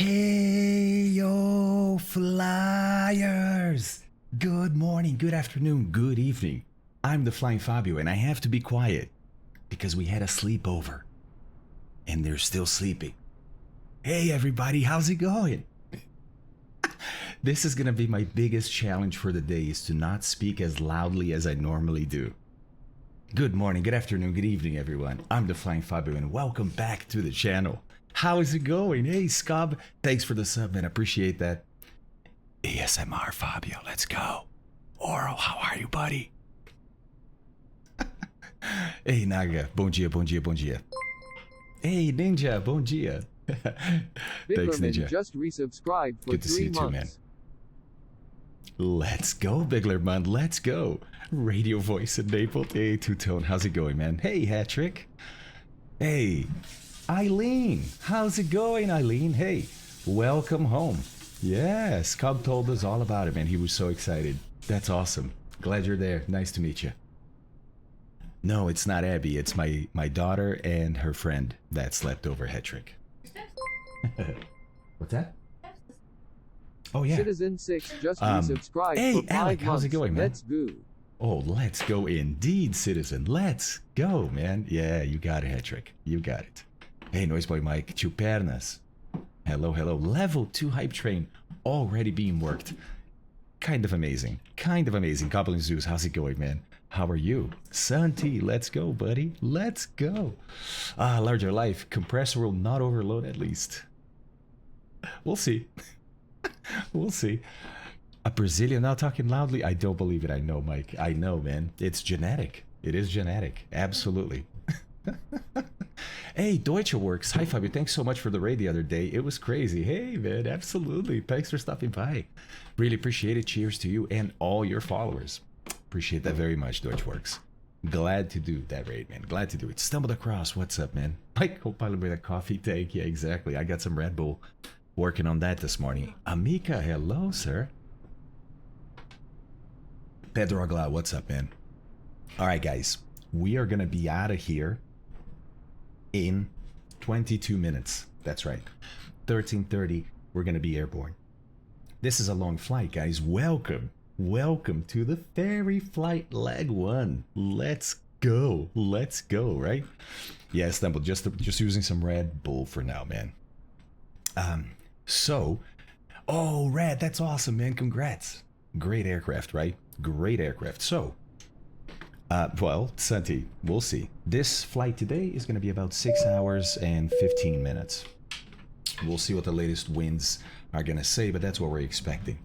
Hey, yo, flyers! Good morning, good afternoon, good evening. I'm TheFlyingFabio, and I have to be quiet because we had a sleepover, and they're still sleeping. Hey, everybody, how's it going? This is gonna be my biggest challenge for the day, is to not speak as loudly as I normally do. Good morning, good afternoon, good evening, everyone. I'm TheFlyingFabio, and welcome back to the channel. How is it going? Hey, Scub. Thanks for the sub, man. Appreciate that. ASMR Fabio, let's go. Oro, how are you, buddy? Hey, Naga. Bom dia, bom dia, bom dia. Hey, Ninja. Bom dia. Thanks, Ninja. Just resubscribed for Good to 3 see you months. too, man. Let's go, Biglerman. Let's go. Radio voice enabled. Hey, Two-Tone. How's it going, man? Hey, Hattrick. Hey, Eileen. How's it going, Eileen? Hey, welcome home. Yes, Cub told us all about it, man. He was so excited. That's awesome. Glad you're there. Nice to meet you. No, it's not Abby. It's my daughter and her friend that slept over, Hattrick. What's that? Oh, yeah. Citizen 6 just resubscribed hey, for 5 Alec, how's it months. going, man? Let's go. Oh, let's go indeed, Citizen. Let's go, man. Yeah, you got it, Hattrick. You got it. Hey, Noiseboy Mike. Tio Pernas. Hello, hello. Level 2 hype train already being worked. Kind of amazing. Kind of amazing. Goblin Zeus, how's it going, man? How are you? Santi, let's go, buddy. Let's go. Larger life. Compressor will not overload at least. We'll see. We'll see. A Brazilian now talking loudly? I don't believe it. I know, Mike. I know, man. It's genetic. It is genetic. Absolutely. Hey, Deutsche Works. Hi, Fabio. Thanks so much for the raid the other day. It was crazy. Hey, man. Absolutely. Thanks for stopping by. Really appreciate it. Cheers to you and all your followers. Appreciate that very much, Deutsche Works. Glad to do that raid, man. Glad to do it. Stumbled across. What's up, man? Mike, hope I with a coffee tank. Yeah, exactly. I got some Red Bull. Working on that this morning. Amika, hello, sir. Pedro Agla, what's up, man? All right, guys. We are going to be out of here in 22 minutes. That's right. 13:30, we're going to be airborne. This is a long flight, guys. Welcome. Welcome to the FerryFlight Leg 1. Let's go. Let's go, right? Yeah, Stumble, just using some Red Bull for now, man. Oh, Red, that's awesome, man. Congrats. Great aircraft, right? Great aircraft. So, well, Santi, we'll see. This flight today is going to be about 6 hours and 15 minutes. We'll see what the latest winds are going to say, but that's what we're expecting.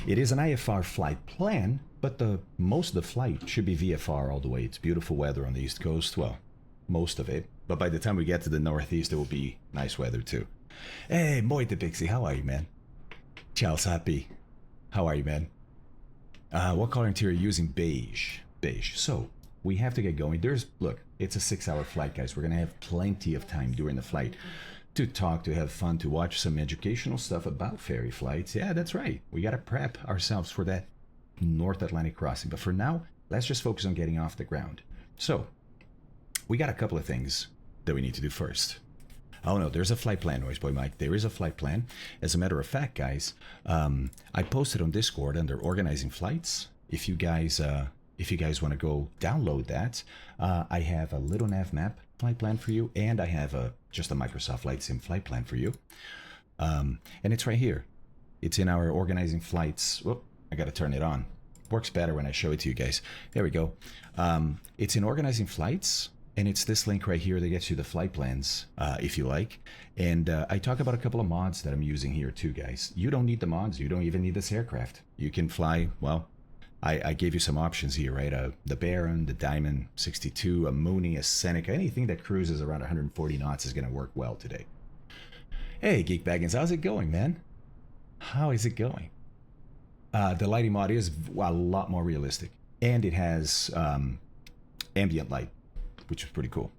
It is an IFR flight plan, but most of the flight should be VFR all the way. It's beautiful weather on the East Coast. Well, most of it. But by the time we get to the Northeast, it will be nice weather too. Hey, Moite Pixie, how are you, man? Ciao, Sapi. How are you, man? What color interior are you using? Beige. Beige. So, we have to get going. Look, it's a 6-hour flight, guys. We're going to have plenty of time during the flight to talk, to have fun, to watch some educational stuff about ferry flights. Yeah, that's right. We got to prep ourselves for that North Atlantic crossing. But for now, let's just focus on getting off the ground. So, we got a couple of things that we need to do first. Oh no, there's a flight plan, Noiseboy Mike. There is a flight plan. As a matter of fact, guys, I posted on Discord under organizing flights. If you guys want to go download that, I have a little nav map flight plan for you, and I have just a Microsoft Flight Sim flight plan for you. And it's right here. It's in our organizing flights. Whoop, I got to turn it on. Works better when I show it to you guys. There we go. It's in organizing flights. And it's this link right here that gets you the flight plans, if you like. And I talk about a couple of mods that I'm using here too, guys. You don't need the mods. You don't even need this aircraft. You can fly, well, I gave you some options here, right? The Baron, the Diamond 62, a Mooney, a Seneca, anything that cruises around 140 knots is going to work well today. Hey, Geek Baggins, how's it going, man? How is it going? The lighting mod is a lot more realistic. And it has ambient light, which is pretty cool.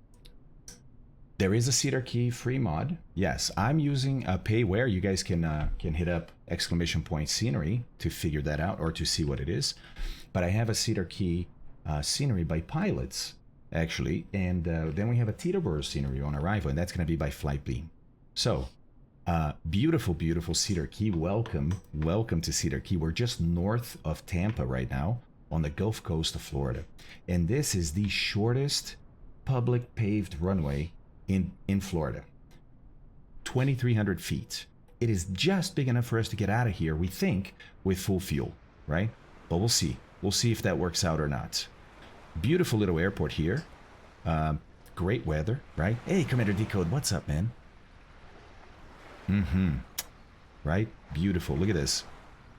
There is a Cedar Key free mod. Yes, I'm using a payware. You guys can hit up !scenery to figure that out or to see what it is. But I have a Cedar Key scenery by Pilots, actually. And then we have a Teterboro scenery on arrival, and that's going to be by Flightbeam. So, beautiful, beautiful Cedar Key. Welcome to Cedar Key. We're just north of Tampa right now on the Gulf Coast of Florida. And this is the shortest public paved runway in Florida. 2,300 feet. It is just big enough for us to get out of here, we think, with full fuel, right? But we'll see. We'll see if that works out or not. Beautiful little airport here. great weather, right? Hey, Commander Decode, what's up, man? Right? Beautiful. Look at this.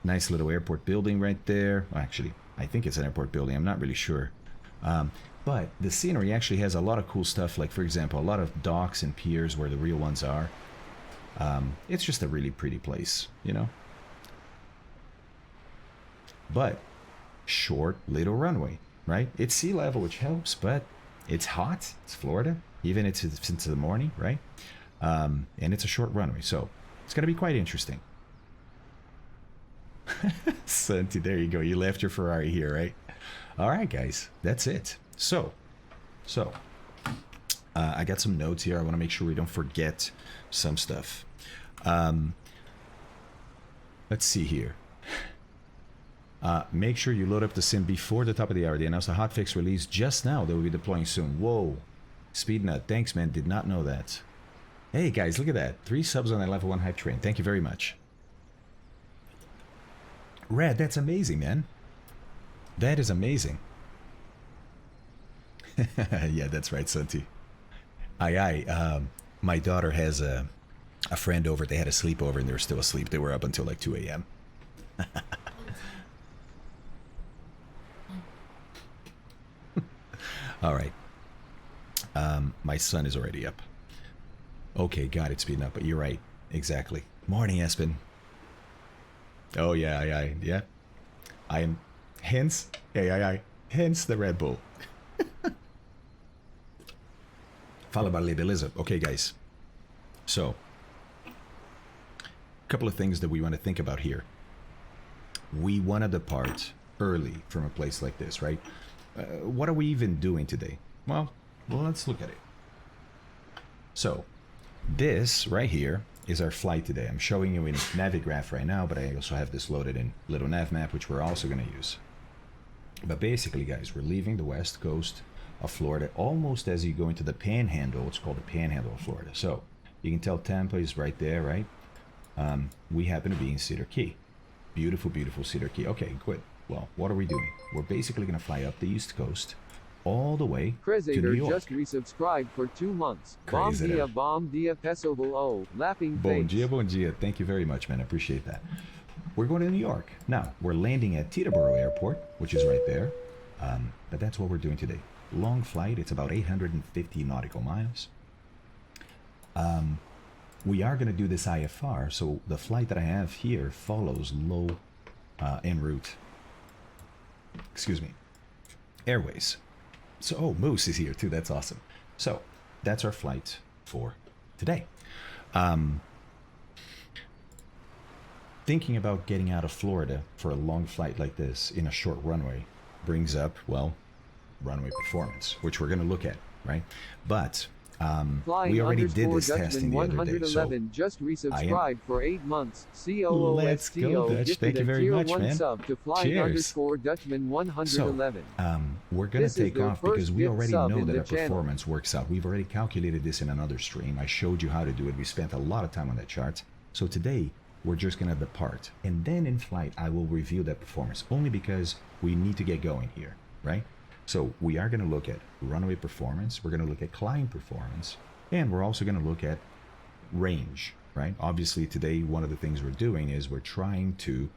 Nice little airport building right there. Well, actually, I think it's an airport building. I'm not really sure. But the scenery actually has a lot of cool stuff. Like, for example, a lot of docks and piers where the real ones are. It's just a really pretty place, you know? But short little runway, right? It's sea level, which helps, but it's hot. It's Florida, even it's into the morning, right? And it's a short runway, so it's going to be quite interesting. Santi, there you go. You left your Ferrari here, right? All right, guys, that's it. So, I got some notes here. I want to make sure we don't forget some stuff. Let's see here. Make sure you load up the sim before the top of the hour. They announced a hotfix release just now. They will be deploying soon. Whoa. Speednut. Thanks, man. Did not know that. Hey, guys, look at that. 3 subs on that level 1 hype train. Thank you very much. Red, that's amazing, man. That is amazing. Yeah, that's right, Santi. My daughter has a friend over. They had a sleepover and they were still asleep. They were up until like 2 a.m. All right. My son is already up. Okay, got it, speeding up, but you're right. Exactly. Morning, Espen. Oh, yeah. I am, hence the Red Bull. Fala Barley Beleza. Okay, guys. So, a couple of things that we want to think about here. We want to depart early from a place like this, right? What are we even doing today? Well, let's look at it. So, this right here is our flight today. I'm showing you in Navigraph right now, but I also have this loaded in Little Nav Map, which we're also going to use. But basically, guys, we're leaving the west coast of Florida almost as you go into the Panhandle. It's called the Panhandle of Florida. So, you can tell Tampa is right there, right? We happen to be in Cedar Key. Beautiful, beautiful Cedar Key. Okay, good. Well, what are we doing? We're basically going to fly up the East Coast all the way to New York. Just resubscribed for 2 months. Cresator. Bom dia, Pesovo O, laughing Bon face. dia, bon dia. Thank you very much, man. I appreciate that. We're going to New York. Now, we're landing at Teterboro Airport, which is right there. But that's what we're doing today. Long flight. It's about 850 nautical miles. We are going to do this IFR, so the flight that I have here follows low en route. Excuse me. Airways. So, oh, Moose is here too. That's awesome. So, that's our flight for today. Thinking about getting out of Florida for a long flight like this in a short runway brings up, well, runway performance, which we're going to look at, right? But we already did this testing the other day, so just resubscribed for 8 months. Let's go, Dutch. Thank you very much, man. Sub to Cheers. Dutchman 111. So, we're going to take off because we already know that our performance works out. We've already calculated this in another stream. I showed you how to do it. We spent a lot of time on that chart. So today, we're just going to depart. And then in flight, I will review that performance, only because we need to get going here, right? So we are going to look at runway performance, we're going to look at climb performance, and we're also going to look at range, right? Obviously today, one of the things we're doing is we're trying to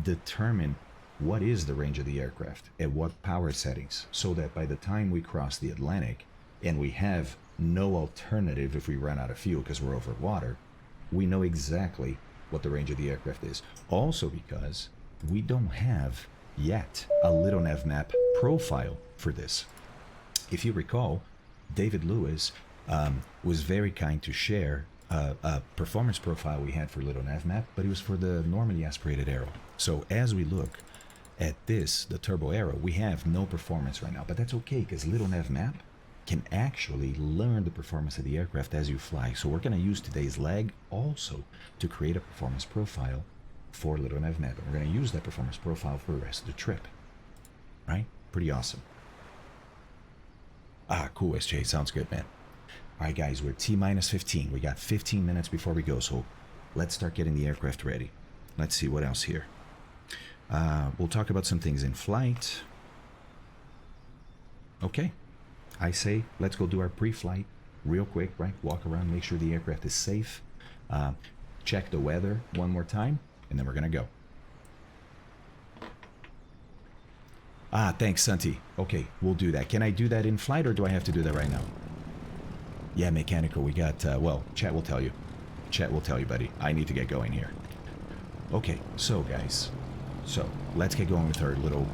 determine what is the range of the aircraft at what power settings, so that by the time we cross the Atlantic and we have no alternative if we run out of fuel because we're over water, we know exactly what the range of the aircraft is. Also because we don't have yet a Little Nav Map profile for this. If you recall, David Lewis was very kind to share a performance profile we had for Little Nav Map, but it was for the normally aspirated aero. So as we look at this, the turbo aero, we have no performance right now, but that's okay because Little Nav Map can actually learn the performance of the aircraft as you fly. So we're going to use today's lag also to create a performance profile for Little Nav Map. And we're going to use that performance profile for the rest of the trip. Right? Pretty awesome. Ah, cool, SJ. Sounds good, man. All right, guys, we're T-minus 15. We got 15 minutes before we go, so let's start getting the aircraft ready. Let's see what else here. We'll talk about some things in flight. Okay. I say let's go do our pre-flight real quick, right? Walk around, make sure the aircraft is safe. Check the weather one more time, and then we're gonna go. Ah, thanks, Santi. Okay, we'll do that. Can I do that in flight, or do I have to do that right now? Yeah, mechanical. We got, well, chat will tell you. Chat will tell you, buddy. I need to get going here. Okay, so, guys. So, let's get going with our little,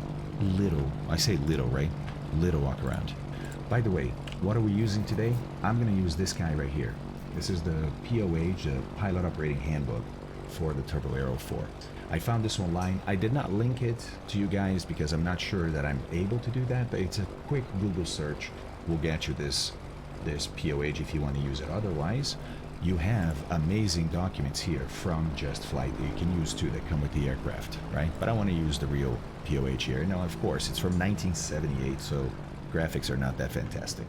I say little, right? Little walk around. By the way, what are we using today? I'm going to use this guy right here. This is the POH, the Pilot Operating Handbook for the Teterboro 4. I found this online. I did not link it to you guys because I'm not sure that I'm able to do that, but it's a quick Google search will get you this POH if you want to use it. Otherwise, you have amazing documents here from Just Flight that you can use too that come with the aircraft, right? But I want to use the real POH here. Now, of course, it's from 1978, so graphics are not that fantastic.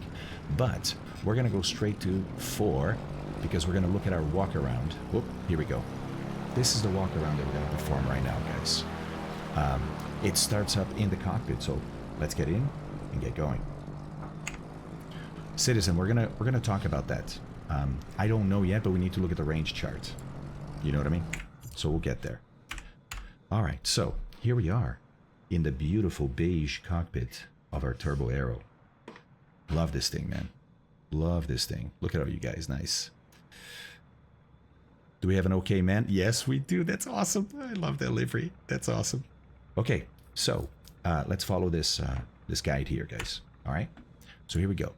But we're going to go straight to 4 because we're going to look at our walk around. Whoop, here we go. This is the walk around that we're going to perform right now, guys. It starts up in the cockpit, so let's get in and get going. Citizen, we're gonna talk about that. I don't know yet, but we need to look at the range chart. You know what I mean? So we'll get there. All right, so here we are in the beautiful beige cockpit of our Turbo Aero. Love this thing, man. Love this thing. Look at all you guys, nice. Do we have an okay man? Yes, we do. That's awesome. I love that livery. That's awesome. Okay, so let's follow this this guide here, guys. All right. So here we go.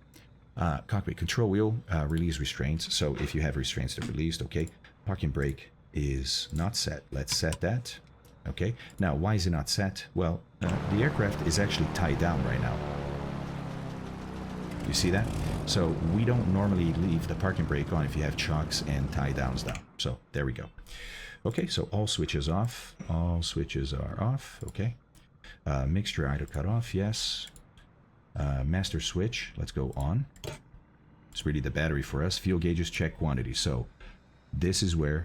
Cockpit control wheel release restraints. So if you have restraints that are released, okay. Parking brake is not set. Let's set that. Okay. Now, why is it not set? Well, the aircraft is actually tied down right now. You see that? So we don't normally leave the parking brake on if you have chocks and tie downs down. So there we go. Okay, so all switches off. All switches are off. Okay. Mixture idle cut off. Yes. Master switch. Let's go on. It's really the battery for us. Fuel gauges check quantity. So this is where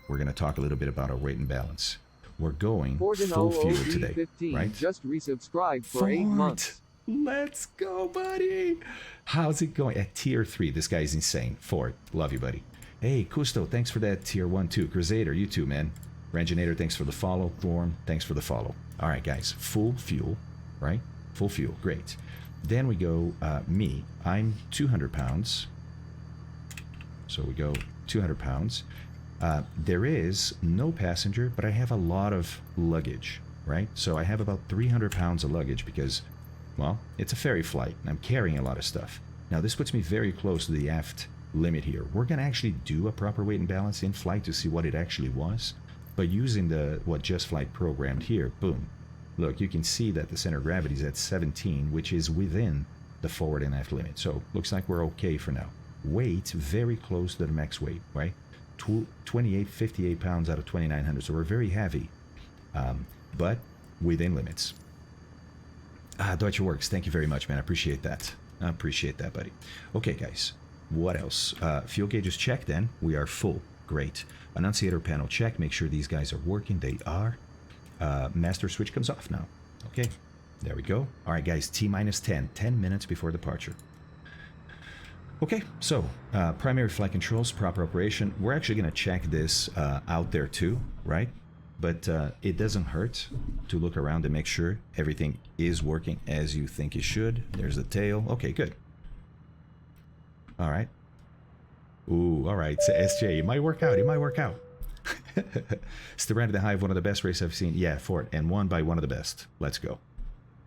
we're going to talk a little bit about our weight and balance. We're going full fuel today, right? Just resubscribed for 8 months. Let's go, buddy. How's it going? At tier 3, this guy's insane. Ford, love you, buddy. Hey, Custo, thanks for that tier 1, too. Crusader, you too, man. Ranginator, thanks for the follow. Thorn, thanks for the follow. All right, guys, full fuel, right? Full fuel, great. Then we go, me, I'm 200 pounds. So we go 200 pounds. There is no passenger, but I have a lot of luggage, right? So I have about 300 pounds of luggage because, well, it's a ferry flight, and I'm carrying a lot of stuff. Now, this puts me very close to the aft limit here. We're going to actually do a proper weight and balance in flight to see what it actually was. But using what Just Flight programmed here, boom. Look, you can see that the center of gravity is at 17, which is within the forward and aft limit. So, looks like we're okay for now. Weight, very close to the max weight, right? 58 pounds out of 2,900, so we're very heavy. But within limits. Deutsche Works, thank you very much, man. I appreciate that. I appreciate that, buddy. Okay, guys. What else? Fuel gauges check, then. We are full. Great. Annunciator panel check. Make sure these guys are working. They are. Master switch comes off now. Okay. There we go. All right, guys. T-minus 10. 10 minutes before departure. Okay, so primary flight controls, proper operation. We're actually going to check this out there too, right? But it doesn't hurt to look around and make sure everything is working as you think it should. There's the tail. Okay, good. All right. Ooh, all right. So SJ, it might work out. It might work out. Still ran to the Hive, one of the best races I've seen. Yeah, Ford, and won by one of the best. Let's go.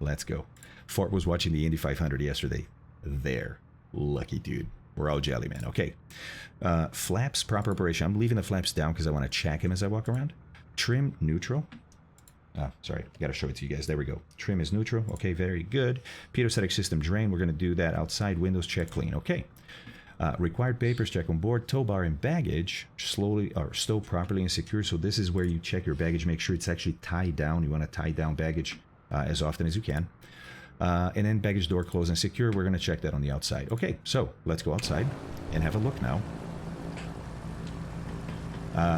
Let's go. Ford was watching the Indy 500 yesterday. There. Lucky dude. We're all jelly, man. Okay. Flaps, proper operation. I'm leaving the flaps down because I want to check him as I walk around. Trim, neutral. Sorry. I got to show it to you guys. There we go. Trim is neutral. Okay, very good. Pitot system drain. We're going to do that outside. Windows check clean. Okay. Required papers check on board. Tow bar and baggage slowly or stowed properly and secure. So this is where you check your baggage. Make sure it's actually tied down. You want to tie down baggage as often as you can. And then baggage door closed and secure. We're going to check that on the outside. Okay, so let's go outside and have a look now.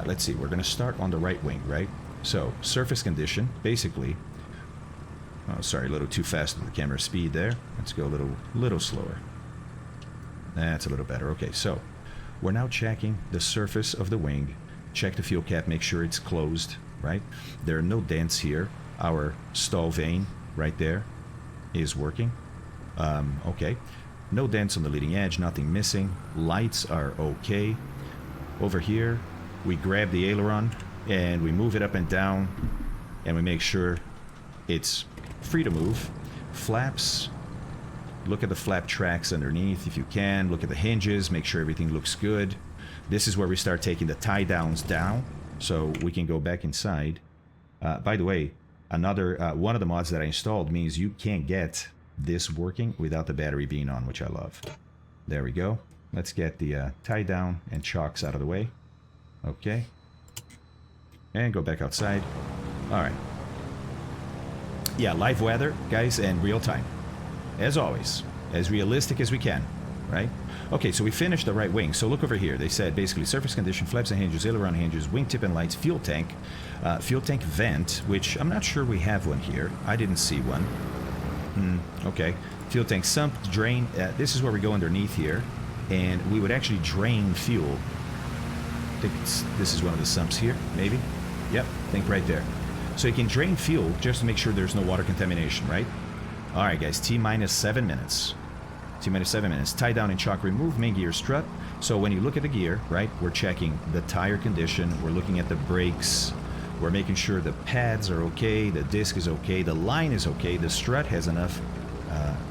Let's see. We're going to start on the right wing, right? So surface condition, basically, Oh, sorry, a little too fast with the camera speed there. Let's go a little slower. That's a little better. Okay, so we're now checking the surface of the wing. Check the fuel cap, make sure it's closed, right? There are no dents here. Our stall vane right there is working. Okay. No dents on the leading edge, nothing missing. Lights are okay. Over here, we grab the aileron and we move it up and down and we make sure it's free to move. Flaps, look at the flap tracks underneath if you can. Look at the hinges, make sure everything looks good. This is where we start taking the tie downs down so we can go back inside. By the way, another one of the mods that I installed means you can't get this working without the battery being on, which I love. There we go. Let's get the tie down and chocks out of the way. Okay. And go back outside. Alright. Yeah, live weather, guys, and real time. As always. As realistic as we can. Right? Okay, so we finished the right wing. So look over here. They said basically surface condition, flaps and hinges, aileron hinges, wingtip and lights, fuel tank vent, which I'm not sure we have one here. I didn't see one. Okay. Fuel tank sump, drain. This is where we go underneath here. And we would actually drain fuel. I think this is one of the sumps here, maybe. Yep, I think right there. So you can drain fuel just to make sure there's no water contamination, right? All right, guys, T-minus 7 minutes. T-minus 7 minutes. Tie down and chock remove, main gear strut. So when you look at the gear, right, we're checking the tire condition. We're looking at the brakes. We're making sure the pads are okay, the disc is okay, the line is okay, the strut has enough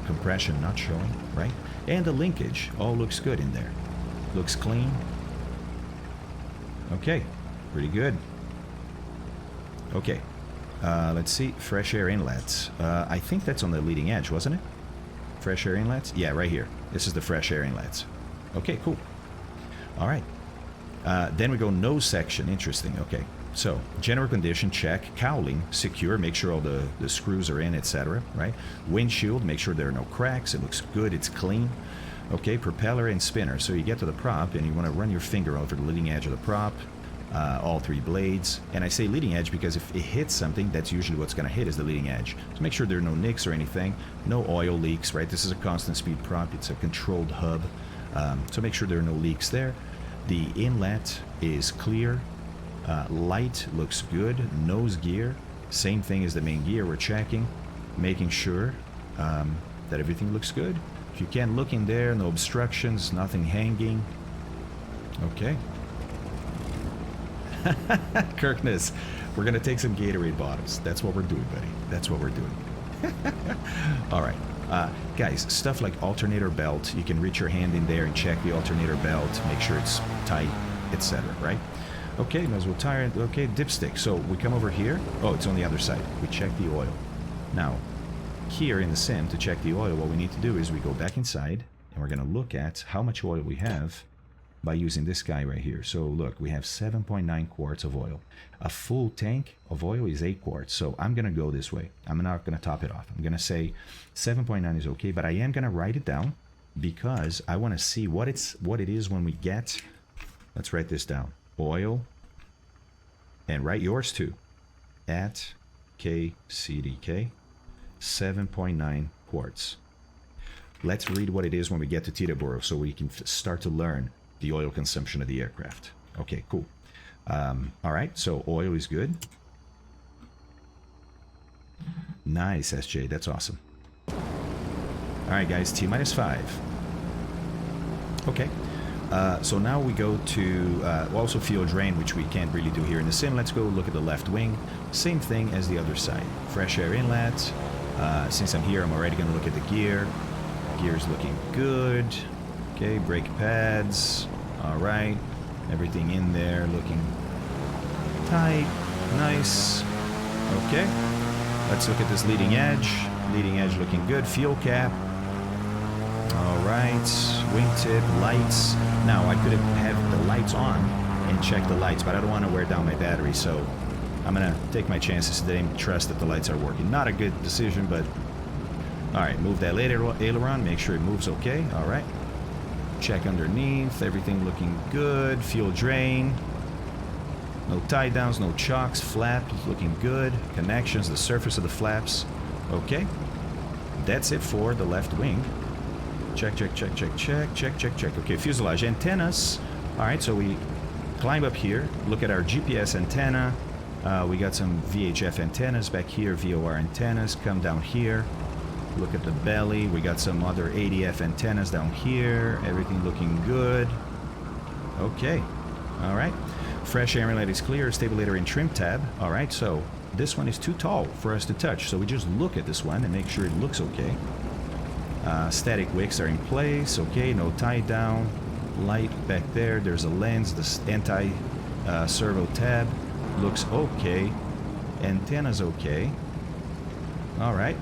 compression not showing, right? And the linkage all looks good in there. Looks clean. Okay, pretty good. Okay, let's see, fresh air inlets. I think that's on the leading edge, wasn't it? Fresh air inlets? Yeah, right here. This is the fresh air inlets. Okay, cool. All right. Then we go nose section. Interesting. Okay. So, general condition, check. Cowling, secure. Make sure all the screws are in, etc. Right? Windshield, make sure there are no cracks. It looks good. It's clean. Okay, propeller and spinner. So you get to the prop and you want to run your finger over the leading edge of the prop. All three blades. And I say leading edge because if it hits something, that's usually what's going to hit is the leading edge. So make sure there are no nicks or anything. No oil leaks, right? This is a constant speed prop. It's a controlled hub. So make sure there are no leaks there. The inlet is clear. Light looks good. Nose gear, same thing as the main gear. We're checking, making sure that everything looks good. If you can, look in there. No obstructions, nothing hanging. Okay. Kirkness, we're gonna take some Gatorade bottles. That's what we're doing, buddy. That's what we're doing. All right, guys, stuff like alternator belt, you can reach your hand in there and check the alternator belt, make sure it's tight, etc. Right? Okay, nozzle tire. Okay, dipstick. So we come over here. Oh, it's on the other side. We check the oil. Now, here in the sim, to check the oil, what we need to do is we go back inside and we're gonna look at how much oil we have by using this guy right here. So look, we have 7.9 quarts of oil. A full tank of oil is 8 quarts. So I'm gonna go this way. I'm not gonna top it off. I'm gonna say 7.9 is okay, but I am gonna write it down because I wanna see what it is when we get, let's write this down. Oil, and write yours too, at KCDK, 7.9 quarts. Let's read what it is when we get to Teterboro so we can start to learn the oil consumption of the aircraft. Okay, cool. All right, so oil is good. Nice, SJ, that's awesome. All right, guys, T-minus 5. Okay, so now we go to also fuel drain, which we can't really do here in the sim. Let's go look at the left wing. Same thing as the other side. Fresh air inlet. Since I'm here, I'm already going to look at the gear. Gear's looking good. Okay, brake pads. All right, everything in there looking tight, nice. Okay, let's look at this leading edge. Leading edge looking good. Fuel cap. All right, wingtip, lights. Now I could have the lights on and check the lights, but I don't want to wear down my battery, so I'm gonna take my chances today and trust that the lights are working. Not a good decision, but all right. Move that aileron. Make sure it moves okay. All right. Check underneath. Everything looking good. Fuel drain. No tie downs. No chocks. Flap looking good. Connections. The surface of the flaps Okay. That's it for the left wing. Check, check, check, check, check, check, check, check. Okay, fuselage antennas. All right, so we climb up here, look at our GPS antenna. We got some VHF antennas back here, VOR antennas. Come down here, look at the belly. We got some other ADF antennas down here. Everything looking good. Okay, all right. Fresh air inlet is clear, stabilator and trim tab. All right, so this one is too tall for us to touch, so we just look at this one and make sure it looks okay. Static wicks are in place, okay, no tie down. Light back there, there's a lens, the anti-servo tab looks okay. Antenna's okay. All right.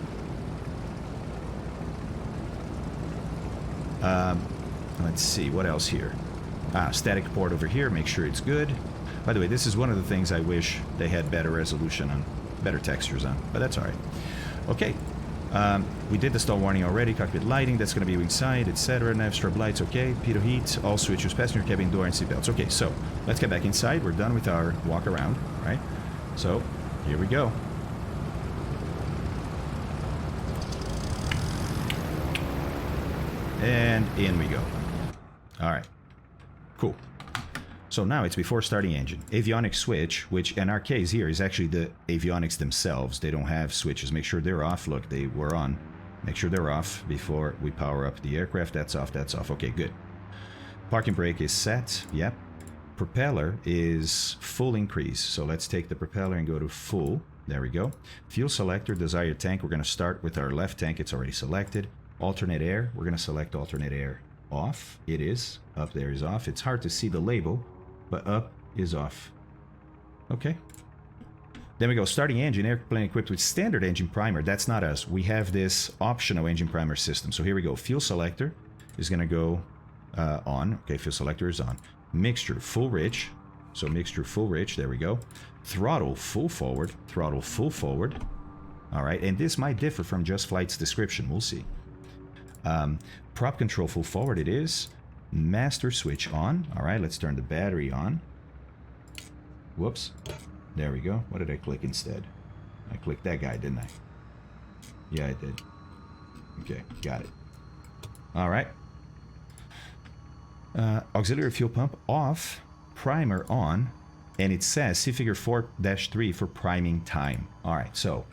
Let's see, what else here? Static port over here, make sure it's good. By the way, this is one of the things I wish they had better resolution on, better textures on, but that's all right. Okay, we did the stall warning already, cockpit lighting, that's going to be inside, etc. Nav strobe lights, okay. Pitot heat, all switches, passenger cabin door and seatbelts. Okay, so let's get back inside. We're done with our walk around, right? So here we go. And in we go. All right, cool. So now it's before starting engine. Avionics switch, which in our case here is actually the avionics themselves. They don't have switches. Make sure they're off. Look, they were on. Make sure they're off before we power up the aircraft. That's off, that's off. Okay, good. Parking brake is set. Yep. Propeller is full increase. So let's take the propeller and go to full. There we go. Fuel selector, desired tank. We're going to start with our left tank. It's already selected. Alternate air. We're going to select alternate air off. It is. Up there is off. It's hard to see the label, but up is off. Okay. Then we go starting engine, airplane equipped with standard engine primer. That's not us. We have this optional engine primer system. So here we go. Fuel selector is going to go on. Okay, fuel selector is on. Mixture full rich. So mixture full rich. There we go. Throttle full forward. Throttle full forward. All right. And this might differ from just flight's description. We'll see. Prop control full forward it is. Master switch on. All right, let's turn the battery on. Whoops. There we go. What did I click instead? I clicked that guy, didn't I? Yeah, I did. Okay, got it. All right. Auxiliary fuel pump off. Primer on. And it says see figure 4-3 for priming time. All right, so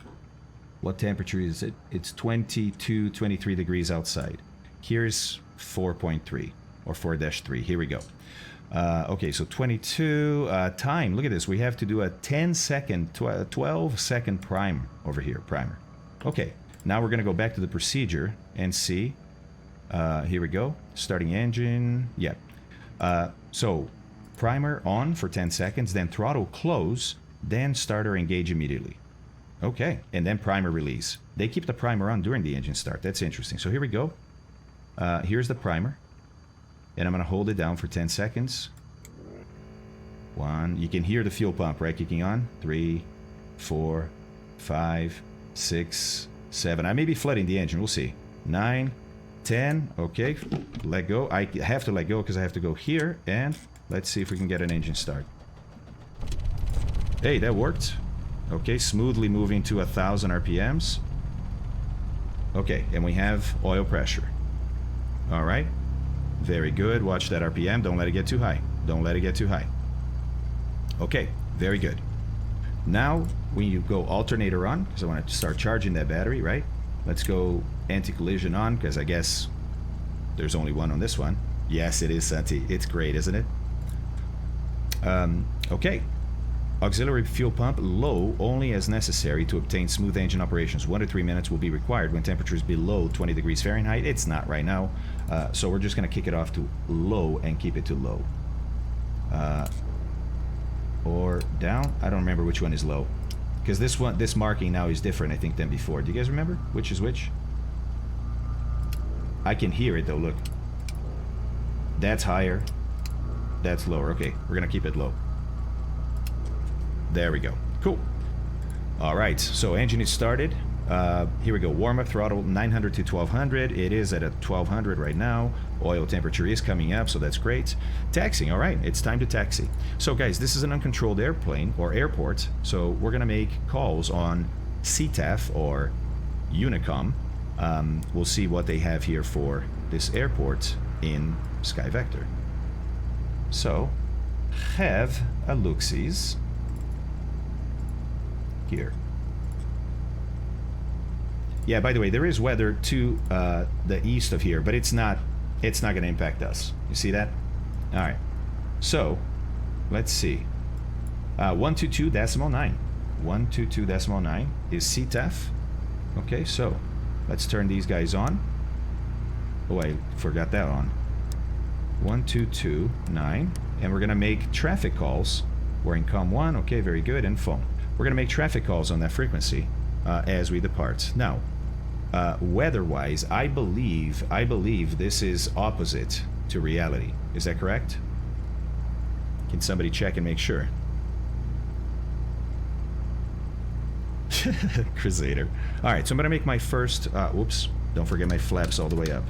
what temperature is it? It's 22, 23 degrees outside. Here's 4.3. Or 4-3. Here we go. Okay, so 22 time. Look at this. We have to do a 10-second, 12-second prime over here. Primer. Okay, now we're going to go back to the procedure and see. Here we go. Starting engine. Yeah. So primer on for 10 seconds, then throttle close, then starter engage immediately. Okay, and then primer release. They keep the primer on during the engine start. That's interesting. So here we go. Here's the primer. And I'm going to hold it down for 10 seconds. 1. You can hear the fuel pump, right? Kicking on. 3, 4, 5, 6, 7. I may be flooding the engine. We'll see. 9, 10. Okay. Let go. I have to let go because I have to go here. And let's see if we can get an engine start. Hey, that worked. Okay. Smoothly moving to 1,000 RPMs. Okay. And we have oil pressure. All right. Very good. Watch that RPM. Don't let it get too high. Don't let it get too high. Okay, very good. Now, when you go alternator on, because I want to start charging that battery, right? Let's go anti-collision on, because I guess there's only one on this one. Yes, it is, Santi. It's great, isn't it? Okay. Auxiliary fuel pump low only as necessary to obtain smooth engine operations. 1 to 3 minutes will be required when temperature is below 20 degrees Fahrenheit. It's not right now, so we're just going to kick it off to low and keep it to low. Or down. I don't remember which one is low, because this marking now is different, I think, than before. Do you guys remember which is which? I can hear it though. Look, that's higher, that's lower. Okay, we're going to keep it low. There we go. Cool. All right, so engine is started. Here we go. Warm-up throttle 900 to 1200. It is at a 1200 right now. Oil temperature is coming up, so that's great. Taxiing. All right, it's time to taxi. So guys, this is an uncontrolled airplane or airport, so we're going to make calls on CTAF or Unicom. We'll see what they have here for this airport in Sky Vector. So, have a look-sees here. Yeah, by the way, there is weather to the east of here, but it's not going to impact us. You see that? All right. So, let's see. 122.9. 122.9 is CTEF. Okay, so let's turn these guys on. Oh, I forgot that on. 122.9, and we're going to make traffic calls. We're in COM 1. Okay, very good, and phone. We're going to make traffic calls on that frequency as we depart. Now, weather-wise, I believe this is opposite to reality. Is that correct? Can somebody check and make sure? Crusader. Alright, so I'm going to make my first... whoops, don't forget my flaps all the way up.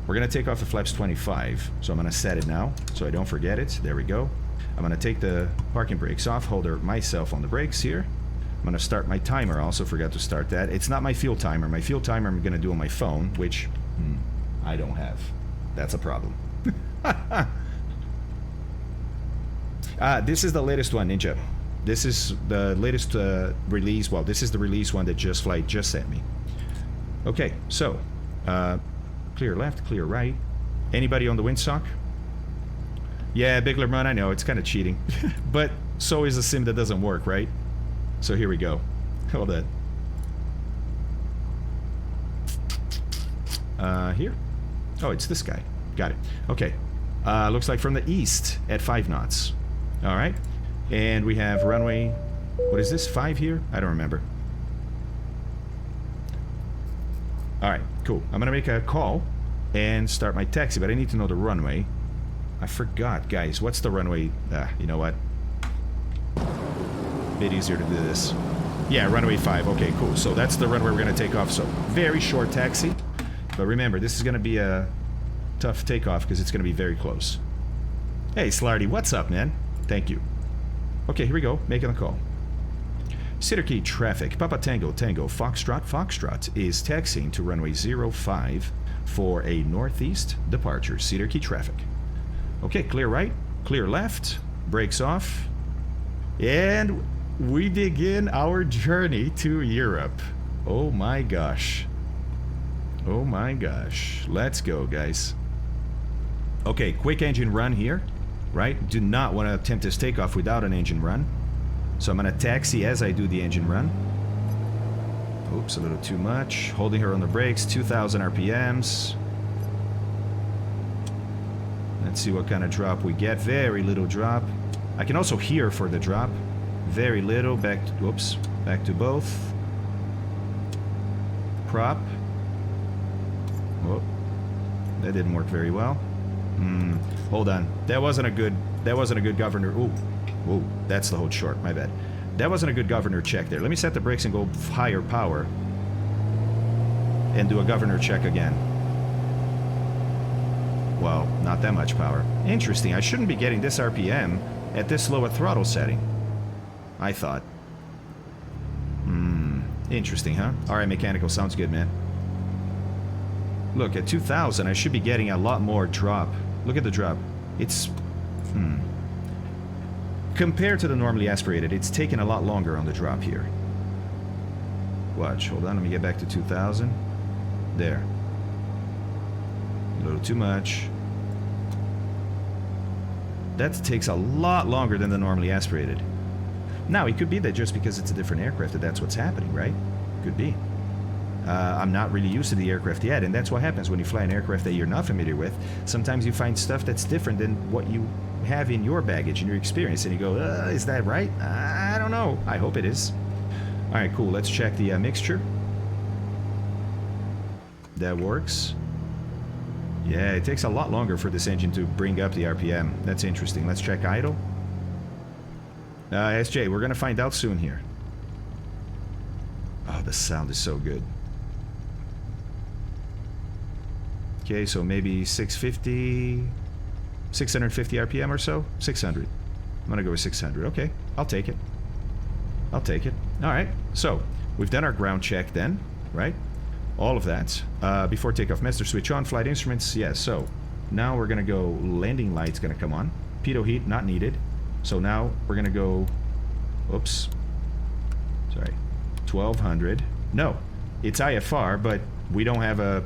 We're going to take off the flaps 25, so I'm going to set it now, so I don't forget it. There we go. I'm going to take the parking brakes off, hold myself on the brakes here. I'm going to start my timer. I also forgot to start that. It's not my fuel timer. My fuel timer I'm going to do on my phone, which I don't have. That's a problem. This is the latest one, Ninja. This is the latest release. Well, this is the release one that DreamFlight just sent me. Okay, so clear left, clear right. Anybody on the windsock? Yeah, Big Lerman, I know, it's kind of cheating. But so is a sim that doesn't work, right? So here we go. Hold on. Here? Oh, it's this guy. Got it. Okay. Looks like from the east at 5 knots. All right. And we have runway... What is this? 5 here? I don't remember. All right, cool. I'm going to make a call and start my taxi, but I need to know the runway. I forgot, guys. What's the runway? You know what? Bit easier to do this. Yeah, runway 5. Okay, cool. So that's the runway we're going to take off. So very short taxi. But remember, this is going to be a tough takeoff because it's going to be very close. Hey, Slarty, what's up, man? Thank you. Okay, here we go. Making the call. Cedar Key traffic. Papa Tango Tango Foxtrot Foxtrot is taxiing to runway 05 for a northeast departure. Cedar Key traffic. Okay, clear right, clear left, brakes off, and we begin our journey to Europe. Oh my gosh. Oh my gosh. Let's go, guys. Okay, quick engine run here, right? Do not want to attempt this takeoff without an engine run. So I'm going to taxi as I do the engine run. Oops, a little too much. Holding her on the brakes, 2,000 RPMs. Let's see what kind of drop we get. Very little drop. I can also hear for the drop. Very little. Back to, whoops, back to both. Prop. Whoop. That didn't work very well. Hold on. That wasn't a good governor. Ooh. Whoa, that's the hold short, my bad. That wasn't a good governor check there. Let me set the brakes and go higher power. And do a governor check again. Well, not that much power. Interesting, I shouldn't be getting this RPM at this low a throttle setting. I thought. Interesting, huh? Alright, mechanical, sounds good, man. Look, at 2,000, I should be getting a lot more drop. Look at the drop. It's... Compared to the normally aspirated, it's taken a lot longer on the drop here. Watch, hold on, let me get back to 2,000. There. A little too much. That takes a lot longer than the normally aspirated. Now, it could be that just because it's a different aircraft that that's what's happening, right? Could be. I'm not really used to the aircraft yet, and that's what happens when you fly an aircraft that you're not familiar with. Sometimes you find stuff that's different than what you have in your baggage, in your experience, and you go, is that right? I don't know. I hope it is. Alright, cool. Let's check the mixture. That works. Yeah, it takes a lot longer for this engine to bring up the RPM. That's interesting. Let's check idle. SJ, we're gonna find out soon here. Oh, the sound is so good. Okay, so maybe 650 RPM or so? 600. I'm gonna go with 600. Okay, I'll take it. I'll take it. Alright, so we've done our ground check then. right? All of that. Before takeoff, master switch on, flight instruments, yes. So now we're going to go, landing light's going to come on. Pitot heat, not needed. So now we're going to go, oops, sorry, 1200. No, it's IFR, but we don't have a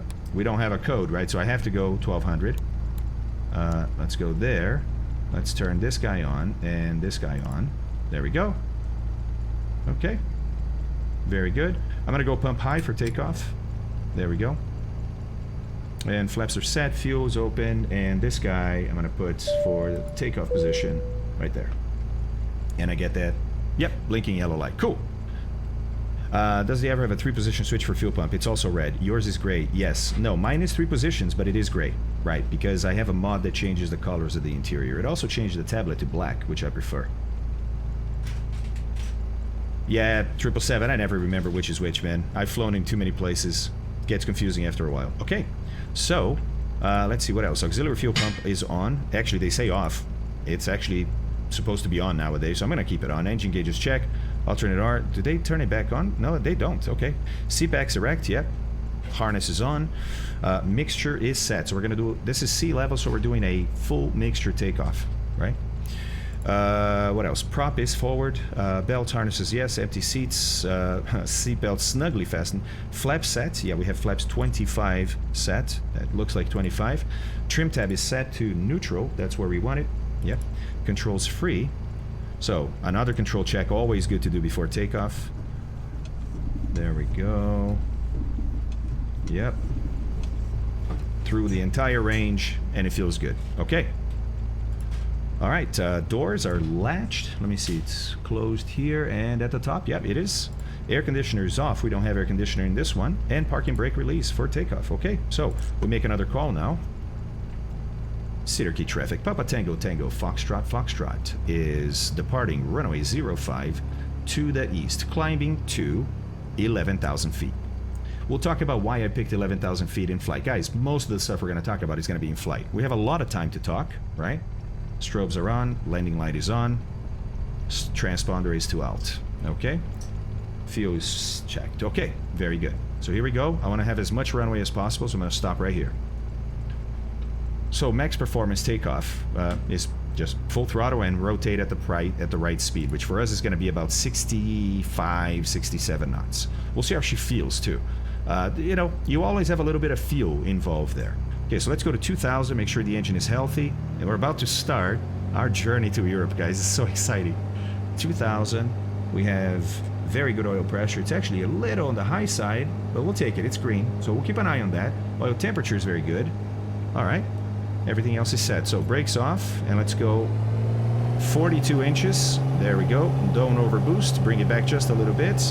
code, right? So I have to go 1200. Let's go there. Let's turn this guy on and this guy on. There we go. Okay. Very good. I'm going to go pump high for takeoff. There we go. And flaps are set, fuel is open, and this guy I'm going to put for the takeoff position right there. And I get that. Yep, blinking yellow light. Cool. Does the ever have a 3-position switch for fuel pump? It's also red. Yours is gray. Yes. No, mine is 3 positions, but it is gray. Right, because I have a mod that changes the colors of the interior. It also changed the tablet to black, which I prefer. Yeah, 777, I never remember which is which, man. I've flown in too many places. It gets confusing after a while. Okay, so, let's see what else. Auxiliary fuel pump is on. Actually, they say off. It's actually supposed to be on nowadays, so I'm going to keep it on. Engine gauges check. Alternate R. Do they turn it back on? No, they don't. Okay. Seat backs erect. Yep. Harness is on. Mixture is set. So we're going to do... This is sea level, so we're doing a full mixture takeoff, right? What else? Prop is forward. Belt harnesses, yes. Empty seats. Seat belt snugly fastened. Flaps set. Yeah, we have flaps 25 set. That looks like 25. Trim tab is set to neutral. That's where we want it. Yep. Controls free. So, another control check. Always good to do before takeoff. There we go. Yep. Through the entire range, and it feels good. Okay. All right, doors are latched. Let me see, it's closed here and at the top. Yep, it is. Air conditioner is off. We don't have air conditioner in this one. And parking brake release for takeoff. Okay, so we make another call now. Cedar Key traffic. Papa Tango Tango Foxtrot Foxtrot is departing runway 05 to the east, climbing to 11,000 feet. We'll talk about why I picked 11,000 feet in flight. Guys, most of the stuff we're going to talk about is going to be in flight. We have a lot of time to talk, right? Strobes are on. Landing light is on. Transponder is to alt. Okay. Fuel is checked. Okay. Very good. So here we go. I want to have as much runway as possible, so I'm going to stop right here. So max performance takeoff is just full throttle and rotate at the right speed, which for us is going to be about 65, 67 knots. We'll see how she feels too. You know, you always have a little bit of fuel involved there. Okay, so let's go to 2,000, make sure the engine is healthy. And we're about to start our journey to Europe, guys. It's so exciting. 2,000, we have very good oil pressure. It's actually a little on the high side, but we'll take it. It's green, so we'll keep an eye on that. Oil temperature is very good. All right, everything else is set. So brakes off, and let's go 42 inches. There we go. Don't overboost. Bring it back just a little bit.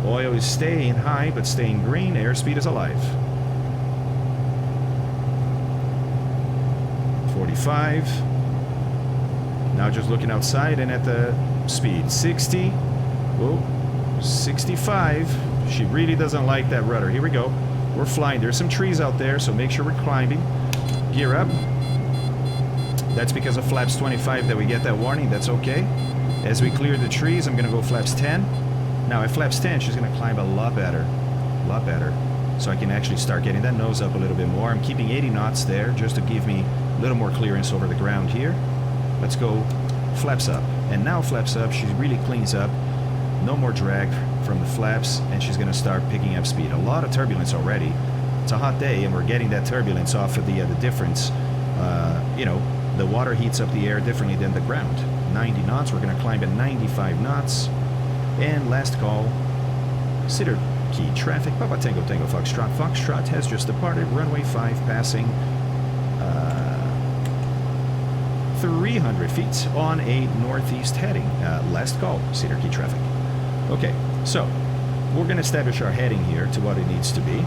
Oil is staying high, but staying green. Airspeed is alive. 45. Now just looking outside and at the speed. 60. Whoa. 65. She really doesn't like that rudder. Here we go. We're flying. There's some trees out there, so make sure we're climbing. Gear up. That's because of flaps 25 that we get that warning. That's okay. As we clear the trees, I'm going to go flaps 10. Now at flaps 10, she's going to climb a lot better. A lot better. So I can actually start getting that nose up a little bit more. I'm keeping 80 knots there just to give me a little more clearance over the ground here. Let's go flaps up. And now flaps up, she really cleans up. No more drag from the flaps, and she's going to start picking up speed. A lot of turbulence already. It's a hot day, and we're getting that turbulence off of the difference. You know, the water heats up the air differently than the ground. 90 knots, we're going to climb at 95 knots. And last call, Cedar Key traffic. Papa Tango Tango Foxtrot. Foxtrot has just departed. Runway 5 passing 300 feet on a northeast heading. Last call, Cedar Key traffic. Okay, so we're going to establish our heading here to what it needs to be.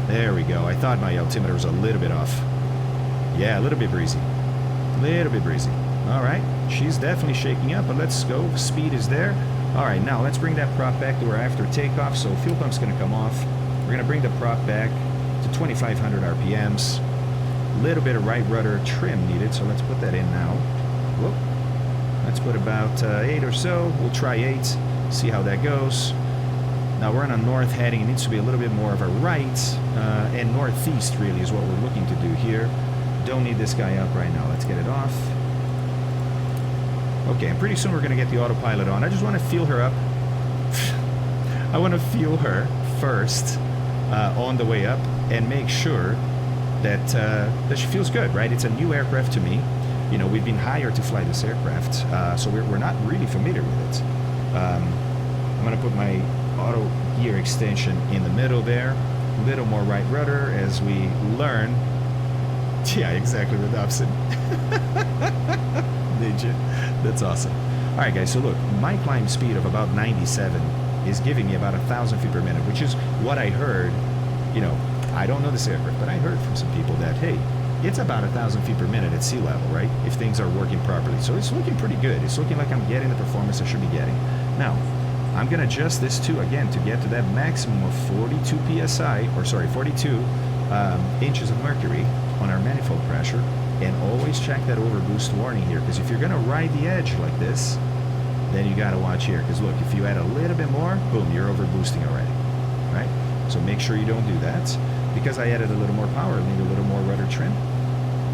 There we go. I thought my altimeter was a little bit off. Yeah, a little bit breezy. Little bit breezy. All right, she's definitely shaking up, but let's go. Speed is there. All right, now let's bring that prop back to where after takeoff. So fuel pump's going to come off. We're going to bring the prop back to 2,500 RPMs. A little bit of right rudder trim needed, so let's put that in now. Whoop. Let's put about 8 or so. We'll try 8, see how that goes. Now we're on a north heading. It needs to be a little bit more of a right, and northeast really is what we're looking to do here. Don't need this guy up right now. Let's get it off. Okay, and pretty soon we're going to get the autopilot on. I just want to feel her up. I want to feel her first on the way up and make sure that that she feels good, right? It's a new aircraft to me. You know, we've been hired to fly this aircraft, so we're not really familiar with it. I'm going to put my auto gear extension in the middle there. A little more right rudder as we learn. Yeah, exactly what Dobson. Did you? That's awesome. All right, guys, so look, my climb speed of about 97 is giving me about 1,000 feet per minute, which is what I heard. You know, I don't know this aircraft, but I heard from some people that, hey, it's about 1,000 feet per minute at sea level, right? If things are working properly. So it's looking pretty good. It's looking like I'm getting the performance I should be getting. Now, I'm going to adjust this too, again, to get to that maximum of 42 psi, or sorry, 42 inches of mercury on our manifold pressure. And always check that overboost warning here, because if you're going to ride the edge like this, then you got to watch here. Because look, if you add a little bit more, boom, you're overboosting already, right? So make sure you don't do that. Because I added a little more power, I need a little more rudder trim.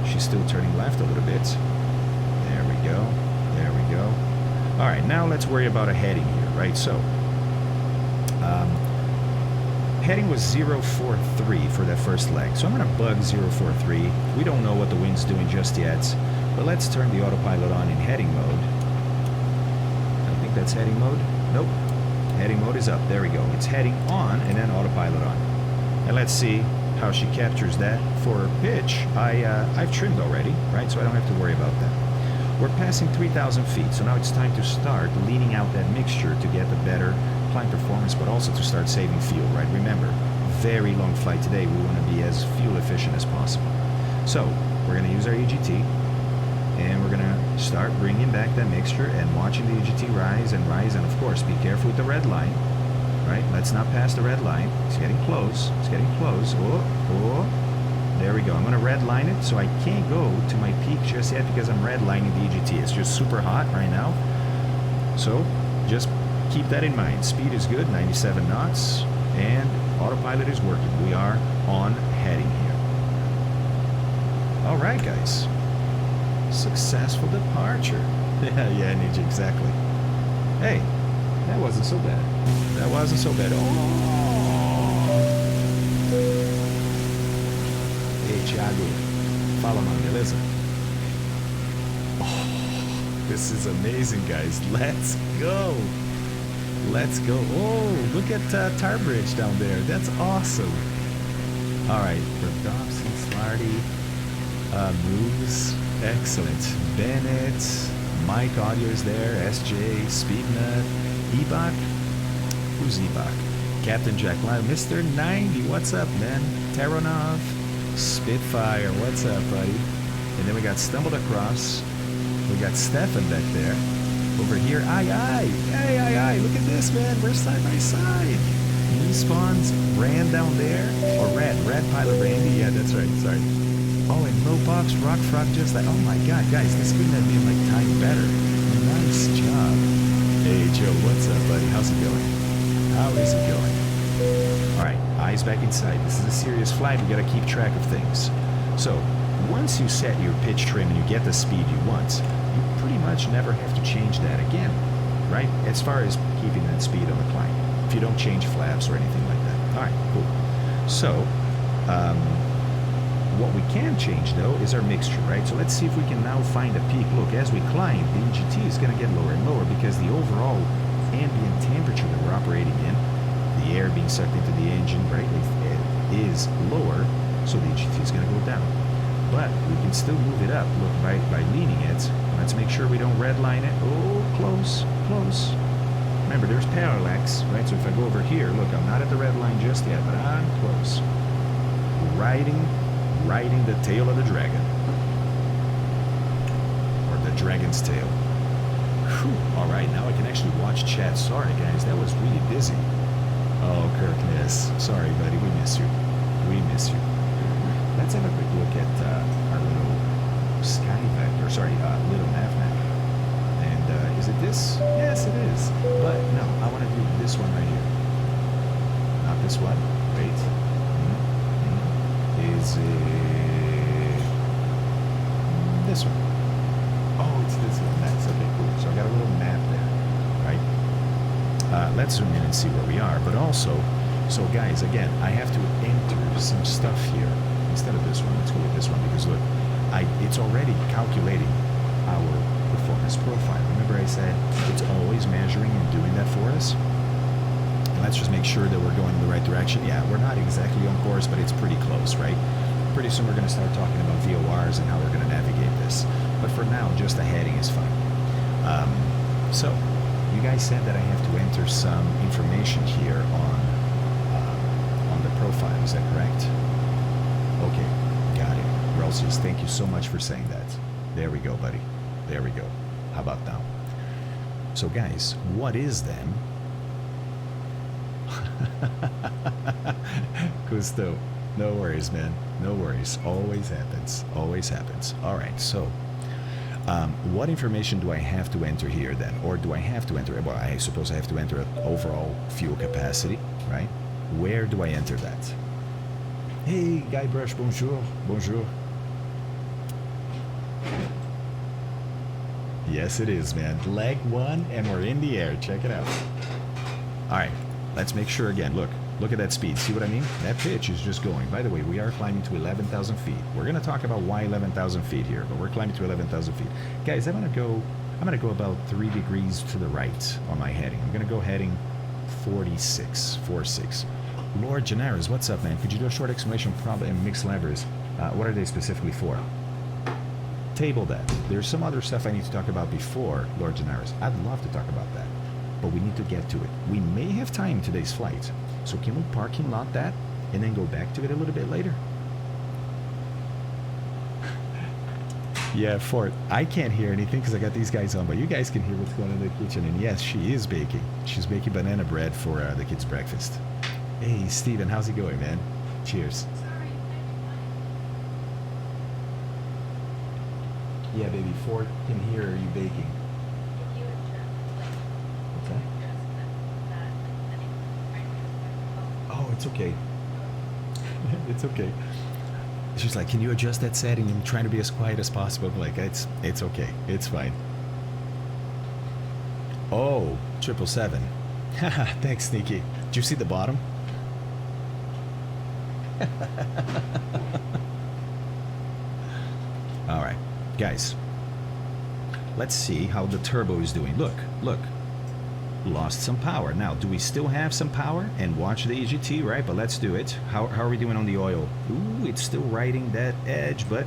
She's still turning left a little bit. There we go. There we go. All right, now let's worry about a heading here, right? So, heading was 043 for that first leg. So I'm going to bug 043. We don't know what the wind's doing just yet. But let's turn the autopilot on in heading mode. I think that's heading mode. Nope. Heading mode is up. There we go. It's heading on and then autopilot on. And let's see how she captures that. For pitch, I've trimmed already, right? So I don't have to worry about that. We're passing 3,000 feet, so now it's time to start leaning out that mixture to get the better climb performance, but also to start saving fuel, right? Remember, very long flight today. We want to be as fuel efficient as possible. So we're going to use our EGT, and we're going to start bringing back that mixture and watching the EGT rise, and of course, be careful with the red line. Right, let's not pass the red line. It's getting close. It's getting close. Oh, there we go. I'm going to red line it, so I can't go to my peak just yet because I'm red lining the EGT. It's just super hot right now. So just keep that in mind. Speed is good, 97 knots, and autopilot is working. We are on heading here. All right, guys. Successful departure. Yeah, Ninja, exactly. Hey, that wasn't so bad. That wasn't so bad. Oh! Hey, Thiago. Fala, mano, beleza? Oh, this is amazing, guys. Let's go. Let's go. Oh, look at Tarbridge down there. That's awesome. All right, for Dobson, Slarty, moves. Excellent. Bennett, Mike Audio is there. SJ, Speednut, Ebach. Who's Ebach? Captain Jack Live, Mr. 90. What's up, man? Taronov, Spitfire. What's up, buddy? And then we got Stumbled Across. We got Stefan back there. Over here, aye. Look at this, man. We're side by side. Knee spawns, Rand down there. Or Red Pilot Randy. Yeah, that's right. Sorry. Oh, and Low Box, Rock Frog, just like, oh my god, guys, this couldn't have been like timed better. Nice job. Hey, Joe, what's up, buddy? How's it going? How is it going? Alright, eyes back inside. This is a serious flight. We gotta keep track of things. So, once you set your pitch trim and you get the speed you want, you pretty much never have to change that again, right? As far as keeping that speed on the climb. If you don't change flaps or anything like that. Alright, cool. So, what we can change, though, is our mixture, right? So let's see if we can now find a peak. Look, as we climb, the EGT is going to get lower and lower because the overall ambient temperature that we're operating in, the air being sucked into the engine, right, is lower, so the EGT is going to go down. But we can still move it up, look, by leaning it. Let's make sure we don't redline it. Oh, close. Remember, there's parallax, right? So if I go over here, look, I'm not at the red line just yet, but I'm close. Riding the tail of the dragon. Or the dragon's tail. Whew. All right, now I can actually watch chat. Sorry, guys, that was really busy. Oh, Kirkness. Sorry, buddy, we miss you. Let's have a quick look at our little sky vector. Sorry, little nav map. And is it this? Yes, it is. But no, I want to do this one right here. this one. Wait. Is it this one? Oh, it's this one. Nice. Okay, cool. So I got a little map there, right? Let's zoom in and see where we are. But also, so guys, again, I have to enter some stuff here instead of this one. Let's go with this one because look, it's already calculating our performance profile. Remember I said it's always measuring and doing that for us? And let's just make sure that we're going in the right direction. Yeah, we're not exactly on course, but it's pretty close, right? Pretty soon we're going to start talking about VORs and how we're going to navigate this. But for now, just the heading is fine. So, you guys said that I have to enter some information here on the profile. Is that correct? Okay, got it. Relsius, thank you so much for saying that. There we go, buddy. There we go. How about now? So, guys, what is then? Gusto, no worries, man. No worries. Always happens. Always happens. All right, so what information do I have to enter here then? Or do I have to enter, well, I suppose I have to enter overall fuel capacity, right? Where do I enter that? Hey, Guybrush, bonjour. Bonjour. Yes, it is, man. Leg one, and we're in the air. Check it out. All right, let's make sure again. Look at that speed. See what I mean? That pitch is just going. By the way, we are climbing to 11,000 feet. We're going to talk about why 11,000 feet here, but we're climbing to 11,000 feet. Guys, I'm going to go about 3 degrees to the right on my heading. I'm going to go heading 46. Lord Janaris, what's up, man? Could you do a short explanation problem and mixed levers? What are they specifically for? Table that. There's some other stuff I need to talk about before Lord Janaris. I'd love to talk about that, but we need to get to it. We may have time in today's flight. So can we parking lot that and then go back to it a little bit later? Yeah, Fort, I can't hear anything because I got these guys on, but you guys can hear what's going on in the kitchen. And yes, she is baking. She's baking banana bread for the kids' breakfast. Hey, Steven, how's it going, man? Cheers. Yeah, baby, Fort can hear you baking. What's that? Oh, it's okay. It's okay. She's like, can you adjust that setting? I'm trying to be as quiet as possible. I'm like, it's okay. It's fine. Oh, 777. Thanks, Sneaky. Did you see the bottom? All right, guys. Let's see how the turbo is doing. Look. Lost some power. Now, do we still have some power? And watch the EGT, right? But let's do it. How are we doing on the oil? Ooh, it's still riding that edge, but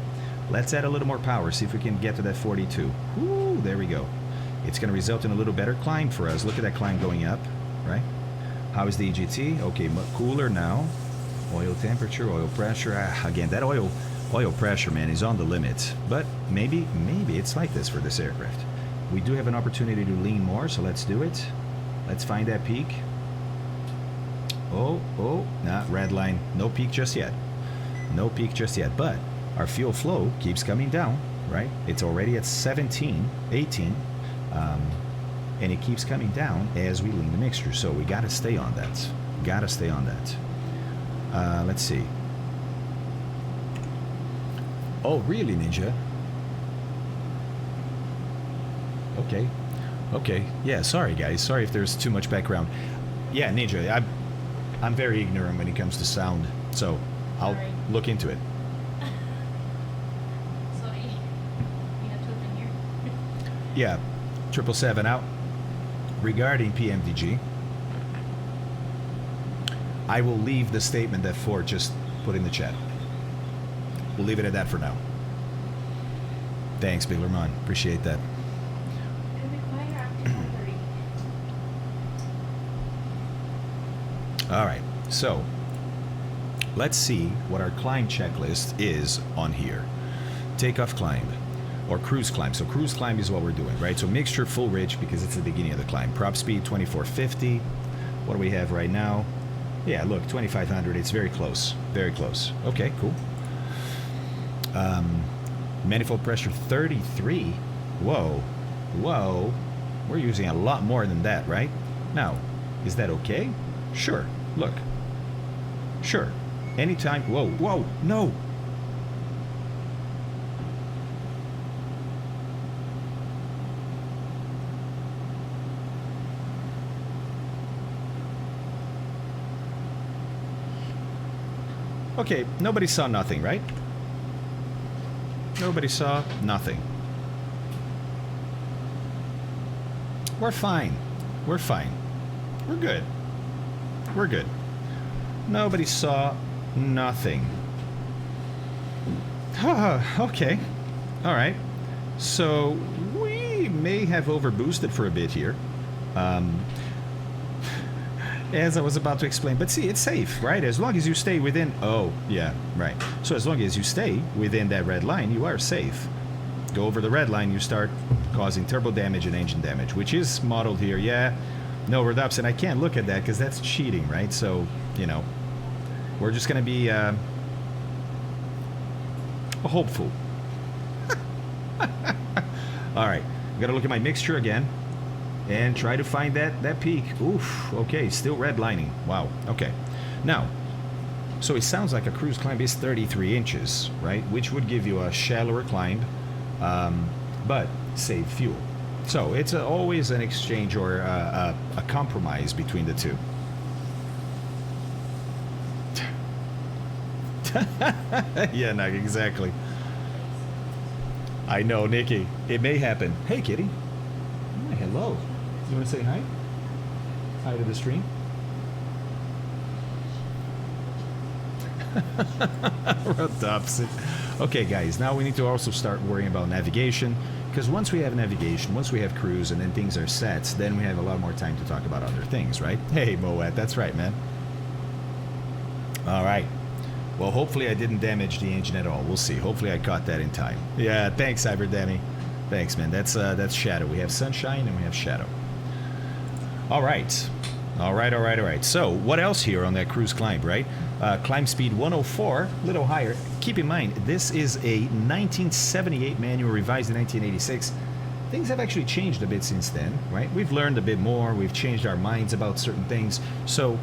let's add a little more power. See if we can get to that 42. Ooh, there we go. It's going to result in a little better climb for us. Look at that climb going up, right? How is the EGT? Okay, cooler now. Oil temperature, oil pressure. Again, that oil pressure, man, is on the limit. But maybe it's like this for this aircraft. We do have an opportunity to lean more, so let's do it. Let's find that peak. Oh, nah, red line. No peak just yet. No peak just yet. But our fuel flow keeps coming down, right? It's already at 17, 18. And it keeps coming down as we lean the mixture. So we got to stay on that. Let's see. Oh, really, Ninja? Okay. Yeah, sorry, guys. Sorry if there's too much background. Yeah, Ninja, I'm very ignorant when it comes to sound, so I'll look into it. Sorry. You have children here? Yeah, 777 out. Regarding PMDG, I will leave the statement that Ford just put in the chat. We'll leave it at that for now. Thanks, Big Lerman. Appreciate that. All right, so let's see what our climb checklist is on here. Takeoff climb or cruise climb. So cruise climb is what we're doing, right? So mixture full ridge because it's the beginning of the climb. Prop speed 2450. What do we have right now? Yeah, look, 2500. It's very close. Very close. Okay, cool. Manifold pressure 33. Whoa. We're using a lot more than that, right? Now, is that okay? Sure. Look, Sure. Anytime. Whoa, whoa, no. Okay, nobody saw nothing, right? Nobody saw nothing. We're fine. We're fine. We're good. We're good. Nobody saw nothing. Okay. All right. So we may have overboosted for a bit here. As I was about to explain, but see, it's safe, right? As long as you stay within, oh, yeah, right. So as long as you stay within that red line, you are safe. Go over the red line, you start causing turbo damage and engine damage, which is modeled here. Yeah, no redups, and I can't look at that because that's cheating, right? So, you know, we're just going to be hopeful. All right, got to look at my mixture again. And try to find that peak. Oof, okay, still redlining. Wow, okay. Now, so it sounds like a cruise climb is 33 inches, right? Which would give you a shallower climb, but save fuel. So it's always an exchange or a compromise between the two. Yeah, no, exactly. I know, Nikki. It may happen. Hey, kitty. Hi, hello. You want to say hi? Hi to the stream. Adopts it. Okay, guys, now we need to also start worrying about navigation, because once we have navigation, once we have cruise, and then things are set, then we have a lot more time to talk about other things, right? Hey, Moet, that's right, man. All right. Well, hopefully I didn't damage the engine at all. We'll see. Hopefully I caught that in time. Yeah, thanks, Cyberdemi. Thanks, man. That's shadow. We have sunshine and we have shadow. All right. All right. So what else here on that cruise climb, right? Climb speed 104, a little higher. Keep in mind, this is a 1978 manual revised in 1986. Things have actually changed a bit since then, right? We've learned a bit more. We've changed our minds about certain things. So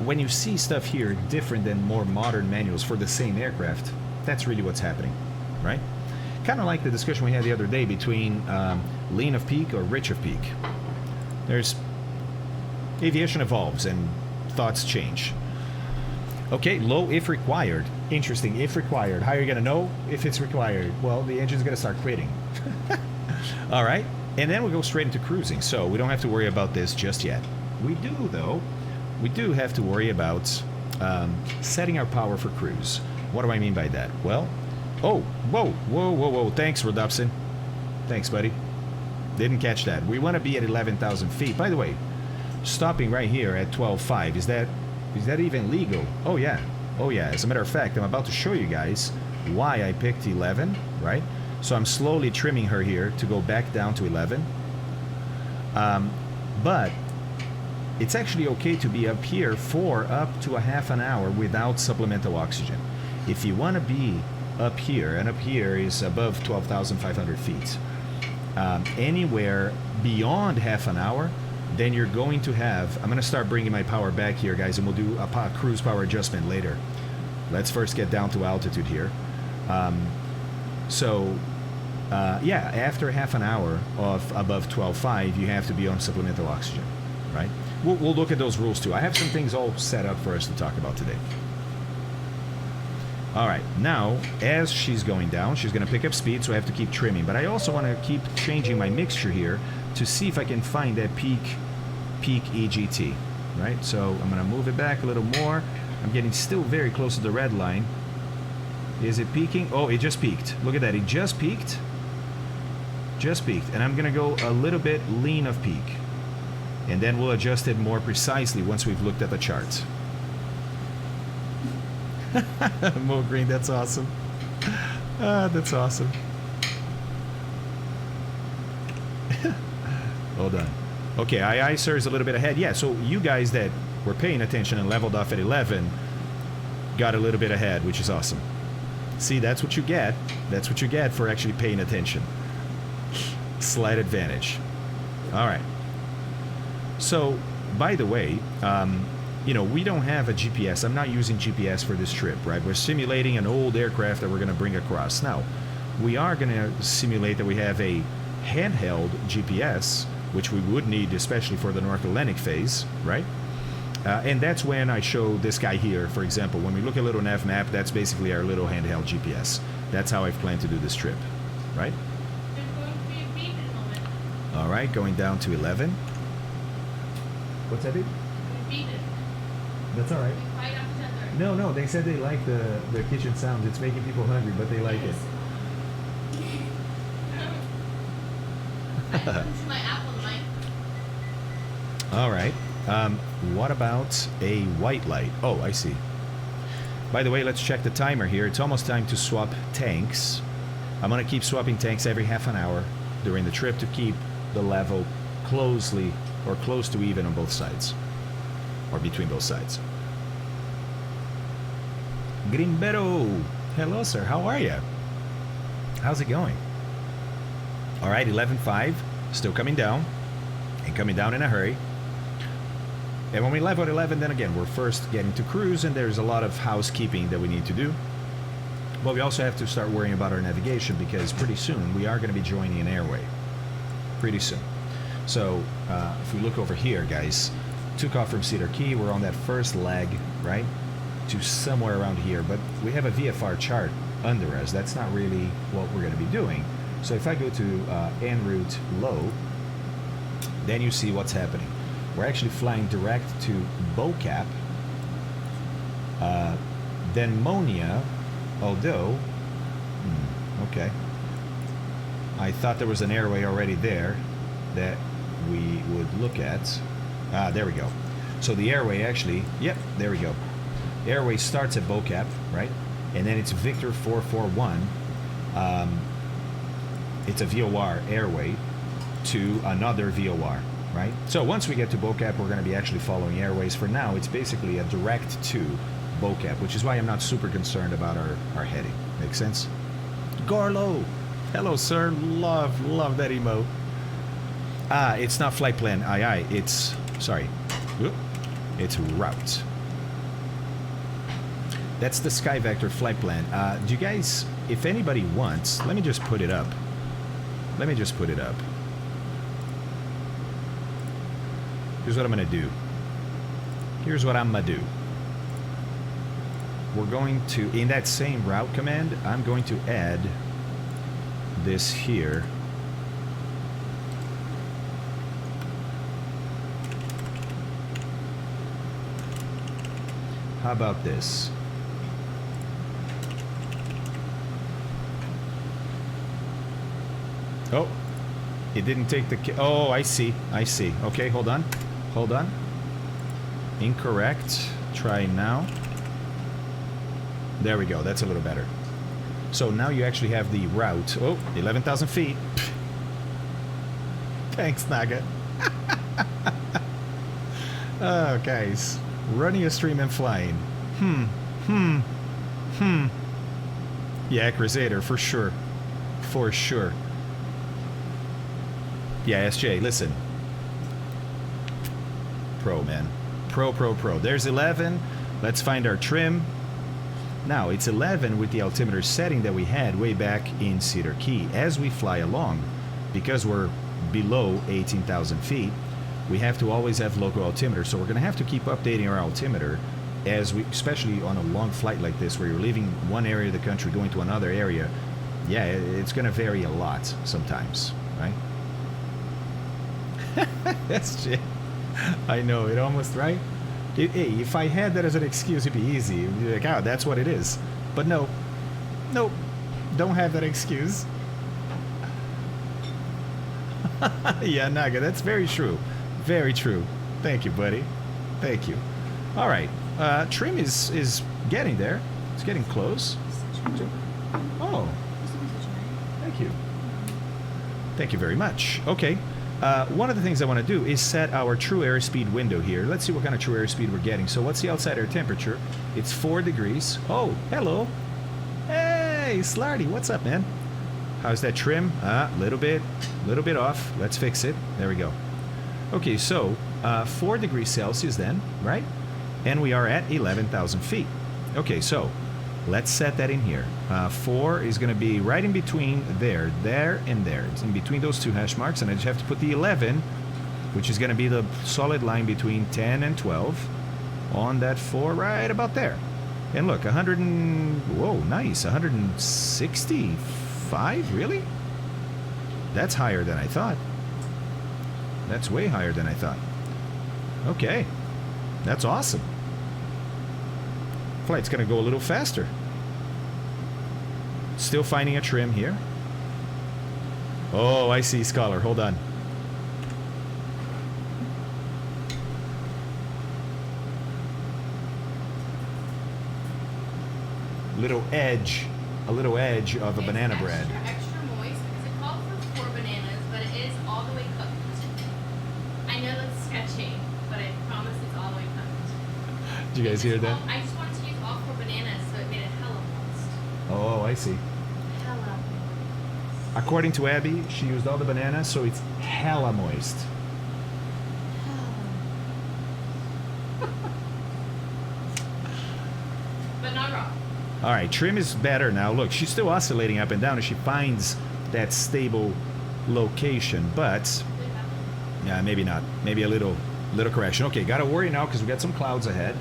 when you see stuff here different than more modern manuals for the same aircraft, that's really what's happening, right? Kind of like the discussion we had the other day between lean of peak or rich of peak. There's aviation evolves and thoughts change. Okay, low if required. Interesting, if required. How are you going to know if it's required? Well, the engine's going to start quitting. All right, and then we'll go straight into cruising. So we don't have to worry about this just yet. We do, though. We do have to worry about setting our power for cruise. What do I mean by that? Well, oh, whoa. Thanks, Rodupson. Thanks, buddy. Didn't catch that. We want to be at 11,000 feet. By the way, stopping right here at 12.5, is that even legal? Oh yeah. As a matter of fact, I'm about to show you guys why I picked 11, right? So I'm slowly trimming her here to go back down to 11. But it's actually okay to be up here for up to a half an hour without supplemental oxygen. If you want to be up here, and up here is above 12,500 feet, anywhere beyond half an hour, then you're going to have, I'm going to start bringing my power back here, guys, and we'll do a cruise power adjustment later. Let's first get down to altitude here. Yeah, after half an hour of above 12.5, you have to be on supplemental oxygen, right? We'll look at those rules too. I have some things all set up for us to talk about today. All right, now, as she's going down, she's going to pick up speed, so I have to keep trimming. But I also want to keep changing my mixture here to see if I can find that peak EGT, right? So I'm going to move it back a little more. I'm getting still very close to the red line. Is it peaking? Oh, it just peaked. Look at that. It just peaked. Just peaked. And I'm going to go a little bit lean of peak. And then we'll adjust it more precisely once we've looked at the charts. Mo Green, that's awesome. That's awesome. Hold on. Okay, aye, sir is a little bit ahead. Yeah, so you guys that were paying attention and leveled off at 11 got a little bit ahead, which is awesome. See, that's what you get. That's what you get for actually paying attention. Slight advantage. All right. So, by the way, you know, we don't have a GPS. I'm not using GPS for this trip, right? We're simulating an old aircraft that we're going to bring across. Now, we are going to simulate that we have a handheld GPS, which we would need especially for the North Atlantic phase, right? And that's when I show this guy here, for example. When we look at a little nav map, that's basically our little handheld GPS. That's how I've planned to do this trip, right? There's going to be a beep in a moment. All right, going down to 11. What's that, dude? Beep it. That's all right. Right after 10:30. No, they said they like the kitchen sounds. It's making people hungry, but they like it. I can see my apple light. All right. What about a white light? Oh, I see. By the way, let's check the timer here. It's almost time to swap tanks. I'm going to keep swapping tanks every half an hour during the trip to keep the level closely or close to even on both sides. Or between both sides. Grimbero! Hello, sir. How are you? How's it going? All right, 11.5. Still coming down. And coming down in a hurry. And when we level at 11, then again, we're first getting to cruise, and there's a lot of housekeeping that we need to do. But we also have to start worrying about our navigation, because pretty soon we are going to be joining an airway. Pretty soon. So, if we look over here, guys, took off from Cedar Key. We're on that first leg, right, to somewhere around here. But we have a VFR chart under us. That's not really what we're going to be doing. So if I go to en route low, then you see what's happening. We're actually flying direct to Bocap. Then Monia, although, okay. I thought there was an airway already there that we would look at. There we go. So the airway actually, yep, there we go. The airway starts at Bocap, right? And then it's Victor 441. It's a VOR airway to another VOR, right? So once we get to Bocap, we're going to be actually following airways. For now, it's basically a direct to Bocap, which is why I'm not super concerned about our heading. Make sense? Gorlo! Hello, sir. Love that emote. It's not flight plan. Aye. It's, sorry. Whoop. It's route. That's the Sky Vector flight plan. Do you guys, if anybody wants, let me just put it up. Here's what I'm going to do. We're going to, in that same route command, I'm going to add this here. How about this? Oh, it didn't take the... Oh, I see. Okay, hold on. Incorrect. Try now. There we go. That's a little better. So now you actually have the route. Oh, 11,000 feet. Thanks, Naga. Oh, guys. Running a stream and flying. Yeah, Crusader, for sure. Yeah, SJ, listen. Pro, man. Pro. There's 11. Let's find our trim. Now, it's 11 with the altimeter setting that we had way back in Cedar Key. As we fly along, because we're below 18,000 feet, we have to always have local altimeter. So we're going to have to keep updating our altimeter as we, especially on a long flight like this, where you're leaving one area of the country, going to another area. Yeah, it's going to vary a lot sometimes, right? That's shit. I know, it almost, right? Hey, if I had that as an excuse, it'd be easy. It'd be like, oh, that's what it is. But no. Nope. Don't have that excuse. Yeah, Naga, that's very true. Very true. Thank you, buddy. Thank you. All right. Trim is getting there. It's getting close. Oh. Thank you. Thank you very much. Okay. One of the things I want to do is set our true airspeed window here. Let's see what kind of true airspeed we're getting. So what's the outside air temperature? It's 4 degrees. Oh, hello. Hey, Slarty, what's up, man? How's that trim? Little bit off. Let's fix it. There we go. Okay, so 4 degrees Celsius then, right? and we are at 11,000 feet. Okay, so let's set that in here. 4 is going to be right in between there, and there. It's in between those two hash marks, and I just have to put the 11, which is going to be the solid line between 10 and 12, on that 4 right about there. And look, 100 and... Whoa, nice. 165? Really? That's higher than I thought. That's way higher than I thought. Okay. That's awesome. Flight's going to go a little faster. Still finding a trim here. Oh, I see, Scholar. Hold on. Little edge. A little edge of a banana bread. Extra moist because it called for 4 bananas, but it is all the way cooked. I know that's sketchy, but I promise it's all the way cooked. Did you guys hear that? I just wanted to use all 4 bananas, so it made it hella moist. Oh, I see. Hella moist. According to Abby, she used all the bananas, so it's hella moist. But not raw. All right, trim is better now. Look, she's still oscillating up and down as she finds that stable location, but yeah, maybe not. Maybe a little correction. Okay, gotta worry now because we got some clouds ahead.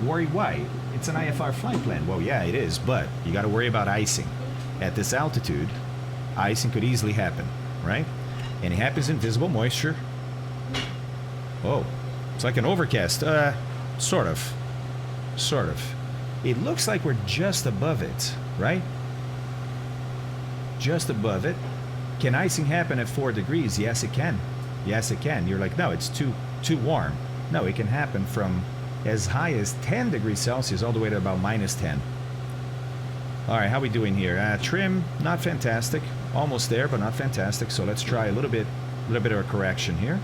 Worry why? It's an IFR flight plan. Well, yeah, it is, but you gotta worry about icing. At this altitude, icing could easily happen, right? And it happens in visible moisture. Oh, it's like an overcast. Sort of. Sort of. It looks like we're just above it, right? Just above it. Can icing happen at 4 degrees? Yes, it can. Yes, it can. You're like, no, it's too warm. No, it can happen from as high as 10 degrees Celsius all the way to about -10. All right, how we doing here? Trim, not fantastic. Almost there, but not fantastic. So let's try a little bit of a correction here.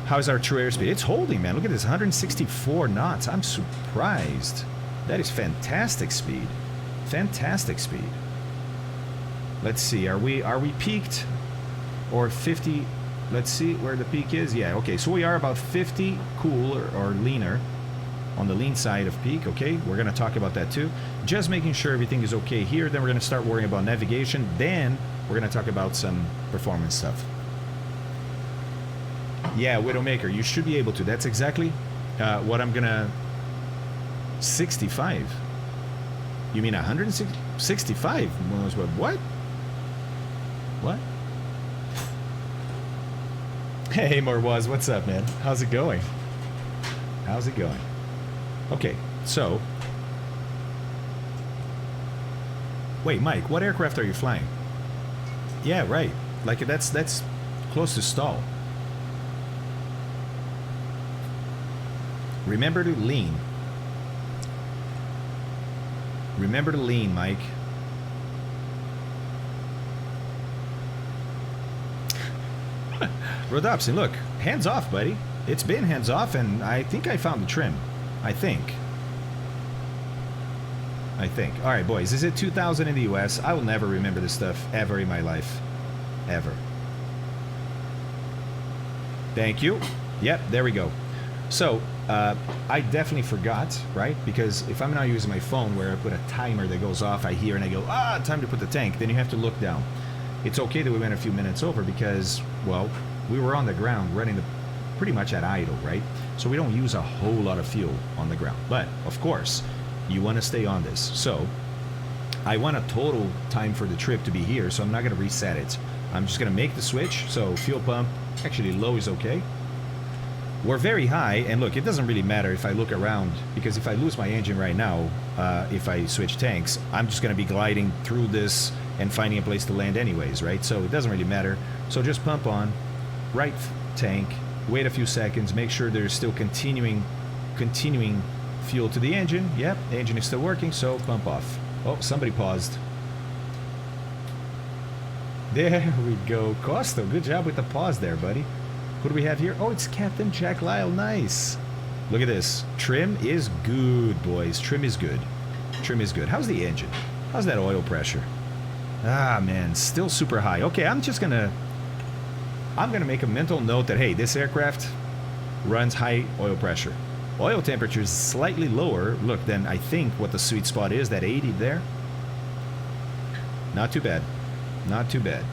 How's our true airspeed? It's holding, man. Look at this, 164 knots. I'm surprised. That is fantastic speed. Fantastic speed. Let's see. Are we peaked or 50? Let's see where the peak is. Yeah, okay. So we are about 50 cool or leaner on the lean side of peak. Okay, we're going to talk about that too. Just making sure everything is okay here. Then we're going to start worrying about navigation. Then we're going to talk about some performance stuff. Yeah, Widowmaker, you should be able to. That's exactly what I'm going to... 65. You mean 165? What? What? Hey, Morwaz, what's up, man? How's it going? How's it going? Okay, so... Wait, Mike, what aircraft are you flying? Yeah, right. Like, that's close to stall. Remember to lean. Remember to lean, Mike. Rodopsin, look. Hands off, buddy. It's been hands off, and I think I found the trim. I think. All right, boys. Is it 2,000 in the US? I will never remember this stuff ever in my life. Ever. Thank you. Yep, there we go. So, I definitely forgot, right? Because if I'm not using my phone where I put a timer that goes off, I hear and I go, time to put the tank. Then you have to look down. It's okay that we went a few minutes over because, well, we were on the ground running pretty much at idle, right? So we don't use a whole lot of fuel on the ground. But, of course, you want to stay on this. So, I want a total time for the trip to be here, so I'm not going to reset it. I'm just going to make the switch. So, fuel pump, actually low is okay. We're very high, and look, it doesn't really matter if I look around, because if I lose my engine right now, if I switch tanks, I'm just going to be gliding through this and finding a place to land anyways, right? So it doesn't really matter. So just pump on, right tank, wait a few seconds, make sure there's still continuing fuel to the engine. Yep, the engine is still working, so pump off. Oh, somebody paused. There we go. Costo, good job with the pause there, buddy. Who do we have here? Oh, it's Captain Jack Lyle. Nice. Look at this. Trim is good, boys. Trim is good. Trim is good. How's the engine? How's that oil pressure? Ah, man. Still super high. Okay, I'm gonna make a mental note that, hey, this aircraft runs high oil pressure. Oil temperature is slightly lower, look, than I think what the sweet spot is, that 80 there. Not too bad. Not too bad.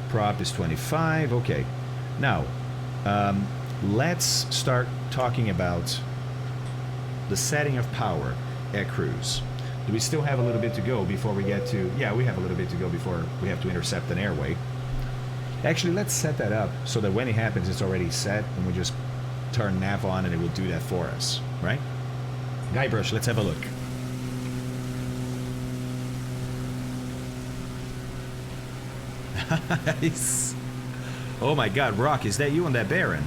Prop is 25, okay. Now, let's start talking about the setting of power at cruise. Do we still have a little bit to go before we get to... Yeah, we have a little bit to go before we have to intercept an airway. Actually, let's set that up so that when it happens, it's already set, and we just turn nav on and it will do that for us, right? Guybrush, let's have a look. Nice. Oh my god, Rock, is that you on that Baron?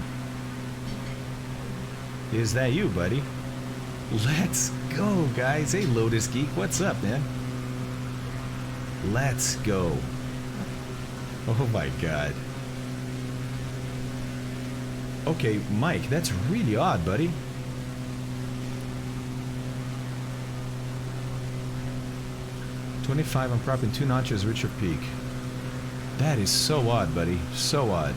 Is that you, buddy? Let's go, guys. Hey, Lotus Geek, what's up, man? Let's go. Oh my god. Okay, Mike, that's really odd, buddy. $25 on prop and 2 notches, Richard Peak. That is so odd, buddy. So odd.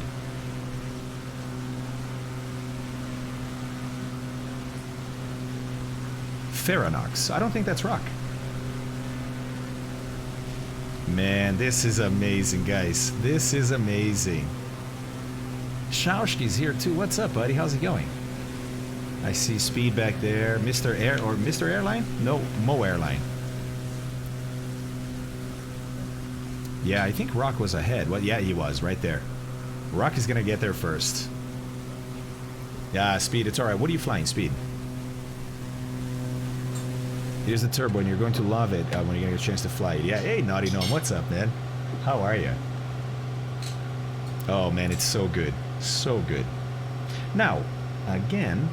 Ferronox. I don't think that's rock. Man, this is amazing, guys. This is amazing. Shaushki's here too. What's up, buddy? How's it going? I see Speed back there. Mr. Air or Mr. Airline? No, Mo Airline. Yeah, I think Rock was ahead. Well, yeah, he was right there. Rock is gonna get there first. Yeah, Speed, it's alright. What are you flying, Speed? Here's the turbo, and you're going to love it when you get a chance to fly it. Yeah, hey, Naughty Gnome, what's up, man? How are you? Oh, man, it's so good. So good. Now, again,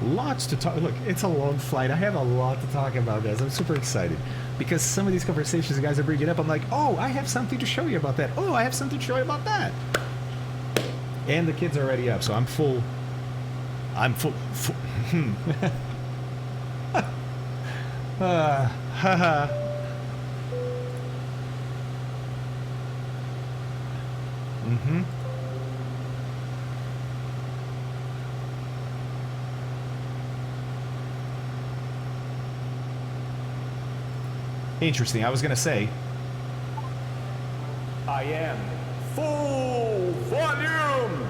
lots to talk. Look, it's a long flight. I have a lot to talk about, guys. I'm super excited. Because some of these conversations, guys, are bringing up. I'm like, oh, I have something to show you about that. Oh, I have something to show you about that. And the kids are already up, so I'm full. I'm full. Haha. Mm-hmm. Interesting. I was gonna say, I am full volume.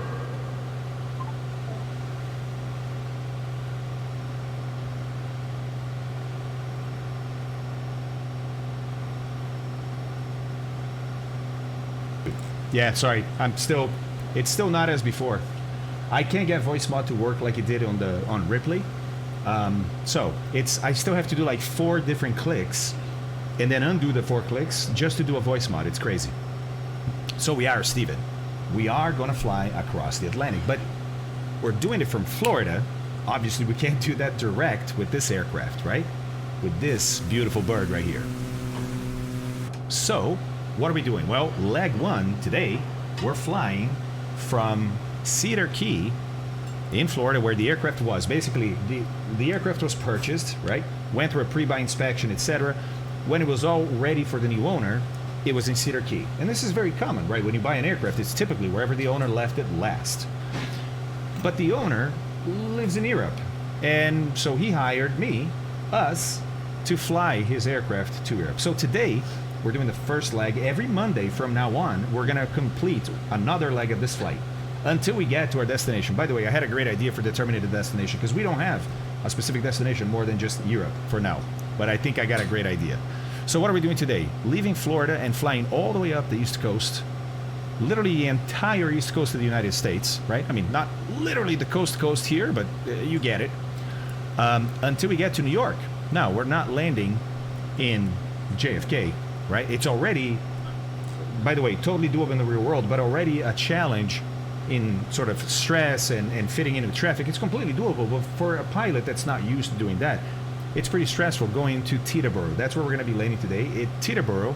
Yeah, sorry. It's still not as before. I can't get voice mod to work like it did on Ripley. So I still have to do like 4 different clicks and then undo the 4 clicks just to do a voice mod. It's crazy. So we are, Steven. We are gonna fly across the Atlantic, but we're doing it from Florida. Obviously, we can't do that direct with this aircraft, right? With this beautiful bird right here. So, what are we doing? Well, leg 1 today, we're flying from Cedar Key in Florida, where the aircraft was. Basically, the aircraft was purchased, right? Went through a pre-buy inspection, etc. When it was all ready for the new owner, it was in Cedar Key. And this is very common, right? When you buy an aircraft, it's typically wherever the owner left it last. But the owner lives in Europe. And so he hired us, to fly his aircraft to Europe. So today, we're doing the first leg. Every Monday from now on, we're going to complete another leg of this flight until we get to our destination. By the way, I had a great idea for determining the destination because we don't have a specific destination more than just Europe for now. But I think I got a great idea. So what are we doing today? Leaving Florida and flying all the way up the East Coast, literally the entire East Coast of the United States, right? I mean, not literally the coast to coast here, but you get it. Until we get to New York. Now, we're not landing in JFK. Right? It's already, by the way, totally doable in the real world, but already a challenge in sort of stress and fitting into traffic. It's completely doable, but for a pilot that's not used to doing that, it's pretty stressful going to Teterboro. That's where we're going to be landing today. Teterboro,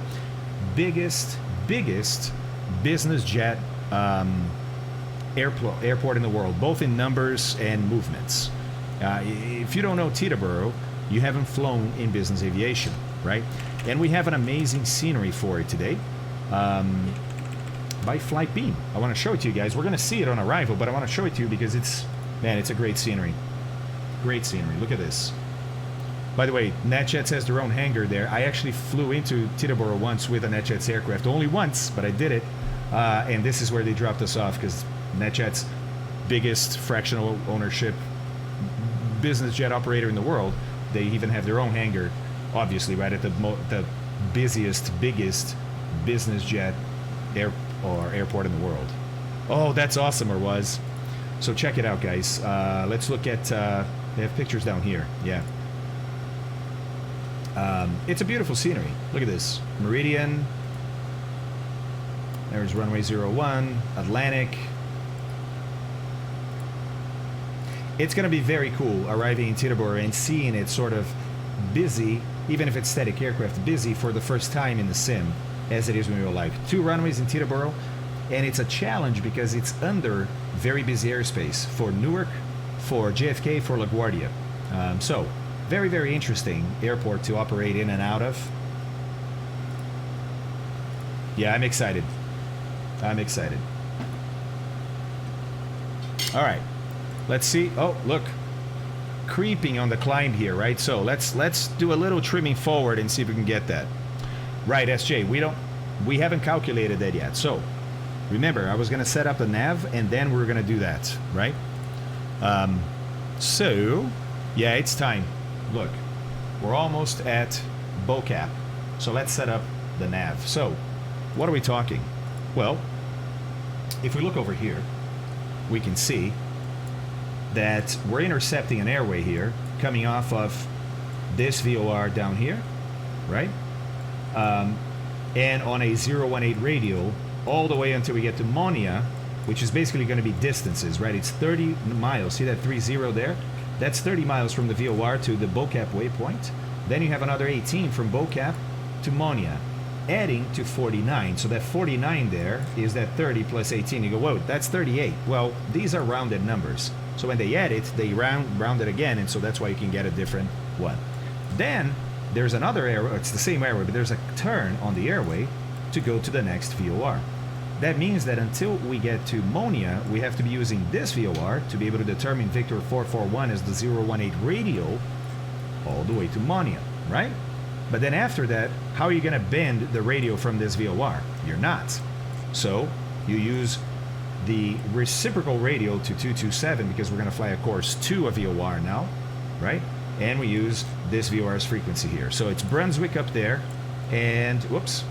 biggest business jet airport in the world, both in numbers and movements. If you don't know Teterboro, you haven't flown in business aviation, right? And we have an amazing scenery for it today by Flight Beam. I want to show it to you guys. We're going to see it on arrival, but I want to show it to you because it's a great scenery. Great scenery. Look at this. By the way, NetJets has their own hangar there. I actually flew into Teterboro once with a NetJets aircraft. Only once, but I did it. And this is where they dropped us off because NetJets, biggest fractional ownership business jet operator in the world, they even have their own hangar, obviously, right at the busiest, biggest business jet airport in the world. Oh, that's awesome, or was. So check it out, guys. Let's look at, they have pictures down here. Yeah. It's a beautiful scenery. Look at this. Meridian. There's runway 01, Atlantic. It's going to be very cool arriving in Teterboro and seeing it sort of busy, even if it's static aircraft, busy for the first time in the sim, as it is in real life. 2 runways in Teterboro, and it's a challenge because it's under very busy airspace for Newark, for JFK, for LaGuardia. So, very, very interesting airport to operate in and out of. Yeah, I'm excited. I'm excited. All right. Let's see. Oh, look. Creeping on the climb here, right? So let's do a little trimming forward and see if we can get that. Right, SJ. We haven't calculated that yet. So remember, I was gonna set up the nav and then we're gonna do that, right? So yeah, it's time. Look, we're almost at BoCap. So let's set up the nav. So what are we talking? Well, if we look over here, we can see that we're intercepting an airway here coming off of this VOR down here, right? And on a 018 radio all the way until we get to Monia, which is basically going to be distances, right? It's 30 miles. See that 30 there? That's 30 miles from the VOR to the BoCap waypoint. Then you have another 18 from BoCap to Monia, adding to 49. So that 49 there is that 30 plus 18. You go, whoa, that's 38. Well, these are rounded numbers. So when they add it, they round it again, and so that's why you can get a different one. Then there's another airway, it's the same airway, but there's a turn on the airway to go to the next VOR. That means that until we get to Monia, we have to be using this VOR to be able to determine Victor 441 as the 018 radio all the way to Monia, right? But then after that, how are you going to bend the radio from this VOR? You're not. So you use the reciprocal radio to 227 because we're going to fly a course to a VOR now, right? And we use this VOR's frequency here. So it's Brunswick up there and, whoops,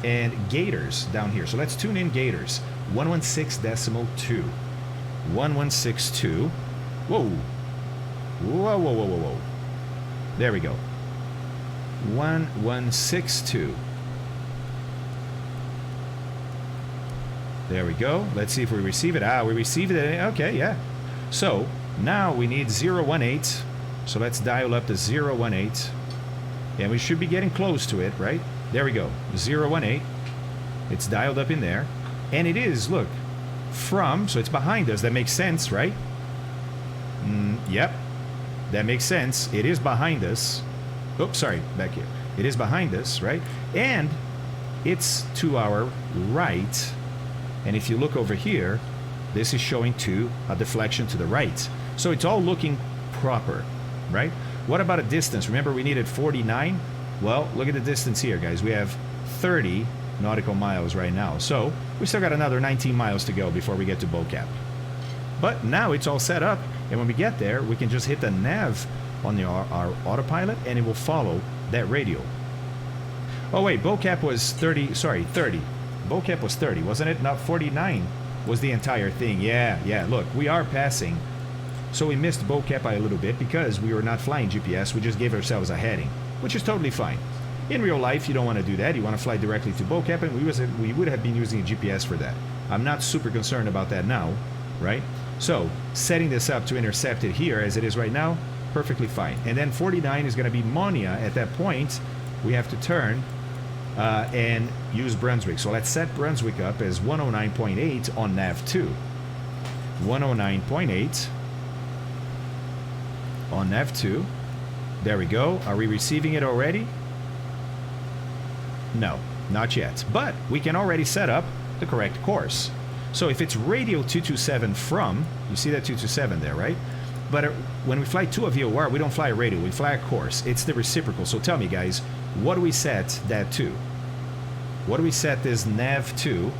and Gators down here. So let's tune in Gators. 116.2. 1162. Whoa. Whoa, whoa, whoa, whoa, whoa. There we go. 1162. There we go. Let's see if we receive it. Ah, we received it. Okay, yeah. So now we need 018. So let's dial up the 018. And we should be getting close to it, right? There we go. 018. It's dialed up in there. And it is, look, from, so it's behind us. That makes sense, right? Yep. That makes sense. It is behind us. Oops, sorry, back here. It is behind us, right? And it's to our right. And if you look over here, this is showing a deflection to the right. So it's all looking proper, right? What about a distance? Remember we needed 49? Well, look at the distance here, guys. We have 30 nautical miles right now. So we still got another 19 miles to go before we get to BoCap. But now it's all set up. And when we get there, we can just hit the nav on our autopilot and it will follow that radio. Oh wait, BoCap was 30, sorry, 30. BoCap was 30, wasn't it? Not 49 was the entire thing. Yeah, look, we are passing. So we missed BoCap by a little bit because we were not flying GPS. We just gave ourselves a heading, which is totally fine. In real life, you don't want to do that. You want to fly directly to BoCap, and we would have been using a GPS for that. I'm not super concerned about that now, right? So setting this up to intercept it here as it is right now, perfectly fine. And then 49 is going to be Monia. At that point, we have to turn and use Brunswick. So let's set Brunswick up as 109.8 on nav2. 109.8 on nav2. There we go. Are we receiving it already? No, not yet. But we can already set up the correct course. So if it's radio 227 from, you see that 227 there, right? But when we fly to a VOR, we don't fly a radio, we fly a course. It's the reciprocal. So tell me, guys, what do we set that to? What do we set this nav to?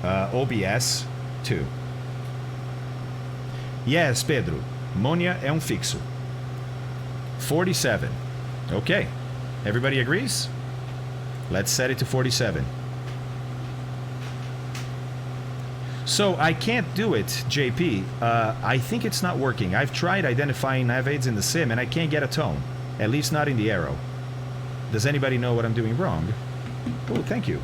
OBS to. Yes, Pedro. Monia é fixo. 47. Okay. Everybody agrees? Let's set it to 47. So I can't do it, JP. I think it's not working. I've tried identifying nav aids in the sim and I can't get a tone. At least not in the arrow. Does anybody know what I'm doing wrong? Oh, thank you.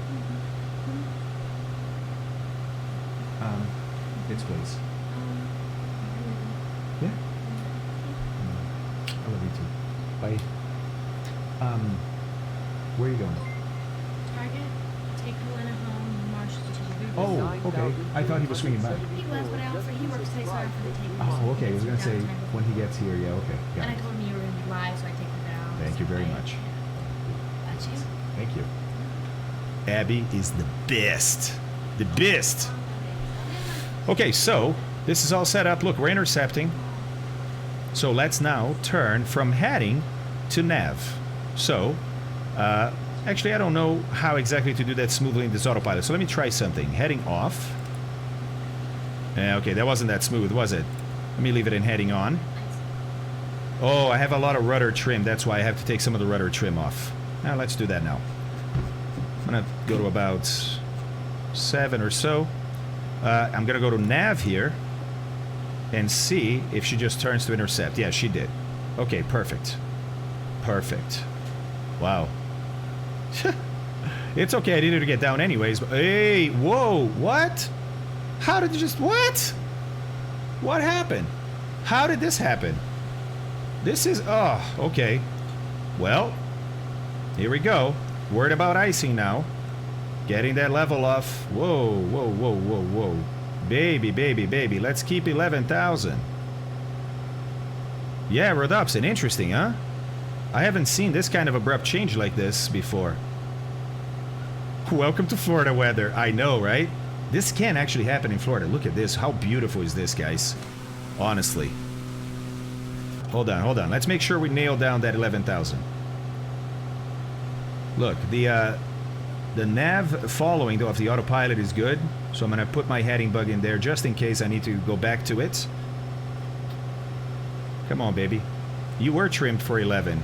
It's please. Yeah? I love you too. Bye. Where are you going? Target, take Helena home, march to Teterboro. Oh, okay. I thought he was swinging by. He was, but he works today, so I offered to take him. Oh, okay. I was going to say, when he gets here, yeah, okay. Got And I it. told him you were going to be live, so I take him down. Thank you very much. That's you. Thank you. Abby is the best. The best. Okay, so this is all set up. Look, we're intercepting. So let's now turn from heading to nav. So, actually, I don't know how exactly to do that smoothly in this autopilot. So let me try something. Heading off. Okay, that wasn't that smooth, was it? Let me leave it in heading on. Oh, I have a lot of rudder trim. That's why I have to take some of the rudder trim off. Now, let's do that now. I'm going to go to about 7 or so. I'm going to go to nav here and see if she just turns to intercept. Yeah, she did. Okay, perfect. Perfect. Wow. It's okay, I needed to get down anyways. But, hey, whoa, what? How did you just, what? What happened? How did this happen? This is, oh, okay. Well, here we go. Worried about icing now. Getting that level off. Whoa, whoa, whoa, whoa, whoa. Baby, baby, baby. Let's keep 11,000. Yeah, Rodopsin, interesting, huh? I haven't seen this kind of abrupt change like this before. Welcome to Florida weather. I know, right? This can actually happen in Florida. Look at this. How beautiful is this, guys? Honestly. Hold on, hold on. Let's make sure we nail down that 11,000. Look, the nav following of the autopilot is good. So I'm going to put my heading bug in there just in case I need to go back to it. Come on, baby. You were trimmed for 11.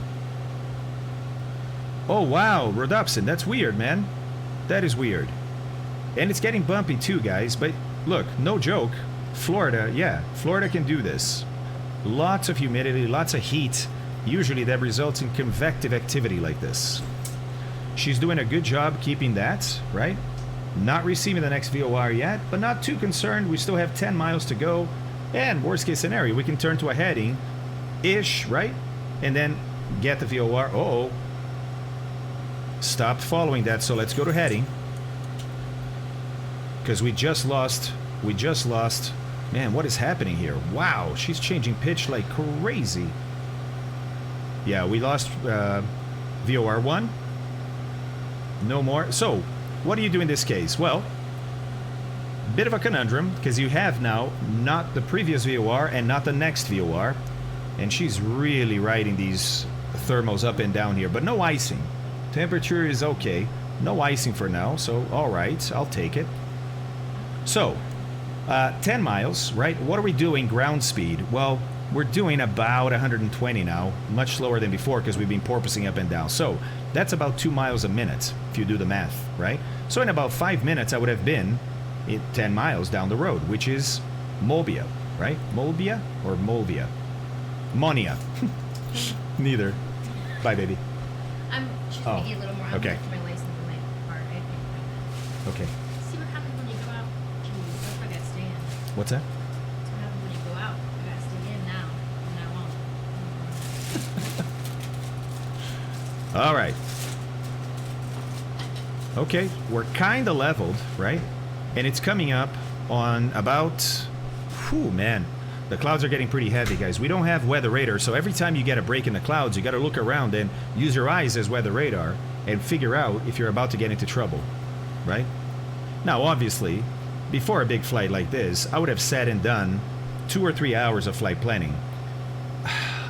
Oh, wow. Rodopsin, that's weird, man. That is weird. And it's getting bumpy too, guys. But look, no joke. Florida, yeah. Florida can do this. Lots of humidity, lots of heat. Usually that results in convective activity like this. She's doing a good job keeping that, right? Not receiving the next VOR yet, but not too concerned. We still have 10 miles to go. And worst case scenario, we can turn to a heading-ish, right? And then get the VOR. Uh-oh. Stopped following that, so let's go to heading. Because we just lost... Man, what is happening here? Wow, she's changing pitch like crazy. Yeah, we lost VOR 1. No more. So, what do you do in this case? Well, bit of a conundrum, because you have now not the previous VOR and not the next VOR. And she's really riding these thermals up and down here, but no icing. Temperature is okay. No icing for now, so alright, I'll take it. So, 10 miles, right? What are we doing ground speed? Well, we're doing about 120 now, much slower than before because we've been porpoising up and down. So that's about 2 miles a minute if you do the math, right? So in about 5 minutes, I would have been 10 miles down the road, which is Molbia, right? Molbia or Molvia? Monia. Neither. Bye, baby. I'm just going to get a little more. I'm okay. going to my license in my car. Okay. See what happens when you go out. What if I got to stay in? What's that? That's what happens when you go out. I got to stay in now. From now on. All right. Okay, we're kind of leveled, right? And it's coming up on about... Whew, man. The clouds are getting pretty heavy, guys. We don't have weather radar, so every time you get a break in the clouds, you got to look around and use your eyes as weather radar and figure out if you're about to get into trouble, right? Now, obviously, before a big flight like this, I would have said and done 2 or 3 hours of flight planning.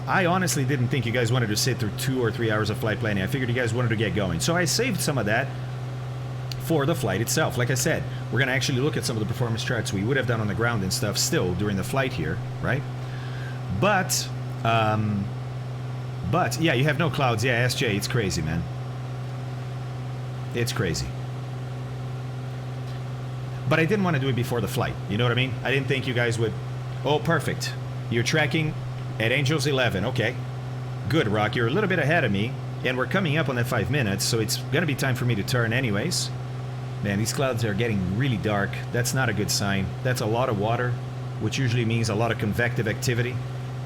I honestly didn't think you guys wanted to sit through 2 or 3 hours of flight planning. I figured you guys wanted to get going. So I saved some of that for the flight itself. Like I said, we're going to actually look at some of the performance charts we would have done on the ground and stuff still during the flight here, right? But yeah, you have no clouds. Yeah, SJ, it's crazy, man. It's crazy. But I didn't want to do it before the flight. You know what I mean? I didn't think you guys would... Oh, perfect. You're tracking at Angels 11. Okay. Good, Rock. You're a little bit ahead of me. And we're coming up on that 5 minutes, so it's going to be time for me to turn anyways. Man, these clouds are getting really dark. That's not a good sign. That's a lot of water, which usually means a lot of convective activity.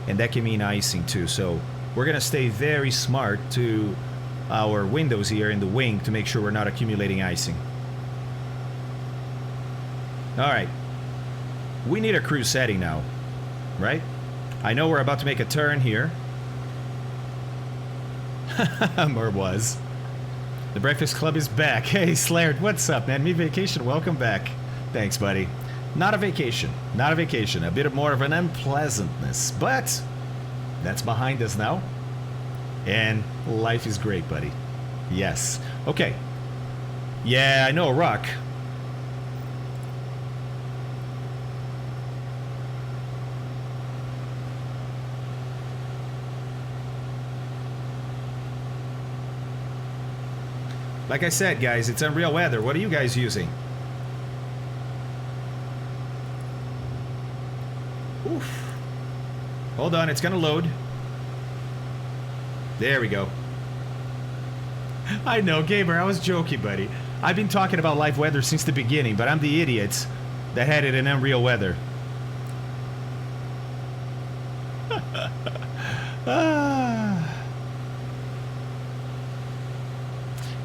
And that can mean icing too. So we're going to stay very smart to our windows here in the wing to make sure we're not accumulating icing. All right. We need a cruise setting now, right? I know we're about to make a turn here. Or was. The Breakfast Club is back. Hey, Slaird, what's up, man? Me Vacation, welcome back. Thanks, buddy. Not a vacation. Not a vacation. A bit more of an unpleasantness. But that's behind us now. And life is great, buddy. Yes. Okay. Yeah, I know, Rock. Like I said, guys, it's Unreal Weather. What are you guys using? Oof. Hold on, it's gonna load. There we go. I know, Gamer, I was joking, buddy. I've been talking about live weather since the beginning, but I'm the idiot that had it in Unreal Weather.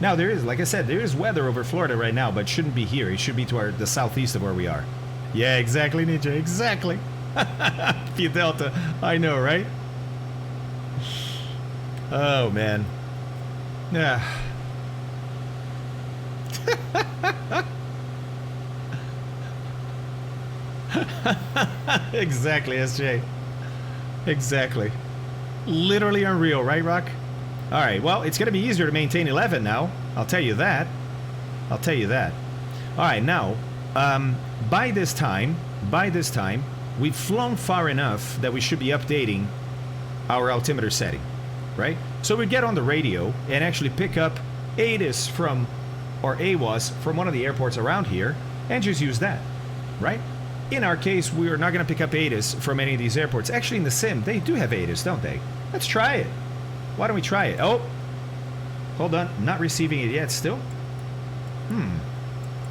Now, there is, like I said, there is weather over Florida right now, but it shouldn't be here. It should be to the southeast of where we are. Yeah, exactly, Ninja, exactly. P Delta, I know, right? Oh, man. Yeah. Exactly, SJ. Exactly. Literally unreal, right, Rock? All right, well, it's going to be easier to maintain 11 now. I'll tell you that. I'll tell you that. All right, now, by this time, we've flown far enough that we should be updating our altimeter setting, right? So we get on the radio and actually pick up ATIS from, or AWAS from one of the airports around here and just use that, right? In our case, we are not going to pick up ATIS from any of these airports. Actually, in the sim, they do have ATIS, don't they? Let's try it. Why don't we try it? Oh, hold on. Not receiving it yet still.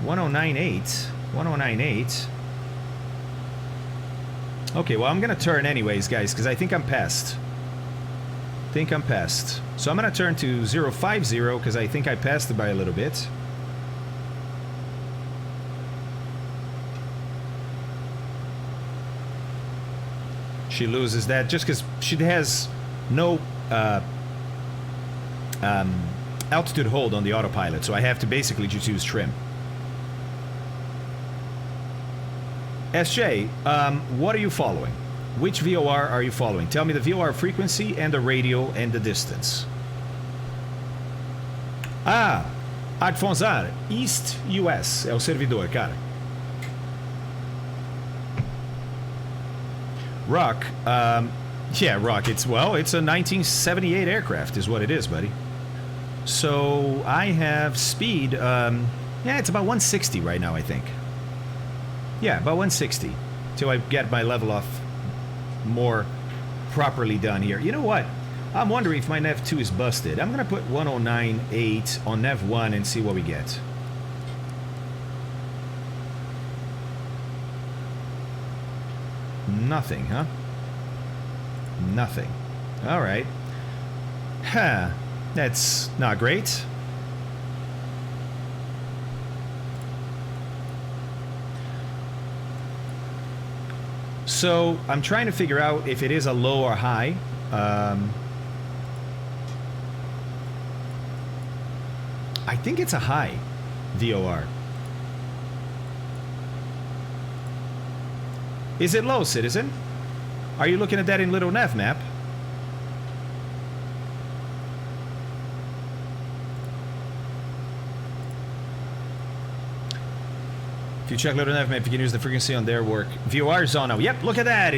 1098. 1098. Okay, well, I'm going to turn anyways, guys, because I think I'm past. So I'm going to turn to 050 because I think I passed it by a little bit. She loses that just because she has no altitude hold on the autopilot, so I have to basically just use trim. SJ, what are you following? Which VOR are you following? Tell me the VOR frequency and the radio and the distance. Ah, Adfonzar, East US é o servidor, cara. Rock, yeah, Rock, it's a 1978 aircraft is what it is, buddy. So I have speed, yeah, it's about 160 right now, I think. Yeah, about 160 till I get my level off more properly done here. You know what? I'm wondering if my Nav 2 is busted. I'm going to put 109.8 on Nav 1 and see what we get. Nothing, huh? Nothing. All right. Huh. That's not great. So I'm trying to figure out if it is a low or high. I think it's a high VOR. Is it low, Citizen? Are you looking at that in little nav map? If you check little nav map, you can use the frequency on their work. VOR is on now. Yep, look at that.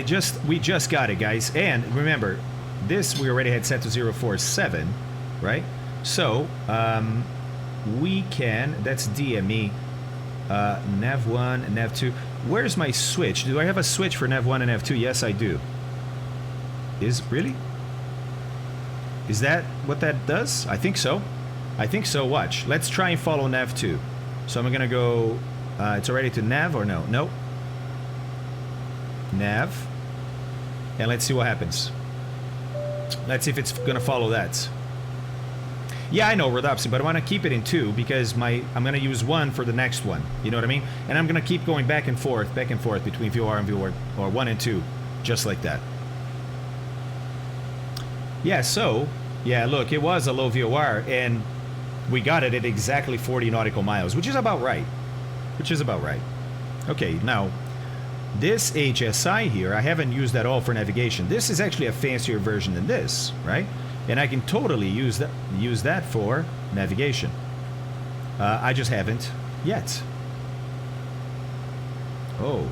We just got it, guys. And remember, this we already had set to 047, right? So, we can, that's DME, nav 1, nav 2. Where's my switch? Do I have a switch for nav 1 and nav 2? Yes, I do. Really? Is that what that does? I think so. I think so. Watch. Let's try and follow nav 2. So I'm gonna go, it's already to nav or no? Nope. Nav. And let's see what happens. Let's see if it's gonna follow that. Yeah, I know, Rodopsy, but I want to keep it in 2 because I'm going to use 1 for the next one. You know what I mean? And I'm going to keep going back and forth between VOR and VOR, or 1 and 2, just like that. Yeah, so, yeah, look, it was a low VOR, and we got it at exactly 40 nautical miles, which is about right. Okay, now, this HSI here, I haven't used at all for navigation. This is actually a fancier version than this, right? And I can totally use that for navigation. I just haven't yet. Oh.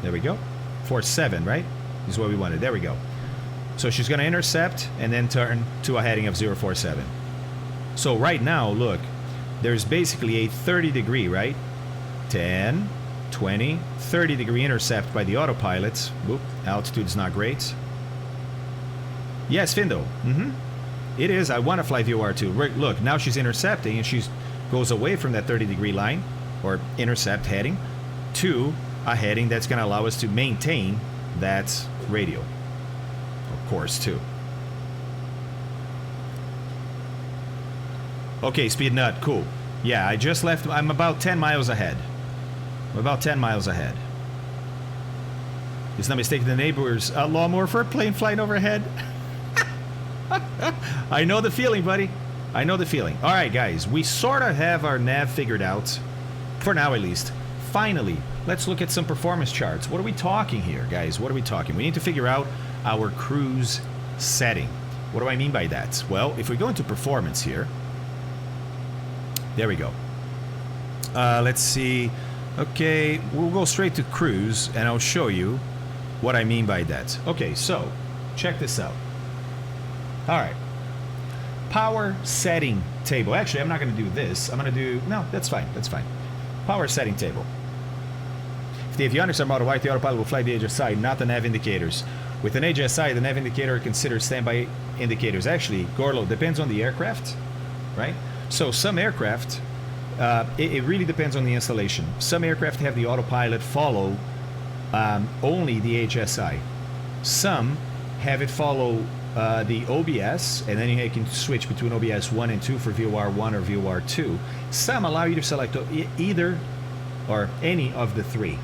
There we go. 47, right? Is what we wanted. There we go. So she's going to intercept and then turn to a heading of 047. So right now, look, there's basically a 30 degree, right? 10, 20, 30 degree intercept by the autopilot. Oop, altitude's not great. Yes, Findo. It is. I want to fly VOR too. Look, now she's intercepting and she goes away from that 30 degree line or intercept heading to a heading that's going to allow us to maintain that radio. Of course, too. Okay, speed nut. Cool. Yeah, I just left. I'm about 10 miles ahead. It's not mistaken the neighbor's lawnmower for a plane flying overhead. I know the feeling, buddy. I know the feeling. All right, guys. We sort of have our nav figured out. For now, at least. Finally, let's look at some performance charts. What are we talking here, guys? What are we talking? We need to figure out our cruise setting. What do I mean by that? Well, if we go into performance here. There we go. Let's see. Okay, we'll go straight to cruise, and I'll show you what I mean by that. Okay, so check this out. All right. Power setting table. Actually, I'm not going to do this. I'm going to do... No, that's fine. That's fine. Power setting table. If the avionics are modeled right, the autopilot will fly the HSI, not the nav indicators. With an HSI, the nav indicator considers standby indicators. Actually, Gorlo, depends on the aircraft, right? So some aircraft, it really depends on the installation. Some aircraft have the autopilot follow only the HSI. Some have it follow the OBS, and then you can switch between OBS 1 and 2 for VOR 1 or VOR 2. Some allow you to select either or any of the three.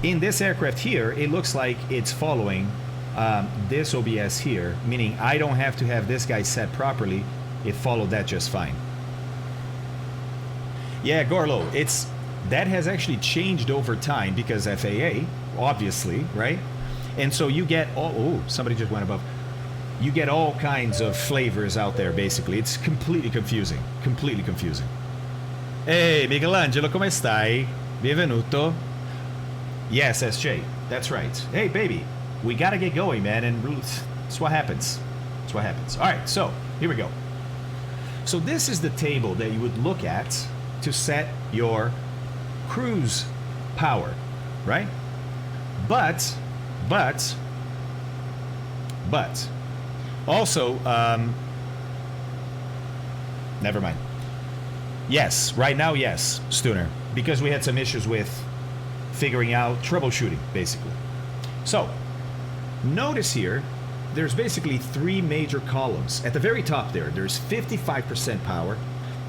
In this aircraft here, it looks like it's following this OBS here, meaning I don't have to have this guy set properly. It followed that just fine. Yeah, Gorlo, that has actually changed over time because FAA, obviously, right? And so you get somebody just went above. You get all kinds of flavors out there, basically. It's completely confusing. Completely confusing. Hey, Michelangelo, come stai? Benvenuto. Yes, SJ. That's right. Hey, baby. We gotta get going, man, and that's what happens. That's what happens. All right, so here we go. So this is the table that you would look at to set your cruise power, right? But also, never mind. Yes, right now, yes, Stooner, because we had some issues with figuring out troubleshooting, basically. So, notice here, there's basically three major columns. At the very top there's 55% power,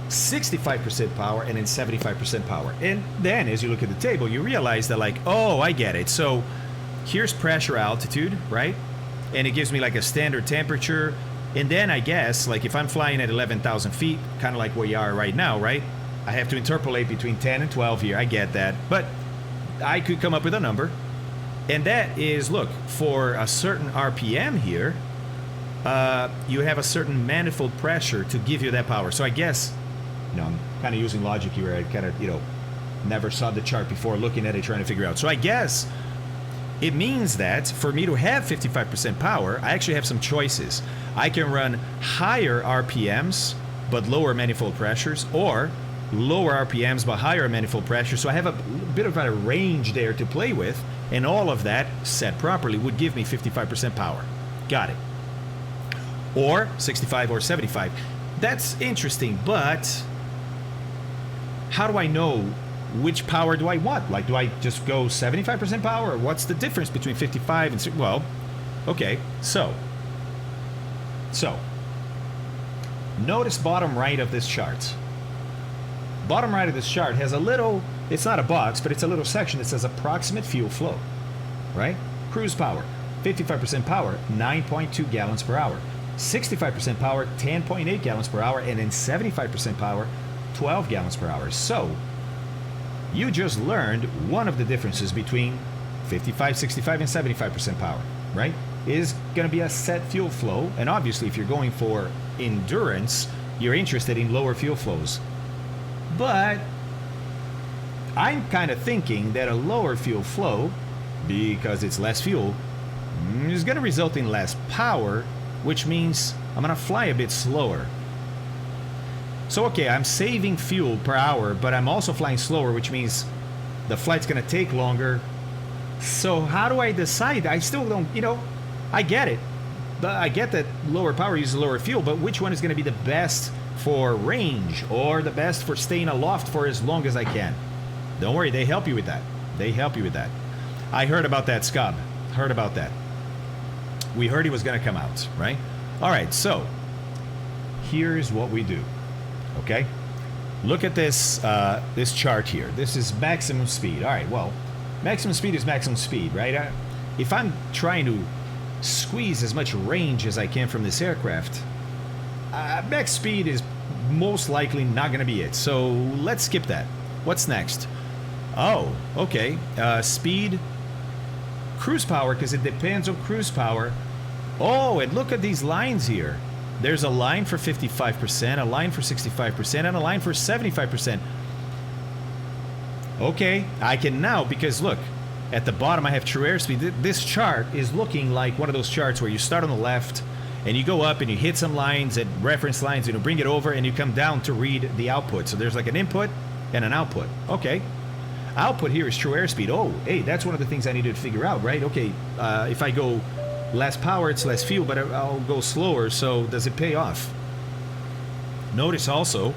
65% power, and then 75% power. And then, as you look at the table, you realize that, like, oh, I get it. So, here's pressure altitude, right? And it gives me like a standard temperature. And then I guess, like if I'm flying at 11,000 feet, kind of like where you are right now, right? I have to interpolate between 10 and 12 here. I get that. But I could come up with a number. And that is, look, for a certain RPM here, you have a certain manifold pressure to give you that power. So I guess, you know, I'm kind of using logic here. I kind of, you know, never saw the chart before, looking at it, trying to figure out. So I guess it means that for me to have 55% power, I actually have some choices. I can run higher RPMs, but lower manifold pressures, or lower RPMs, but higher manifold pressure. So I have a bit of a range there to play with, and all of that set properly would give me 55% power. Got it. Or 65 or 75. That's interesting, but how do I know which power do I want? Like, do I just go 75% power, or what's the difference between 55 and... Well, okay, so notice bottom right of this chart. Bottom right of this chart has a little, it's not a box, but it's a little section that says approximate fuel flow, right? Cruise power, 55% power, 9.2 gallons per hour. 65% power, 10.8 gallons per hour, and then 75% power, 12 gallons per hour. So you just learned one of the differences between 55, 65, and 75% power, right? Is going to be a set fuel flow, and obviously if you're going for endurance, you're interested in lower fuel flows. But I'm kind of thinking that a lower fuel flow, because it's less fuel, is going to result in less power, which means I'm going to fly a bit slower. So, okay, I'm saving fuel per hour, but I'm also flying slower, which means the flight's going to take longer. So how do I decide? I still don't, you know, I get it. But I get that lower power uses lower fuel, but which one is going to be the best for range, or the best for staying aloft for as long as I can? Don't worry, they help you with that. They help you with that. I heard about that, Scub. Heard about that. We heard he was going to come out, right? All right, so here's what we do, okay? Look at this this chart here. This is maximum speed. All right, well, maximum speed is maximum speed, right? If I'm trying to squeeze as much range as I can from this aircraft, max speed is most likely not going to be it. So let's skip that. What's next? Oh, okay. Speed, cruise power, because it depends on cruise power. Oh, and look at these lines here. There's a line for 55%, a line for 65%, and a line for 75%. Okay, I can now, because look, at the bottom I have true airspeed. This chart is looking like one of those charts where you start on the left and you go up and you hit some lines and reference lines and you bring it over and you come down to read the output. So there's like an input and an output. Okay. Output here is true airspeed. Oh, hey, that's one of the things I needed to figure out, right? Okay, if I go less power, it's less fuel, but I'll go slower, so does it pay off? Notice also,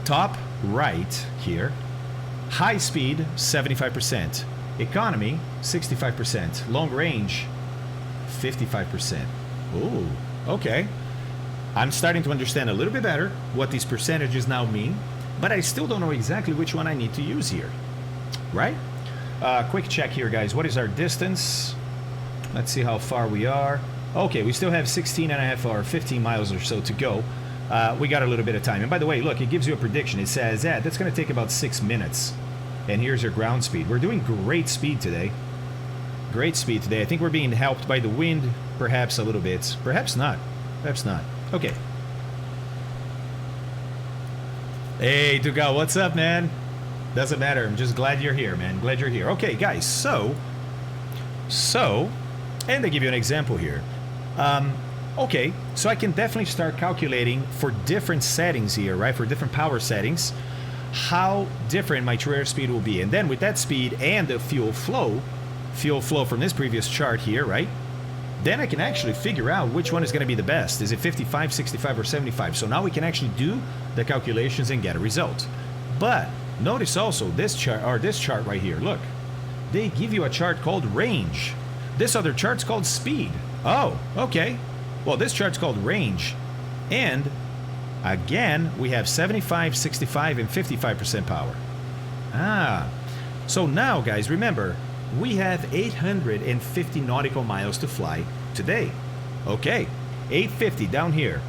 top right here, high speed, 75%. Economy, 65%. Long range, 55%. Ooh, okay. I'm starting to understand a little bit better what these percentages now mean, but I still don't know exactly which one I need to use here, right? Quick check here, guys. What is our distance? Let's see how far we are. Okay, we still have 16 and a half or 15 miles or so to go. We got a little bit of time. And by the way, look, it gives you a prediction. It says, yeah, that's going to take about 6 minutes. And here's your ground speed. We're doing great speed today. Great speed today. I think we're being helped by the wind, perhaps a little bit. Perhaps not. Perhaps not. Okay. Hey, Tugal, what's up, man? Doesn't matter. I'm just glad you're here, man. Glad you're here. Okay, guys, so, and they give you an example here. Okay, so I can definitely start calculating for different settings here, right? For different power settings, how different my true airspeed will be. And then with that speed and the fuel flow from this previous chart here, right? Then I can actually figure out which one is going to be the best. Is it 55, 65, or 75? So now we can actually do the calculations and get a result. But notice also this chart, or this chart right here. Look, they give you a chart called range. This other chart's called speed. Oh, okay. Well, this chart's called range. And again, we have 75, 65, and 55% power. Ah, so now, guys, remember, we have 850 nautical miles to fly today. Okay, 850 down here.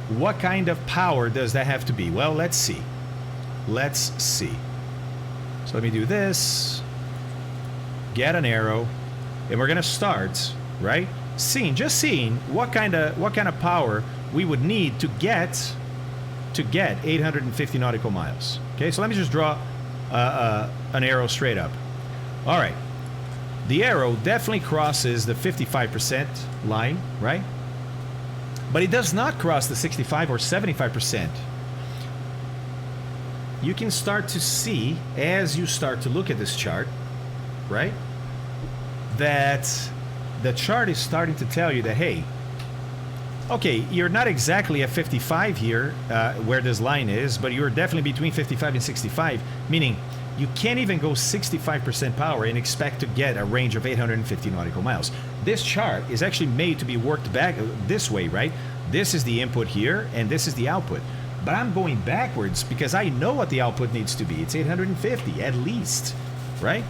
What kind of power does that have to be? Well, let's see. Let's see. So let me do this. get an arrow, and we're gonna start, right? Just seeing what kind of power we would need to get 850 nautical miles. Okay, so let me just draw an arrow straight up. All right, the arrow definitely crosses the 55% line, right? But it does not cross the 65 or 75%. You can start to see, as you start to look at this chart, right, that the chart is starting to tell you that, hey, okay, you're not exactly at 55 here, where this line is, but you're definitely between 55 and 65, meaning you can't even go 65% power and expect to get a range of 850 nautical miles. This chart is actually made to be worked back this way, right? This is the input here, and this is the output. But I'm going backwards because I know what the output needs to be. It's 850 at least, right?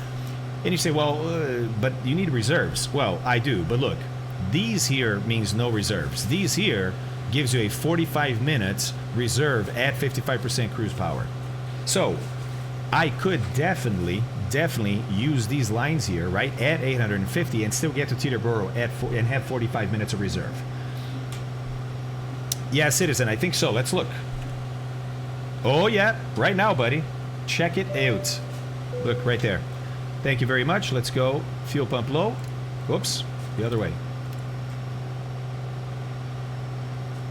And you say, well, but you need reserves. Well, I do, but look, these here means no reserves. These here gives you a 45 minutes reserve at 55% cruise power. So I could definitely use these lines here, right, at 850 and still get to Teterboro and have 45 minutes of reserve. Yeah, Citizen, I think so. Let's look. Oh, yeah, right now, buddy. Check it out. Look, right there. Thank you very much. Let's go. Fuel pump low. Whoops, the other way.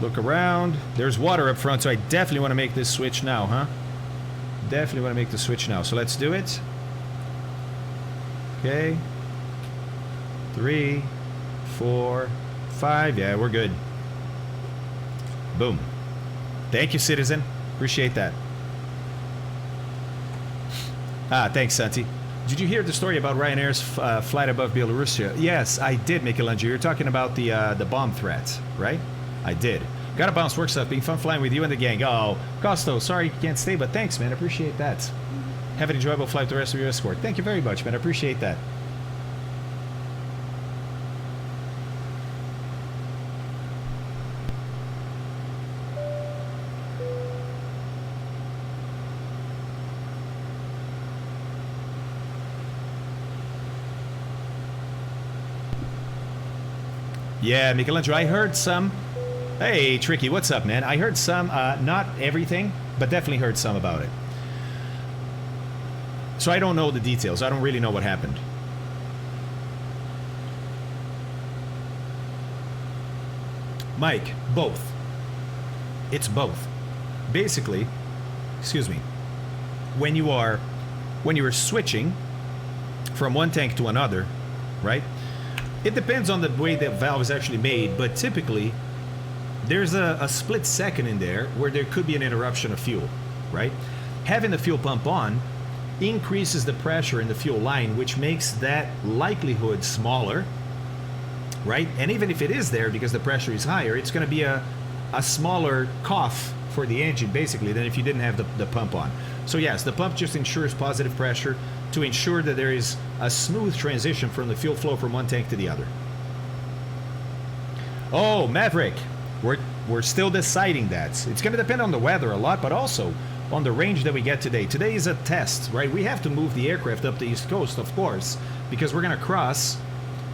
Look around. There's water up front, so I definitely want to make this switch now, huh? Definitely want to make the switch now. So let's do it. Okay. 3, 4, 5. Yeah, we're good. Boom. Thank you, Citizen. Appreciate that. Thanks, Santi. Did you hear the story about Ryanair's flight above Belarusia? Yes, I did, Michelangelo. You're talking about the bomb threat, right? I did. Gotta bounce work stuff. Being fun flying with you and the gang. Oh, Costo, sorry you can't stay, but thanks, man. I appreciate that. Have an enjoyable flight to the rest of your escort. Thank you very much, man. I appreciate that. Yeah, Michelangelo, I heard some. Hey, Tricky, what's up, man? I heard some, not everything, but definitely heard some about it. So I don't know the details. I don't really know what happened. Mike, both. It's both. Basically, excuse me, when you are switching from one tank to another, right? It depends on the way the valve is actually made, but typically there's a split second in there where there could be an interruption of fuel, right? Having the fuel pump on increases the pressure in the fuel line, which makes that likelihood smaller, right? And even if it is there because the pressure is higher, it's going to be a smaller cough for the engine, basically, than if you didn't have the pump on. So yes, the pump just ensures positive pressure to ensure that there is a smooth transition from the fuel flow from one tank to the other. Oh, Maverick, we're still deciding that. It's going to depend on the weather a lot, but also on the range that we get today. Today is a test, right? We have to move the aircraft up the East Coast, of course, because we're going to cross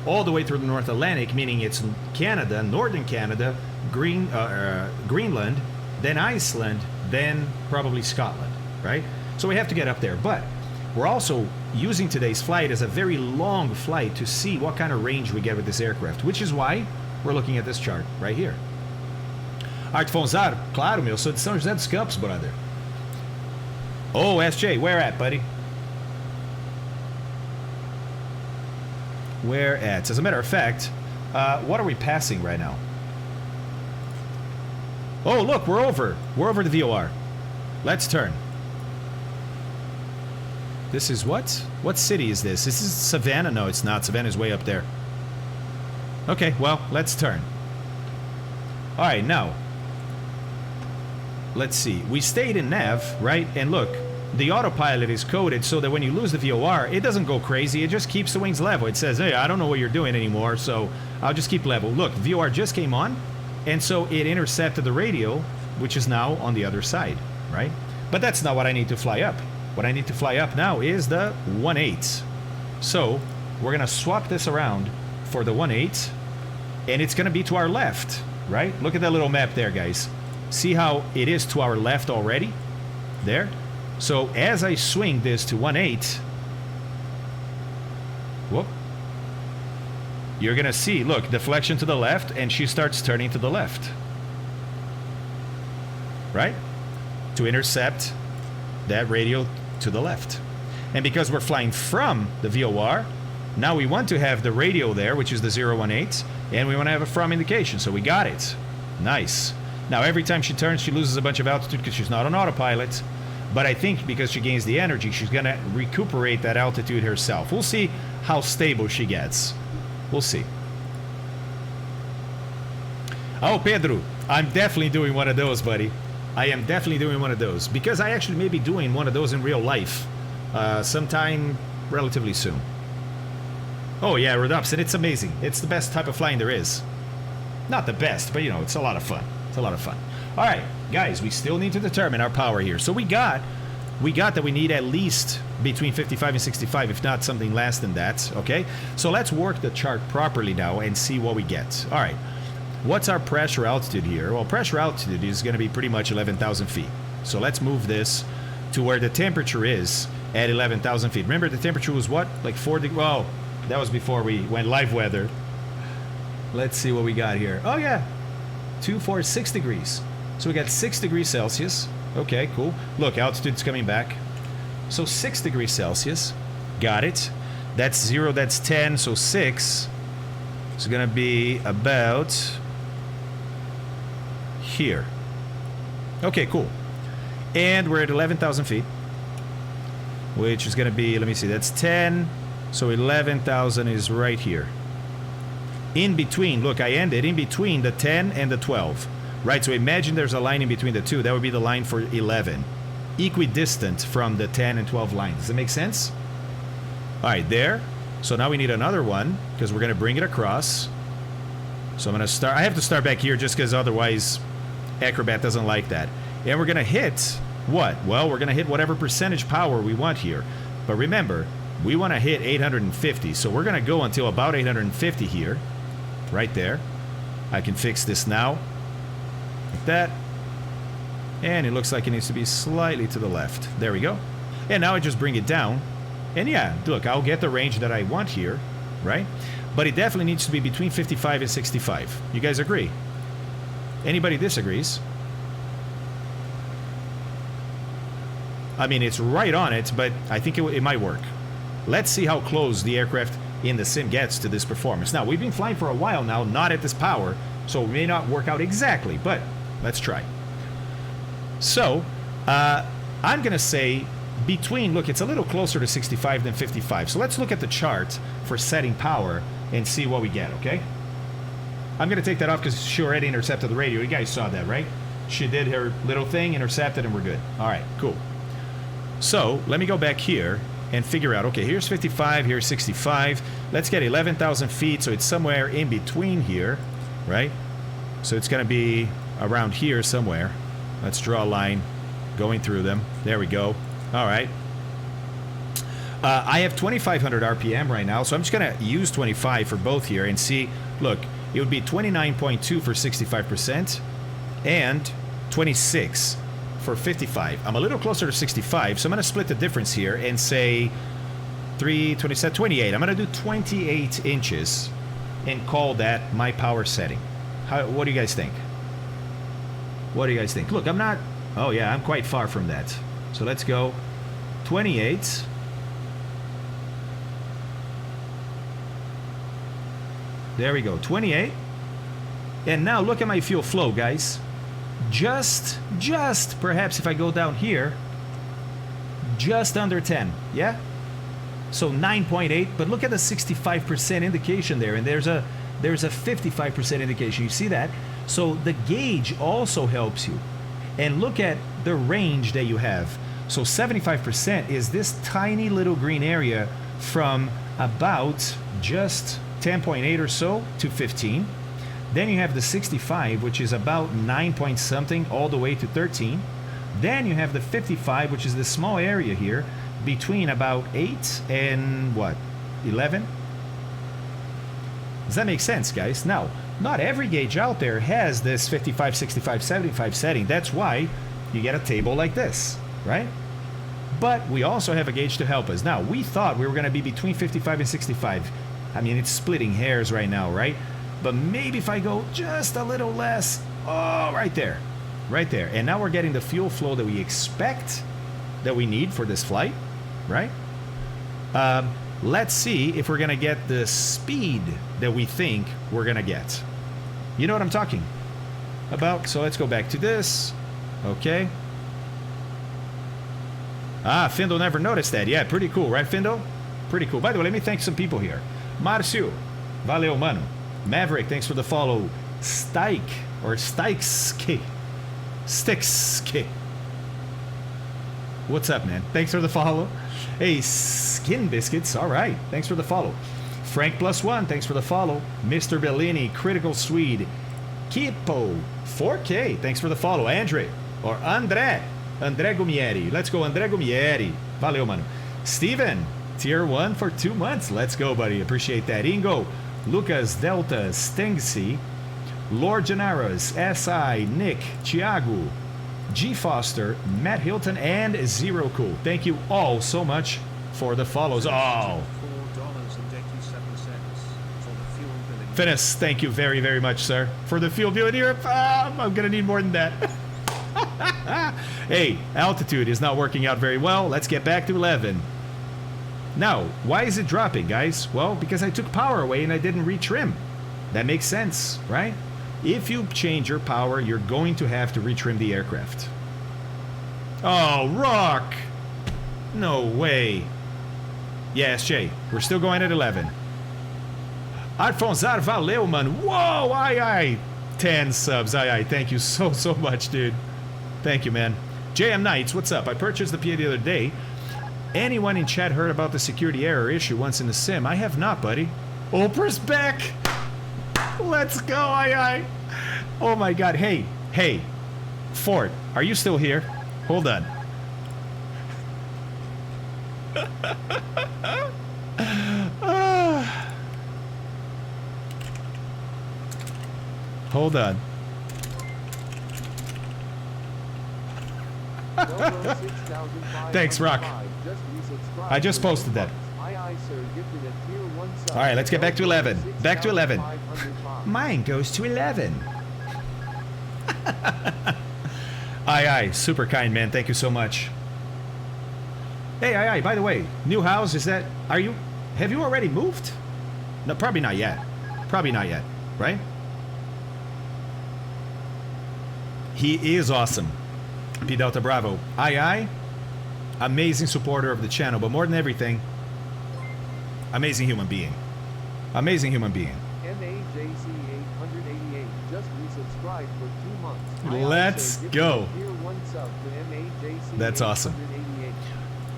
all the way through the North Atlantic, meaning it's Canada, northern Canada, Greenland, then Iceland, then probably Scotland, right? So we have to get up there, but we're also using today's flight as a very long flight to see what kind of range we get with this aircraft, which is why we're looking at this chart right here. Art Fonzar, claro, meu, sou de São José dos Campos, brother. Oh, SJ, where at, buddy? Where at? As a matter of fact, what are we passing right now? Oh, look, we're over. We're over the VOR. Let's turn. This is what? What city is this? This is Savannah? No, it's not. Savannah's way up there. Okay, well, let's turn. All right, now, let's see. We stayed in nav, right? And look, the autopilot is coded so that when you lose the VOR, it doesn't go crazy. It just keeps the wings level. It says, hey, I don't know what you're doing anymore, so I'll just keep level. Look, VOR just came on, and so it intercepted the radio, which is now on the other side, right? But that's not what I need to fly up. What I need to fly up now is the 1/8. So we're gonna swap this around for the 1/8, and it's gonna be to our left, right? Look at that little map there, guys. See how it is to our left already? There. So as I swing this to 1/8, whoop, you're gonna see, look, deflection to the left, and she starts turning to the left. Right? To intercept that radio to the left. And because we're flying from the VOR, now we want to have the radio there, which is the 018, and we want to have a from indication, so we got it. Nice. Now every time she turns, she loses a bunch of altitude because she's not on autopilot, but I think because she gains the energy, she's going to recuperate that altitude herself. We'll see how stable she gets. We'll see. Oh, Pedro, I'm definitely doing one of those, buddy. I am definitely doing one of those, because I actually may be doing one of those in real life sometime relatively soon. Oh yeah, Redupson, it's amazing. It's the best type of flying there is. Not the best, but you know, it's a lot of fun. It's a lot of fun. All right, guys, we still need to determine our power here. So we got that we need at least between 55 and 65, if not something less than that, okay? So let's work the chart properly now and see what we get. All right, what's our pressure altitude here? Well, pressure altitude is going to be pretty much 11,000 feet. So let's move this to where the temperature is at 11,000 feet. Remember, the temperature was what? Like 4 degrees? Well, that was before we went live weather. Let's see what we got here. Oh, yeah. 2, 4, 6 degrees. So we got 6 degrees Celsius. Okay, cool. Look, altitude's coming back. So 6 degrees Celsius. Got it. That's 0, that's 10, so 6 is going to be about here. Okay, cool. And we're at 11,000 feet, which is going to be, let me see, that's 10. So 11,000 is right here. In between, look, I ended in between the 10 and the 12. Right, so imagine there's a line in between the two. That would be the line for 11. Equidistant from the 10 and 12 line. Does that make sense? All right, there. So now we need another one, because we're going to bring it across. So I'm going to start. I have to start back here just because otherwise Acrobat doesn't like that. And we're going to hit what? Well, we're going to hit whatever percentage power we want here. But remember, we want to hit 850. So we're going to go until about 850 here. Right there. I can fix this now. Like that. And it looks like it needs to be slightly to the left. There we go. And now I just bring it down. And yeah, look, I'll get the range that I want here, right? But it definitely needs to be between 55 and 65. You guys agree? Anybody disagrees? I mean, it's right on it, but I think it might work. Let's see how close the aircraft in the sim gets to this performance. Now, we've been flying for a while now, not at this power, so it may not work out exactly, but let's try. So, I'm going to say between, look, it's a little closer to 65 than 55. So let's look at the chart for setting power and see what we get, okay? I'm going to take that off because she already intercepted the radio. You guys saw that, right? She did her little thing, intercepted, and we're good. All right, cool. So let me go back here and figure out, okay, here's 55, here's 65. Let's get 11,000 feet, so it's somewhere in between here, right? So it's going to be around here somewhere. Let's draw a line going through them. There we go. All right. I have 2,500 RPM right now, so I'm just going to use 25 for both here and see. Look, it would be 29.2 for 65% and 26 for 55. I'm a little closer to 65, so I'm going to split the difference here and say 27, 28. I'm going to do 28 inches and call that my power setting. What do you guys think? What do you guys think? Look, I'm not... Oh, yeah, I'm quite far from that. So let's go 28. There we go, 28. And now look at my fuel flow, guys. Just perhaps if I go down here, just under 10, yeah? So 9.8, but look at the 65% indication there, and there's a 55% indication. You see that? So the gauge also helps you. And look at the range that you have. So 75% is this tiny little green area from about just 10.8 or so to 15. Then you have the 65, which is about 9 point something all the way to 13. Then you have the 55, which is this small area here between about 8 and what? 11? Does that make sense, guys? Now, not every gauge out there has this 55, 65, 75 setting. That's why you get a table like this, right? But we also have a gauge to help us. Now, we thought we were going to be between 55 and 65. I mean, it's splitting hairs right now, right? But maybe if I go just a little less, oh, right there. Right there. And now we're getting the fuel flow that we expect that we need for this flight, right? Let's see if we're going to get the speed that we think we're going to get. You know what I'm talking about? So let's go back to this. Okay. Ah, Findle never noticed that. Yeah, pretty cool, right, Findle? Pretty cool. By the way, let me thank some people here. Marcio, valeu, mano. Maverick, thanks for the follow. Stike, or Stikes. What's up, man? Thanks for the follow. Hey, Skin Biscuits, all right. Thanks for the follow. Frank +1, thanks for the follow. Mr. Bellini, Critical Swede. Kipo, 4K, thanks for the follow. Andre Gumieri. Let's go, André Gumieri. Valeu, mano. Steven, tier 1 for 2 months. Let's go, buddy. Appreciate that. Ingo, Lucas Delta, Stengsy, Lord Janaras, SI, Nick, Thiago, G Foster, Matt Hilton, and Zero Cool. Thank you all so much for the follows. Oh, Finis, thank you very, very much, sir, for the fuel bill in Europe. I'm gonna need more than that. Hey, altitude is not working out very well. Let's get back to 11. Now, why is it dropping, guys? Well, because I took power away and I didn't retrim. That makes sense, right? If you change your power, you're going to have to retrim the aircraft. Oh, rock! No way. Yeah, SJ, we're still going at 11. Alfonzar, valeu, mano. Whoa, ai. 10 subs, ai. Thank you so much, dude. Thank you, man. JM Knights, what's up? I purchased the PA the other day. Anyone in chat heard about the security error issue once in the sim? I have not, buddy. Oprah's back. Let's go, ai. Oh my God. Hey, Ford, are you still here? Hold on. Hold on. Thanks, Rock. I just posted that. All right, let's get back to 11. Back to 11. Mine goes to 11. Aye, super kind, man. Thank you so much. Hey, aye, by the way, new house, have you already moved? No, probably not yet. Probably not yet, right? He is awesome. P Delta Bravo. Aye. Amazing supporter of the channel, but more than everything, amazing human being. Amazing human being. MAJC888 just resubscribed for 2 months. Let's go. That's awesome.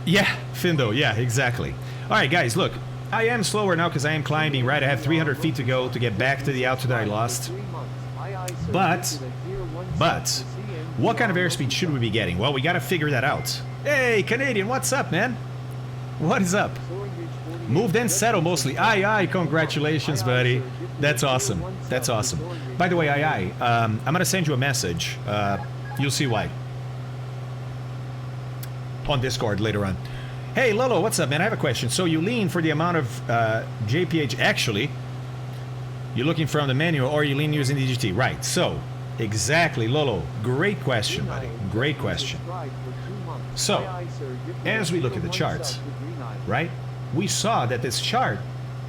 Yeah, Findo. Yeah, exactly. All right, guys, look. I am slower now because I am climbing, right? I have 300 feet to go to get back to the altitude I lost. But, what kind of airspeed should we be getting? Well, we got to figure that out. Hey, Canadian, what's up, man? What is up? Moved and settled mostly. Aye, congratulations, buddy. That's awesome. That's awesome. By the way, aye, I'm going to send you a message. You'll see why. On Discord later on. Hey, Lolo, what's up, man? I have a question. So you lean for the amount of JPH actually. You're looking from the manual or you lean using the DGT. Right, so exactly, Lolo. Great question, buddy. Great question. So, as we look at the charts, right, we saw that this chart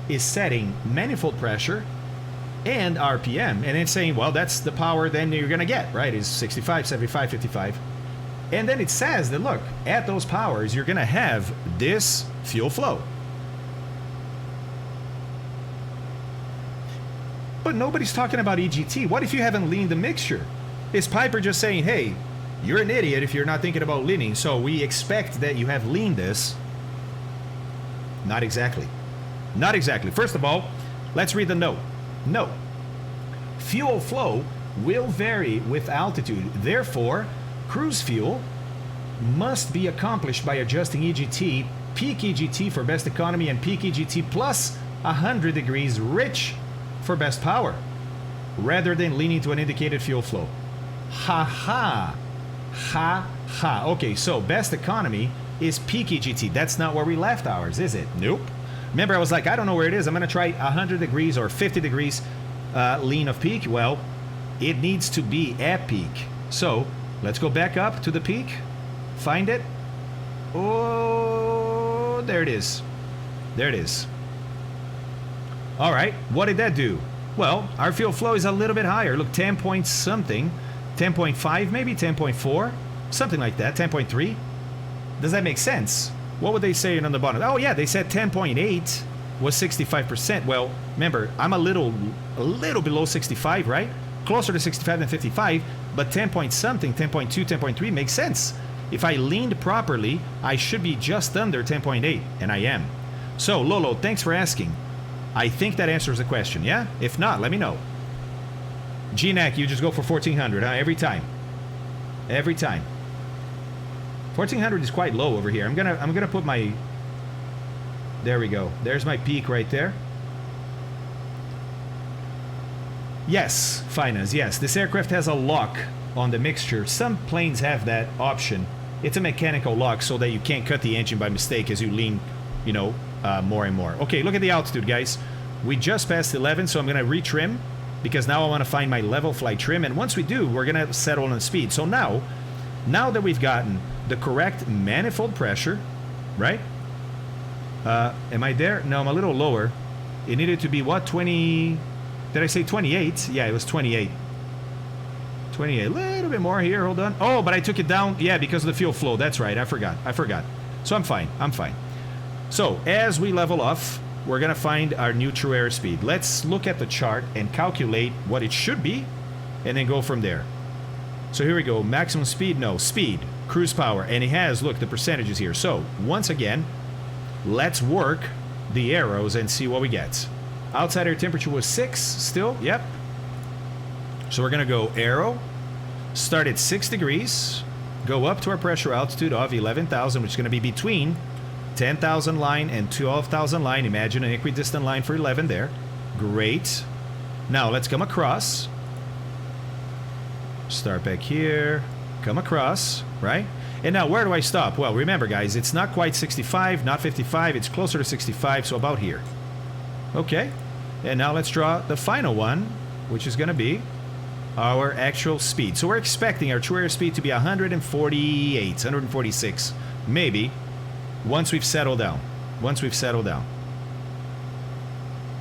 is setting manifold pressure and RPM, and it's saying, well, that's the power then you're going to get, right, is 65, 75, 55. And then it says that, look, at those powers, you're going to have this fuel flow. But nobody's talking about EGT. What if you haven't leaned the mixture? Is Piper just saying, hey, you're an idiot if you're not thinking about leaning, so we expect that you have leaned this? Not exactly. Not exactly. First of all, let's read the note. Note. Fuel flow will vary with altitude. Therefore, cruise fuel must be accomplished by adjusting EGT, peak EGT for best economy, and peak EGT plus 100 degrees rich for best power, rather than leaning to an indicated fuel flow. Ha ha. Ha ha. Okay, so best economy is peak EGT. That's not where we left ours, is it? Nope. Remember, I was like, I don't know where it is. I'm going to try 100 degrees or 50 degrees lean of peak. Well, it needs to be at peak. So let's go back up to the peak. Find it. Oh, there it is. There it is. All right, what did that do? Well, our fuel flow is a little bit higher. Look, 10 point something. 10.5 maybe, 10.4, something like that, 10.3. Does that make sense? What would they say on the bottom? Oh yeah, they said 10.8 was 65%. Well, remember, I'm a little below 65, right? Closer to 65 than 55, but 10 point something, 10.2, 10.3 makes sense. If I leaned properly, I should be just under 10.8, and I am. So, Lolo, thanks for asking. I think that answers the question, yeah? If not, let me know. GNAC, you just go for 1400, huh? Every time. Every time. 1400 is quite low over here. I'm gonna put my... There we go. There's my peak right there. Yes, Finance, yes. This aircraft has a lock on the mixture. Some planes have that option. It's a mechanical lock so that you can't cut the engine by mistake as you lean, you know, more and more. Okay, look at the altitude, guys. We just passed 11, so I'm gonna retrim, because now I want to find my level flight trim, and once we do, we're going to settle on speed. So now that we've gotten the correct manifold pressure, right? Am I there? No, I'm a little lower. It needed to be what, 20... Did I say 28? Yeah, it was 28. 28. A little bit more here, hold on. Oh, but I took it down, yeah, because of the fuel flow. That's right, I forgot. So I'm fine. So, as we level off, we're going to find our new true airspeed. Let's look at the chart and calculate what it should be, and then go from there. So here we go. Maximum speed? No. Speed. Cruise power. And it has, look, the percentages here. So, once again, let's work the arrows and see what we get. Outside air temperature was 6 still. Yep. So we're going to go arrow. Start at 6 degrees. Go up to our pressure altitude of 11,000, which is going to be between 10,000 line and 12,000 line. Imagine an equidistant line for 11 there. Great. Now let's come across. Start back here. Come across, right? And now where do I stop? Well, remember guys, it's not quite 65, not 55. It's closer to 65, so about here. Okay. And now let's draw the final one, which is going to be our actual speed. So we're expecting our true airspeed to be 148, 146, maybe. Once we've settled down.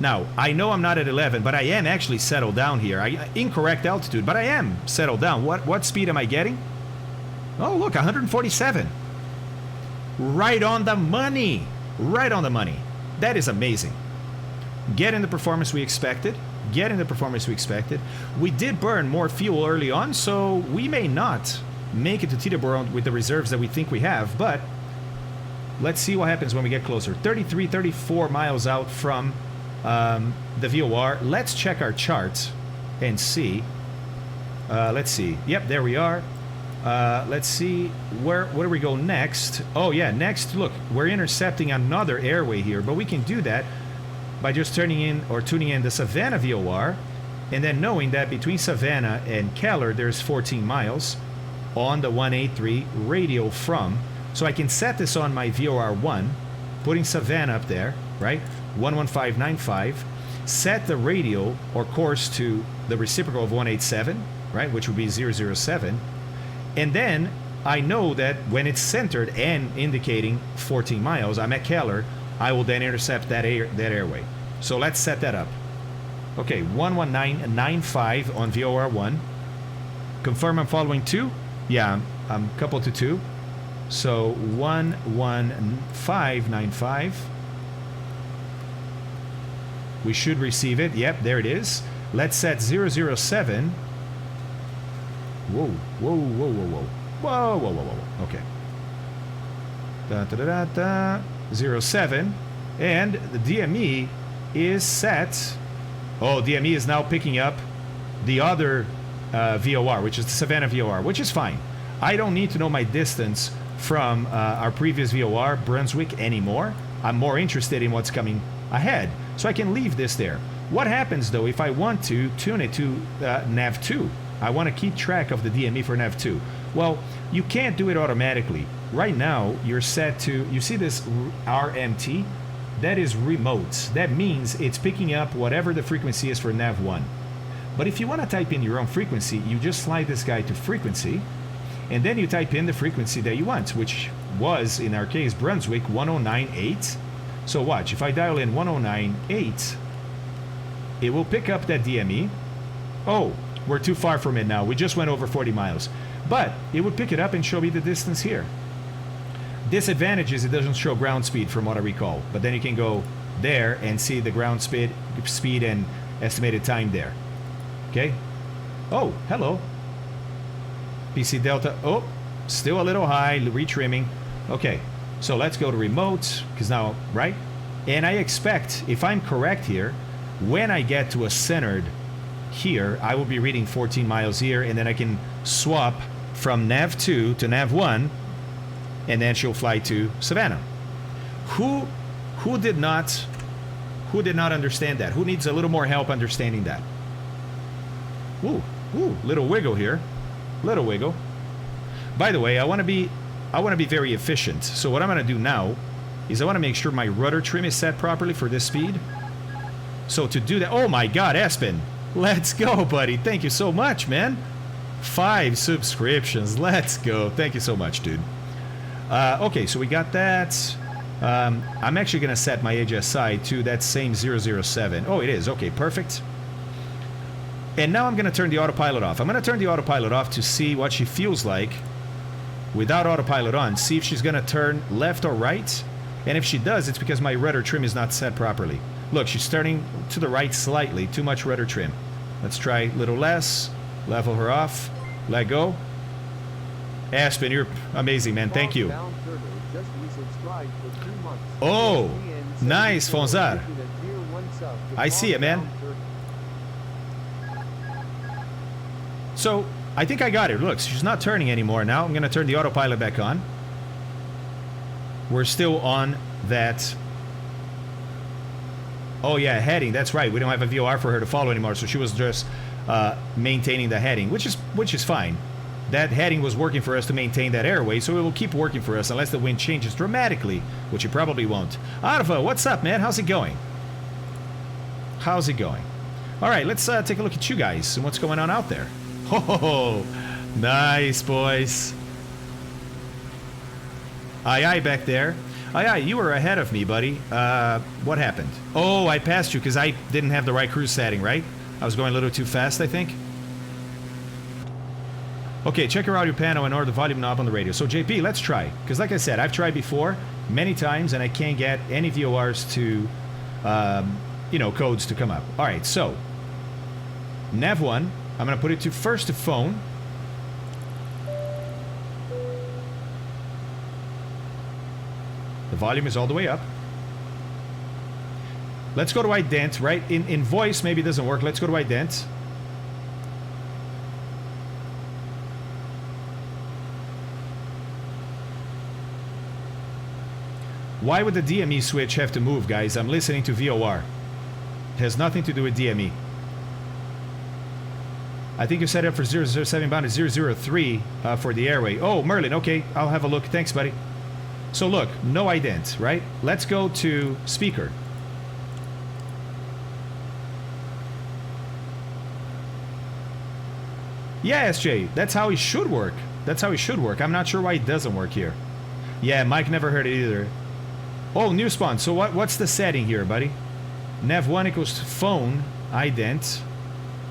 Now, I know I'm not at 11, but I am actually settled down here. Incorrect altitude, but I am settled down. What speed am I getting? Oh, look, 147. Right on the money. Right on the money. That is amazing. Getting the performance we expected. We did burn more fuel early on, so we may not make it to Teterboro with the reserves that we think we have, but let's see what happens when we get closer. 33, 34 miles out from the VOR. Let's check our charts and see. Let's see. Yep, there we are. Let's see. Where do we go next? Oh, yeah, next, look, we're intercepting another airway here, but we can do that by just tuning in the Savannah VOR, and then knowing that between Savannah and Keller, there's 14 miles on the 183 radial from. So I can set this on my VOR1, putting Savannah up there, right? 11595. Set the radial or course to the reciprocal of 187, right? Which would be 007. And then I know that when it's centered and indicating 14 miles, I'm at Keller, I will then intercept that airway. So let's set that up. Okay, 11995 on VOR1. Confirm I'm following 2? Yeah, I'm coupled to 2. So 11595. We should receive it. Yep, there it is. Let's set 007. Whoa, whoa, whoa, whoa, whoa. Whoa, whoa, whoa, whoa. Okay. Da, da, da, da, da. 07. And the DME is set. Oh, DME is now picking up the other VOR, which is the Savannah VOR, which is fine. I don't need to know my distance from our previous VOR, Brunswick, anymore. I'm more interested in what's coming ahead. So I can leave this there. What happens though if I want to tune it to nav 2? I want to keep track of the DME for nav 2. Well, you can't do it automatically. Right now, you're set to, you see this RMT? That is remote. That means it's picking up whatever the frequency is for nav 1. But if you want to type in your own frequency, you just slide this guy to frequency, and then you type in the frequency that you want, which was, in our case, Brunswick 1098. So watch, if I dial in 1098, it will pick up that DME. Oh, we're too far from it now. We just went over 40 miles. But it would pick it up and show me the distance here. Disadvantage is it doesn't show ground speed from what I recall. But then you can go there and see the ground speed and estimated time there. Okay. Oh, hello. PC Delta. Oh, still a little high. Retrimming. Okay. So let's go to remote. Because now, right? And I expect, if I'm correct here, when I get to a centered here, I will be reading 14 miles here. And then I can swap from nav 2 to nav 1. And then she'll fly to Savannah. Who did not understand that? Who needs a little more help understanding that? Ooh, little wiggle here. Little wiggle. By the way, I want to be very efficient. So what I'm going to do now is I want to make sure my rudder trim is set properly for this speed. So to do that, oh my God, Aspen, let's go, buddy. Thank you so much, man. 5 subscriptions. Let's go. Thank you so much, dude. Okay, so we got that. I'm actually going to set my HSI to that same 007. Oh, it is. Okay, perfect. And now I'm going to turn the autopilot off. I'm going to turn the autopilot off to see what she feels like without autopilot on. See if she's going to turn left or right. And if she does, it's because my rudder trim is not set properly. Look, she's turning to the right slightly. Too much rudder trim. Let's try a little less. Level her off. Let go. Aspen, you're amazing, man. Thank you. Oh, nice, Fonzar. I see it, man. So, I think I got it. Look, she's not turning anymore now. I'm going to turn the autopilot back on. We're still on that. Oh, yeah, heading. That's right. We don't have a VOR for her to follow anymore, so she was just maintaining the heading, which is fine. That heading was working for us to maintain that airway, so it will keep working for us unless the wind changes dramatically, which it probably won't. Arva, what's up, man? How's it going? How's it going? All right, let's take a look at you guys and what's going on out there. Oh, nice, boys. Aye, aye, back there. Aye, aye, you were ahead of me, buddy. What happened? Oh, I passed you because I didn't have the right cruise setting, right? I was going a little too fast, I think. Okay, check your audio panel and or the volume knob on the radio. So, JP, let's try. Because like I said, I've tried before many times, and I can't get any VORs to, codes to come up. All right, so, nav 1, I'm going to put it to first to phone. The volume is all the way up. Let's go to ident, right? In voice, maybe it doesn't work. Let's go to ident. Why would the DME switch have to move, guys? I'm listening to VOR. It has nothing to do with DME. I think you set it up for 007 bound to 003 for the airway. Oh, Merlin, okay. I'll have a look. Thanks, buddy. So look, no ident, right? Let's go to speaker. Yeah, SJ, that's how it should work. That's how it should work. I'm not sure why it doesn't work here. Yeah, Mike never heard it either. Oh, new spawn. So what's the setting here, buddy? Nav 1 equals phone, ident,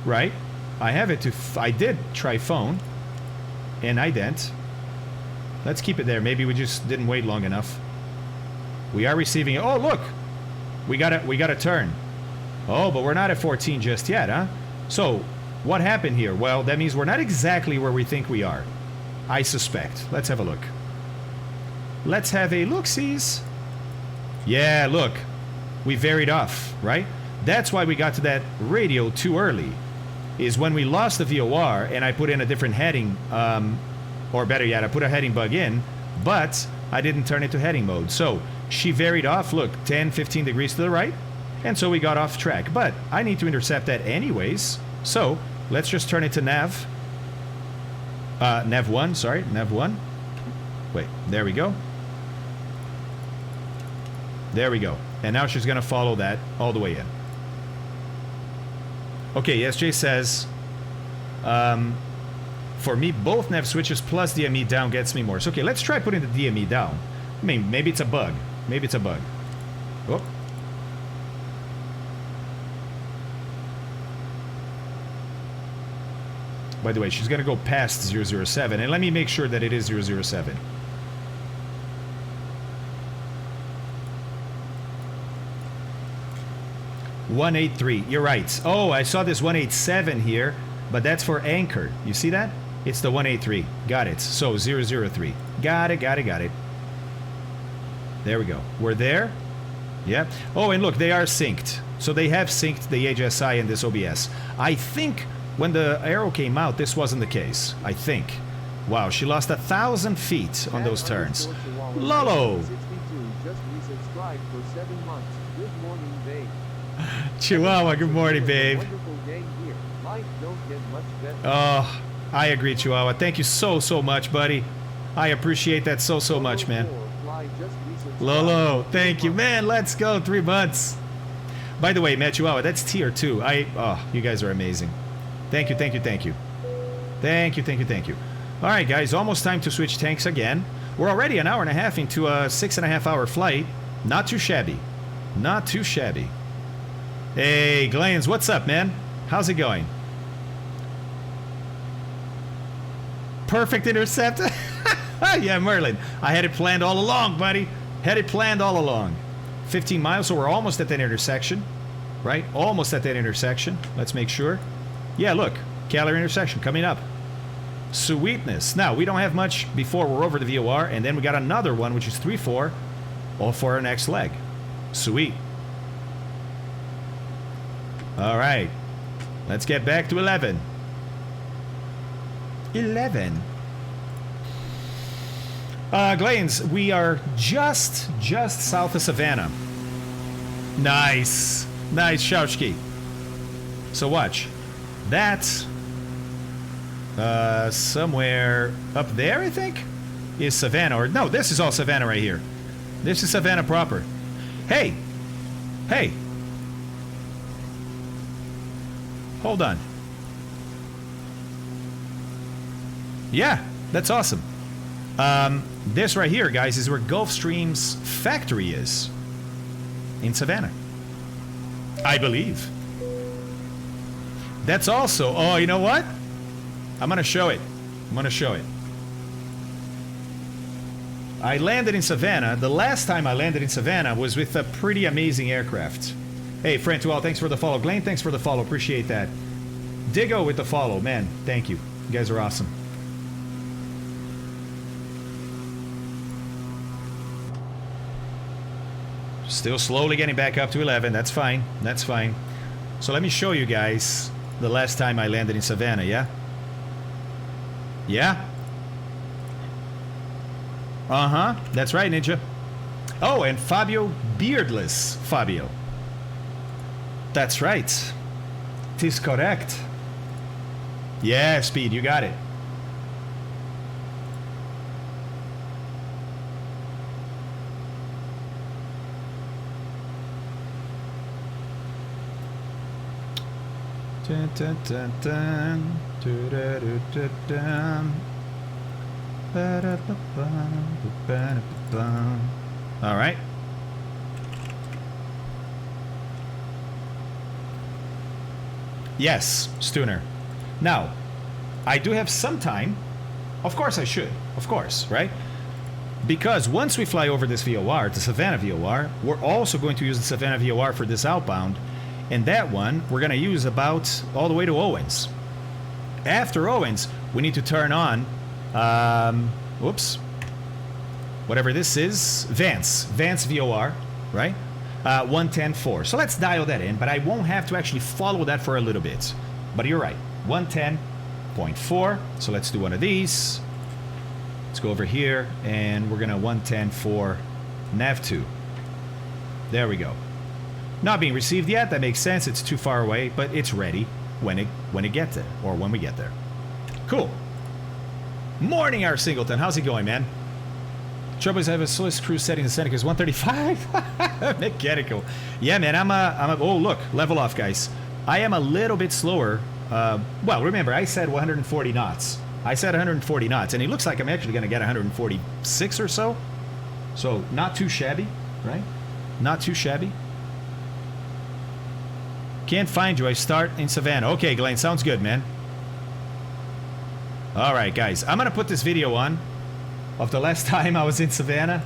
right? I have it to, I did try phone and ident. Let's keep it there. Maybe we just didn't wait long enough. We are receiving it. Oh, look, we got a turn. Oh, but we're not at 14 just yet, huh? So what happened here? Well, that means we're not exactly where we think we are. I suspect. Let's have a look. Let's have a look-sees. Yeah, look, we varied off, right? That's why we got to that radio too early, is when we lost the VOR and I put in a different heading, or better yet, I put a heading bug in, but I didn't turn it to heading mode. So she varied off, look, 10, 15 degrees to the right, And so we got off track. But I need to intercept that anyways. So let's just turn it to nav. Nav 1, sorry, nav 1. Wait, there we go. There we go. And now she's going to follow that all the way in. Okay, SJ says, for me, both nav switches plus DME down gets me more. So, okay, let's try putting the DME down. I mean, maybe it's a bug. Maybe it's a bug. Oh. By the way, she's going to go past 007. And let me make sure that it is 007. $183. You're right. Oh, I saw this 187 here, but that's for anchor. You see that? It's the 183. Got it. So 003. Got it. There we go. We're there. Yeah. Oh, and look, they are synced. So they have synced the HSI and this OBS. I think when the arrow came out, this wasn't the case. I think. Wow, she lost 1,000 feet on those turns. Lolo! 62 just resubscribed for 7 months. Good morning, babe. Chihuahua, good morning, babe. Wonderful day here. Life don't get much better. Oh, I agree, Chihuahua. Thank you so much, buddy. I appreciate that so much, man. Lolo, thank you, man. Let's go. 3 months. By the way, Matt Chihuahua, that's tier 2. Oh, you guys are amazing. Thank you. Thank you. All right, guys, almost time to switch tanks again. We're already an hour and a half into a 6.5 hour flight. Not too shabby. Not too shabby. Hey, Glens, what's up, man? How's it going? Perfect intercept. Yeah, Merlin. I had it planned all along, buddy. Had it planned all along. 15 miles, so we're almost at that intersection. Right? Almost at that intersection. Let's make sure. Yeah, look. Keller intersection coming up. Sweetness. Now, we don't have much before we're over the VOR, and then we got another one, which is 3-4, all for our next leg. Sweet. All right. Let's get back to 11. 11. Glains, we are just south of Savannah. Nice. Nice, Shauchki. So watch. That's somewhere up there, I think, is Savannah. Or no, this is all Savannah right here. This is Savannah proper. Hey. Hey. Hold on. Yeah, that's awesome. This right here, guys, is where Gulfstream's factory is. In Savannah. I believe. That's also... Oh, you know what? I'm going to show it. I landed in Savannah. The last time I landed in Savannah was with a pretty amazing aircraft. Hey, Friend to all, thanks for the follow. Glenn, thanks for the follow. Appreciate that. Diggo with the follow. Man, thank you. You guys are awesome. Still slowly getting back up to 11. That's fine. That's fine. So let me show you guys the last time I landed in Savannah, yeah? Yeah? Uh-huh. That's right, Ninja. Oh, and Fabio Beardless Fabio. That's right. It is correct. Yeah, Speed, you got it. Dun, dun, dun, dun. Dun, dun, dun, dun, dun. All right. Yes, Stooner. Now, I do have some time. Of course I should. Of course, right? Because once we fly over this VOR, the Savannah VOR, we're also going to use the Savannah VOR for this outbound. And that one, we're going to use about all the way to Owens. After Owens, we need to turn on, whoops, whatever this is, Vance VOR, right? 110.4. So let's dial that in, but I won't have to actually follow that for a little bit. But you're right, 110.4. So let's do one of these. Let's go over here, and we're going to 110.4 nav 2. There we go. Not being received yet. That makes sense. It's too far away, but it's ready when it gets there, or when we get there. Cool. Morning, R. Singleton. How's it going, man? Trouble is I have a Swiss cruise setting the Seneca is 135. Mechanical. Yeah, man. I'm a. Oh, look. Level off, guys. I am a little bit slower. Well, remember, I said 140 knots. I said 140 knots, and it looks like I'm actually going to get 146 or so. So, not too shabby, right? Not too shabby. Can't find you. I start in Savannah. Okay, Glenn. Sounds good, man. All right, guys. I'm going to put this video on of the last time I was in Savannah.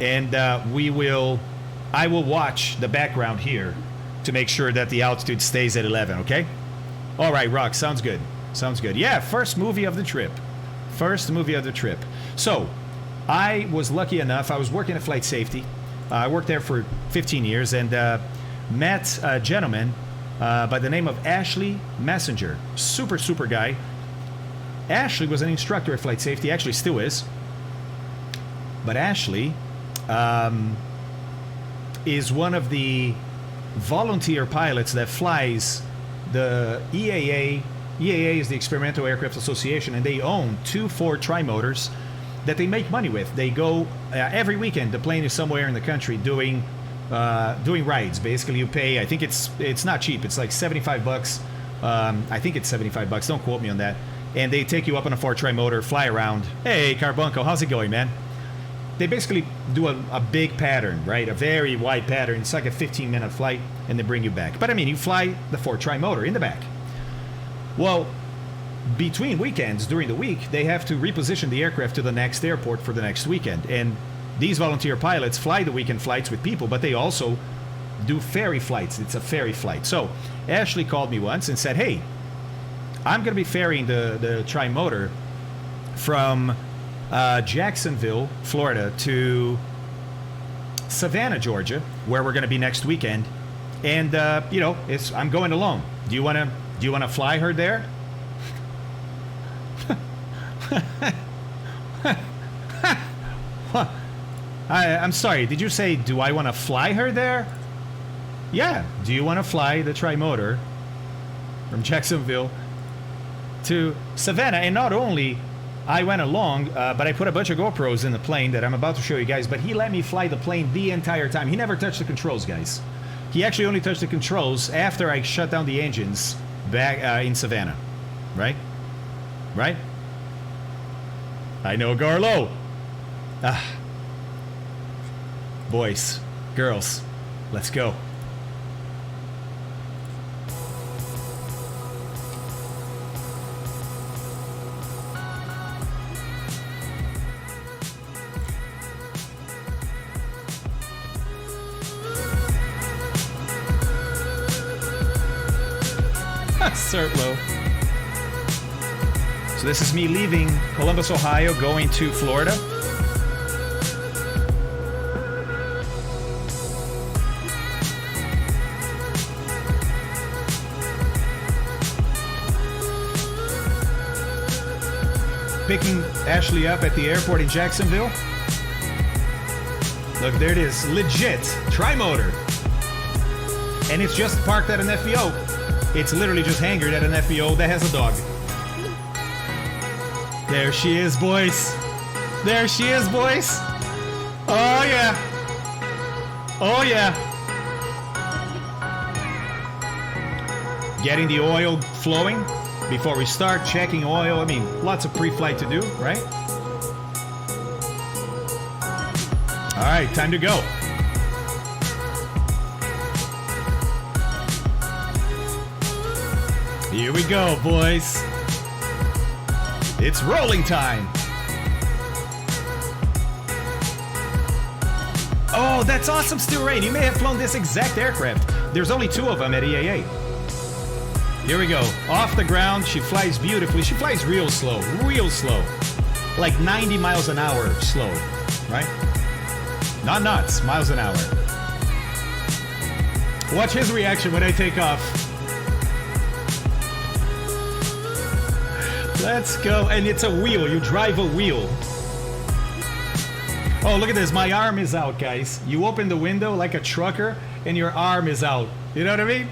And I will watch the background here to make sure that the altitude stays at 11, okay? All right, Rock. Sounds good. Sounds good. Yeah, first movie of the trip. First movie of the trip. So, I was lucky enough. I was working at Flight Safety. I worked there for 15 years and met a gentleman by the name of Ashley Messenger. Super, super guy. Ashley was an instructor at Flight Safety. Actually, still is. But Ashley is one of the volunteer pilots that flies the EAA. EAA is the Experimental Aircraft Association, and they own 2 Ford Trimotors that they make money with. They go every weekend. The plane is somewhere in the country doing rides. Basically, you pay. I think it's not cheap. It's like $75. I think it's $75. Don't quote me on that. And they take you up on a Ford Trimotor, fly around. Hey, Carbunco, how's it going, man? They basically do a big pattern, right? A very wide pattern. It's like a 15-minute flight, and they bring you back. But I mean, you fly the Ford Trimotor in the back. Well, between weekends, during the week, they have to reposition the aircraft to the next airport for the next weekend. And these volunteer pilots fly the weekend flights with people, but they also do ferry flights. It's a ferry flight. So Ashley called me once and said, hey, I'm going to be ferrying the Trimotor from Jacksonville, Florida to Savannah, Georgia, where we're going to be next weekend. And, I'm going alone. Do you want to fly her there? I'm sorry, did you say, do I want to fly her there? Yeah. Do you want to fly the Trimotor from Jacksonville to Savannah? And not only I went along, but I put a bunch of GoPros in the plane that I'm about to show you guys, but he let me fly the plane the entire time. He never touched the controls, guys. He actually only touched the controls after I shut down the engines back in Savannah. Right? Right? I know, Garlo. Boys, girls, let's go. Certlo. So this is me leaving Columbus, Ohio, going to Florida. Picking Ashley up at the airport in Jacksonville. Look, there it is. Legit Trimotor. And it's just parked at an FBO. It's literally just hangared at an FBO that has a dog. There she is, boys. There she is, boys. Oh, yeah. Oh, yeah. Getting the oil flowing before we start checking oil. I mean, lots of pre-flight to do, right? All right, time to go. Here we go, boys. It's rolling time. Oh, that's awesome, Stu Rain. You may have flown this exact aircraft. There's only 2 of them at EAA. Here we go. Off the ground. She flies beautifully. She flies real slow. Real slow. Like 90 miles an hour slow. Right? Not knots. Miles an hour. Watch his reaction when I take off. Let's go. And it's a wheel. You drive a wheel. Oh, look at this. My arm is out, guys. You open the window like a trucker, and your arm is out. You know what I mean?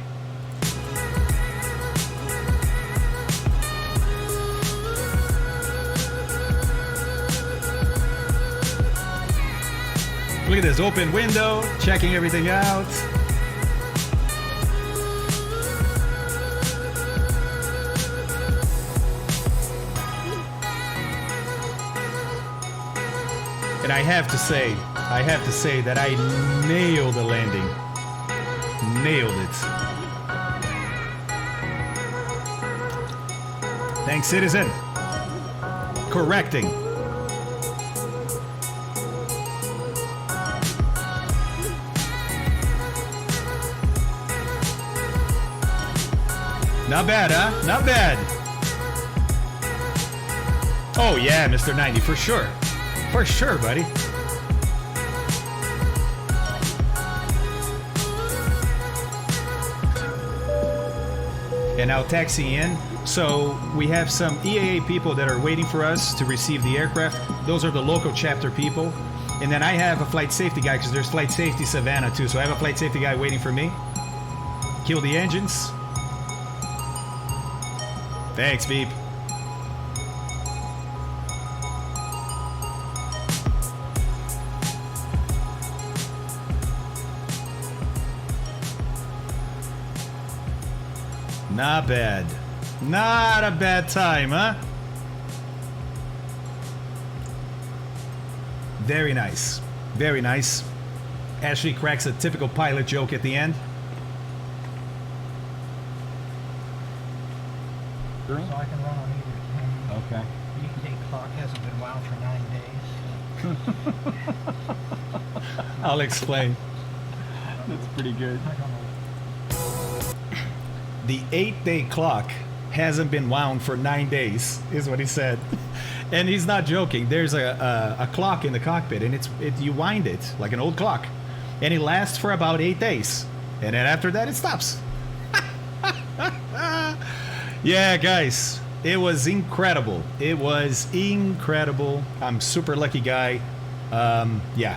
Look at this. Open window, checking everything out. And I have to say that I nailed the landing. Nailed it. Thanks, citizen. Correcting. Not bad, huh? Not bad. Oh yeah, Mr. 90, for sure. For sure, buddy. And now taxiing in. So we have some EAA people that are waiting for us to receive the aircraft. Those are the local chapter people. And then I have a flight safety guy because there's flight safety Savannah too. So I have a flight safety guy waiting for me. Kill the engines. Thanks, Beep. Not bad. Not a bad time, huh? Very nice. Very nice. Ashley cracks a typical pilot joke at the end. So I can run on either. Okay. The clock hasn't been wound for 9 days. I'll explain. That's pretty good. I don't know. The 8-day clock hasn't been wound for 9 days, is what he said. And he's not joking. There's a clock in the cockpit, and you wind it like an old clock, and it lasts for about 8 days. And then after that, it stops. Yeah, guys, it was incredible. It was incredible. I'm super lucky guy. Yeah,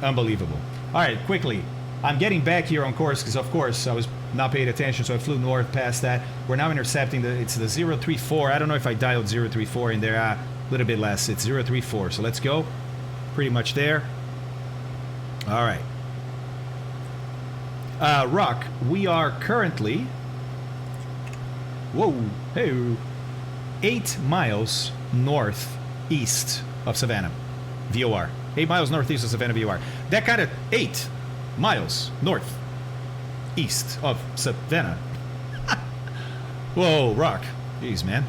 unbelievable. All right, quickly. I'm getting back here on course because, of course, I was not paying attention, so I flew north past that. We're now intercepting it's the 034. I don't know if I dialed 034 in there. A little bit less. It's 034. So let's go. Pretty much there. All right. Rock, we are currently... Whoa. Hey. 8 miles northeast of Savannah. VOR. 8 miles northeast of Savannah, VOR. That kind of... 8 miles north east of Savannah. Whoa, Rock. Jeez, man.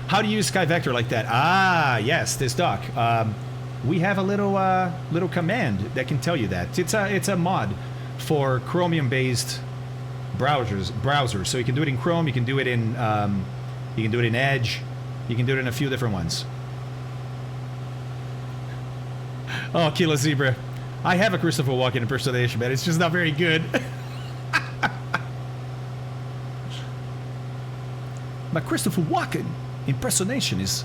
How do you use Sky Vector like that? Ah, yes, this doc. We have a little command that can tell you that. It's a mod for Chromium-based browsers. So you can do it in Chrome. You can do it in Edge. You can do it in a few different ones. Oh, Kilo Zebra. I have a Christopher Walken impersonation, man. It's just not very good. My Christopher Walken impersonation is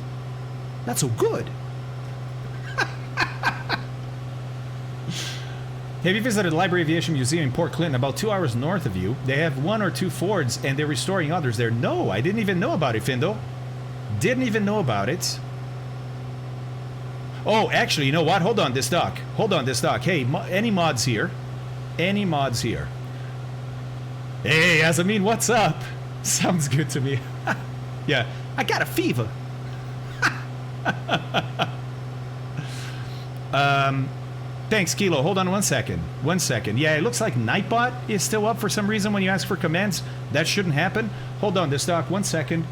not so good. Have you visited the Library Aviation Museum in Port Clinton, about 2 hours north of you? They have 1 or 2 Fords, and they're restoring others there. No, I didn't even know about it, Findo. Didn't even know about it. Oh, actually, you know what? Hold on, this doc. Hold on, this doc. Hey, any mods here? Any mods here? Hey, Azamin, what's up? Sounds good to me. Yeah, I got a fever. Thanks, Kilo. Hold on 1 second. 1 second. Yeah, it looks like Nightbot is still up for some reason when you ask for commands. That shouldn't happen. Hold on, this doc. 1 second.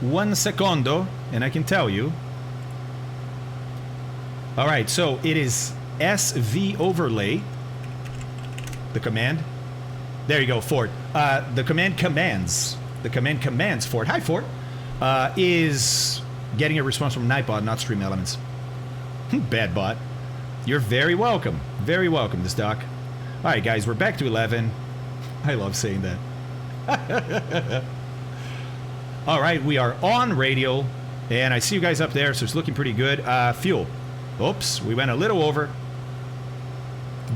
1 secondo, and I can tell you. All right, so it is SV overlay. The command. There you go, Ford. The command commands. The command commands Ford. Hi, Ford. Is getting a response from Nightbot, not Stream Elements. Bad bot. You're very welcome. Very welcome, this doc. All right, guys, we're back to 11. I love saying that. All right, we are on radio. And I see you guys up there, so it's looking pretty good. Fuel. Oops, we went a little over.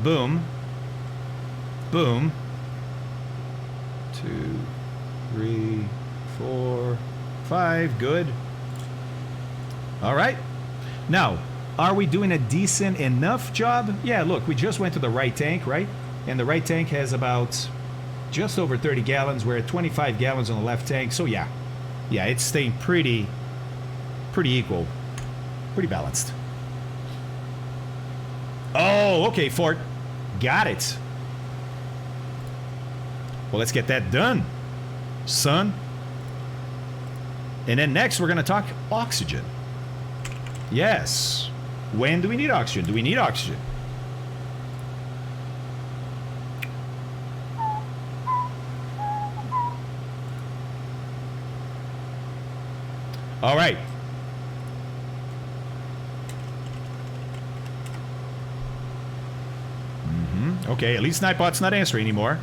Boom. Boom. 2, 3, 4, 5. Good. All right. Now, are we doing a decent enough job? Yeah, look, we just went to the right tank, right? And the right tank has about just over 30 gallons. We're at 25 gallons on the left tank. So yeah, it's staying pretty equal, pretty balanced. Oh, okay, Ford. Got it. Well, let's get that done, son. And then next, we're going to talk oxygen. Yes. When do we need oxygen? Do we need oxygen? All right. Okay, at least Nightbot's not answering anymore.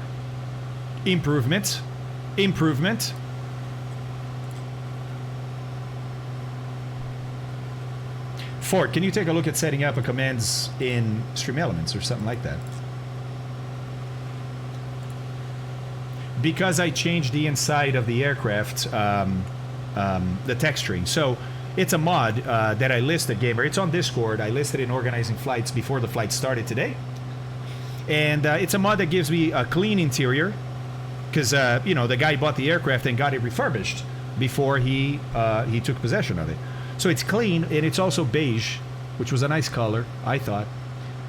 Improvement. Improvement. Ford, can you take a look at setting up a commands in Stream Elements or something like that? Because I changed the inside of the aircraft, the texturing. So it's a mod that I listed, Gamer. It's on Discord. I listed in Organizing Flights before the flight started today. And it's a mod that gives me a clean interior because, you know, the guy bought the aircraft and got it refurbished before he took possession of it. So it's clean, and it's also beige, which was a nice color, I thought.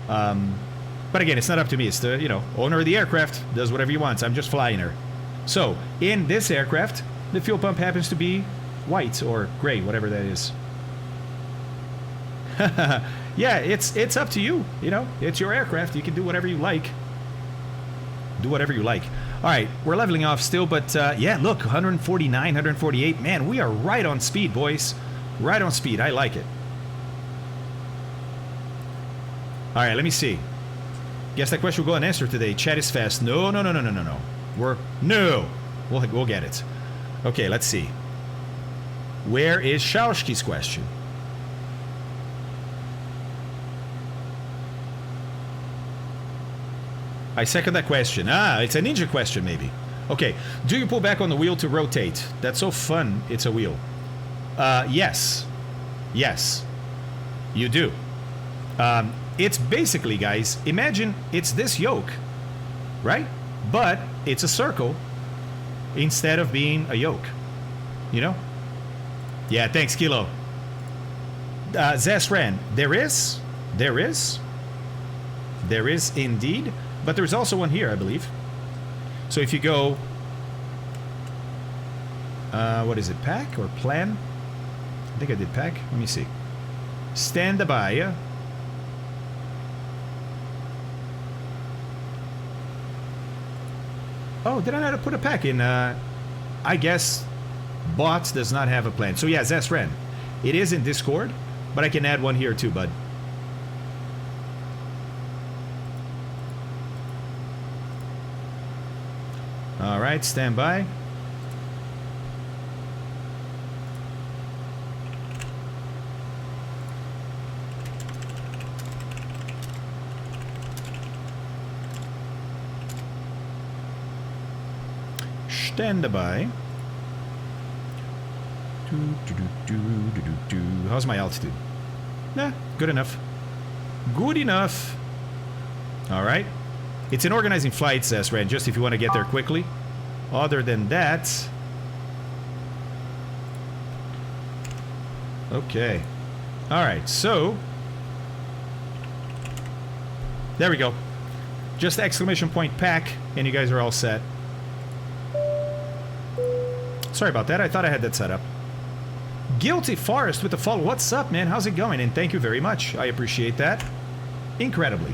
But again, it's not up to me. It's the, you know, owner of the aircraft does whatever he wants. I'm just flying her. So in this aircraft, the fuel pump happens to be white or gray, whatever that is. Yeah, it's up to you. You know, it's your aircraft. You can do whatever you like. Do whatever you like. All right, we're leveling off still, but yeah, look, 149, 148. Man, we are right on speed, boys. Right on speed. I like it. All right, let me see. Guess that question will go unanswered today. Chat is fast. No. We'll get it. Okay, let's see. Where is Shaushki's question? I second that question. It's a ninja question, maybe. Okay. Do you pull back on the wheel to rotate? That's so fun. It's a wheel. Yes. Yes. You do. It's basically, guys, imagine it's this yoke, right? But it's a circle instead of being a yoke. You know? Yeah, thanks, Kilo. Zesran, there is indeed. But there's also one here, I believe. So if you go... what is it? Pack or plan? I think I did pack. Let me see. Stand by. Oh, did I not put a pack in? I guess bots does not have a plan. So yeah, Zesran. It is in Discord, but I can add one here too, bud. All right, stand by. Stand by. How's my altitude? Nah, good enough. Good enough. All right. It's in Organizing Flights, Ran, just if you want to get there quickly. Other than that... Okay. Alright, so... There we go. Just exclamation point pack, and you guys are all set. Sorry about that, I thought I had that set up. Guilty Forest with the follow. What's up, man? How's it going? And thank you very much. I appreciate that. Incredibly.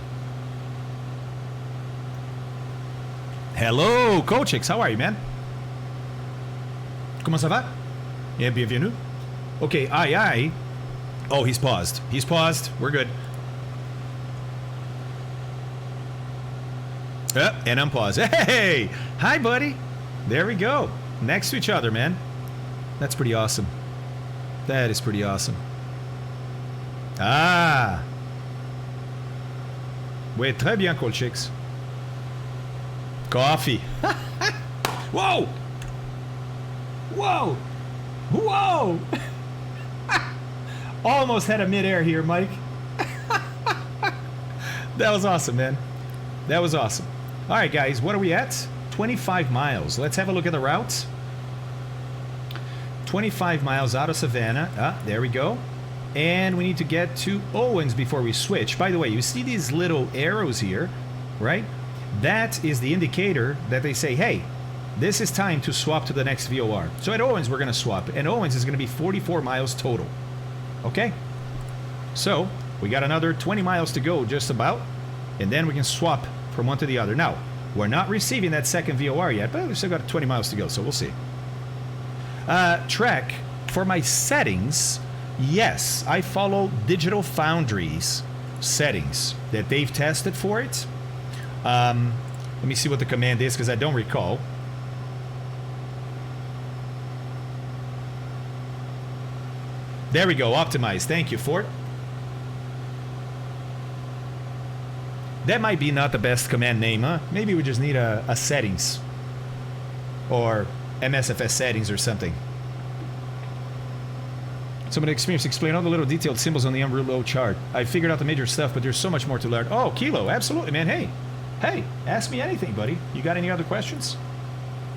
Hello, Coachix. How are you, man? Comment ça va? Yeah, bienvenue. Okay, aye. Oh, he's paused. He's paused. We're good. And unpause. Hey! Hi, buddy. There we go. Next to each other, man. That's pretty awesome. That is pretty awesome. Ah! Oui, très bien, cool chicks. Coffee. Whoa! Whoa! Whoa! Almost had a midair here, Mike. That was awesome, man. That was awesome. All right, guys, what are we at? 25 miles. Let's have a look at the route. 25 miles out of Savannah. Ah, there we go. And we need to get to Owens before we switch. By the way, you see these little arrows here, right? That is the indicator that they say, hey, this is time to swap to the next VOR. So at Owens, we're going to swap. And Owens is going to be 44 miles total. Okay? So we got another 20 miles to go, just about. And then we can swap from one to the other. Now, we're not receiving that second VOR yet, but we've still got 20 miles to go, so we'll see. Trek, for my settings, yes, I follow Digital Foundry's settings that they've tested for it. Let me see what the command is, because I don't recall. There we go, optimize. Thank you, Ford. That might be not the best command name, huh? Maybe we just need a settings. Or MSFS settings or something. Somebody experienced explain all the little detailed symbols on the Umbrello chart. I figured out the major stuff, but there's so much more to learn. Oh, Kilo, absolutely, man. Hey, ask me anything, buddy. You got any other questions?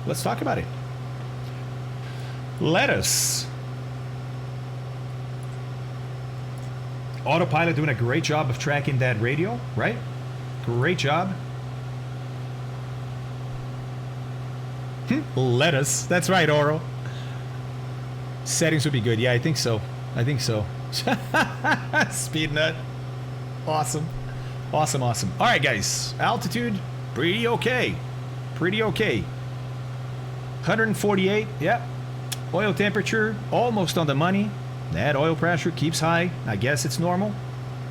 Let's talk about it. Lettuce. Autopilot doing a great job of tracking that radio, right? Great job. Lettuce. That's right, Oro. Settings would be good. Yeah, I think so. I think so. Speed nut. Awesome. Awesome, awesome. All right, guys. Altitude, pretty okay. Pretty okay. 148. Yep. Oil temperature, almost on the money. That oil pressure keeps high. I guess it's normal,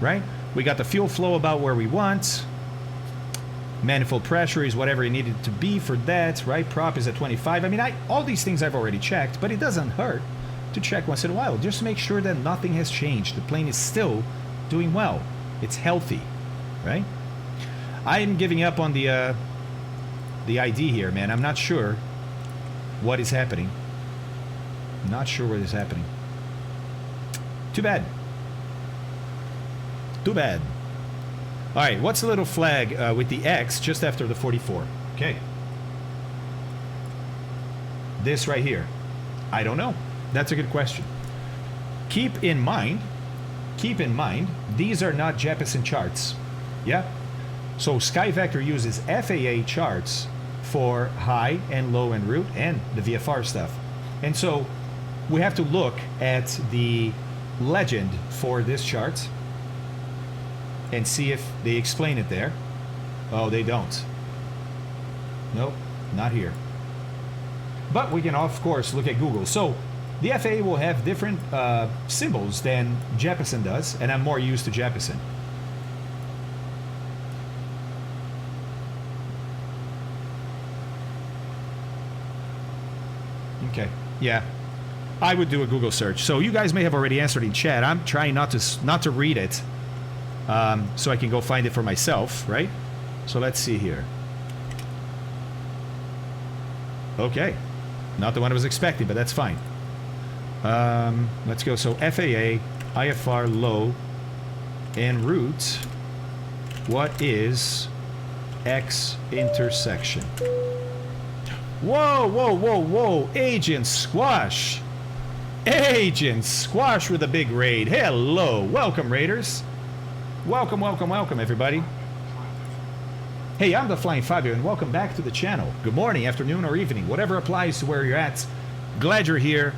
right? We got the fuel flow about where we want. Manifold pressure is whatever it needed to be for that, right? Prop is at 25. I mean, all these things I've already checked, but it doesn't hurt to check once in a while. Just to make sure that nothing has changed. The plane is still doing well. It's healthy, right? I am giving up on the ID here, man. I'm not sure what is happening. Not sure what is happening. Too bad. Too bad. All right, what's the little flag with the X just after the 44? Okay. This right here. I don't know. That's a good question. Keep in mind, these are not Jeppesen charts. Yeah? So SkyVector uses FAA charts for high and low en route and the VFR stuff. And so we have to look at the legend for this chart and see if they explain it there. Oh, they don't. Nope, not here. But we can, of course, look at Google. So the FAA will have different symbols than Jeppesen does, and I'm more used to Jeppesen. Okay, yeah. I would do a Google search. So you guys may have already answered in chat. I'm trying not to read it, so I can go find it for myself, right? So let's see here. Okay, not the one I was expecting, but that's fine. Let's go. So FAA, IFR low, en route. What is X intersection? Whoa, whoa, whoa, whoa! Agent Squash. Agent Squash with a big raid. Hello. Welcome, Raiders. Welcome, welcome, welcome, everybody. Hey, I'm TheFlyingFabio, and welcome back to the channel. Good morning, afternoon, or evening, whatever applies to where you're at. Glad you're here.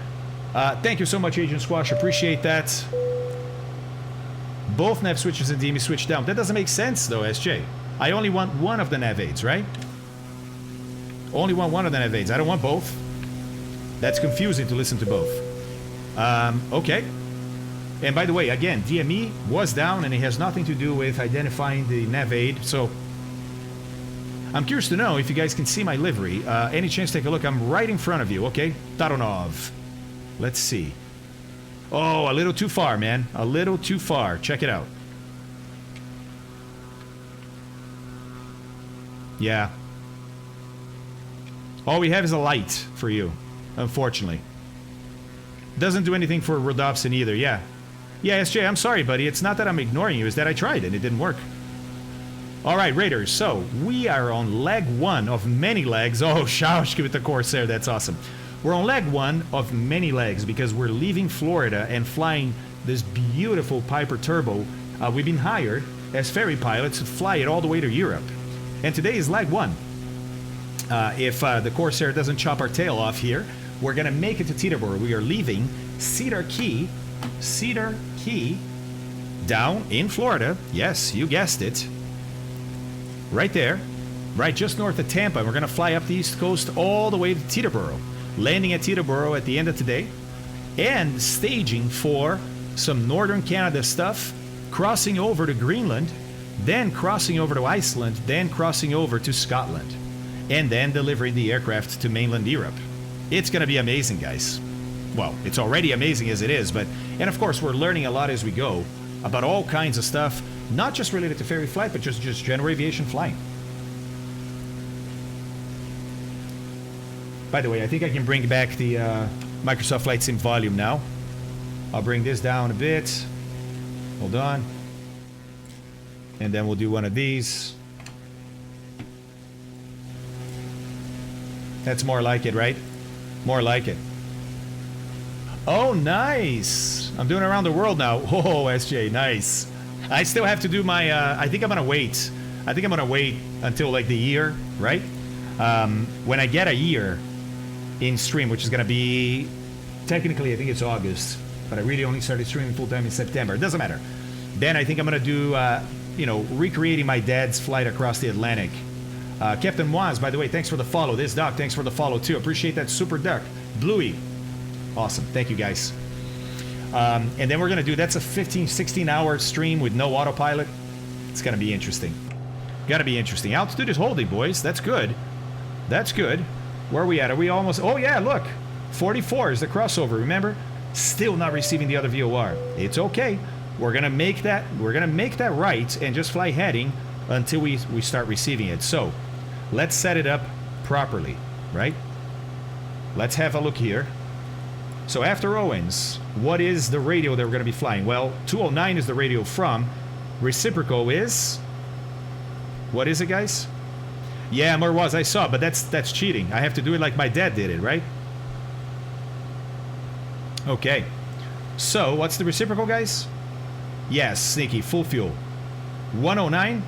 Thank you so much, Agent Squash. Appreciate that. Both nav switches and DME switch down. That doesn't make sense, though, SJ. I only want one of the nav aids, right? Only want one of the nav aids. I don't want both. That's confusing to listen to both. Okay. And by the way, again, DME was down, and it has nothing to do with identifying the nav aid. So I'm curious to know if you guys can see my livery. Any chance to take a look? I'm right in front of you, okay? Taronov. Let's see. Oh, a little too far, man. A little too far. Check it out. Yeah. All we have is a light for you, unfortunately. Doesn't do anything for Rodolphson either, yeah. Yeah, SJ, I'm sorry, buddy. It's not that I'm ignoring you. It's that I tried and it didn't work. All right, Raiders. So, we are on leg 1 of many legs. Oh, Shaushki with the Corsair. That's awesome. We're on leg 1 of many legs because we're leaving Florida and flying this beautiful Piper Turbo. We've been hired as ferry pilots to fly it all the way to Europe. And today is leg 1. If the Corsair doesn't chop our tail off here, we're going to make it to Teterboro. We are leaving Cedar Key, down in Florida. Yes, you guessed it. Right there, right just north of Tampa. We're going to fly up the East Coast all the way to Teterboro, landing at Teterboro at the end of today, and staging for some Northern Canada stuff, crossing over to Greenland, then crossing over to Iceland, then crossing over to Scotland, and then delivering the aircraft to mainland Europe. It's going to be amazing, guys. Well, it's already amazing as it is, but, and of course, we're learning a lot as we go about all kinds of stuff, not just related to FerryFlight, but just general aviation flying. By the way, I think I can bring back the Microsoft Flight Sim volume now. I'll bring this down a bit. Hold on. And then we'll do one of these. That's more like it, right? More like it. Oh, nice. I'm doing around the world now. Oh, SJ, nice. I still have to do my, I think I'm going to wait. I think I'm going to wait until like the year, right? When I get a year in stream, which is going to be, technically, I think it's August, but I really only started streaming full-time in September. It doesn't matter. Then I think I'm going to do, you know, recreating my dad's flight across the Atlantic. Captain Waz, by the way, thanks for the follow. This Doc, thanks for the follow too. Appreciate that, Super Duck. Bluey, awesome. Thank you, guys. And then we're going to do, that's a 15, 16-hour stream with no autopilot. It's going to be interesting. Got to be interesting. Altitude is holding, boys. That's good. That's good. Where are we at? Are we almost... Oh, yeah, look. 44 is the crossover, remember? Still not receiving the other VOR. It's okay. We're going to make that... We're going to make that right and just fly heading until we start receiving it. So, let's set it up properly, right? Let's have a look here. So after Owens, what is the radio that we're going to be flying? Well, 209 is the radio from. Reciprocal is... What is it, guys? Yeah, more was. I saw, but that's cheating. I have to do it like my dad did it, right? Okay. So, what's the reciprocal, guys? Yes, sneaky, full fuel. 109?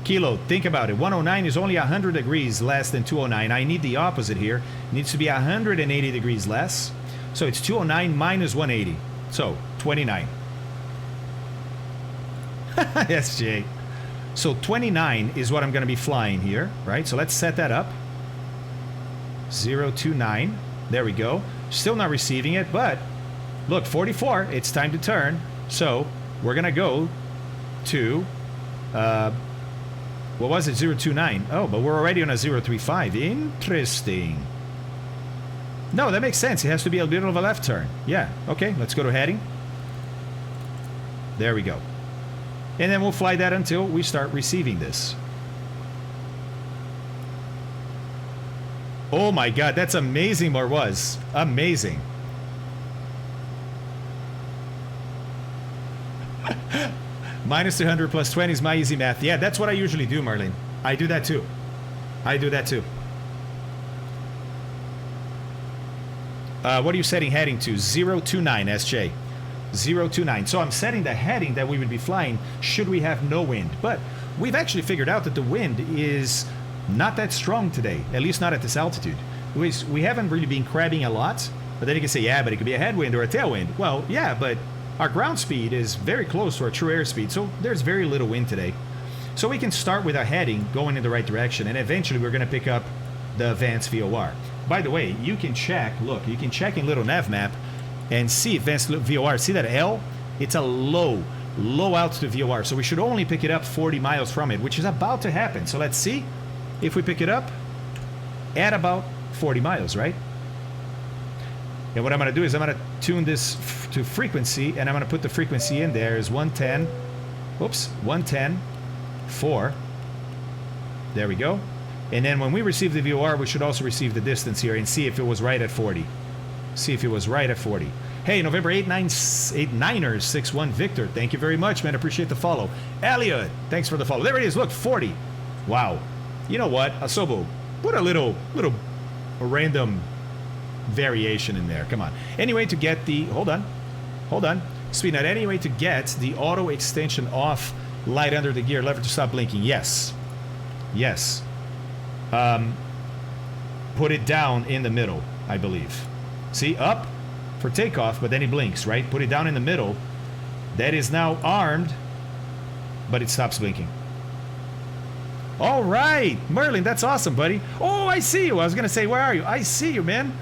Kilo, think about it. 109 is only 100 degrees less than 209. I need the opposite here. It needs to be 180 degrees less. So it's 209 minus 180. So, 29. Yes, Jay. So 29 is what I'm going to be flying here, right? So let's set that up. 029. There we go. Still not receiving it, but look, 44. It's time to turn. So we're going to go to... what was it? 029. Oh, but we're already on a 035. Interesting. No, that makes sense. It has to be a bit of a left turn. Yeah. Okay, let's go to heading. There we go. And then we'll fly that until we start receiving this. Oh my God, that's amazing, Marwaz. Amazing. Minus 200 plus 20 is my easy math. Yeah, that's what I usually do, Marlene. I do that too. I do that too. What are you setting heading to? 029, SJ. 029. So I'm setting the heading that we would be flying should we have no wind. But we've actually figured out that the wind is not that strong today, at least not at this altitude. We haven't really been crabbing a lot, but then you can say, yeah, but it could be a headwind or a tailwind. Well, yeah, but our ground speed is very close to our true airspeed, so there's very little wind today. So we can start with our heading going in the right direction, and eventually we're going to pick up the advanced VOR. By the way, you can check, look, you can check in little nav map and see advanced VOR. See that L? It's a low altitude VOR, so we should only pick it up 40 miles from it, which is about to happen. So let's see if we pick it up at about 40 miles, right? And what I'm going to do is I'm going to tune this to frequency, and I'm going to put the frequency in there as 110. Whoops, 110, 4. There we go. And then when we receive the VOR, we should also receive the distance here and see if it was right at 40. See if it was right at 40. Hey, November 89ers 61 Victor. Thank you very much, man. Appreciate the follow. Elliot, thanks for the follow. There it is. Look, 40. Wow. You know what? Asobo, put a little random variation in there. Come on. Anyway, to get the... Hold on. Speed nut. Anyway, to get the auto extension off, light under the gear, lever to stop blinking. Yes. Yes. Put it down in the middle, I believe. See, up for takeoff, but then it blinks, right? Put it down in the middle. That is now armed, but it stops blinking. All right, Merlin, that's awesome, buddy. Oh, I see you. I was going to say, where are you? I see you, man.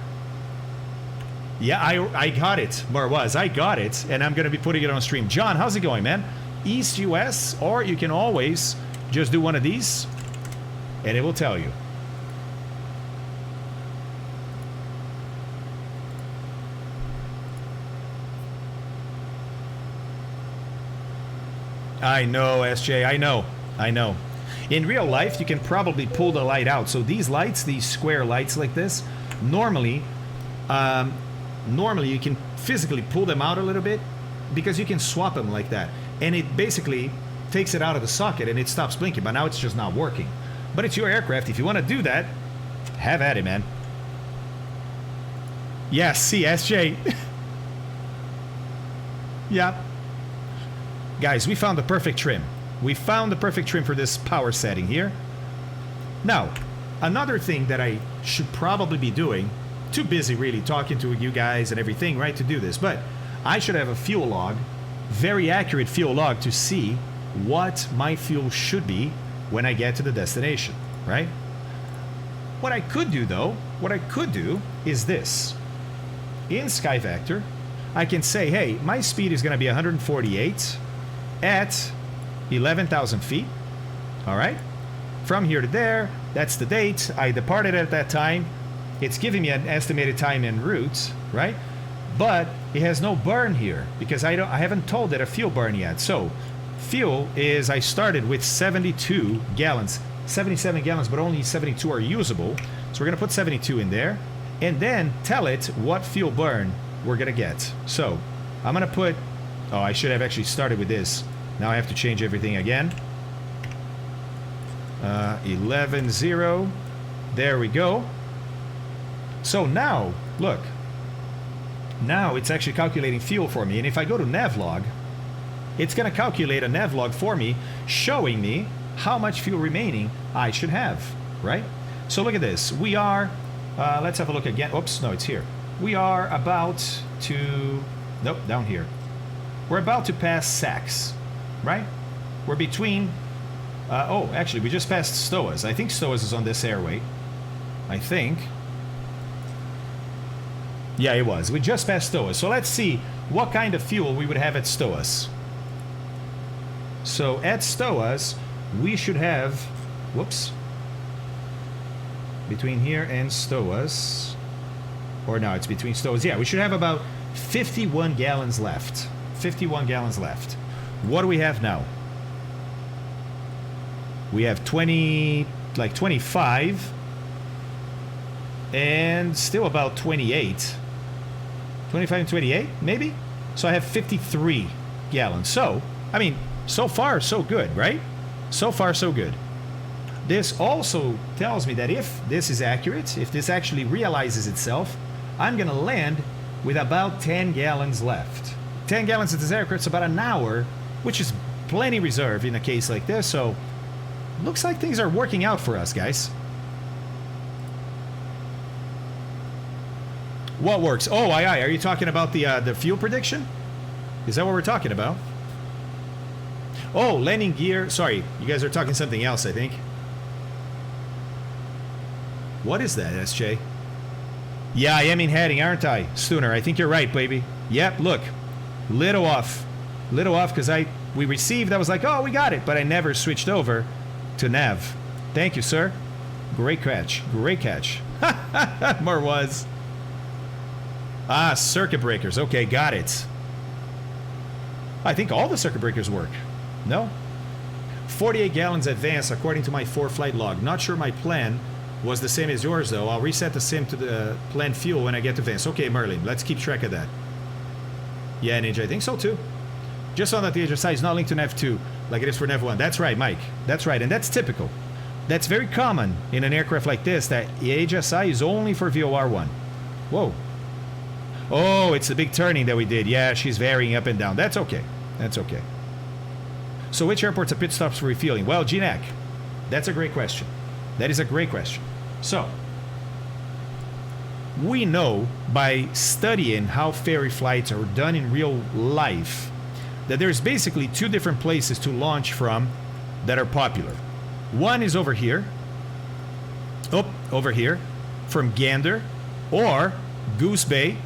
Yeah, I got it. Where was? I got it, and I'm going to be putting it on stream. John, how's it going, man? East US, or you can always just do one of these, and it will tell you. I know, SJ, I know. In real life, you can probably pull the light out. So these lights, these square lights like this, normally you can physically pull them out a little bit because you can swap them like that. And it basically takes it out of the socket and it stops blinking, but now it's just not working. But it's your aircraft. If you want to do that, have at it, man. Yeah, see, SJ. Yeah. Guys, we found the perfect trim. We found the perfect trim for this power setting here. Now, another thing that I should probably be doing, too busy really talking to you guys and everything, right, to do this, but I should have a fuel log, very accurate fuel log to see what my fuel should be when I get to the destination, right? What I could do though, is this. In SkyVector, I can say, hey, my speed is going to be 148 at 11,000 feet. All right. From here to there, that's the date. I departed at that time. It's giving me an estimated time en route, right? But it has no burn here because I haven't told it a fuel burn yet. So fuel is, I started with 72 gallons, 77 gallons, but only 72 are usable. So we're going to put 72 in there and then tell it what fuel burn we're going to get. So I'm going to put, oh, I should have actually started with this. Now I have to change everything again. 11.0. There we go. So now, look. Now it's actually calculating fuel for me. And if I go to Navlog, it's going to calculate a Navlog for me, showing me how much fuel remaining I should have, right? So look at this. We are, let's have a look again. Oops, no, it's here. We are about to, nope, down here. We're about to pass Sachs, right? We're between, oh, actually, we just passed Stoas. I think Stoas is on this airway. I think. Yeah, it was. We just passed Stoas. So let's see what kind of fuel we would have at Stoas. So at Stoas, we should have, whoops, between here and Stoas, or no, it's between Stoas. Yeah, we should have about 51 gallons left. 51 gallons left. What do we have now? We have 20, like 25, and still about 28. 25 and 28, maybe? So I have 53 gallons. So, I mean, so far, so good, right? So far, so good. This also tells me that if this is accurate, if this actually realizes itself, I'm going to land with about 10 gallons left. 10 gallons at this aircraft, it's about an hour, which is plenty reserve in a case like this. So, looks like things are working out for us, guys. What works? Oh, aye. Are you talking about the fuel prediction? Is that what we're talking about? Oh, landing gear. Sorry, you guys are talking something else, I think. What is that, SJ? Yeah, I am in heading, aren't I? Stooner, I think you're right, baby. Yep, look. Little off. Little off because we received, I was like, oh, we got it. But I never switched over to nav. Thank you, sir. Great catch. Great catch. More was. Ah, circuit breakers. Okay, got it. I think all the circuit breakers work. No? 48 gallons advance according to my FerryFlight log. Not sure my plan was the same as yours though. I'll reset the sim to the planned fuel when I get to advance. Okay, Merlin, let's keep track of that. Yeah, Ninja, I think so too. Just on that the HSI is not linked to NAV2 like it is for NAV1. That's right, Mike. That's right, and that's typical. That's very common in an aircraft like this, that the HSI is only for VOR1. Whoa. Oh, it's the big turning that we did. Yeah, she's varying up and down. That's okay. That's okay. So which airports are pit stops for refueling? Well, GNAC, that's a great question. That is a great question. So, we know by studying how ferry flights are done in real life that there's basically two different places to launch from that are popular. One is over here. Oh, over here. From Gander or Goose Bay,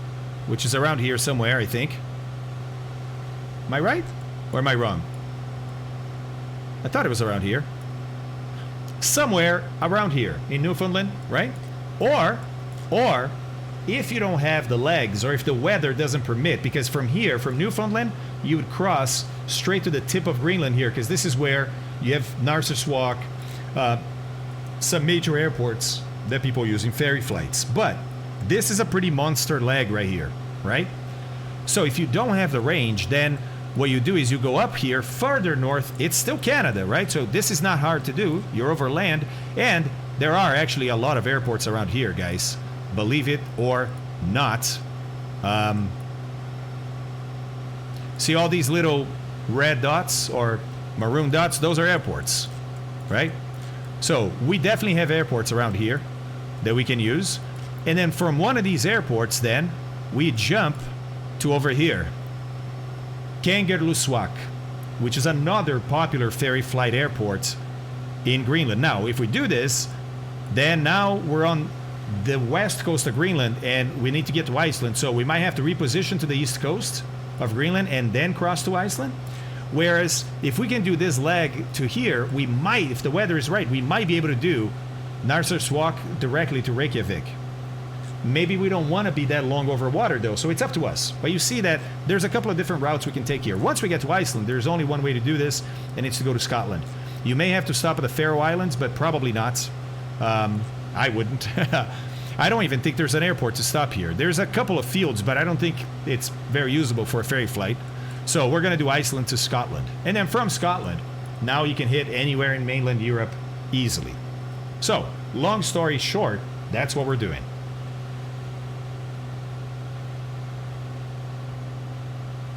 which is around here somewhere, I think. Am I right? Or am I wrong? I thought it was around here. Somewhere around here in Newfoundland, right? Or if you don't have the legs or if the weather doesn't permit, because from here, from Newfoundland, you would cross straight to the tip of Greenland here, because this is where you have Narsarsuaq, some major airports that people use in ferry flights. But this is a pretty monster leg right here, right? So if you don't have the range, then what you do is you go up here further north. It's still Canada, right? So this is not hard to do. You're over land, and there are actually a lot of airports around here, guys. Believe it or not. See all these little red dots or maroon dots? Those are airports, right? So we definitely have airports around here that we can use. And then from one of these airports, then we jump to over here. Kangerlussuaq, which is another popular ferry flight airport in Greenland. Now, if we do this, then now we're on the west coast of Greenland and we need to get to Iceland. So we might have to reposition to the east coast of Greenland and then cross to Iceland. Whereas if we can do this leg to here, we might, if the weather is right, we might be able to do Narsarsuaq directly to Reykjavik. Maybe we don't want to be that long over water though, so it's up to us. But you see that there's a couple of different routes we can take here. Once we get to Iceland, there's only one way to do this, and it's to go to Scotland. You may have to stop at the Faroe Islands, but probably not. I wouldn't. I don't even think there's an airport to stop here. There's a couple of fields, but I don't think it's very usable for a ferry flight. So we're going to do Iceland to Scotland. And then from Scotland, now you can hit anywhere in mainland Europe easily. So, long story short, that's what we're doing.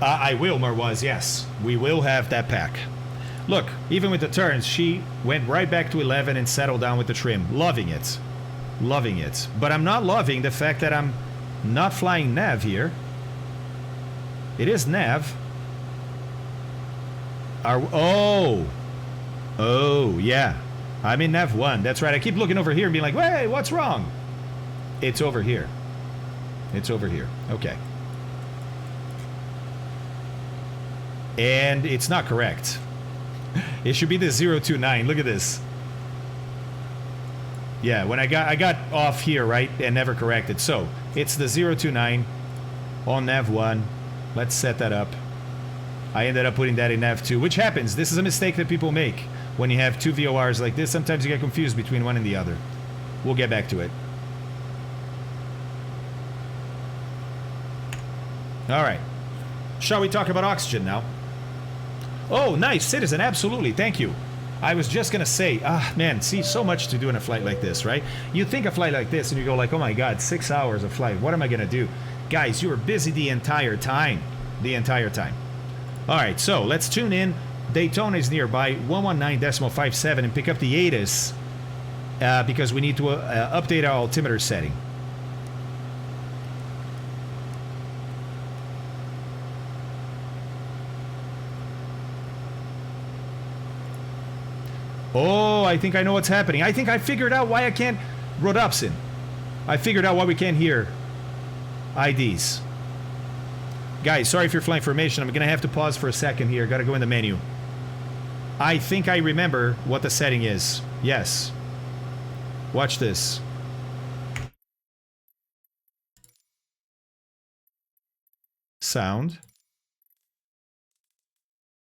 I will, Marwaz, yes. We will have that pack. Look, even with the turns, she went right back to 11 and settled down with the trim. Loving it. Loving it. But I'm not loving the fact that I'm not flying nav here. It is nav. Oh, yeah. I'm in nav 1. That's right. I keep looking over here and being like, hey, what's wrong? It's over here. It's over here. Okay. And it's not correct. It should be the 029. Look at this. Yeah, when I got off here, right, and never corrected. So it's the 029 on nav 1. Let's set that up. I ended up putting that in nav 2, which happens. This is a mistake that people make when you have two VORs like this. Sometimes you get confused between one and the other. We'll get back to it. All right. Shall we talk about oxygen now? Oh, nice, Citizen, absolutely, thank you. I was just gonna say, man, see, so much to do in a flight like this, right? You think a flight like this and you go like, oh my God, 6 hours of flight, what am I gonna do? Guys, you were busy the entire time. The entire time. All right, so let's tune in. Daytona is nearby, 119.57, and pick up the ATIS because we need to update our altimeter setting. Oh, I think I know what's happening. I think I figured out why I can't... Rodopsin. I figured out why we can't hear IDs. Guys, sorry if you're flying formation. I'm going to have to pause for a second here. Got to go in the menu. I think I remember what the setting is. Yes. Watch this. sound.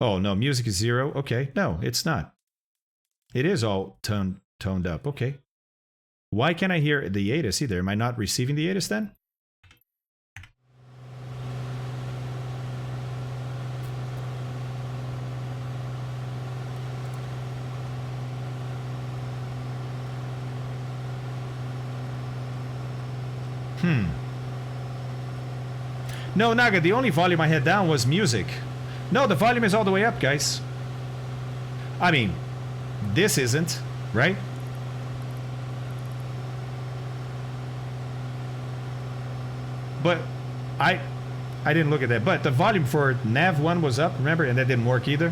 Oh, no, music is 0. Okay, no, it's not. It is all toned up. Okay. Why can't I hear the ATIS either? Am I not receiving the ATIS then? No, Naga, the only volume I had down was music. No, the volume is all the way up, guys. I mean, this isn't, right? But I didn't look at that. But the volume for Nav1 was up, remember? And that didn't work either.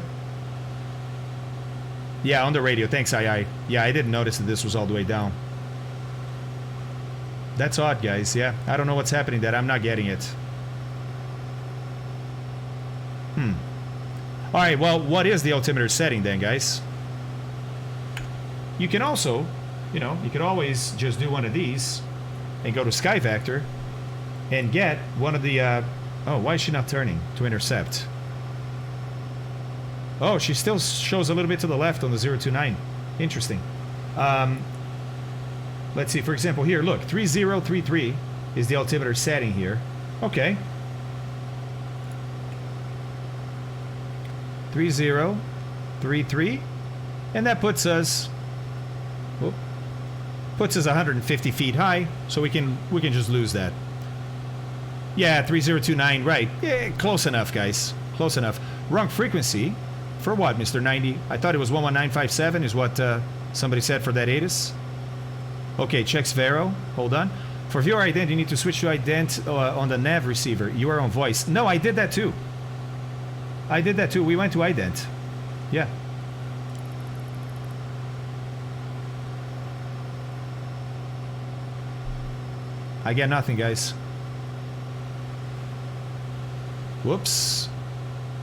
Yeah, on the radio. Thanks, II. Yeah, I didn't notice that this was all the way down. That's odd, guys. Yeah, I don't know what's happening there. I'm not getting it. All right, well, what is the altimeter setting then, guys? You can also, you know, you could always just do one of these and go to Sky Vector and get one of the, oh, why is she not turning to intercept? Oh, she still shows a little bit to the left on the 029. Interesting. Let's see, for example, here, look, 3033 is the altimeter setting here. Okay. 3033, and that puts us 150 feet high, so we can just lose that. Yeah, 3029, right. Yeah, close enough, guys. Close enough. Wrong frequency. For what, Mr. 90? I thought it was 11957 is what somebody said for that ATIS. Okay, checks Vero. Hold on. For viewer ident, you need to switch to ident on the nav receiver. You are on voice. No, I did that too. I did that too. We went to ident. Yeah. I get nothing, guys. Whoops.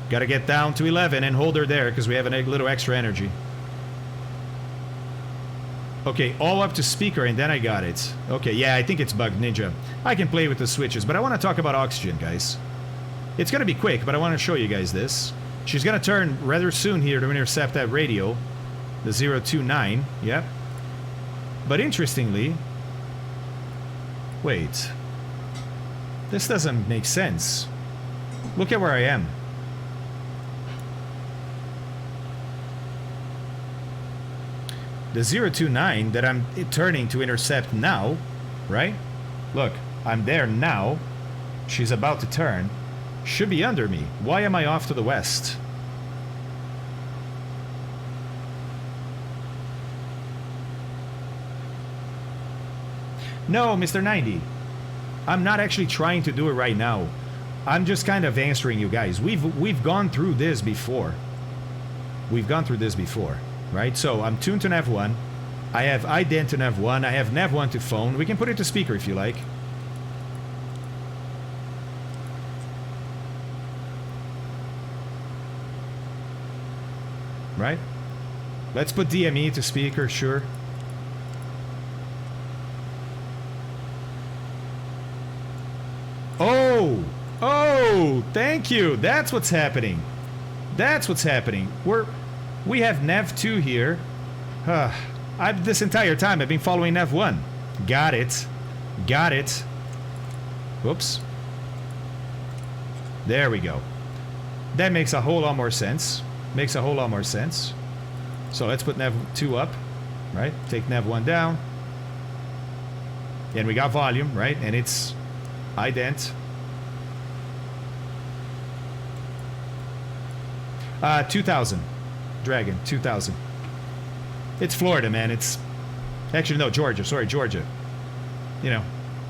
Gotta get down to 11 and hold her there because we have a little extra energy. Okay, all up to speaker and then I got it. Okay, yeah, I think it's bugged, Ninja. I can play with the switches, but I want to talk about oxygen, guys. It's going to be quick, but I want to show you guys this. She's going to turn rather soon here to intercept that radio. The 029, yep. But interestingly... Wait. This doesn't make sense. Look at where I am. The 029 that I'm turning to intercept now, right? Look, I'm there now. She's about to turn. Should be under me. Why am I off to the west? No, Mr. 90. I'm not actually trying to do it right now. I'm just kind of answering you guys. We've gone through this before. We've gone through this before, right? So I'm tuned to Nav1. I have ident to Nav1. I have Nav1 to phone. We can put it to speaker if you like. Right? Let's put DME to speaker, sure. Oh! Oh! Thank you! That's what's happening. That's what's happening. We have Nav2 here. This entire time I've been following Nav1. Got it. Got it. Whoops. There we go. That makes a whole lot more sense. Makes a whole lot more sense. So let's put Nav2 up, right? Take Nav1 down. And we got volume, right? And it's ident. 2000. Dragon, 2000. It's Florida, man. It's... Actually, no, Georgia. Sorry, Georgia. You know,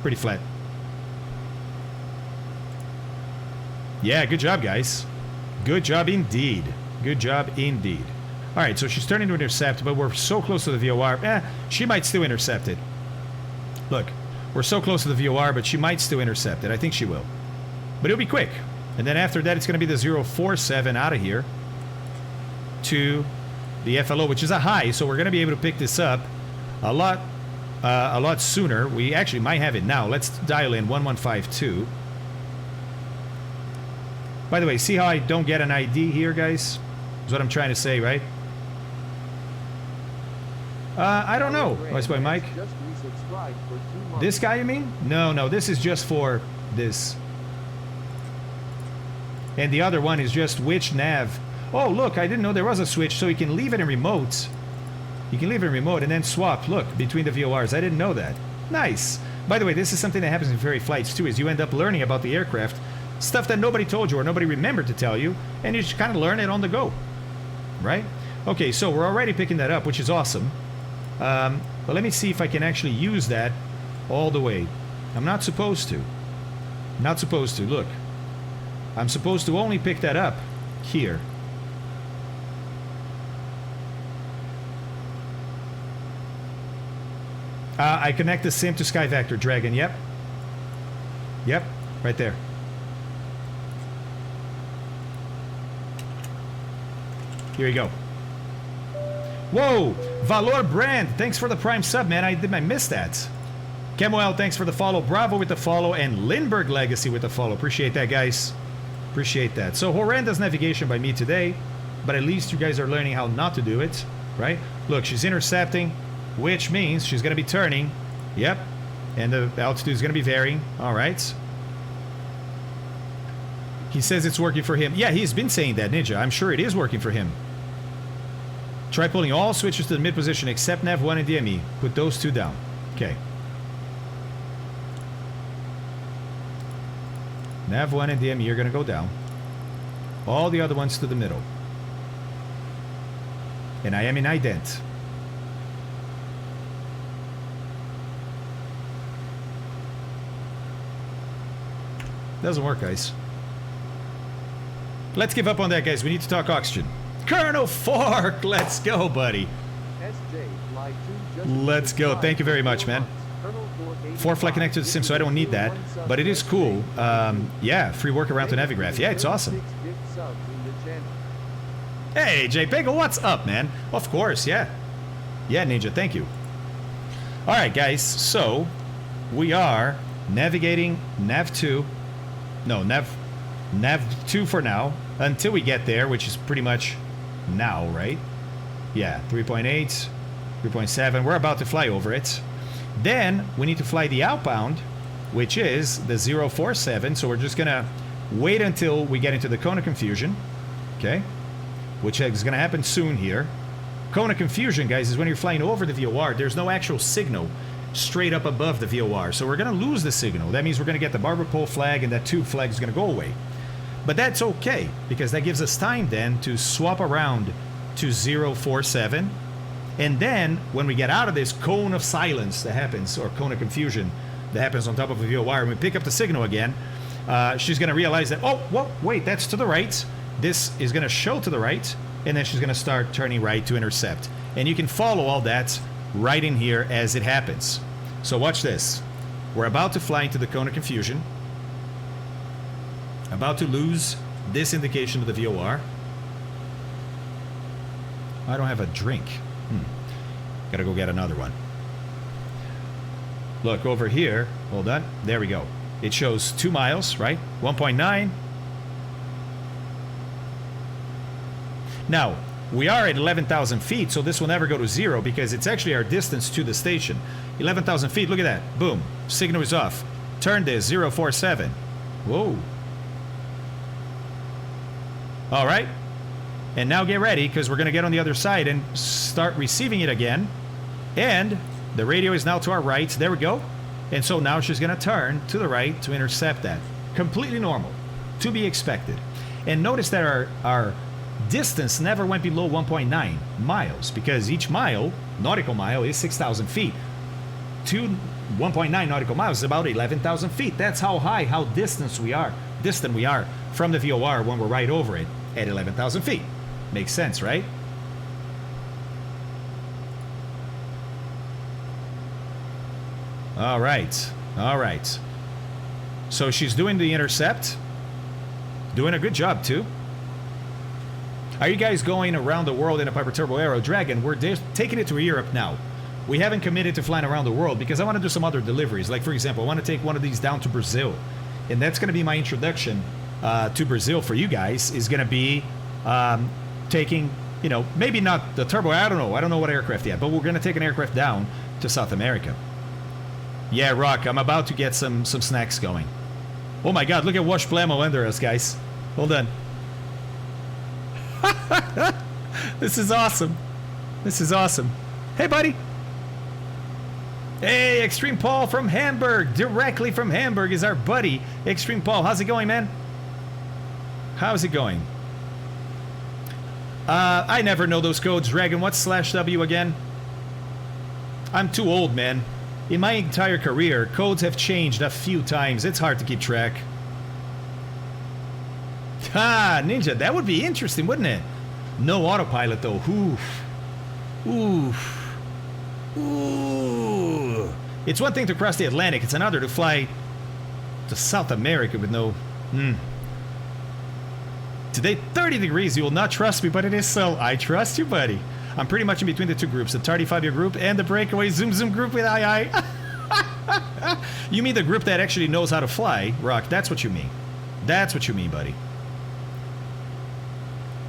pretty flat. Yeah, good job, guys. Good job indeed. Good job indeed. All right, so she's turning to intercept, but we're so close to the VOR. She might still intercept it. Look, we're so close to the VOR, but she might still intercept it. I think she will. But it'll be quick. And then after that, it's going to be the 047 out of here to the FLO, which is a high, so we're going to be able to pick this up a lot sooner. We actually might have it now. Let's dial in 1152. By the way, see how I don't get an ID here, guys? Is what I'm trying to say, right? I don't know. What's by Mike? Just resubscribed for 2 months. This guy, you mean? No, no, this is just for this. And the other one is just which nav. Oh, look, I didn't know there was a switch, so you can leave it in remote. You can leave it in remote and then swap, look, between the VORs. I didn't know that. Nice. By the way, this is something that happens in FerryFlights too, is you end up learning about the aircraft, stuff that nobody told you or nobody remembered to tell you, and you just kind of learn it on the go, right? Okay, so we're already picking that up, which is awesome. But let me see if I can actually use that all the way. I'm not supposed to. Not supposed to, look. I'm supposed to only pick that up here. I connect the SIM to SkyVector, Dragon, yep. Yep, right there. Here you go. Whoa! Valor Brand, thanks for the Prime sub, man. I missed that. Kemuel, thanks for the follow. Bravo with the follow. And Lindbergh Legacy with the follow. Appreciate that, guys. Appreciate that. So, horrendous navigation by me today. But at least you guys are learning how not to do it, right? Look, she's intercepting, which means she's going to be turning. Yep. And the altitude is going to be varying. All right. He says it's working for him. Yeah, he's been saying that, Ninja. I'm sure it is working for him. Try pulling all switches to the mid position except Nav 1 and DME. Put those two down. Okay. Nav 1 and DME are going to go down. All the other ones to the middle. And I am in ident. Doesn't work, guys. Let's give up on that, guys. We need to talk oxygen. Colonel Fork, let's go, buddy. Let's go. Thank you very much, man. ForFlight connected to the sim, so I don't need that. But it is cool. Yeah, free workaround to Navigraph. Yeah, it's awesome. Hey, JPEG, what's up, man? Of course, yeah. Yeah, Ninja, thank you. All right, guys. So, we are navigating Nav 2. No, Nav 2 for now. Until we get there, which is pretty much now, right? Yeah, 3.8, 3.7. We're about to fly over it. Then we need to fly the outbound, which is the 047. So we're just going to wait until we get into the cone of confusion. Okay? Which is going to happen soon here. Cone of confusion, guys, is when you're flying over the VOR. There's no actual signal straight up above the VOR. So we're going to lose the signal. That means we're going to get the barber pole flag and that tube flag is going to go away. But that's okay, because that gives us time then to swap around to 047. And then, when we get out of this cone of silence that happens, or cone of confusion that happens on top of the VOR, and we pick up the signal again, she's going to realize that, oh, whoa, wait, that's to the right. This is going to show to the right, and then she's going to start turning right to intercept. And you can follow all that right in here as it happens. So watch this. We're about to fly into the cone of confusion. About to lose this indication of the VOR. I don't have a drink. Gotta go get another one. Look over here. Hold on. There we go. It shows 2 miles, right? 1.9. Now, we are at 11,000 feet, so this will never go to 0 because it's actually our distance to the station. 11,000 feet. Look at that. Boom. Signal is off. Turn this. 047. Whoa. All right, and now get ready because we're going to get on the other side and start receiving it again. And the radio is now to our right. There we go. And so now she's going to turn to the right to intercept that. Completely normal, to be expected. And notice that our distance never went below 1.9 miles because each mile, nautical mile, is 6,000 feet. 1.9 nautical miles is about 11,000 feet. That's how high, how distant we are from the VOR when we're right over it at 11,000 feet. Makes sense, right? All right. All right. So she's doing the intercept. Doing a good job, too. Are you guys going around the world in a Piper Turbo Aero Dragon? We're taking it to Europe now. We haven't committed to flying around the world because I want to do some other deliveries. Like, for example, I want to take one of these down to Brazil. And that's going to be my introduction to Brazil for you guys is going to be taking, you know, maybe not the turbo. I don't know what aircraft yet, but we're going to take an aircraft down to South America. Yeah, Rock, I'm about to get some snacks going. Oh my God, look at Wash Blamo under us, guys. Hold on. This is awesome. This is awesome. Hey, buddy. Hey, Extreme Paul from Hamburg. Directly from Hamburg is our buddy, Extreme Paul. How's it going, man? How's it going? I never know those codes. Dragon, what's /W again? I'm too old, man. In my entire career, codes have changed a few times. It's hard to keep track. Ah, Ninja, that would be interesting, wouldn't it? No autopilot, though. Oof. Oof. Ooh. It's one thing to cross the Atlantic. It's another to fly to South America with no... Today, 30 degrees. You will not trust me, but it is so. I trust you, buddy. I'm pretty much in between the two groups, the Tardy Fabio group and the Breakaway Zoom Zoom group with II. You mean the group that actually knows how to fly, Rock? That's what you mean. That's what you mean, buddy.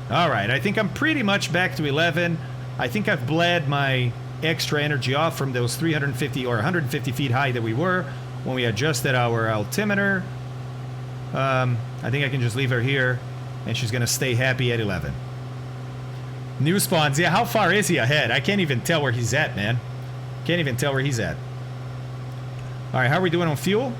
All right, I think I'm pretty much back to 11. I think I've bled my extra energy off from those 350 or 150 feet high that we were when we adjusted our altimeter. I think I can just leave her here, and she's going to stay happy at 11. New spawns. Yeah, how far is he ahead? I can't even tell where he's at, man. Can't even tell where he's at. All right, how are we doing on fuel?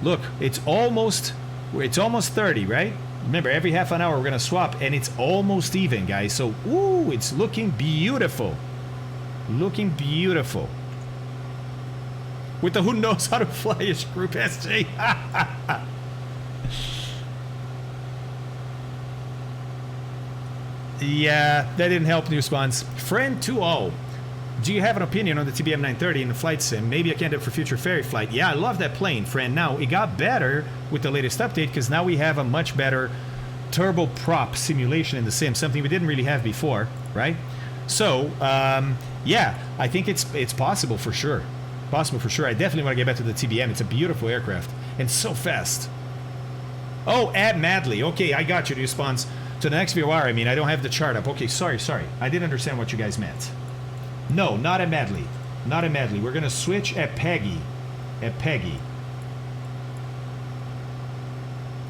Look, it's almost 30, right? Remember, every half an hour we're going to swap, and it's almost even, guys. So, ooh, it's looking beautiful. Looking beautiful. With the who knows how to fly-ish group, SJ. Yeah, that didn't help, new spawns. Friend to all, do you have an opinion on the TBM 930 in the flight sim? Maybe a candidate for future FerryFlight. Yeah, I love that plane, friend. Now, it got better with the latest update because now we have a much better turboprop simulation in the sim, something we didn't really have before, right? So, yeah, I think it's possible for sure. Possible for sure. I definitely want to get back to the TBM. It's a beautiful aircraft and so fast. Oh, add Madly. Okay, I got you, new spawns. To the next VOR, I mean, I don't have the chart up. Okay, sorry. I didn't understand what you guys meant. No, not at Madly. Not at Madly. We're going to switch at Peggy. At Peggy.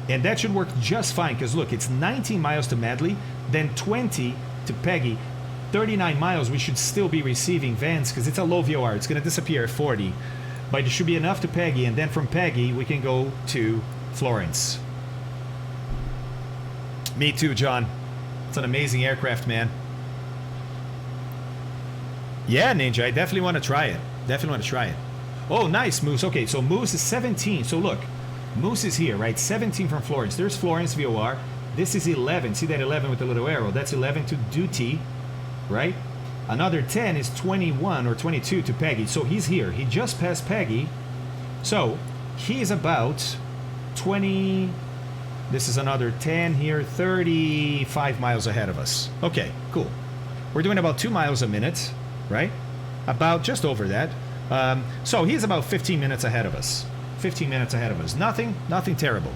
And that should work just fine, because look, it's 19 miles to Madly, then 20 to Peggy. 39 miles, we should still be receiving Vans, because it's a low VOR. It's going to disappear at 40. But it should be enough to Peggy, and then from Peggy, we can go to Florence. Me too, John. It's an amazing aircraft, man. Yeah, Ninja, I definitely want to try it. Definitely want to try it. Oh, nice, Moose. Okay, so Moose is 17. So look, Moose is here, right? 17 from Florence. There's Florence VOR. This is 11. See that 11 with the little arrow? That's 11 to Duty, right? Another 10 is 21 or 22 to Peggy. So he's here. He just passed Peggy. So he's about 20... This is another 10 here, 35 miles ahead of us. Okay, cool. We're doing about 2 miles a minute, right? About just over that. So he's about 15 minutes ahead of us. 15 minutes ahead of us. Nothing terrible.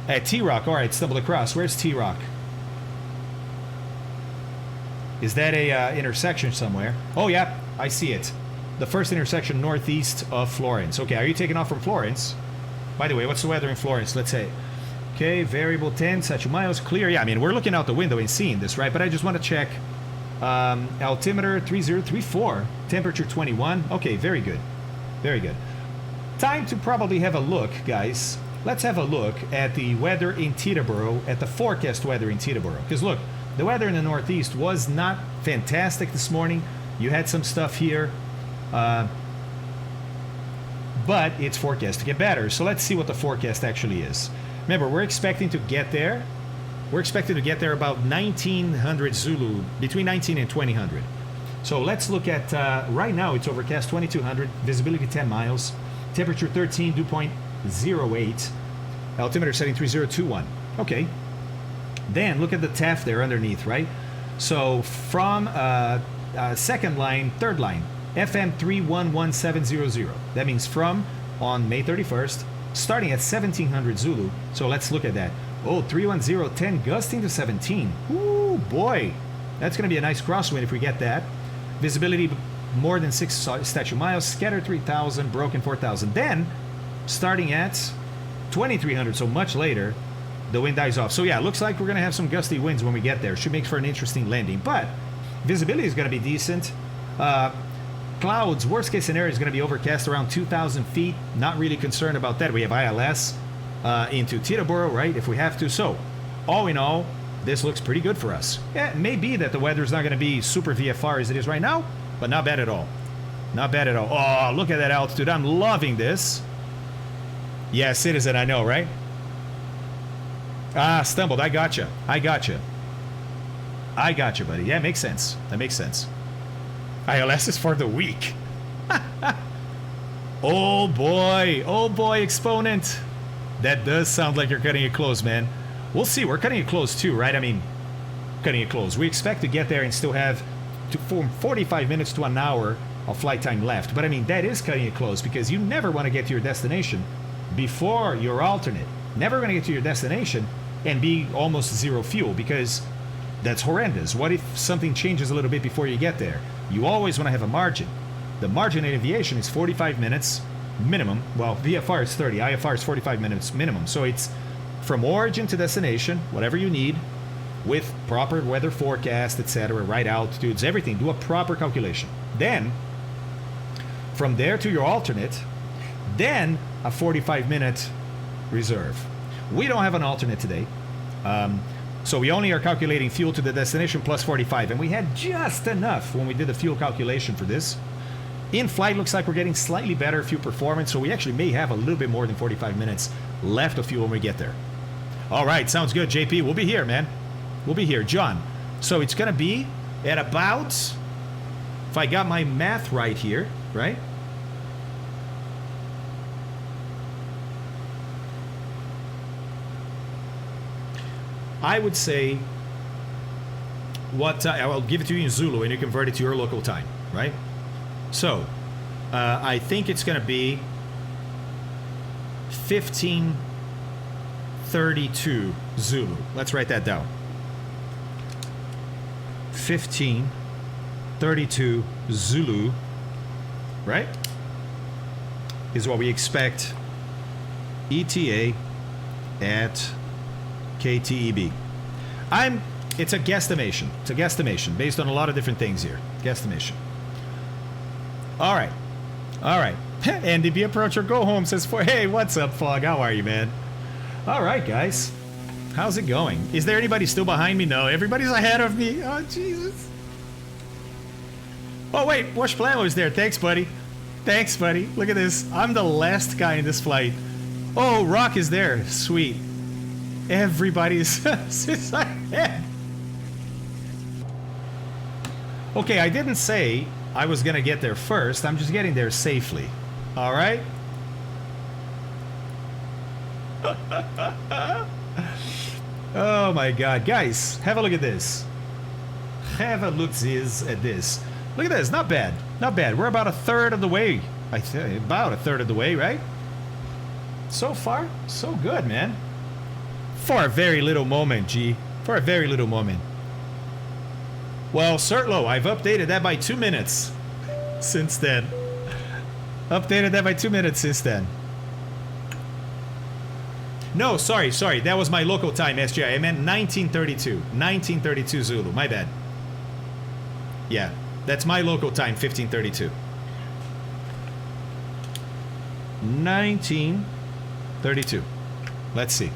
At T-Rock, all right, stumbled across. Where's T-Rock? Is that a intersection somewhere? Oh, yeah, I see it. The first intersection northeast of Florence. Okay, are you taking off from Florence? By the way, what's the weather in Florence? Let's say... Okay, variable 10, such miles, clear. Yeah, I mean, we're looking out the window and seeing this, right? But I just want to check. Altimeter 3034, temperature 21. Okay, very good. Very good. Time to probably have a look, guys. Let's have a look at the weather in Teterboro, at the forecast weather in Teterboro. Because look, the weather in the Northeast was not fantastic this morning. You had some stuff here. But it's forecast to get better. So let's see what the forecast actually is. Remember, we're expecting to get there. We're expected to get there about 1900 Zulu, between 19 and 2000. So let's look at, right now it's overcast 2200, visibility 10 miles, temperature 13, dew point 08, altimeter setting 3021. Okay. Then look at the TAF there underneath, right? So from second line, third line, FM 311700. That means from on May 31st, starting at 1700 Zulu. So let's look at that. Oh, 310, 10 gusting to 17. Ooh, boy. That's going to be a nice crosswind if we get that. Visibility more than 6 statute miles. Scatter 3000, broken 4000. Then, starting at 2300, so much later, the wind dies off. So yeah, it looks like we're going to have some gusty winds when we get there. Should make for an interesting landing. But visibility is going to be decent. Clouds, worst case scenario is going to be overcast around 2,000 feet. Not really concerned about that. We have ILS into Teterboro, right, if we have to. So, all in all, this looks pretty good for us. Yeah, it may be that the weather is not going to be super VFR as it is right now, but not bad at all. Not bad at all. Oh, look at that altitude. I'm loving this. Yeah, Citizen, I know, right? Ah, stumbled. I gotcha. I gotcha. I gotcha, buddy. Yeah, makes sense. That makes sense. ILS is for the weak. Oh boy. Oh boy, Exponent. That does sound like you're cutting it close, man. We'll see. We're cutting it close too, right? I mean, cutting it close. We expect to get there and still have 45 minutes to an hour of flight time left. But I mean, that is cutting it close because you never want to get to your destination before your alternate. Never going to get to your destination and be almost zero fuel because that's horrendous. What if something changes a little bit before you get there? You always want to have a margin. The margin in aviation is 45 minutes minimum. Well, VFR is 30. IFR is 45 minutes minimum. So it's from origin to destination, whatever you need, with proper weather forecast, etc., right altitudes, everything. Do a proper calculation. Then, from there to your alternate, then a 45-minute reserve. We don't have an alternate today. So we only are calculating fuel to the destination plus 45. And we had just enough when we did the fuel calculation for this. In flight, looks like we're getting slightly better fuel performance. So we actually may have a little bit more than 45 minutes left of fuel when we get there. All right, sounds good, JP. We'll be here, man. We'll be here. John, so it's going to be at about, if I got my math right here, right? I would say what I'll give it to you in Zulu and you convert it to your local time, right? So I think it's going to be 1532 Zulu. Let's write that down. 1532 Zulu, right? Is what we expect ETA at KTEB. It's a guesstimation. It's a guesstimation based on a lot of different things here. Guesstimation. All right. All right. NDB approacher go home says, hey, what's up, Fog? How are you, man? All right, guys. How's it going? Is there anybody still behind me? No, everybody's ahead of me. Oh, Jesus. Oh, wait. Wash Plamo is there. Thanks, buddy. Thanks, buddy. Look at this. I'm the last guy in this flight. Oh, Rock is there. Sweet. Everybody's ahead. Okay, I didn't say I was gonna get there first. I'm just getting there safely. All right. Oh my God, guys, have a look at this. Have a look at this. Look at this. Not bad. Not bad. We're about a third of the way. About a third of the way, right? So far, so good, man. For a very little moment, G. For a very little moment. Well, Certlo, I've updated that by 2 minutes since then. Updated that by 2 minutes since then. No, sorry. That was my local time, SGI. I meant 1932. 1932 Zulu. My bad. Yeah, that's my local time, 1532. 1932. Let's see.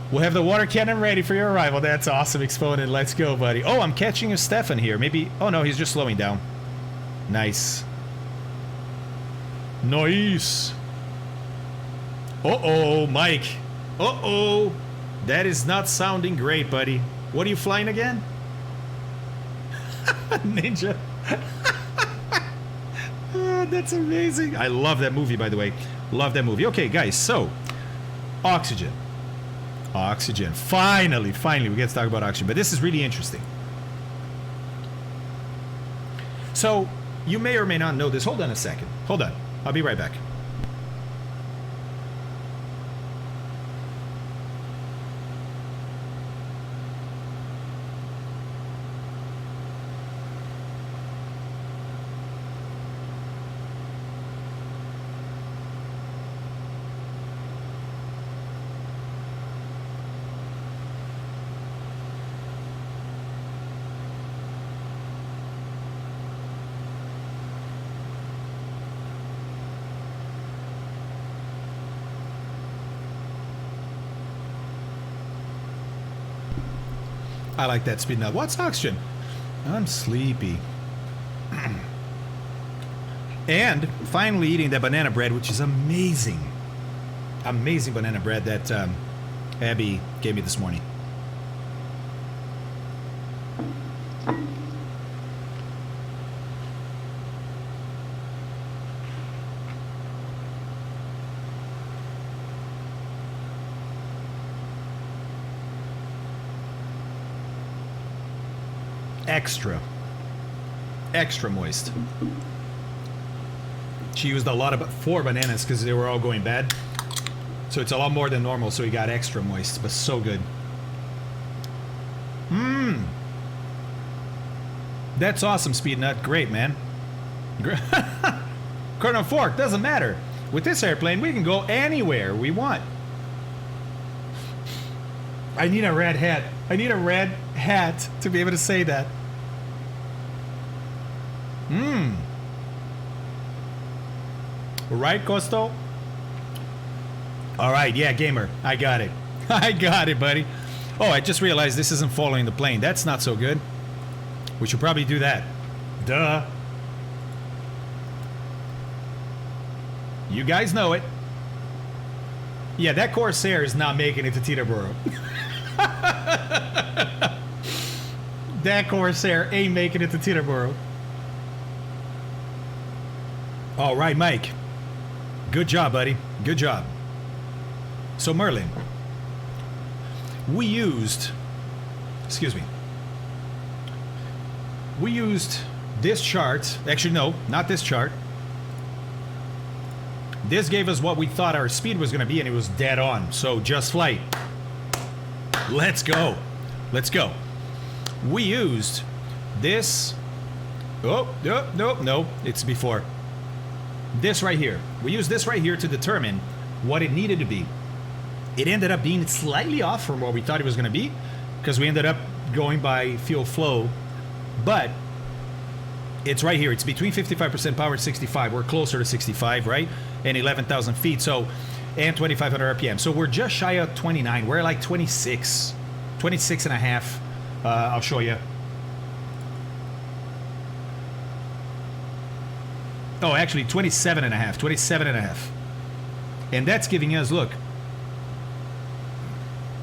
We'll have the water cannon ready for your arrival. That's awesome, Exponent. Let's go, buddy. Oh, I'm catching a Stefan here. Maybe... Oh, no, he's just slowing down. Nice. Nice. Uh-oh, Mike. Uh-oh. That is not sounding great, buddy. What are you flying again? Ninja. Oh, that's amazing. I love that movie, by the way. Love that movie. Okay, guys, so... Oxygen. Oxygen. Finally, we get to talk about oxygen. But this is really interesting. So, you may or may not know this. Hold on a second. Hold on. I'll be right back. I like that speed nut. What's oxygen? I'm sleepy. And finally eating that banana bread, which is amazing. Amazing banana bread that Abby gave me this morning. Extra moist. She used a lot of 4 bananas because they were all going bad. So it's a lot more than normal, so he got extra moist, but so good. Mmm. That's awesome, Speed Nut. Great, man. Corn on fork, doesn't matter. With this airplane, we can go anywhere we want. I need a red hat. I need a red hat to be able to say that. Mmm. Right, Costo? All right, yeah, gamer. I got it. I got it, buddy. Oh, I just realized this isn't following the plane. That's not so good. We should probably do that. Duh. You guys know it. Yeah, that Corsair is not making it to Teterboro. That Corsair ain't making it to Teterboro. All right, Mike. Good job, buddy. Good job. So, Merlin, we used... Excuse me. We used this chart. Actually, no, not this chart. This gave us what we thought our speed was going to be, and it was dead on. So, just flight. Let's go. Let's go. We used this. Oh, no. It's before. This right here. We used this right here to determine what it needed to be. It ended up being slightly off from what we thought it was going to be because we ended up going by fuel flow. But it's right here. It's between 55% power and 65. We're closer to 65, right? And 11,000 feet. So, and 2,500 RPM. So we're just shy of 29. We're like 26. 26 and a half. I'll show you. Oh, actually 27 and a half. 27 and a half. And that's giving us, look,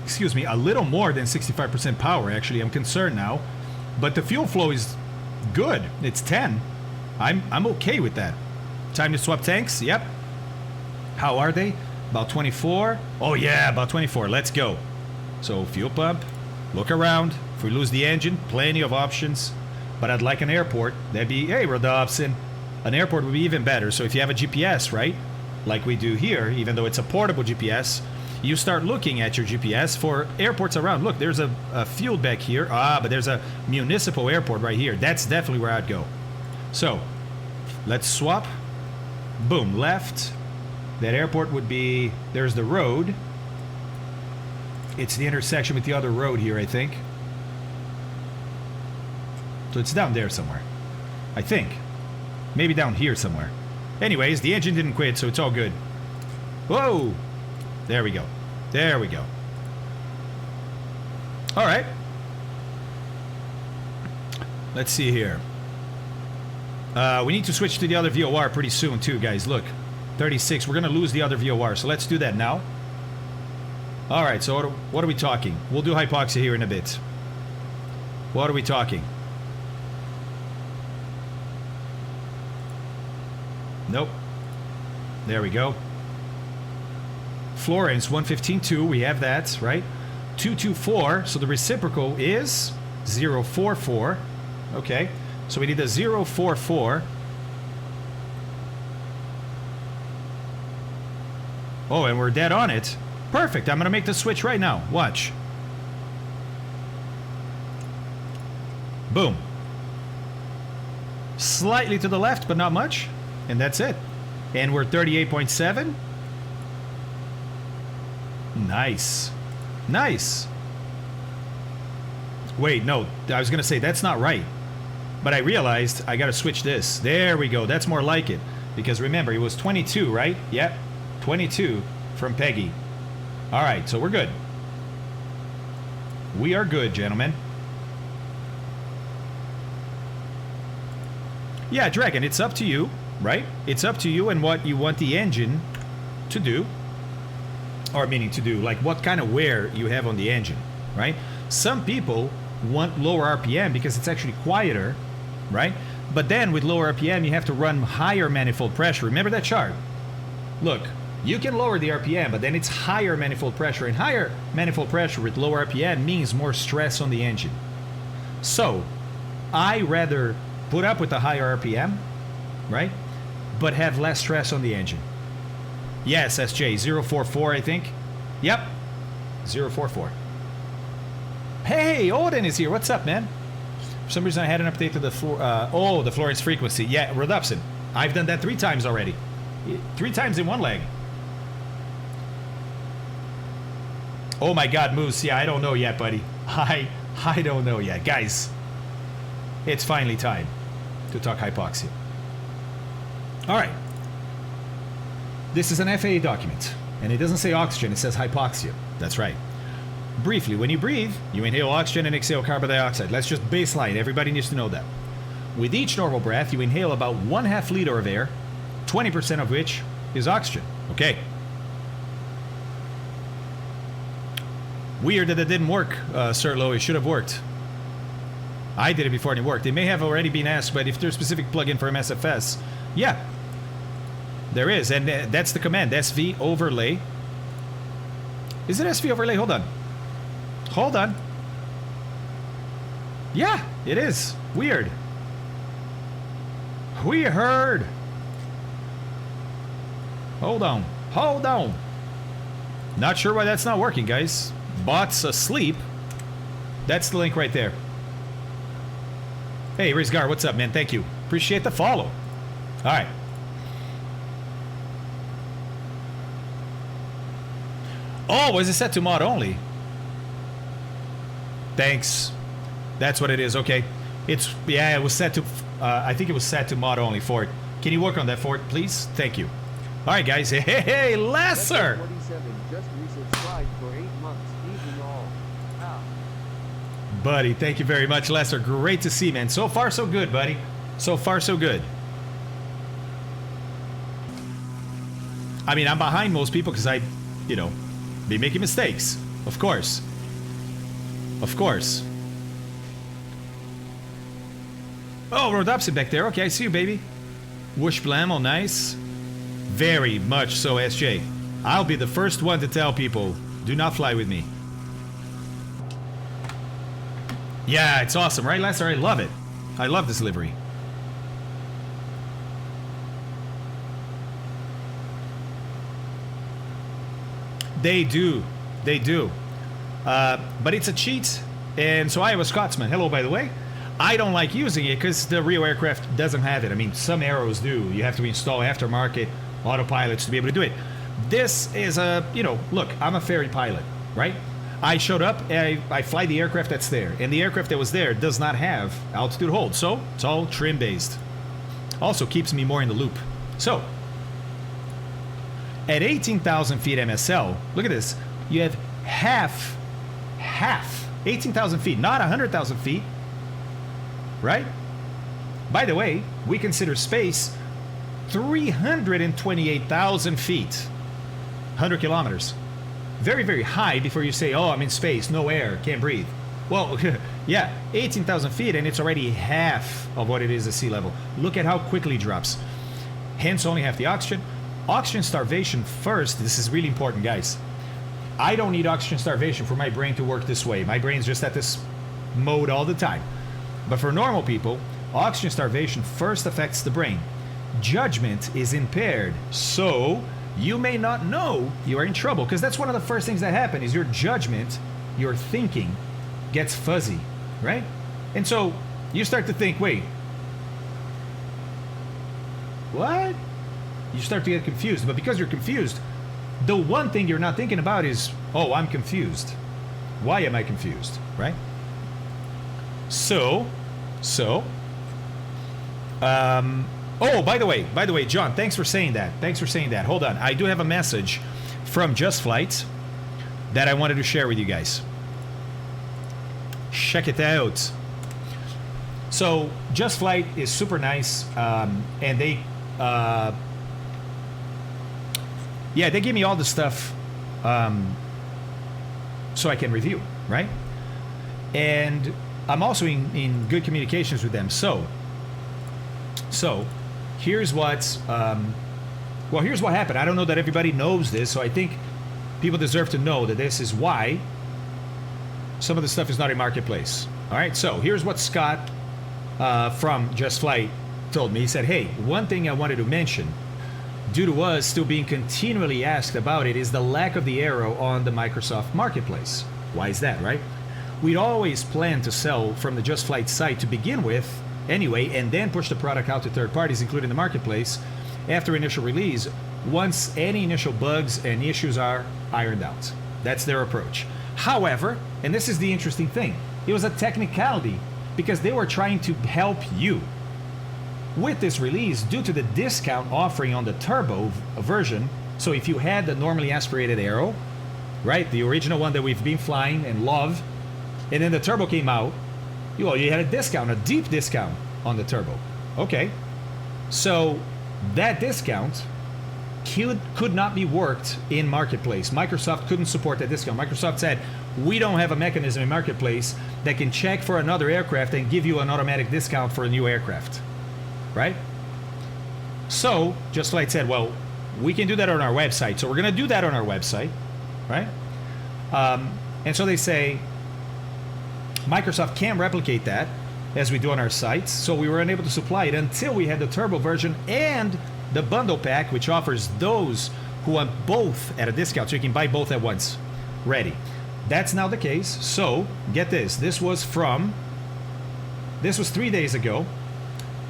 excuse me, a little more than 65% power. Actually, I'm concerned now. But the fuel flow is good. It's 10. I'm okay with that. Time to swap tanks. Yep. How are they? About 24. Oh yeah, about 24. Let's go. So fuel pump. Look around. If we lose the engine, plenty of options. But I'd like an airport. That'd be, hey, Rodobson. An airport would be even better. So if you have a GPS, right? Like we do here, even though it's a portable GPS, you start looking at your GPS for airports around. Look, there's a field back here. Ah, but there's a municipal airport right here. That's definitely where I'd go. So, let's swap. Boom, left. That airport would be, there's the road. It's the intersection with the other road here, I think. So it's down there somewhere. I think. Maybe down here somewhere. Anyways, the engine didn't quit, so it's all good. Whoa! There we go. There we go. All right. Let's see here. We need to switch to the other VOR pretty soon too, guys. Look, 36. We're going to lose the other VOR, so let's do that now. All right, so what are we talking? We'll do Hypoxia here in a bit. What are we talking? Nope. There we go. Florence, 115.2. We have that, right? 224. So the reciprocal is 044. Okay. So we need a 044. Oh, and we're dead on it. Perfect. I'm going to make the switch right now. Watch. Boom. Slightly to the left, but not much. And that's it. And we're 38.7. Nice. Nice. Wait, no. I was going to say that's not right. But I realized I got to switch this. There we go. That's more like it. Because remember, it was 22, right? Yep. 22 from Peggy. All right, so we're good. We are good, gentlemen. Yeah, Dragon, it's up to you, right? It's up to you and what you want the engine to do. Or meaning to do, like what kind of wear you have on the engine, right? Some people want lower RPM because it's actually quieter, right? But then with lower RPM, you have to run higher manifold pressure. Remember that chart? Look, you can lower the RPM, but then it's higher manifold pressure. And higher manifold pressure with lower RPM means more stress on the engine. So, I rather put up with the higher RPM, right? But have less stress on the engine. Yes, SJ, 044, I think. Yep, 044. Hey, Odin is here. What's up, man? For some reason, I had an update to the the Florence frequency. Yeah, Rodupson. I've done that 3 times already. 3 times in one leg. Oh my God, Moose. Yeah, I don't know yet, buddy. I don't know yet. Guys, it's finally time to talk hypoxia. All right. This is an FAA document, and it doesn't say oxygen, it says hypoxia. That's right. Briefly, when you breathe, you inhale oxygen and exhale carbon dioxide. Let's just baseline. Everybody needs to know that. With each normal breath, you inhale about 1/2 liter of air, 20% of which is oxygen. Okay. Weird that it didn't work, Sir Lowe. It should have worked. I did it before and it worked. It may have already been asked, but if there's a specific plugin for MSFS, yeah, there is. And that's the command, SV overlay. Is it SV overlay? Hold on. Hold on. Yeah, it is. Weird. We heard. Hold on. Hold on. Not sure why that's not working, guys. Bot's asleep. That's the link right there. Hey, Rizgar, what's up, man? Thank you. Appreciate the follow. All right. Oh, was it set to mod only? Thanks. That's what it is. Okay. It's, yeah, it was set to, I think it was set to mod only. Ford, can you work on that, Ford, please? Thank you. All right, guys. Hey, Lesser. 27 just resubscribed for 8 months. Evening all. Ah. Buddy, thank you very much, Lesser. Great to see, man. So far, so good, buddy. So far, so good. I mean, I'm behind most people because I, you know, be making mistakes. Of course. Of course. Oh, Rodopsin back there. Okay, I see you, baby. Whoosh blam, all nice. Very much so, SJ. I'll be the first one to tell people, do not fly with me. Yeah, it's awesome, right, Lester? I love it. I love this livery. They do. They do. But it's a cheat. And so I have a Scotsman. Hello, by the way. I don't like using it because the real aircraft doesn't have it. I mean, some aeros do. You have to install aftermarket autopilots to be able to do it. This is a, you know, look, I'm a ferry pilot, right? I showed up, I fly the aircraft that's there. And the aircraft that was there does not have altitude hold. So it's all trim based. Also keeps me more in the loop. So at 18,000 feet MSL, look at this. You have half, 18,000 feet, not 100,000 feet, right? By the way, we consider space 328,000 feet, 100 kilometers. Very, very high before you say, oh, I'm in space, no air, can't breathe. Well, yeah, 18,000 feet and it's already half of what it is at sea level. Look at how quickly it drops. Hence only half the oxygen. Oxygen starvation first. This is really important, guys. I don't need oxygen starvation for my brain to work this way. My brain's just at this mode all the time. But for normal people, oxygen starvation first affects the brain. Judgment is impaired. So you may not know you are in trouble, because that's one of the first things that happen is your judgment, your thinking gets fuzzy, right? And so you start to think, wait, what? You start to get confused. But because you're confused, the one thing you're not thinking about is, oh, I'm confused. Why am I confused, right? Oh, by the way, John, thanks for saying that. Hold on. I do have a message from DreamFlight that I wanted to share with you guys. Check it out. So DreamFlight is super nice, and they, yeah, they give me all the stuff so I can review, right? And I'm also in good communications with them. So here's what's, well, here's what happened. I don't know that everybody knows this, so I think people deserve to know that this is why some of the stuff is not in marketplace. All right, so here's what Scott from DreamFlight told me. He said, hey, one thing I wanted to mention, due to us still being continually asked about it, is the lack of the arrow on the Microsoft Marketplace. Why is that, right? We'd always planned to sell from the DreamFlight site to begin with anyway, and then push the product out to third parties, including the marketplace, after initial release, once any initial bugs and issues are ironed out. That's their approach. However, and this is the interesting thing, it was a technicality because they were trying to help you. With this release, due to the discount offering on the turbo version, so if you had the normally aspirated arrow, right, the original one that we've been flying and love, and then the turbo came out, you had a discount, a deep discount on the turbo. Okay, so that discount could not be worked in Marketplace. Microsoft couldn't support that discount. Microsoft said, we don't have a mechanism in Marketplace that can check for another aircraft and give you an automatic discount for a new aircraft, right? So DreamFlight said, well, we can do that on our website. So we're going to do that on our website, right? And so they say, Microsoft can't replicate that as we do on our sites, so we were unable to supply it until we had the turbo version and the bundle pack, which offers those who want both at a discount, so you can buy both at once. Ready. That's now the case. So get this. This was 3 days ago,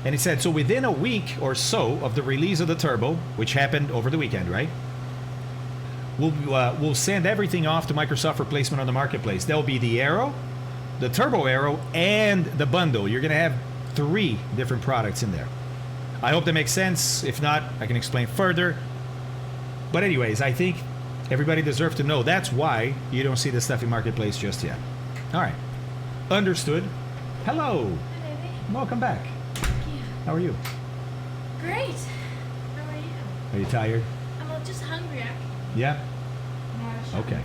and he said, so within a week or so of the release of the turbo, which happened over the weekend, right? We'll send everything off to Microsoft for placement on the marketplace. There'll be the arrow, the turbo arrow, and the bundle. You're going to have 3 different products in there. I hope that makes sense. If not, I can explain further. But anyways, I think everybody deserves to know that's why you don't see this stuff in Marketplace just yet. All right. Understood. Hello. Hi, baby. Welcome back. Thank you. How are you? Great. How are you? Are you tired? I'm just hungry. Yeah? Okay.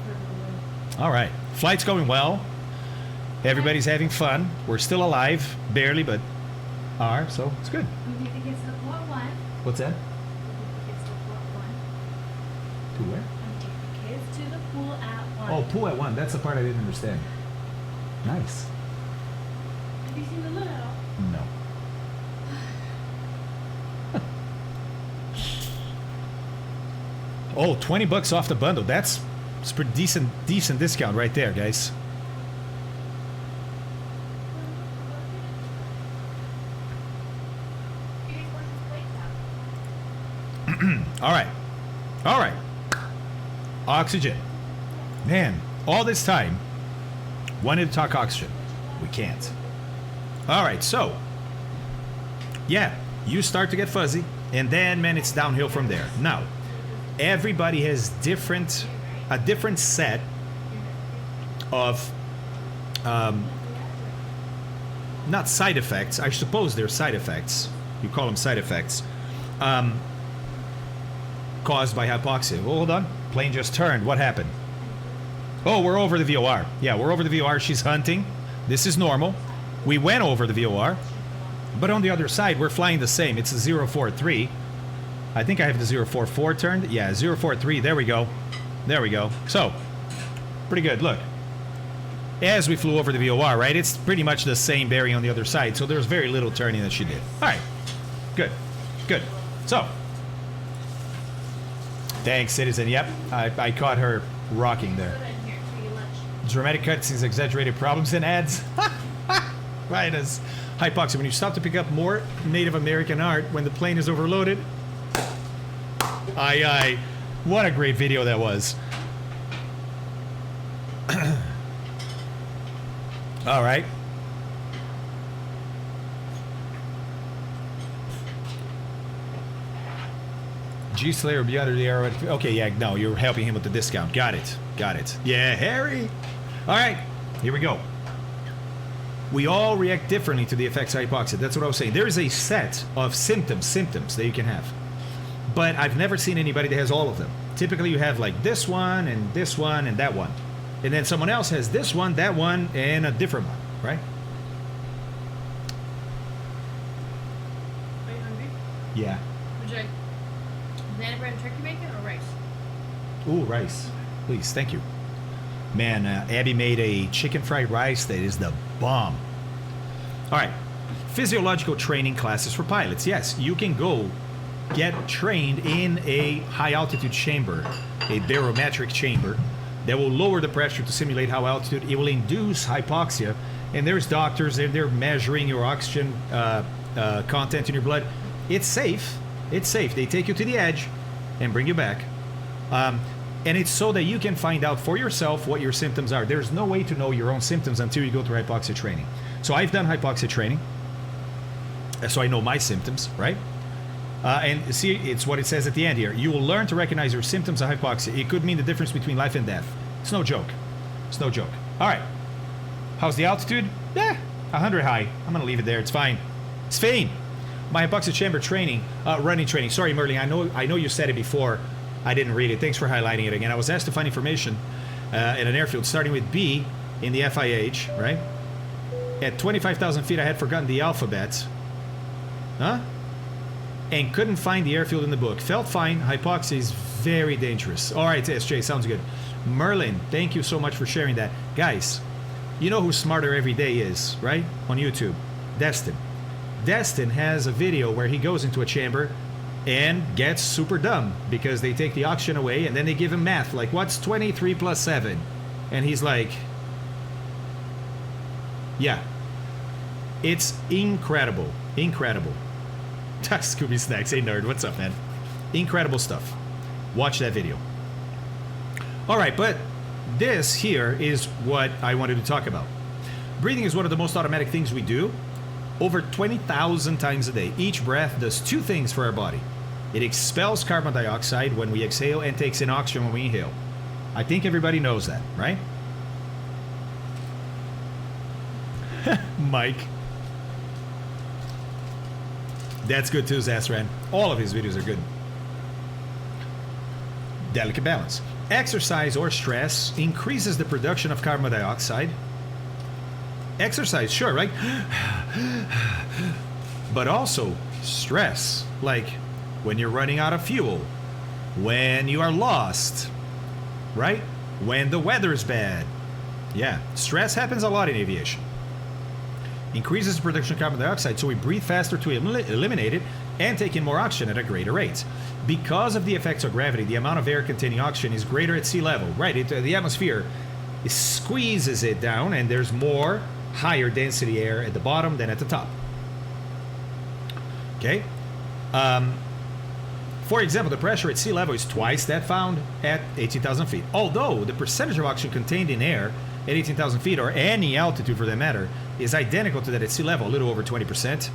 All right. Flight's going well. Everybody's having fun. We're still alive. Barely, but are. So it's good. We take the kids to Port 1. What's that? We take the kids to Port 1. To where? We take the kids to the pool at 1. Oh, pool at 1. That's the part I didn't understand. Nice. Have you seen the little? No. Oh, $20 off the bundle. That's pretty decent discount right there, guys. All right. All right. Oxygen. Man, all this time, wanted to talk oxygen. We can't. All right, so, yeah, you start to get fuzzy, and then, man, it's downhill from there. Now, everybody has a different set of, not side effects. I suppose they're side effects. You call them side effects. Caused by hypoxia. Well, hold on. Plane just turned. What happened? Oh, we're over the VOR. Yeah, we're over the VOR. She's hunting. This is normal. We went over the VOR. But on the other side, we're flying the same. It's a 043. I think I have the 044 turned. Yeah, 043. There we go. There we go. So, pretty good. Look. As we flew over the VOR, right? It's pretty much the same bearing on the other side. So there's very little turning that she did. All right. Good. Good. So. Thanks, citizen. Yep. I caught her rocking there. Dramatic cutscenes, exaggerated problems, and ads. Right, as Hypoxia. When you stop to pick up more Native American art when the plane is overloaded. Aye. What a great video that was. All right. G-Slayer will be under the arrow. Okay, yeah, no, you're helping him with the discount. Got it. Got it. Yeah, Harry. All right, here we go. We all react differently to the effects of hypoxia. That's what I was saying. There is a set of symptoms that you can have. But I've never seen anybody that has all of them. Typically you have like this one and that one. And then someone else has this one, that one, and a different one, right? Are you hungry? Yeah. Would you like banana bread and turkey bacon or rice? Ooh, rice. Please, thank you. Man, Abby made a chicken fried rice that is the bomb. All right. Physiological training classes for pilots. Yes, you can go get trained in a high altitude chamber, a barometric chamber that will lower the pressure to simulate high altitude. It will induce hypoxia. And there's doctors, they're measuring your oxygen content in your blood. It's safe. It's safe. They take you to the edge and bring you back. And it's so that you can find out for yourself what your symptoms are. There's no way to know your own symptoms until you go through hypoxia training. So I've done hypoxia training, so I know my symptoms, right? And see, it's what it says at the end here. You will learn to recognize your symptoms of hypoxia. It could mean the difference between life and death. It's no joke. It's no joke. All right. How's the altitude? 100 high. I'm going to leave it there. It's fine. It's fine. My hypoxia chamber training, running training. Sorry, Merlin. I know you said it before. I didn't read it. Thanks for highlighting it again. I was asked to find information at an airfield starting with B in the FIH, right? At 25,000 feet, I had forgotten the alphabet. Huh? And couldn't find the airfield in the book. Felt fine. Hypoxia is very dangerous. All right, SJ, sounds good. Merlin, thank you so much for sharing that. Guys, you know who Smarter Every Day is, right? On YouTube. Destin. Destin has a video where he goes into a chamber and gets super dumb because they take the oxygen away and then they give him math. Like, what's 23 plus 7? And he's like, yeah. It's incredible. Incredible. Scooby Snacks. Hey, nerd. What's up, man? Incredible stuff. Watch that video. All right, but this here is what I wanted to talk about. Breathing is one of the most automatic things we do. Over 20,000 times a day. Each breath does two things for our body. It expels carbon dioxide when we exhale and takes in oxygen when we inhale. I think everybody knows that, right? Mike. That's good too, Zasran. All of his videos are good. Delicate balance. Exercise or stress increases the production of carbon dioxide. Exercise, sure, right? But also stress, like when you're running out of fuel, when you are lost, right? When the weather's bad. Yeah, stress happens a lot in aviation. Increases the production of carbon dioxide, so we breathe faster to eliminate it and take in more oxygen at a greater rate. Because of the effects of gravity, the amount of air containing oxygen is greater at sea level, right? The atmosphere squeezes it down and there's more higher density air at the bottom than at the top. Okay? For example, the pressure at sea level is twice that found at 18,000 feet. Although the percentage of oxygen contained in air at 18,000 feet, or any altitude for that matter, is identical to that at sea level, a little over 20%.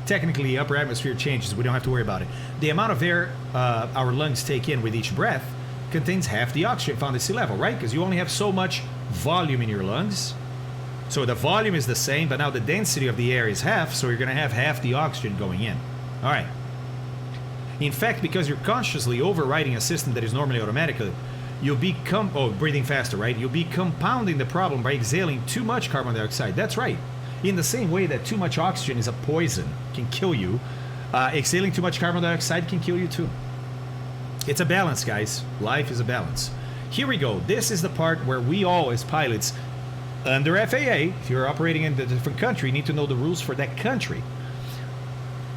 Technically, upper atmosphere changes. We don't have to worry about it. The amount of air our lungs take in with each breath contains half the oxygen found at sea level, right? Because you only have so much volume in your lungs. So the volume is the same, but now the density of the air is half, so you're going to have half the oxygen going in. All right. In fact, because you're consciously overriding a system that is normally automatic, you'll become, breathing faster, right? You'll be compounding the problem by exhaling too much carbon dioxide. That's right. In the same way that too much oxygen is a poison, can kill you, exhaling too much carbon dioxide can kill you too. It's a balance, guys. Life is a balance. Here we go. This is the part where we all, as pilots, under FAA, if you're operating in a different country, need to know the rules for that country.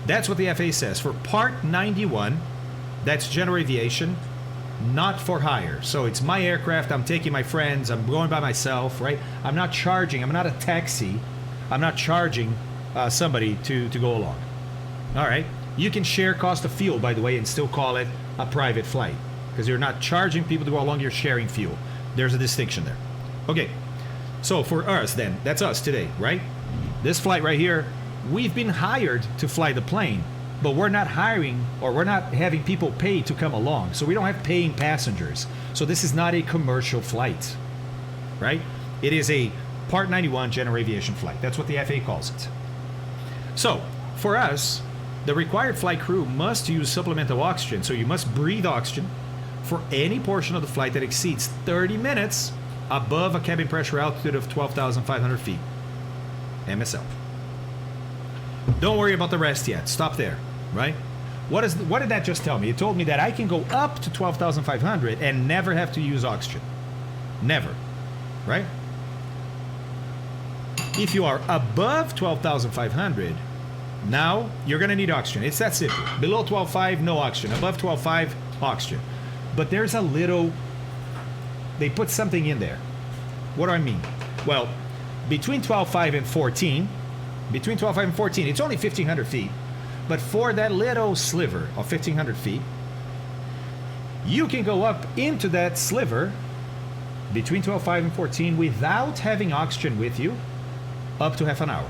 That's what the FAA says. For Part 91, that's general aviation, not for hire. So it's my aircraft, I'm taking my friends, I'm going by myself, right? I'm not charging, I'm not a taxi. I'm not charging somebody to go along. All right? You can share cost of fuel, by the way, and still call it a private flight. Because you're not charging people to go along, you're sharing fuel. There's a distinction there. Okay. So for us then, that's us today, right? This flight right here, we've been hired to fly the plane, but we're not hiring or we're not having people pay to come along. So we don't have paying passengers. So this is not a commercial flight, right? It is a Part 91 general aviation flight. That's what the FAA calls it. So, for us, the required flight crew must use supplemental oxygen. So you must breathe oxygen for any portion of the flight that exceeds 30 minutes above a cabin pressure altitude of 12,500 feet. MSL. Don't worry about the rest yet. Stop there, right? What did that just tell me? It told me that I can go up to 12,500 and never have to use oxygen. Never, right? If you are above 12,500, now you're going to need oxygen. It's that simple. Below 12.5, no oxygen. Above 12.5, oxygen. But there's a little... They put something in there. What do I mean? Well, between 12.5 and 14, it's only 1,500 feet. But for that little sliver of 1,500 feet, you can go up into that sliver between 12.5 and 14 without having oxygen with you up to half an hour.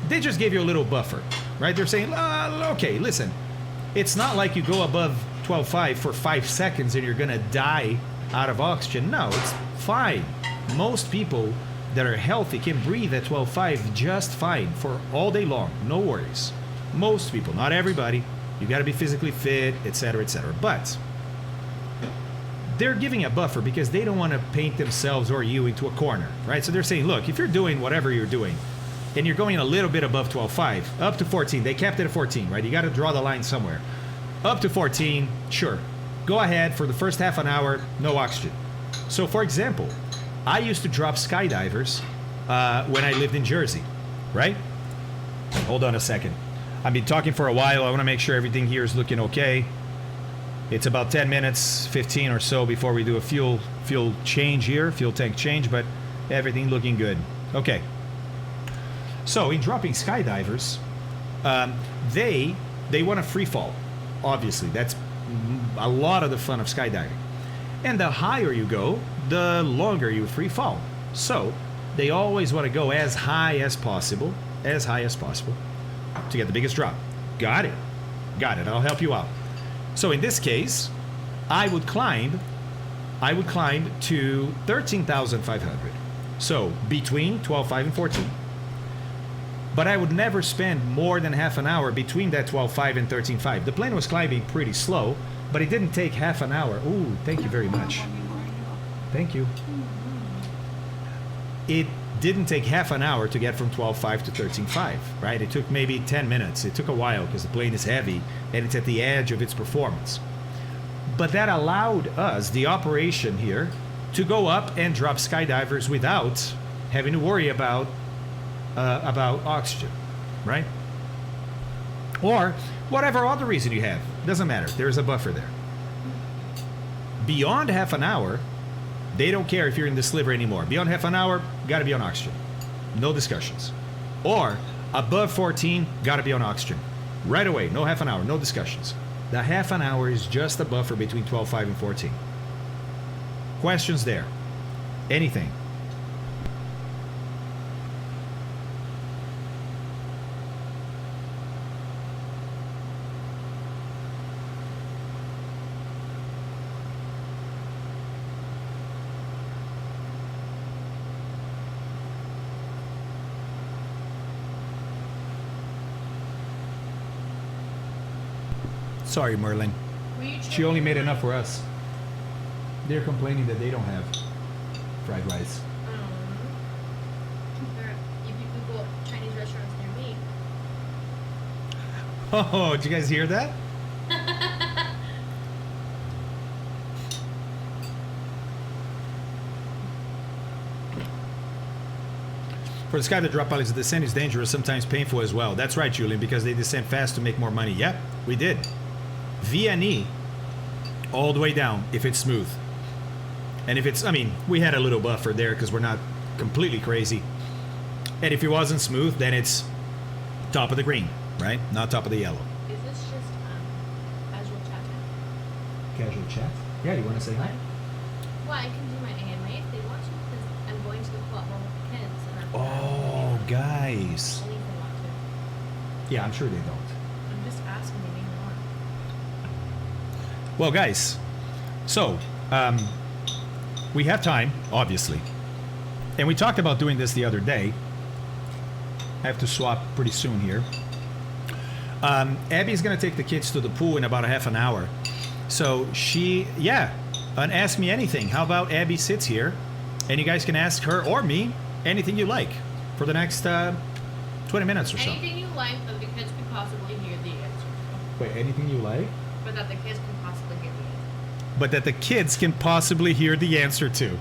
They just gave you a little buffer, right? They're saying, okay, listen, it's not like you go above 12.5 for 5 seconds and you're gonna die out of oxygen. No, it's fine. Most people that are healthy can breathe at 12.5 just fine for all day long. No worries. Most people, not everybody. You got to be physically fit, etc., etc. But they're giving a buffer because they don't want to paint themselves or you into a corner, right? So they're saying, look, if you're doing whatever you're doing and you're going a little bit above 12.5, up to 14, they capped it at 14, right? You got to draw the line somewhere. Up to 14, sure. Go ahead for the first half an hour, no oxygen. So, for example, I used to drop skydivers when I lived in Jersey, right? Hold on a second. I've been talking for a while. I want to make sure everything here is looking okay. It's about 10 minutes, 15 or so before we do a fuel change here, fuel tank change, but everything looking good. Okay. So in dropping skydivers, they want to free fall. Obviously, that's a lot of the fun of skydiving. And the higher you go, the longer you free fall. So they always want to go as high as possible, to get the biggest drop. Got it. I'll help you out. So in this case, I would climb to 13,500. So between 12.5 and 14. But I would never spend more than half an hour between that 12.5 and 13.5. The plane was climbing pretty slow, but it didn't take half an hour. Ooh, thank you very much. Thank you. It didn't take half an hour to get from 12.5 to 13.5, right? It took maybe 10 minutes. It took a while because the plane is heavy and it's at the edge of its performance. But that allowed us, the operation here, to go up and drop skydivers without having to worry about oxygen, right? Or whatever other reason you have. Doesn't matter. There's a buffer there. Beyond half an hour, they don't care if you're in the sliver anymore. Beyond half an hour, got to be on oxygen. No discussions. Or above 14, got to be on oxygen. Right away, no half an hour, no discussions. The half an hour is just a buffer between 12.5 and 14. Questions there? Anything? Sorry, Merlin. She only made enough for us. They're complaining that they don't have fried rice. You people go to Chinese restaurants near me. Oh, did you guys hear that? For the sky, the drop pilots, the descent is dangerous, sometimes painful as well. That's right, Julian, because they descend fast to make more money. Yep, we did. V&E all the way down if it's smooth. And if it's, I mean, we had a little buffer there because we're not completely crazy. And if it wasn't smooth, then it's top of the green, right? Not top of the yellow. Is this just casual chat time? Casual chat? Yeah, you want to say hi? Well, I can do my AMA if they want to, because I'm going to the club with kids. And Oh, guys. only if they want to. Yeah, I'm sure they don't. I'm just asking, maybe they want. Well, guys, so we have time, obviously. and we talked about doing this the other day. I have to swap pretty soon here. Abby's gonna take the kids to the pool in about a half an hour. So she, and ask me anything. How about Abby sits here, and you guys can ask her or me anything you like for the next 20 minutes or so. Anything you like that the kids could possibly hear the answer to. Wait, anything you like? But that the kids can possibly hear the answer. But that the kids can possibly hear the answer to.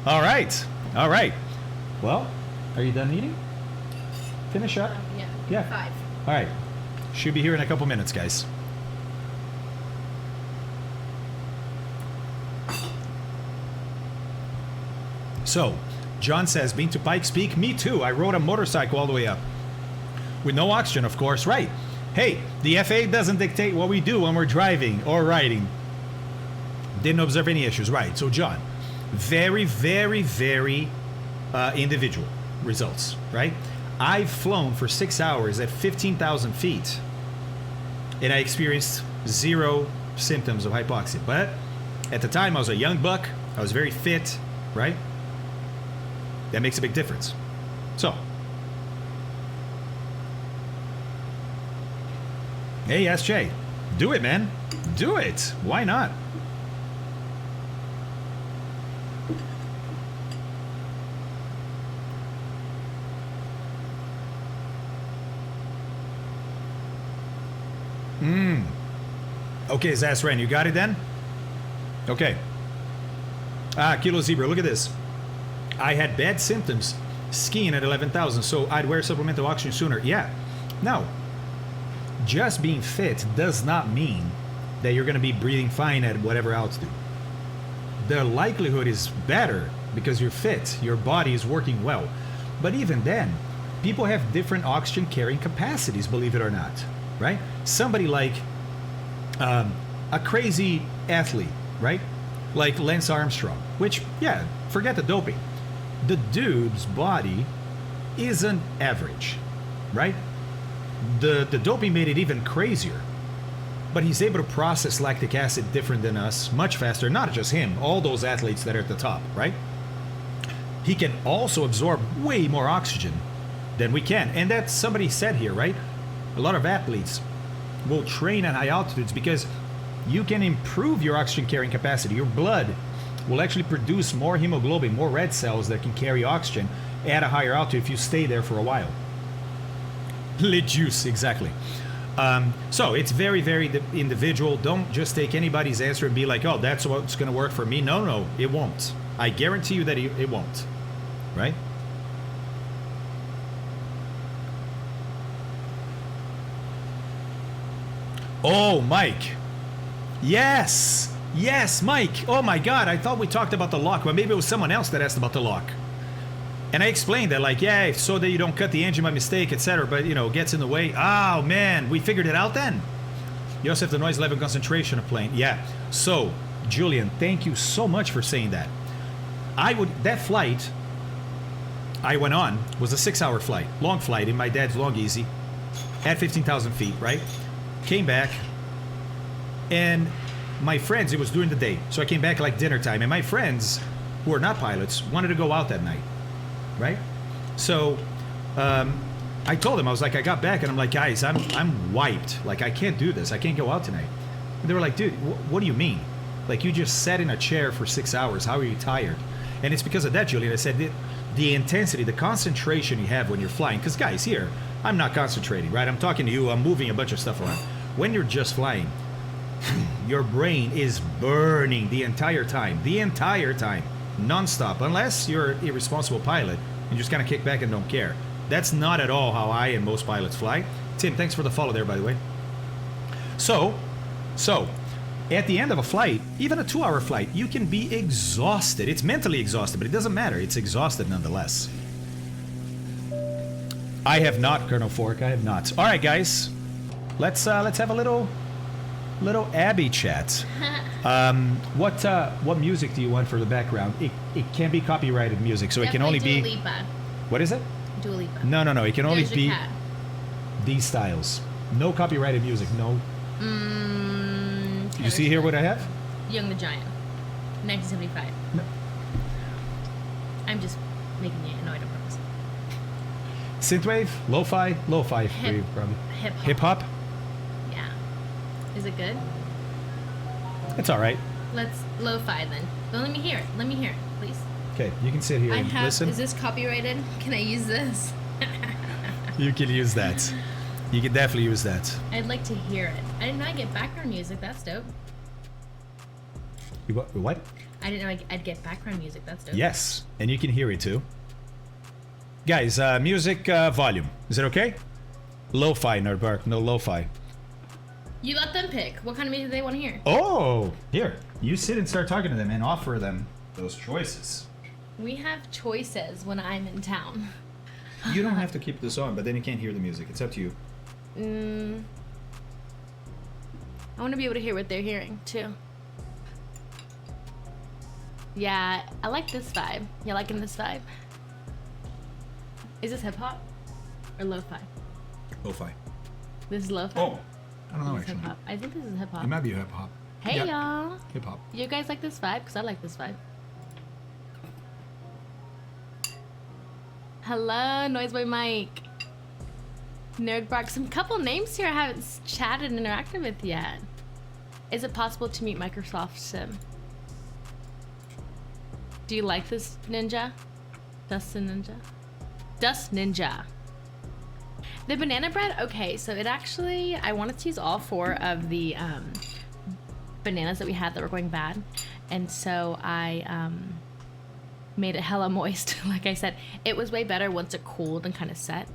All right. All right. Well, are you done eating? Finish up? Yeah. 5. All right. Should be here in a couple minutes, guys. So, John says, been to Pikes Peak? Me too. I rode a motorcycle all the way up. With no oxygen, of course. Right. Hey, the FAA doesn't dictate what we do when we're driving or riding. Didn't observe any issues. Right. So, John, very, very, very individual results, right? I've flown for 6 hours at 15,000 feet, and I experienced 0 symptoms of hypoxia. But at the time, I was a young buck. I was very fit, right? That makes a big difference. So, hey, SJ, do it, man. Do it. Why not? Okay, Zasran, you got it then? Okay. Kilo Zebra, look at this. I had bad symptoms skiing at 11,000, so I'd wear supplemental oxygen sooner. Yeah. Now, just being fit does not mean that you're going to be breathing fine at whatever altitude. The likelihood is better because you're fit. Your body is working well. But even then, people have different oxygen carrying capacities, believe it or not, right? Somebody like a crazy athlete, right? Like Lance Armstrong, which, yeah, forget the doping. The dude's body isn't average, right? The doping made it even crazier. But he's able to process lactic acid different than us, much faster. Not just him, all those athletes that are at the top, right? He can also absorb way more oxygen than we can. And that's somebody said here, right? A lot of athletes will train at high altitudes because you can improve your oxygen carrying capacity. Your blood will actually produce more hemoglobin, more red cells that can carry oxygen at a higher altitude if you stay there for a while. Lit juice, exactly. So it's very, very individual. Don't just take anybody's answer and be like, oh, that's what's going to work for me. No, it won't. I guarantee you that it won't. Right? Oh, Mike. Yes, Mike. Oh my God, I thought we talked about the lock, but maybe it was someone else that asked about the lock. And I explained that, like, yeah, so that you don't cut the engine by mistake, etc. But, you know, gets in the way. Oh, man, we figured it out then. You also have the noise level concentration of plane. Yeah. So, Julian, thank you so much for saying that. That flight I went on was a 6-hour flight. Long flight in my dad's Long Easy at 15,000 feet, right? Came back. And my friends, it was during the day, so I came back like dinner time, and my friends, who are not pilots, wanted to go out that night, right? So I told them, I was like, I got back, and I'm like, guys, I'm wiped. Like, I can't do this. I can't go out tonight. And they were like, dude, what do you mean? Like, you just sat in a chair for 6 hours. How are you tired? And it's because of that, Julian. I said, the intensity, the concentration you have when you're flying, because, guys, here, I'm not concentrating, right? I'm talking to you. I'm moving a bunch of stuff around. When you're just flying, your brain is burning the entire time, non-stop, unless you're an irresponsible pilot and just kind of kick back and don't care. That's not at all how I and most pilots fly. Tim, thanks for the follow there, by the way. So, at the end of a flight, even a 2-hour flight, you can be exhausted. It's mentally exhausted, but it doesn't matter. It's exhausted nonetheless. I have not, Colonel Fork. I have not. All right, guys, let's have a little Abbie chat. What music do you want for the background? It can be copyrighted music, so Definitely it can only Dua be. Lipa. What is it? Dua Lipa. No. It can only Doja be Cat. these styles. No copyrighted music. No. You see here what I have? Young the Giant, 1975. making you annoyed on purpose. Synthwave, lo-fi, lo-fi for Hip- you probably. Hip hop. Hip hop. Yeah. Is it good? It's all right. Let's lo-fi then. But let me hear it. Let me hear it, please. Okay, you can sit here I and have. listen. Is this copyrighted? Can I use this? You can use that. You can definitely use that. I'd like to hear it. I did not get background music. That's dope. You what? I didn't know I'd get background music. That's dope. Yes, and you can hear it too. Guys, music volume. Is it okay? Lo-fi, Nerdbark. No lo-fi. You let them pick. What kind of music they want to hear? Oh, here. You sit and start talking to them and offer them those choices. We have choices when I'm in town. You don't have to keep this on, but then you can't hear the music. It's up to you. I want to be able to hear what they're hearing too. Yeah, I like this vibe. You liking this vibe? Is this hip hop or lo-fi? Lo-fi. This is lo-fi. Oh, I don't know This is actually. hip-hop. I think this is hip hop. It might be hip hop. Hey Yeah. y'all. Hip hop. You guys like this vibe? Because I like this vibe. Hello, Noiseboy Mike. Nerdbark. Some couple names here I haven't chatted and interacted with yet. Is it possible to meet Microsoft Sim? Do you like this ninja? Dust Ninja? Dust Ninja. The banana bread? Okay, so it actually, I wanted to use all 4 of the bananas that we had that were going bad. And so I made it hella moist. Like I said, it was way better once it cooled and kind of set.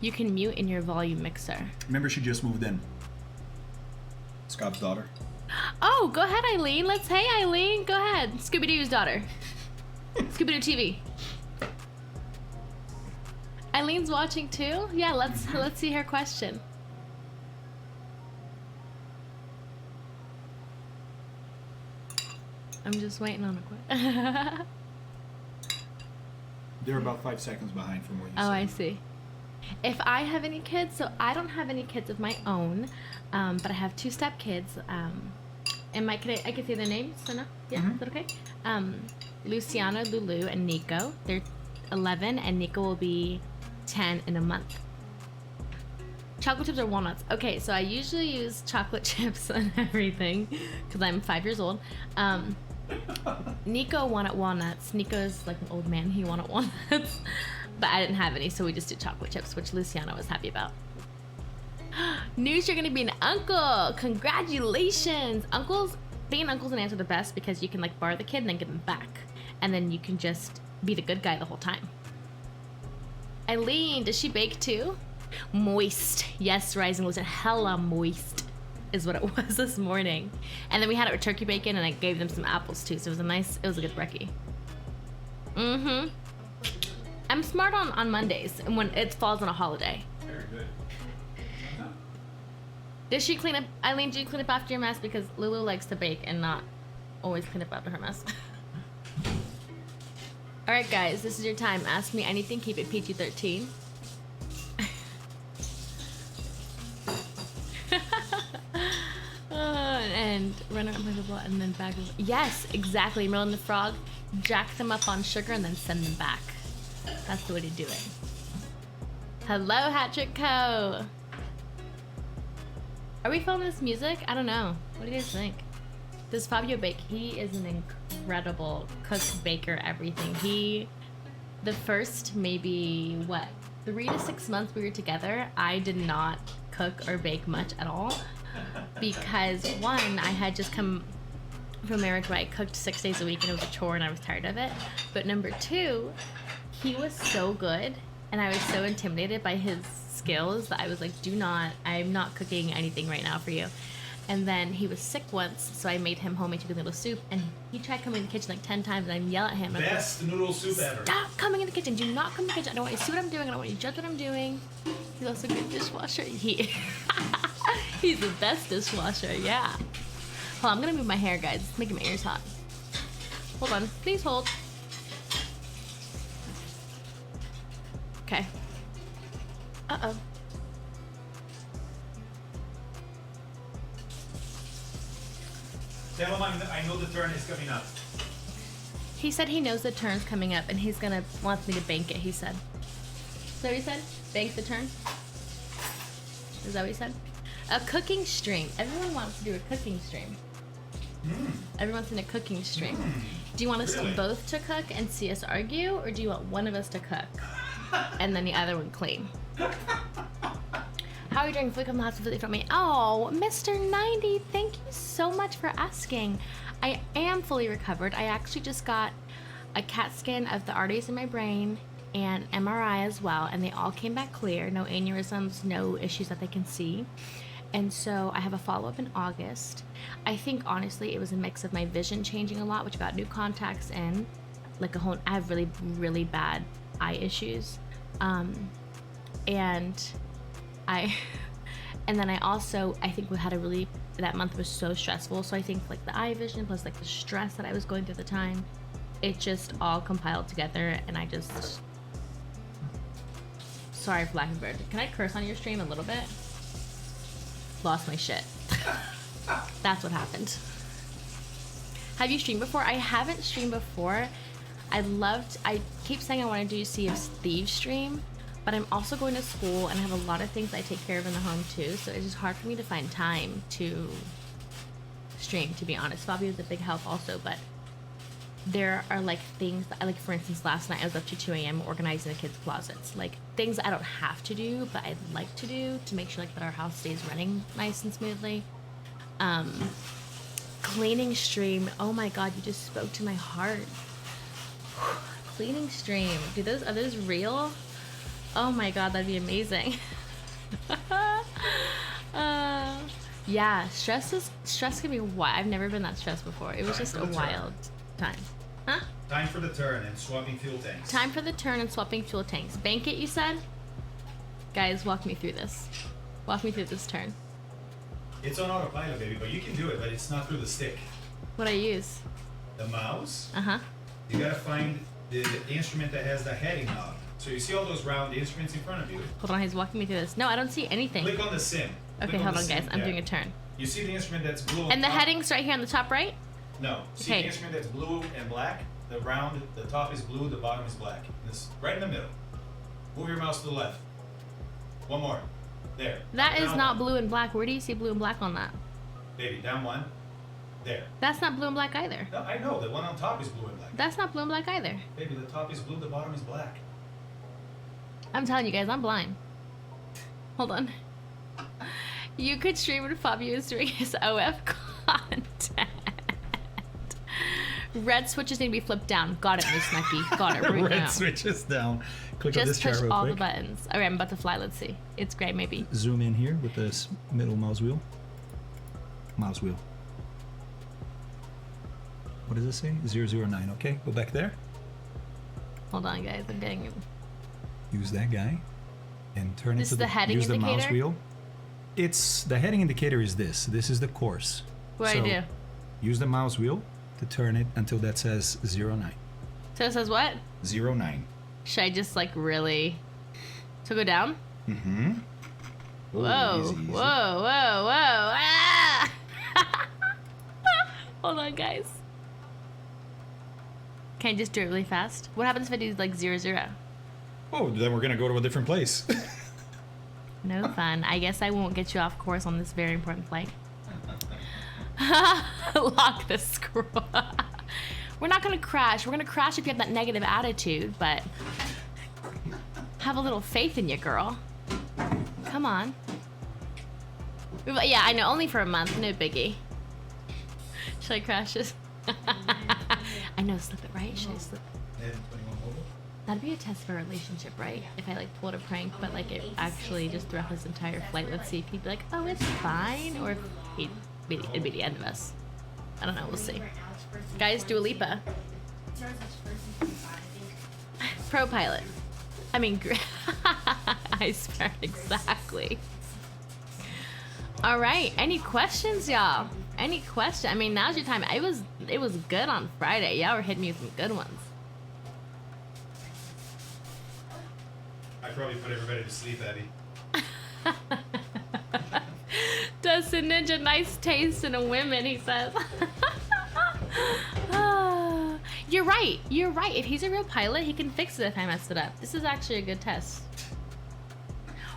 You can mute in your volume mixer. Remember, she just moved in. Scott's daughter. Oh, go ahead, Eileen. Hey, Eileen. Go ahead. Scooby-Doo's daughter. Scooby-Doo TV. Eileen's watching too? Yeah, let's see her question. I'm just waiting on a question. They're about 5 seconds behind from what you said. Oh, I see. If I have any kids, so I don't have any kids of my own, but I have 2 step kids. And I can say their names, so no? Yeah, is that okay? Luciana, Lulu, and Nico. They're 11, and Nico will be 10 in a month. Chocolate chips or walnuts? Okay, so I usually use chocolate chips on everything because I'm 5 years old. Nico wanted walnuts. Nico's like an old man. He wanted walnuts, but I didn't have any, so we just did chocolate chips, which Luciana was happy about. News, you're gonna be an uncle. Congratulations. Being uncles and aunts are the best because you can like borrow the kid and then give them back, and then you can just be the good guy the whole time. Eileen, does she bake too? Moist. Yes, Rising was hella moist is what it was this morning. And then we had it with turkey bacon, and I gave them some apples too, so it was a good brekkie. I'm smart on Mondays and when it falls on a holiday. Very good. Did she clean up, Eileen, did you clean up after your mess? Because Lulu likes to bake and not always clean up after her mess. Alright guys, this is your time. Ask me anything, keep it PG-13. And run around my blah, and then back. Yes, exactly. Merlin the Frog, jack them up on sugar and then send them back. That's the way to do it. Hello, Hattrick Co. Are we filming this music? I don't know. What do you guys think? Does Fabio bake? He is an incredible cook, baker, everything. The first maybe, 3 to 6 months we were together, I did not cook or bake much at all. Because 1, I had just come from a marriage where I cooked 6 days a week and it was a chore and I was tired of it. But number 2, he was so good and I was so intimidated by his skills that I was like, I'm not cooking anything right now for you. And then he was sick once, so I made him homemade chicken noodle soup, and he tried coming in the kitchen like 10 times, and I'd yell at him. Best noodle soup ever. Stop coming in the kitchen. Do not come in the kitchen. I don't want you to see what I'm doing. I don't want you to judge what I'm doing. He's also a good dishwasher. He's the best dishwasher, yeah. Hold on, I'm gonna move my hair, guys. It's making my ears hot. Hold on. Please hold. Okay. Uh-oh. Tell him I know the turn is coming up. He said he knows the turn's coming up and he's gonna wants me to bank it, he said. Is that what he said? Bank the turn? Is that what he said? A cooking stream. Everyone wants to do a cooking stream. Everyone's in a cooking stream. Do you want us both to cook and see us argue, or do you want one of us to cook and then the other one clean? How are you doing? Flick on the house completely from me. Oh, Mr. 90, thank you so much for asking. I am fully recovered. I actually just got a CAT scan of the arteries in my brain and MRI as well, and they all came back clear. No aneurysms, no issues that they can see. And so I have a follow-up in August. I think honestly it was a mix of my vision changing a lot, which got new contacts in, like I have really, really bad eye issues. And then I think we had that month was so stressful. So I think like the eye vision plus like the stress that I was going through at the time, it just all compiled together, and I just, sorry for laughing bird. Can I curse on your stream a little bit? Lost my shit. That's what happened. Have you streamed before? I haven't streamed before. I keep saying I want to do Sea of Thieves stream, but I'm also going to school and I have a lot of things I take care of in the home too, so it's just hard for me to find time to stream, to be honest. Fabio is a big help also, but there are like things that, like for instance last night I was up to 2 a.m. organizing the kids' closets, like things I don't have to do but I'd like to do to make sure like that our house stays running nice and smoothly. Cleaning stream, oh my god, you just spoke to my heart. Cleaning stream, are those real? Oh my god, that'd be amazing. Yeah, stress can be wild. I've never been that stressed before. It was just a wild time. Huh? Time for the turn and swapping fuel tanks. Time for the turn and swapping fuel tanks. Bank it, you said? Guys, walk me through this. Walk me through this turn. It's on autopilot, baby, but you can do it, but it's not through the stick. What I use? The mouse. Uh-huh. You gotta find the instrument that has the heading knob. So you see all those round instruments in front of you. Hold on, he's walking me through this. No, I don't see anything. Click on the sim. Okay, hold on, guys. I'm doing a turn. You see the instrument that's blue on And the top? heading's right here on the top right? No. See Okay. the instrument that's blue and black? The round, the top is blue, the bottom is black. This right in the middle. Move your mouse to the left. One more. There. That is Down not one. blue and black. Where do you see blue and black on that? Baby, down one. There. That's not blue and black either. No, I know. The one on top is blue and black. That's not blue and black either. Baby, the top is blue, the bottom is black. I'm telling you guys, I'm blind. Hold on. You could stream when Fabio is doing his OF content. Red switches need to be flipped down. Got it, Miss Nucky. Got it right now. Red switches down. Click on this Just chart push real all quick. the buttons. Okay, I'm about to fly. Let's see. It's gray, maybe. Zoom in here with this middle mouse wheel. Mouse wheel. What does it say? 009. Okay, go back there. Hold on, guys. I'm getting it. Use that guy and turn This it is to the heading use the mouse indicator? wheel. It's the heading indicator is this. This is the course. What do I do? Use the mouse wheel to turn it until that says 09. So it says what? 09. Should I just like really? So go down? Mm-hmm. Whoa, Easy, easy. whoa, whoa, whoa. Ah! Hold on, guys. Can I just do it really fast? What happens if I do like 0-0? Oh, then we're gonna go to a different place. No fun. I guess I won't get you off course on this very important flight. Lock the screw. We're not gonna crash. We're gonna crash if you have that negative attitude, but have a little faith in you, girl. Come on. Yeah, I know, only for a month, no biggie. Should I crash this? I know, slip it, right? Should I slip it? That'd be a test for a relationship, right? If I like pulled a prank, but like it actually just throughout this entire flight, let's see if he'd be like, oh, it's fine, or if it'd be the end of us. I don't know, we'll see. Guys, Dua Lipa. Pro pilot. I mean, I swear, exactly. All right, any questions, y'all? Any question? I mean, now's your time. It was good on Friday. Y'all were hitting me with some good ones. I probably put everybody to sleep, Abby. Does the ninja nice taste in a women, he says. You're right. You're right. If he's a real pilot, he can fix it if I messed it up. This is actually a good test.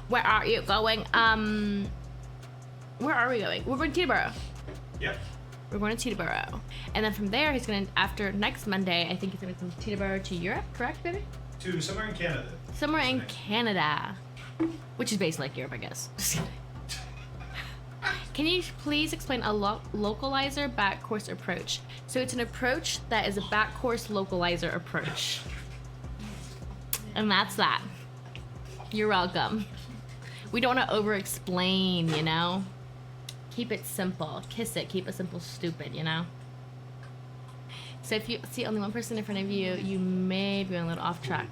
Where are you going? Where are we going? We're going to Teterboro. Yep. We're going to Teterboro. And then from there, he's going to, after next Monday, I think he's going to come to Teterboro to Europe, correct, baby? To somewhere in Canada. Somewhere in Canada. Which is basically like Europe, I guess. Just kidding. Can you please explain a localizer back course approach? So it's an approach that is a back course localizer approach. And that's that. You're welcome. We don't want to over-explain, you know? Keep it simple. Kiss it. Keep it simple, stupid, you know? So if you see only one person in front of you, you may be a little off track.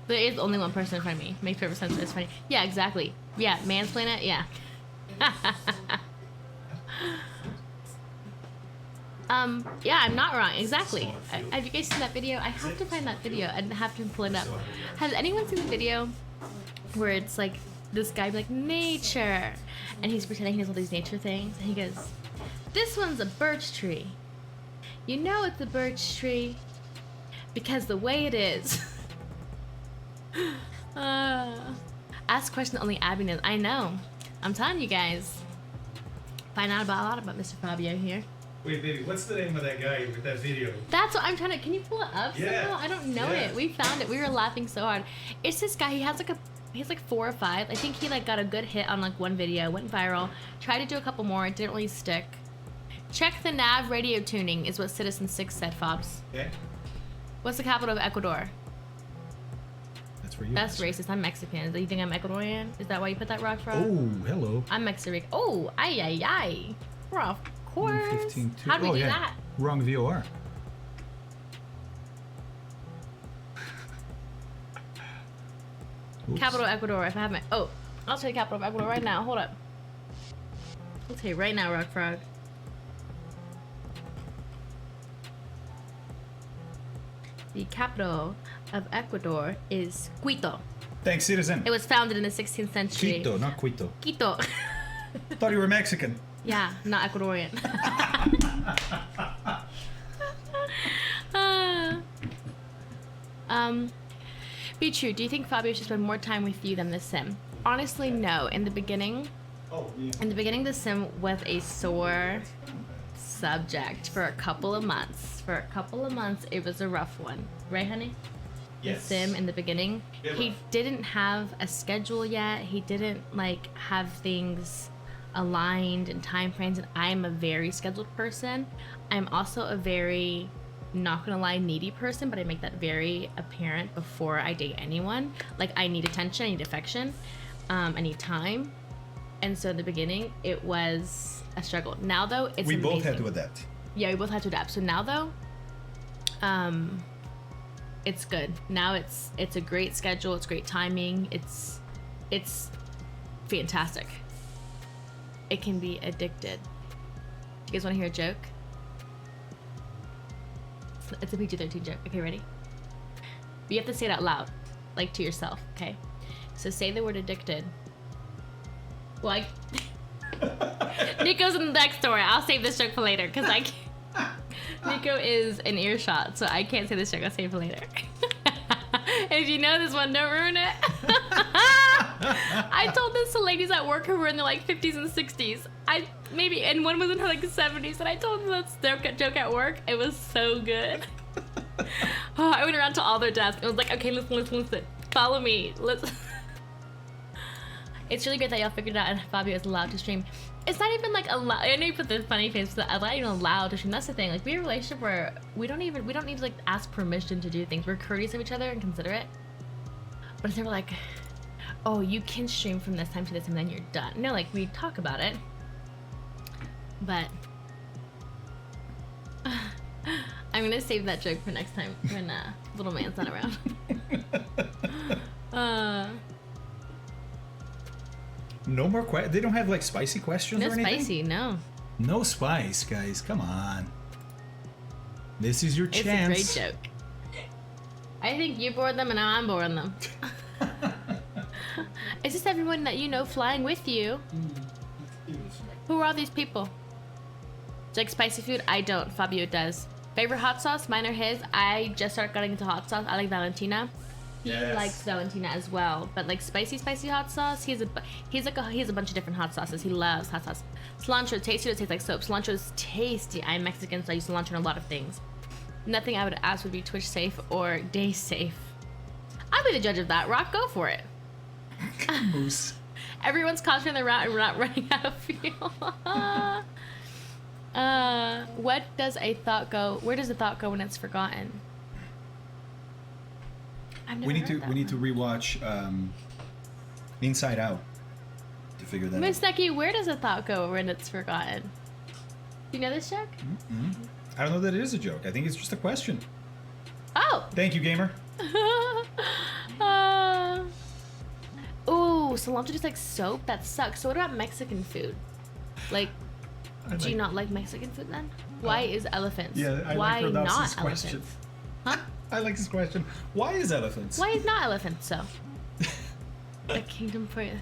There is only one person in front of me. Makes perfect sense. It's funny. Yeah, exactly. Yeah, mansplain it. Yeah. Yeah, I'm not wrong. Exactly. Have you guys seen that video? I have to find that video and have to pull it up. Has anyone seen the video where it's like this guy be like, nature, and he's pretending he does all these nature things, and he goes, this one's a birch tree. You know it's a birch tree because the way it is. Ask question only Abbie knows. I know. I'm telling you guys. Find out about a lot about Mr. Fabio here. Wait, baby, what's the name of that guy with that video? That's what I'm trying to. Can you pull it up? Yeah. Somehow? I don't know it. We found it. We were laughing so hard. It's this guy. He has like 4 or 5. I think he like got a good hit on like one video, went viral. Tried to do a couple more. It didn't really stick. Check the nav radio tuning is what Citizen 6 said, Fobs. Okay. What's the capital of Ecuador? That's where you. That's racist. I'm Mexican. Do you think I'm Ecuadorian? Is that why you put that rock frog? Oh, hello. I'm Mexican. Oh, ay, ay, ay. We're off course. 115.2. How do we do that? Wrong VOR. Oops. Capital Ecuador. If I have my. Oh, I'll tell you capital of Ecuador right now. Hold up. I'll tell you right now, rock frog. The capital of Ecuador is Quito. Thanks, citizen. It was founded in the 16th century. Quito, not Quito. Quito. Thought you were Mexican. Yeah, not Ecuadorian. Be true. Do you think Fabio should spend more time with you than the sim? Honestly, no. In the beginning, the sim was a sore subject for a couple of months. For a couple of months, it was a rough one. Right, honey? Yes. The sim in the beginning. He didn't have a schedule yet. He didn't like have things aligned and time frames, and I'm a very scheduled person. I'm also a very, not gonna lie, needy person, but I make that very apparent before I date anyone. Like, I need attention, I need affection, I need time. And so in the beginning, it was a struggle. Now though, it's amazing. We both had to adapt. Yeah, we both had to adapt. So now though, it's good. Now it's a great schedule, it's great timing, it's fantastic. It can be addicted. Do you guys want to hear a joke? It's a PG-13 joke. Okay, ready? But you have to say it out loud, like to yourself, okay? So say the word addicted. Well, Nico's in the next story. I'll save this joke for later, because Nico is an earshot, so I can't say this joke. I'll save it for later. If you know this one, don't ruin it. I told this to ladies at work who were in their like 50s and 60s. And one was in her like 70s, and I told them that joke at work. It was so good. I went around to all their desks. It was like, okay, listen. Follow me. It's really great that y'all figured it out and Fabio is allowed to stream. It's not even like allowed. I know you put the funny face, but I'm not even allowed to stream. That's the thing. Like, we're in a relationship where we don't need to like ask permission to do things. We're courteous of each other and considerate. But it's never like, oh, you can stream from this time to this and then you're done. No, like, we talk about it. But I'm gonna save that joke for next time when little man's not around. No more questions? They don't have like spicy questions No or anything? spicy, no. No spice, guys. Come on. This is your chance. It's a great joke. I think you bored them and now I'm boring them. Is this everyone that you know flying with you? Who are all these people? Do you like spicy food? I don't. Fabio does. Favorite hot sauce? Mine or his? I just started getting into hot sauce. I like Valentina. He likes Valentina as well, but like spicy hot sauce. He has a bunch of different hot sauces. He loves hot sauce. Cilantro, tasty. It tastes like soap. Cilantro is tasty. I'm Mexican, so I use cilantro in a lot of things. Nothing I would ask would be Twitch safe or day safe. I'll be the judge of that. Rock, go for it. Moose. Everyone's concentrating their route and we're not running out of fuel. What does a thought go? Where does a thought go when it's forgotten? I've never We heard need to rewatch Inside Out to figure that Miss out. Neki, where does a thought go when it's forgotten? Do you know this, Chuck? I don't know that it is a joke. I think it's just a question. Oh! Thank you, gamer. Ooh, cilantro tastes like soap? That sucks. So what about Mexican food? Like, do you not like Mexican food then? Why is elephants? Why not elephants? Huh? I like this question. Why is elephants? Why is not elephants so? The kingdom for you.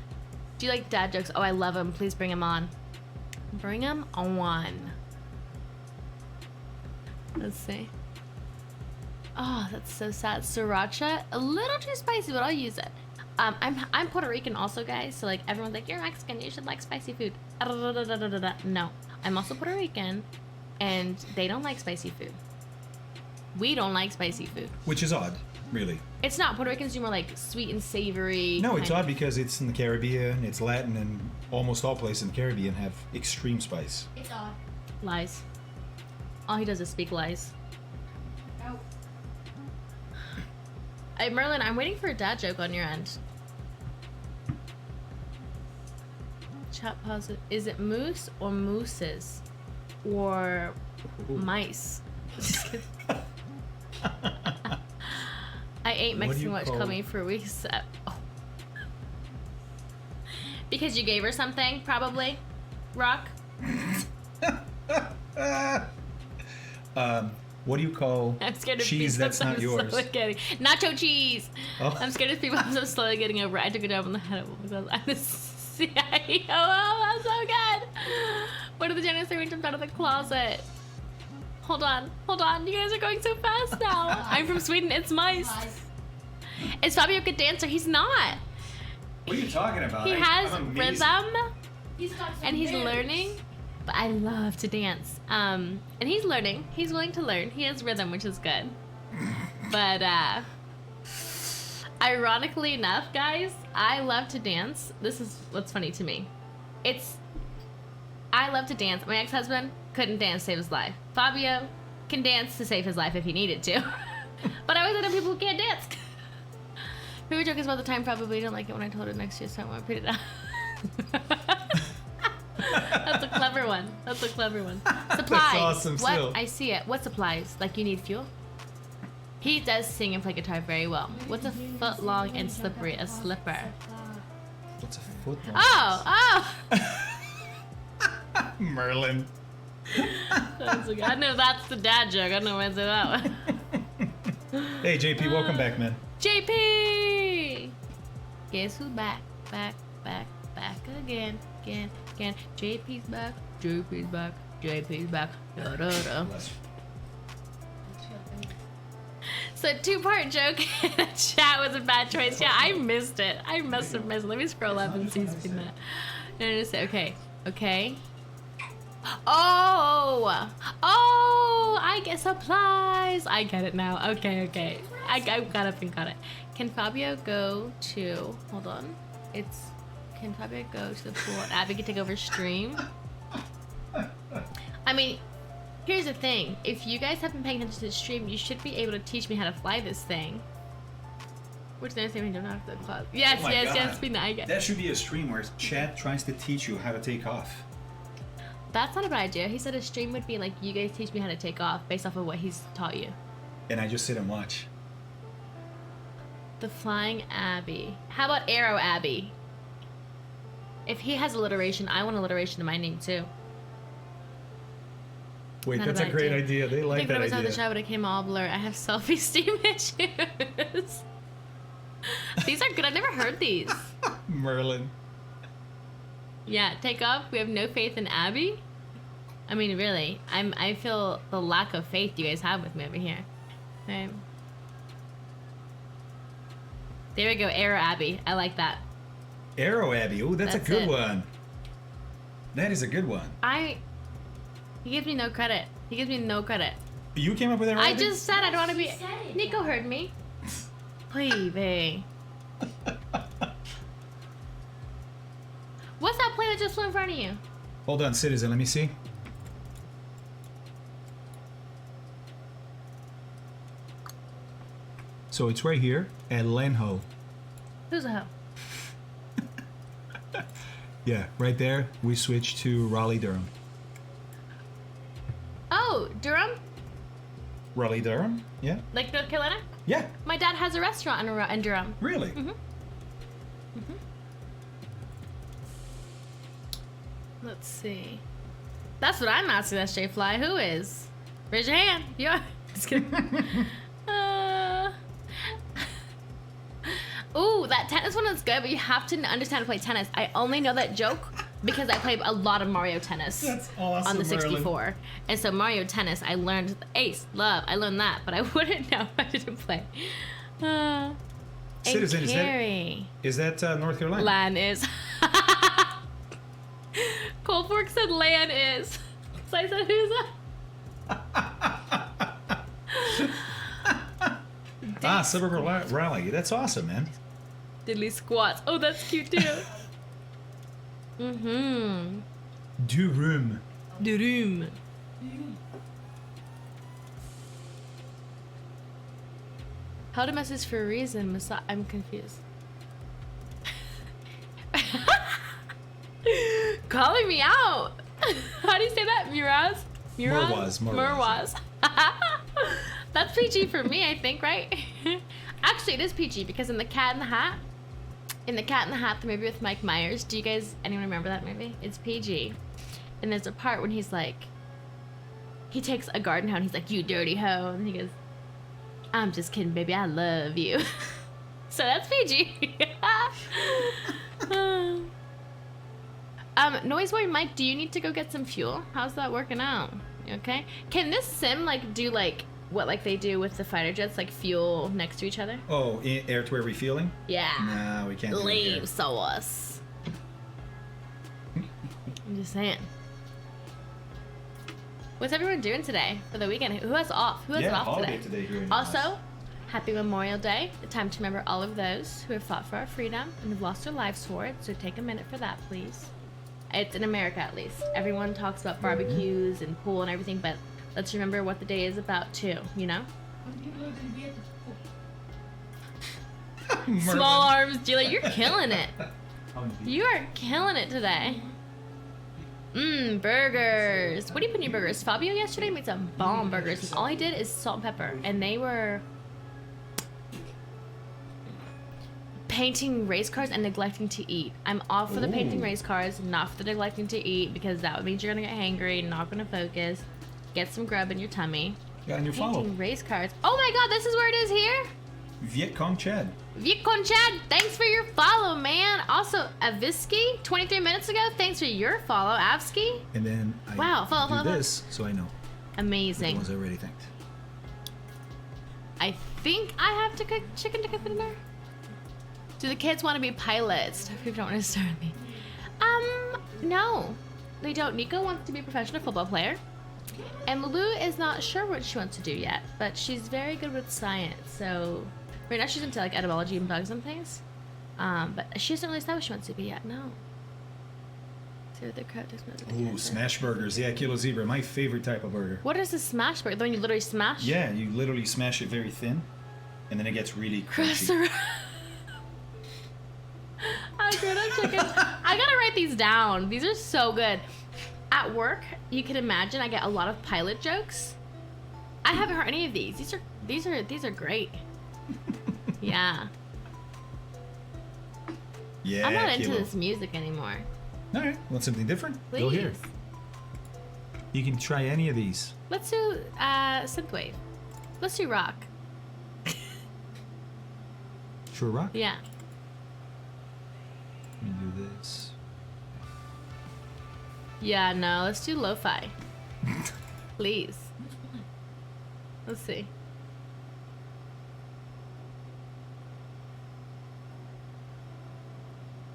Do you like dad jokes? Oh, I love them. Please bring them on. Bring them on. Let's see. Oh, that's so sad. Sriracha, a little too spicy, but I'll use it. I'm Puerto Rican also, guys. So like everyone's like, you're Mexican, you should like spicy food. No, I'm also Puerto Rican, and they don't like spicy food. We don't like spicy food. Which is odd, really. It's not. Puerto Ricans do more like sweet and savory. No, it's odd because it's in the Caribbean, it's Latin, and almost all places in the Caribbean have extreme spice. It's odd. Lies. All he does is speak lies. Oh. Hey, Merlin, I'm waiting for a dad joke on your end. Chat pause. Is it moose or mooses? Or mice? Just kidding. I ate Mexican watch coming for weeks. Oh. Because you gave her something, probably. Rock. What do you call I'm scared of cheese people, that's not I'm yours? slowly getting nacho cheese. Oh. I'm scared of people. I'm so slowly getting over it. I took a job on the head because I'm the CIO. Oh, that's so good. What are the Genesis when jumped out of the closet? Hold on. You guys are going so fast now. I'm from Sweden. It's mice. Is Fabio a good dancer? He's not. What are you talking about? He has I'm amazing. rhythm, He's got some and he's moves. learning. But I love to dance. And he's learning. He's willing to learn. He has rhythm, which is good. But ironically enough, guys, I love to dance. This is what's funny to me. I love to dance. My ex-husband couldn't dance to save his life. Fabio can dance to save his life if he needed to. But I always know people who can't dance. Favorite joke is about the time probably didn't like it when I told her next year, so I want to put it out. That's a clever one. Supplies. That's awesome, What? still. I see it. What supplies? Like you need fuel? He does sing and play guitar very well. What's a foot long and slippery? A slipper. What's a foot long? Oh! Merlin. That's a, I know that's the dad joke. I don't know why I say that one. Hey, JP, welcome back, man. JP! Guess who's back again. JP's back. Da, da, da. So two-part joke in the chat was a bad choice. Yeah, I missed it. I must have missed it. Let me scroll up and see who's been that. No, just okay. Oh, I get supplies. I get it now. Okay. I got up and got it. Can Fabio go to? Hold on. Can Fabio go to the pool and Abby can take over stream? I mean, here's the thing. If you guys have been paying attention to the stream, you should be able to teach me how to fly this thing. Which the thing we don't have to cloud. Yes, Oh my God. be nice. That should be a stream where Chad tries to teach you how to take off. That's not a bad idea. He said a stream would be like, you guys teach me how to take off based off of what he's taught you. And I just sit and watch. The Flying Abbie. How about Arrow Abbie? If he has alliteration, I want alliteration to my name too. Wait, Not a that's a bad great idea. idea. They I like think when that I was on the idea. show, but it came all blur. I have self-esteem issues. These are good. I've never heard these. Merlin. Yeah, take off. We have no faith in Abby. I mean, really, I feel the lack of faith you guys have with me over here. Okay. There we go, Arrow Abbie. I like that. Arrow Abbie. Oh, that's a good one. That is a good one. He gives me no credit. He gives me no credit. You came up with that, I right? just said I don't want to be. said it. Nico heard me. Please, babe. What's that plane that just flew in front of you? Hold on, Citizen. Let me see. So it's right here at Lenho. Who's a hoe? Yeah, right there. We switched to Raleigh Durham. Oh, Durham? Raleigh Durham? Yeah. Like North Carolina? Yeah. My dad has a restaurant in Durham. Really? Mm-hmm. Let's see. That's what I'm asking SJ Fly. Who is? Raise your hand. Yeah. Just kidding. Ooh, that tennis one is good, but you have to understand to play tennis. I only know that joke because I played a lot of Mario Tennis. That's awesome, on the 64. Marilyn. And so Mario Tennis, I learned ace, love, I learned that, but I wouldn't know if I didn't play. Citizen, and Carrie. is that North Carolina? Lan is. Cold Fork said Lan is. So I said, who's that? Suburb Raleigh. That's awesome, man. Diddly squats. Oh, that's cute too. Mm-hmm. Durham. Durham. How to message for a reason, I'm confused. Calling me out. How do you say that? Muraz? Murwaz. That's PG for me, I think, right? Actually, it is PG because in The Cat in the Hat, the movie with Mike Myers, anyone remember that movie? It's PG. And there's a part when he's like, he takes a garden hoe and he's like, you dirty hoe. And he goes, I'm just kidding, baby, I love you. So that's PG. Noise Boy Mike, do you need to go get some fuel? How's that working out? You okay? Can this sim do what they do with the fighter jets, like fuel next to each other? Oh, air-to-air refueling? Yeah. No, we can't do Leave it sauce. I'm just saying. What's everyone doing today for the weekend? Who has off? Who has it off today? Here in Also, Dallas. happy Memorial Day. A time to remember all of those who have fought for our freedom and have lost their lives for it. So take a minute for that, please. It's in America, at least. Everyone talks about barbecues and pool and everything, but let's remember what the day is about too, you know? Small arms, Julia, you're killing it. You are killing it today. Burgers. What do you put in your burgers? Fabio yesterday made some bomb burgers, and all he did is salt and pepper, and they were painting race cars and neglecting to eat. I'm all for the painting race cars, not for the neglecting to eat, because that means you're gonna get hangry, not gonna focus. Get some grub in your tummy. Got a new follow. Painting race cars. Oh my god, this is where it is here? Viet Cong Chad. Viet Cong Chad, thanks for your follow, man. Also, Aviski, 23 minutes ago, thanks for your follow, Avski. And then I follow. this, so I know. Amazing. The ones I already thanked. I think I have to cook chicken to cook for dinner. Do the kids want to be pilots? People don't want to start me. No, they don't. Nico wants to be a professional football player. And Lulu is not sure what she wants to do yet, but she's very good with science. So right now she's into like etymology and bugs and things. But she hasn't really established what she wants to be yet. No. Ooh, smash burgers. Yeah, Kilo Zebra. My favorite type of burger. What is a smash burger? The one you literally smash? Yeah, you literally smash it very thin, and then it gets really crunchy. I gotta write these down. These are so good. At work, you can imagine I get a lot of pilot jokes. I haven't heard any of these. These are great. Yeah. Yeah. I'm not into Kilo. this music anymore. All right. Want something different? Please. Go here. You can try any of these. Let's do synthwave. Let's do rock. Sure rock? Yeah. Let me do this. Yeah, no, let's do lo-fi. Please. Let's see.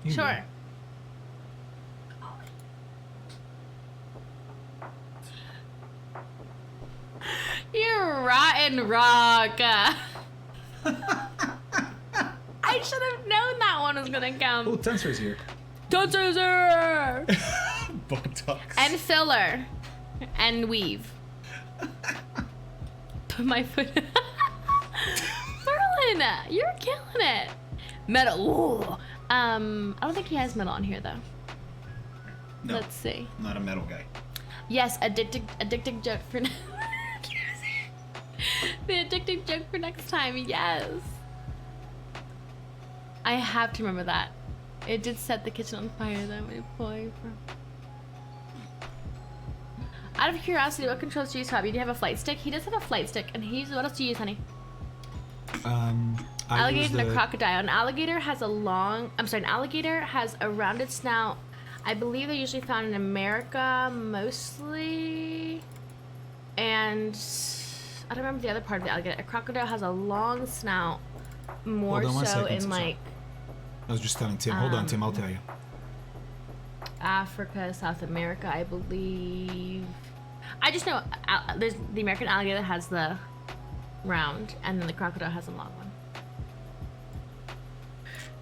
Sure. You're rotten rock. I should have known that one was gonna come. Oh, Tensor's here. Tensor's Bug ducks. and filler. And weave. Put my foot. Merlin, you're killing it. Metal. Ooh. I don't think he has metal on here though. No, Let's see. not a metal guy. Yes, addicting joke for the addicting joke for next time. Yes. I have to remember that. It did set the kitchen on fire though. My boy. Out of curiosity, what controls do you use, Fabio? Do you have a flight stick? He does have a flight stick, and he uses. What else do you use, honey? Alligator and a crocodile. An alligator has a long. I'm sorry. An alligator has a rounded snout. I believe they're usually found in America mostly, and I don't remember the other part of the alligator. A crocodile has a long snout, more so in like. I was just telling Tim. Hold on, Tim. I'll tell you. Africa, South America, I believe. I just know there's the American alligator has the round, and then the crocodile has a long one.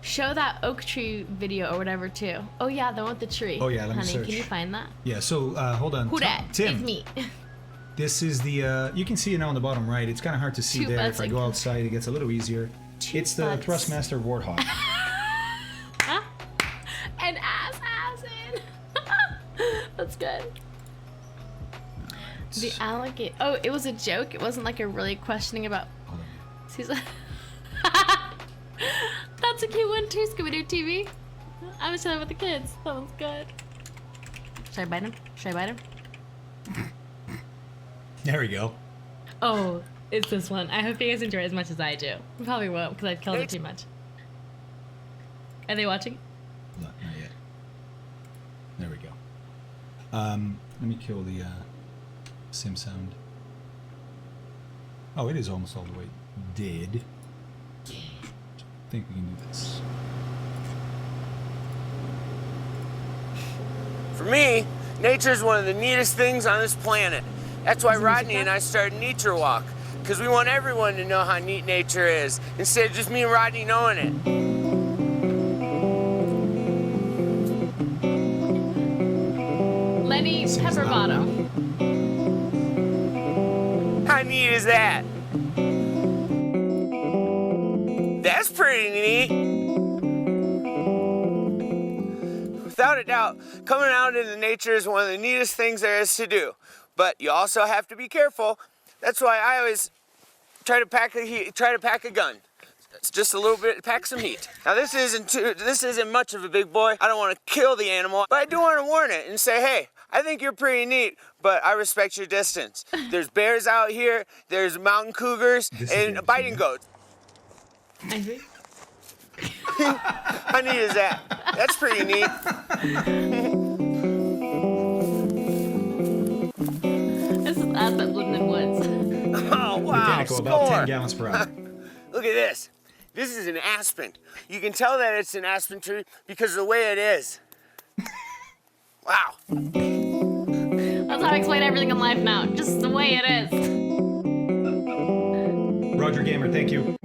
Show that oak tree video or whatever too. Oh yeah, the one with the tree. Oh yeah, let me honey, search. Can you find that? Yeah. So hold on. Who dat? Tim. It's me. This is the. You can see it now on the bottom right. It's kind of hard to see Two there. butts If I go outside, it gets a little easier. It's the butts. Thrustmaster Warthog. An assassin. That's good. The alligator. Oh, it was a joke. It wasn't like a really questioning about. Hold on. Caesar. That's a cute one too, Scooby-Doo TV. I was talking with the kids. That one's good. Should I bite him? Should I bite him? There we go. Oh, it's this one. I hope you guys enjoy it as much as I do. You probably won't because I've killed it too much. Are they watching? No, not yet. There we go. Let me kill the sim sound. Oh, it is almost all the way dead. I think we can do this. For me, nature is one of the neatest things on this planet. That's why Rodney and I started Nature Walk, because we want everyone to know how neat nature is, instead of just me and Rodney knowing it. Lenny Pepperbottom. How neat is that? That's pretty neat. Without a doubt, coming out into nature is one of the neatest things there is to do. But you also have to be careful. That's why I always try to pack a gun. It's just a little bit, pack some heat. Now this isn't much of a big boy. I don't want to kill the animal, but I do want to warn it and say, hey, I think you're pretty neat, but I respect your distance. There's bears out here, there's mountain cougars, and biting goats. I think. How neat is that? That's pretty neat. This is us at Woodland Woods. Oh, wow, Mechanical, about 10 gallons per hour. Look at this. This is an aspen. You can tell that it's an aspen tree because of the way it is. Wow. That's how I explain everything in life now. Just the way it is. Roger Gamer, thank you. I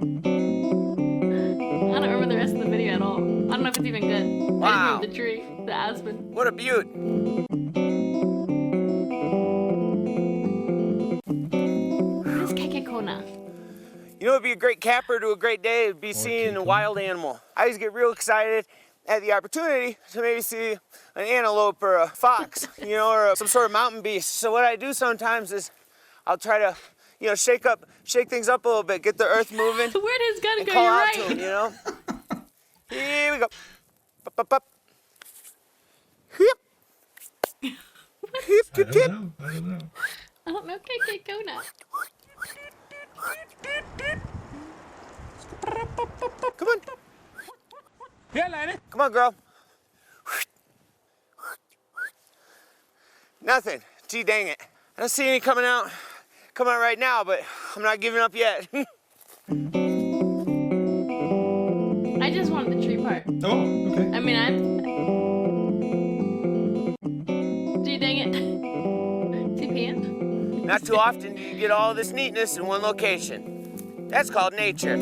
don't remember the rest of the video at all. I don't know if it's even good. Wow. I just remember the tree, the aspen. What a beaut. What is Kekekona? You know, it'd be a great capper to a great day. It'd be seeing a wild animal. I always get real excited at the opportunity to maybe see an antelope or a fox, you know, or some sort of mountain beast. So what I do sometimes is I'll try to, you know, shake things up a little bit, get the earth moving. Where'd his gun and go? call You're out right. to him, you know. Here we go. Up, up, up. Hip. Hip, hip, hip. I don't know. I don't know Kekekona. Come on. Yeah, lady. Come on, girl. Nothing. Gee, dang it. I don't see any coming out right now, but I'm not giving up yet. I just wanted the tree part. Oh, okay. I mean, Gee, dang it. 2 p.m. Not too often do you get all this neatness in one location. That's called nature.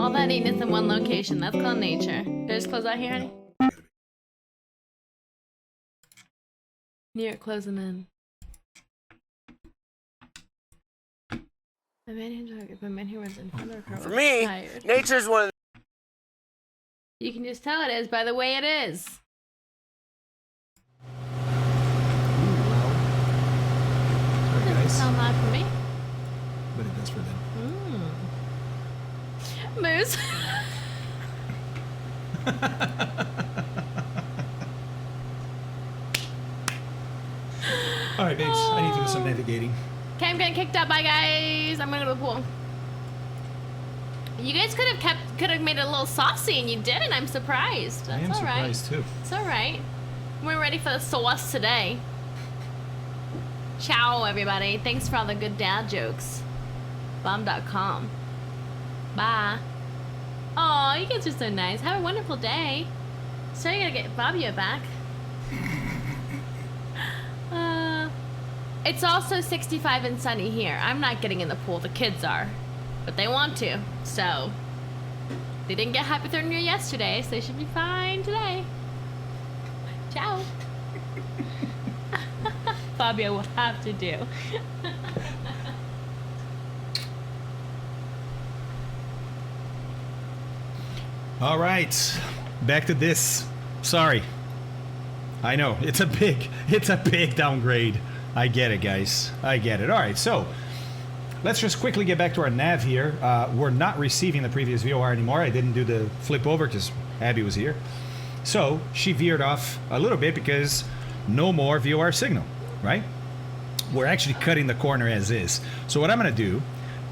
All that neatness in one location. That's called nature. Did I just close out here, honey? Near it closing in. The man who runs in front of her For was me, tired. nature's one of You can just tell it is by the way it is. Sorry, Doesn't guys. sound loud for me. But it does for them. Moose. All right, babes. I need to do some navigating. Okay, I'm getting kicked out. Bye, guys. I'm gonna go to the pool. You guys could have made it a little saucy, and you didn't. I'm surprised. That's I am all right. surprised too. It's all right. We're ready for the sauce today. Ciao, everybody. Thanks for all the good dad jokes. Bomb.com. Bye. Oh, you guys are so nice. Have a wonderful day. Sorry, I gotta get Fabio back. It's also 65 and sunny here. I'm not getting in the pool. The kids are. But they want to. So, they didn't get hypothermia yesterday, so they should be fine today. Ciao. Fabio will have to do. All right, back to this. Sorry. I know, it's a big downgrade. I get it, guys. I get it. All right, so let's just quickly get back to our nav here. We're not receiving the previous VOR anymore. I didn't do the flip over because Abby was here. So she veered off a little bit because no more VOR signal, right? We're actually cutting the corner as is. So what I'm going to do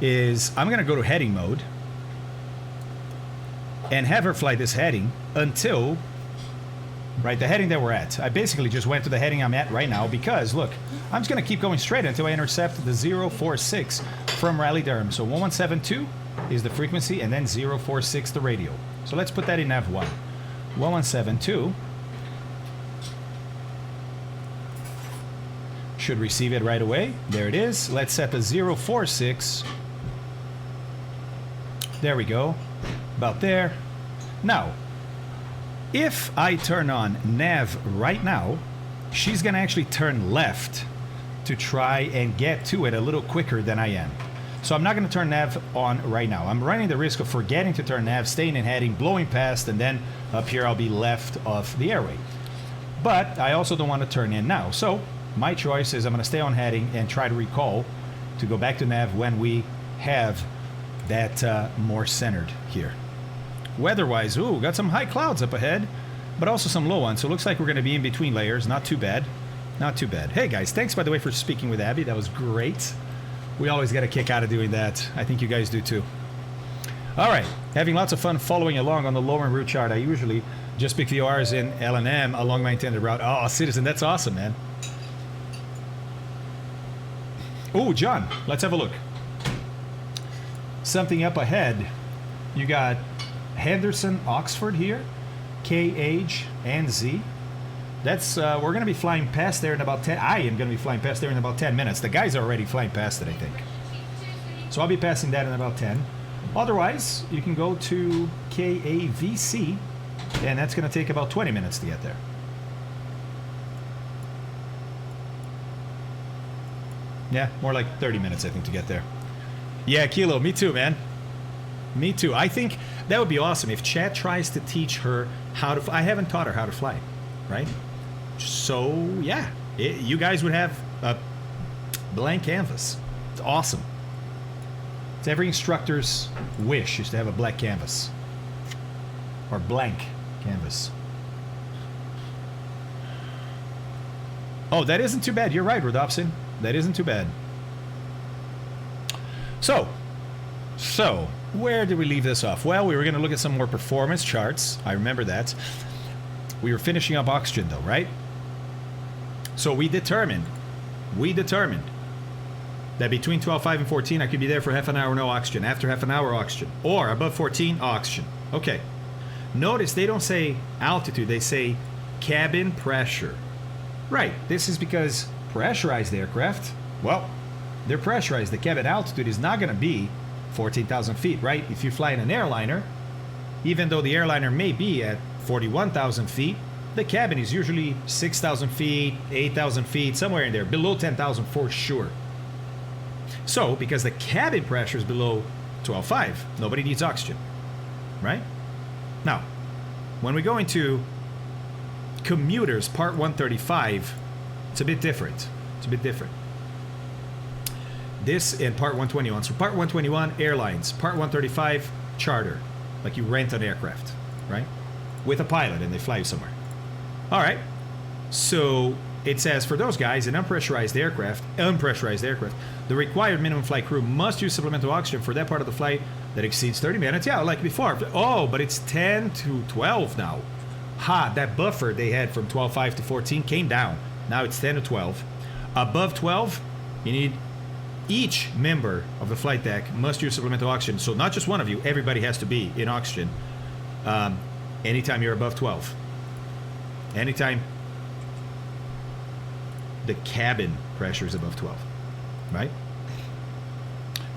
is I'm going to go to heading mode and have her fly this heading until, right, the heading that we're at. I basically just went to the heading I'm at right now because, look, I'm just going to keep going straight until I intercept the 046 from Raleigh-Durham. So 1172 is the frequency and then 046 the radio. So let's put that in nav 1. 1172 should receive it right away. There it is. Let's set the 046. There we go. About there. Now, if I turn on nav right now, she's going to actually turn left to try and get to it a little quicker than I am. So I'm not going to turn nav on right now. I'm running the risk of forgetting to turn nav, staying in heading, blowing past, and then up here I'll be left of the airway. But I also don't want to turn in now. So my choice is I'm going to stay on heading and try to recall to go back to nav when we have that more centered here. Weather-wise, ooh, got some high clouds up ahead, but also some low ones. So it looks like we're going to be in between layers. Not too bad. Not too bad. Hey, guys, thanks, by the way, for speaking with Abby. That was great. We always get a kick out of doing that. I think you guys do, too. All right. Having lots of fun following along on the lower route chart. I usually just pick VORs in L&M along my intended route. Oh, Citizen, that's awesome, man. Oh, John, let's have a look. Something up ahead. You got Henderson, Oxford here, K, H, and Z. That's we're going to be flying past there in about 10. I am going to be flying past there in about 10 minutes. The guys are already flying past it, I think. So I'll be passing that in about 10. Otherwise, you can go to KAVC, and that's going to take about 20 minutes to get there. Yeah, more like 30 minutes, I think, to get there. Yeah, Kilo, me too, man. Me too. I think that would be awesome if Chad tries to teach her how to. I haven't taught her how to fly, right? So yeah, you guys would have a blank canvas. It's awesome. It's every instructor's wish is to have a black canvas or blank canvas. Oh, that isn't too bad. You're right, Rodopson. That isn't too bad. So, where did we leave this off? Well, we were going to look at some more performance charts. I remember that. We were finishing up oxygen, though, right? So we determined we determined that between 12.5 and 14, I could be there for half an hour, no oxygen. After half an hour, oxygen. Or above 14, oxygen. Okay. Notice they don't say altitude, they say cabin pressure. Right, this is because pressurized aircraft, well, they're pressurized. The cabin altitude is not going to be 14,000 feet, right? If you fly in an airliner, even though the airliner may be at 41,000 feet, the cabin is usually 6,000 feet, 8,000 feet, somewhere in there, below 10,000 for sure. So, because the cabin pressure is below 12.5, nobody needs oxygen, right? Now, when we go into commuters, part 135, it's a bit different. It's a bit different. This in part 121. So part 121, airlines. Part 135, charter. Like you rent an aircraft, right? With a pilot and they fly you somewhere. All right. So it says for those guys, an unpressurized aircraft, the required minimum flight crew must use supplemental oxygen for that part of the flight that exceeds 30 minutes. Yeah, like before. Oh, but it's 10 to 12 now. Ha, that buffer they had from 12.5 to 14 came down. Now it's 10 to 12. Above 12, you need each member of the flight deck must use supplemental oxygen. So not just one of you, everybody has to be in oxygen anytime you're above 12. Anytime the cabin pressure is above 12, right?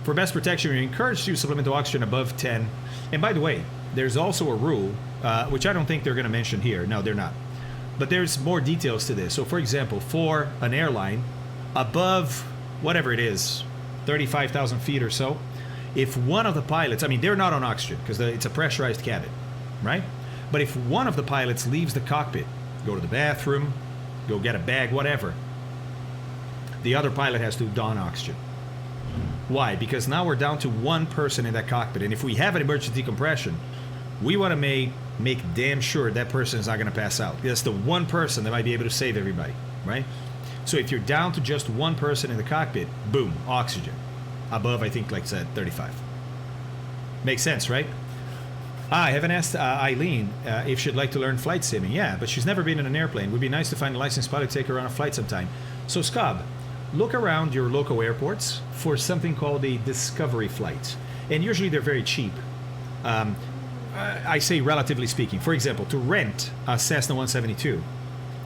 For best protection, you're encouraged to use supplemental oxygen above 10. And by the way, there's also a rule, which I don't think they're going to mention here. No, they're not. But there's more details to this. So for example, for an airline above whatever it is, 35,000 feet or so, if one of the pilots, I mean, they're not on oxygen because it's a pressurized cabin, right? But if one of the pilots leaves the cockpit, go to the bathroom, go get a bag, whatever, the other pilot has to don oxygen. Why? Because now we're down to one person in that cockpit, and if we have an emergency decompression, we want to make damn sure that person is not going to pass out. That's the one person that might be able to save everybody, right? So if you're down to just one person in the cockpit, boom, oxygen. Above, I think, like I said, 35. Makes sense, right? I haven't asked Eileen if she'd like to learn flight simming. Yeah, but she's never been in an airplane. Would be nice to find a licensed pilot to take her on a flight sometime. So, Scob, look around your local airports for something called a discovery flight. And usually they're very cheap. I say relatively speaking. For example, to rent a Cessna 172,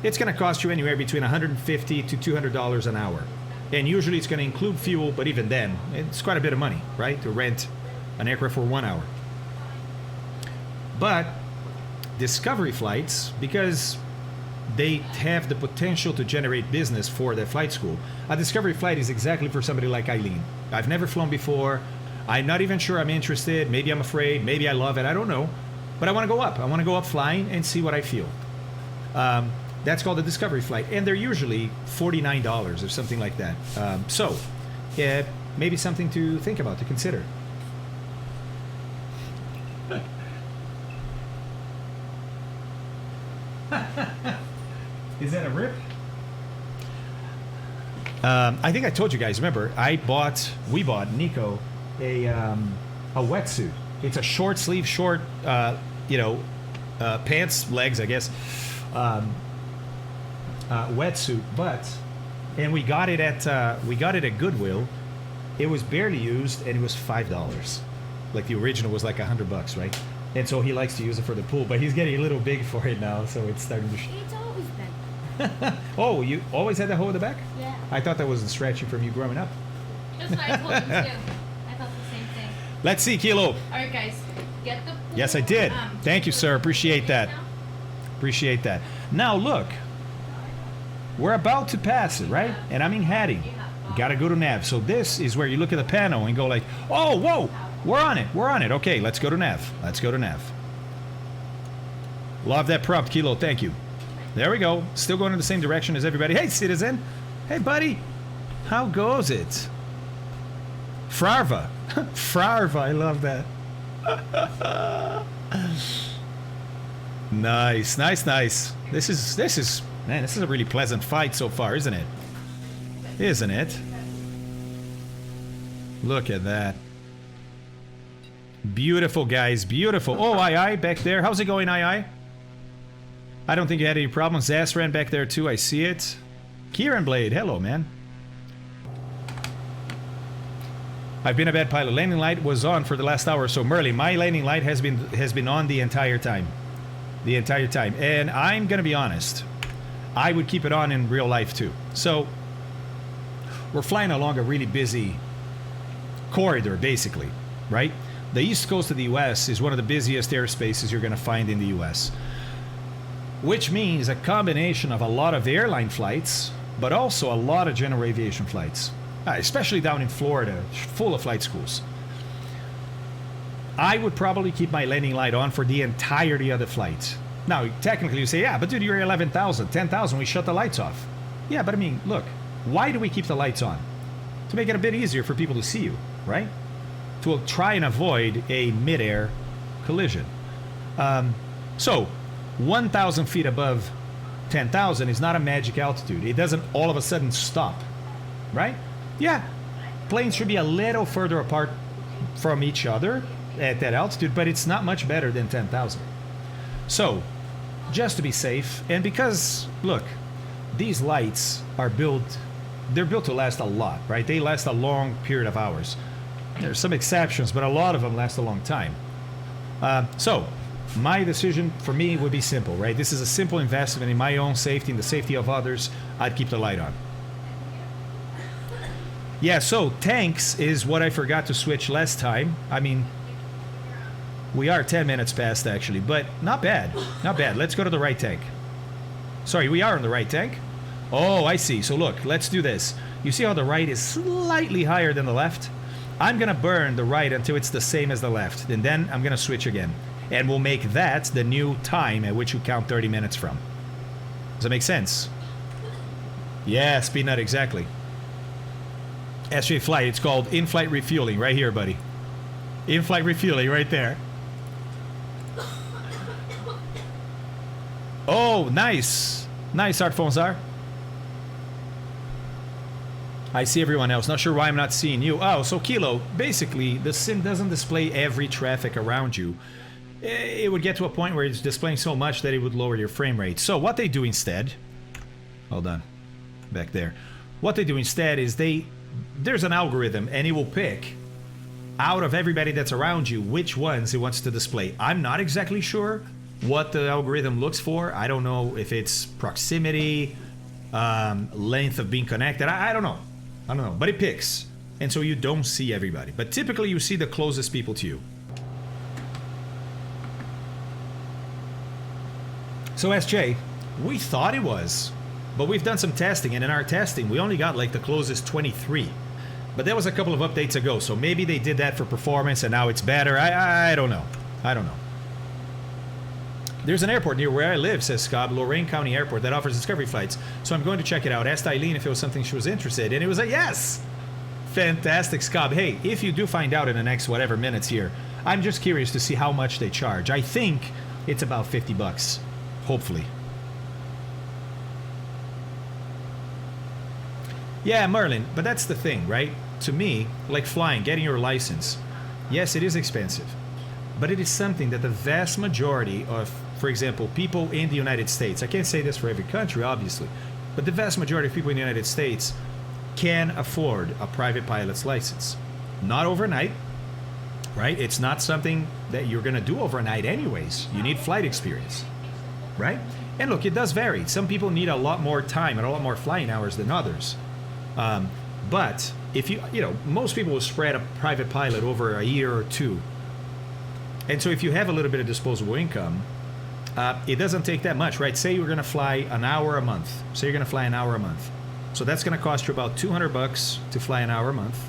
it's going to cost you anywhere between $150 to $200 an hour. And usually it's going to include fuel, but even then, it's quite a bit of money, right? To rent an aircraft for 1 hour. But discovery flights, because they have the potential to generate business for their flight school, a discovery flight is exactly for somebody like Eileen. I've never flown before. I'm not even sure I'm interested. Maybe I'm afraid. Maybe I love it. I don't know. But I want to go up. I want to go up flying and see what I feel. That's called a discovery flight. And they're usually $49 or something like that. So, maybe something to think about, to consider. Is that a rip? I think I told you guys, remember, we bought Nico a wetsuit. It's a short sleeve, short, pants, legs, I guess, wetsuit, and we got it at Goodwill. It was barely used, and it was $5. Like the original was like $100, right? And so he likes to use it for the pool, but he's getting a little big for it now, so it's starting to. It's always been. Oh, you always had that hole in the back? Yeah. I thought that wasn't stretching from you growing up. That's what I told him too. I thought the same thing. Let's see, Kilo. All right, guys. Get the pool. Yes, I did. Thank you, sir. Appreciate that. Now? Appreciate that. Now, look. We're about to pass it, right? And I'm in heading. Gotta go to nav. So this is where you look at the panel and go like, oh, whoa, we're on it. We're on it. Okay, let's go to nav. Let's go to nav. Love that prompt, Kilo. Thank you. There we go. Still going in the same direction as everybody. Hey, citizen. Hey, buddy. How goes it? Frarva. Frarva. I love that. Nice, nice, nice. This is man, this is a really pleasant fight so far, isn't it? Isn't it? Look at that. Beautiful, guys. Beautiful. Oh, aye, back there. How's it going, aye? I don't think you had any problems. Zas ran back there, too. I see it. Kieran Blade. Hello, man. I've been a bad pilot. Landing light was on for the last hour or so. Merlin, my landing light has been on the entire time. The entire time. And I'm going to be honest. I would keep it on in real life too. So we're flying along a really busy corridor, basically, right? The east coast of the US is one of the busiest airspaces you're going to find in the US. Which means a combination of a lot of airline flights, but also a lot of general aviation flights. Especially down in Florida, full of flight schools. I would probably keep my landing light on for the entirety of the flight. Now, technically you say, yeah, but dude, you're 11,000, 10,000, we shut the lights off. Yeah, but I mean, look, why do we keep the lights on? To make it a bit easier for people to see you, right? To try and avoid a mid-air collision. So, 1,000 feet above 10,000 is not a magic altitude. It doesn't all of a sudden stop, right? Yeah, planes should be a little further apart from each other at that altitude, but it's not much better than 10,000. So, just to be safe, and because, look, these lights are they're built to last a lot, right? They last a long period of hours. There's some exceptions, but a lot of them last a long time. So, my decision for me would be simple, right? This is a simple investment in my own safety and the safety of others. I'd keep the light on. Yeah, so tanks is what I forgot to switch last time. I mean, we are 10 minutes past actually, but not bad. Not bad. Let's go to the right tank. Sorry, we are on the right tank? Oh, I see. So look, let's do this. You see how the right is slightly higher than the left? I'm going to burn the right until it's the same as the left. And then I'm going to switch again. And we'll make that the new time at which you count 30 minutes from. Does that make sense? Yeah, speed nut, exactly. SJ Flight, it's called in-flight refueling right here, buddy. In-flight refueling right there. Oh, nice. Nice, Art Fonzar. I see everyone else. Not sure why I'm not seeing you. Oh, so Kilo, basically, the sim doesn't display every traffic around you. It would get to a point where it's displaying so much that it would lower your frame rate. So what they do instead... Hold on. Back there. What they do instead is there's an algorithm, and it will pick out of everybody that's around you which ones it wants to display. I'm not exactly sure what the algorithm looks for. I don't know if it's proximity, length of being connected. I don't know. I don't know. But it picks. And so you don't see everybody. But typically you see the closest people to you. So SJ, we thought it was. But we've done some testing, and in our testing, we only got like the closest 23. But that was a couple of updates ago, so maybe they did that for performance and now it's better. I don't know. I don't know. There's an airport near where I live, says Scott, Lorain County Airport, that offers discovery flights. So I'm going to check it out. Asked Eileen if it was something she was interested in. It was a yes! Fantastic, Scott. Hey, if you do find out in the next whatever minutes here, I'm just curious to see how much they charge. I think it's about 50 bucks. Hopefully. Yeah, Merlin, but that's the thing, right? To me, like flying, getting your license, yes, it is expensive, but it is something that the vast majority of, for example, people in the United States, I can't say this for every country, obviously, but the vast majority of people in the United States can afford a private pilot's license. Not overnight, right? It's not something that you're going to do overnight anyways. You need flight experience, right? And look, it does vary. Some people need a lot more time and a lot more flying hours than others. But if you know, most people will spread a private pilot over a year or two. And so if you have a little bit of disposable income, it doesn't take that much, right? Say you're going to fly an hour a month. Say you're going to fly an hour a month. So that's going to cost you about 200 bucks to fly an hour a month.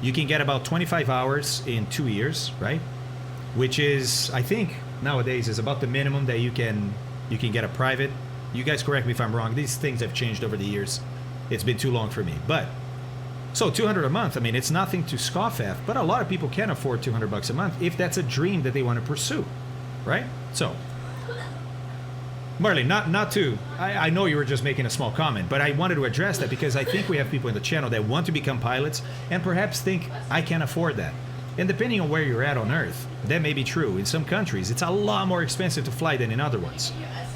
You can get about 25 hours in 2 years, right? Which is, I think, nowadays is about the minimum that you can get a private. You guys correct me if I'm wrong. These things have changed over the years. It's been too long for me. But, so 200 a month, I mean, it's nothing to scoff at, but a lot of people can afford 200 bucks a month if that's a dream that they want to pursue, right? So, Marley, not to, I know you were just making a small comment, but I wanted to address that because I think we have people in the channel that want to become pilots and perhaps think, I can't afford that. And depending on where you're at on Earth, that may be true. In some countries, it's a lot more expensive to fly than in other ones.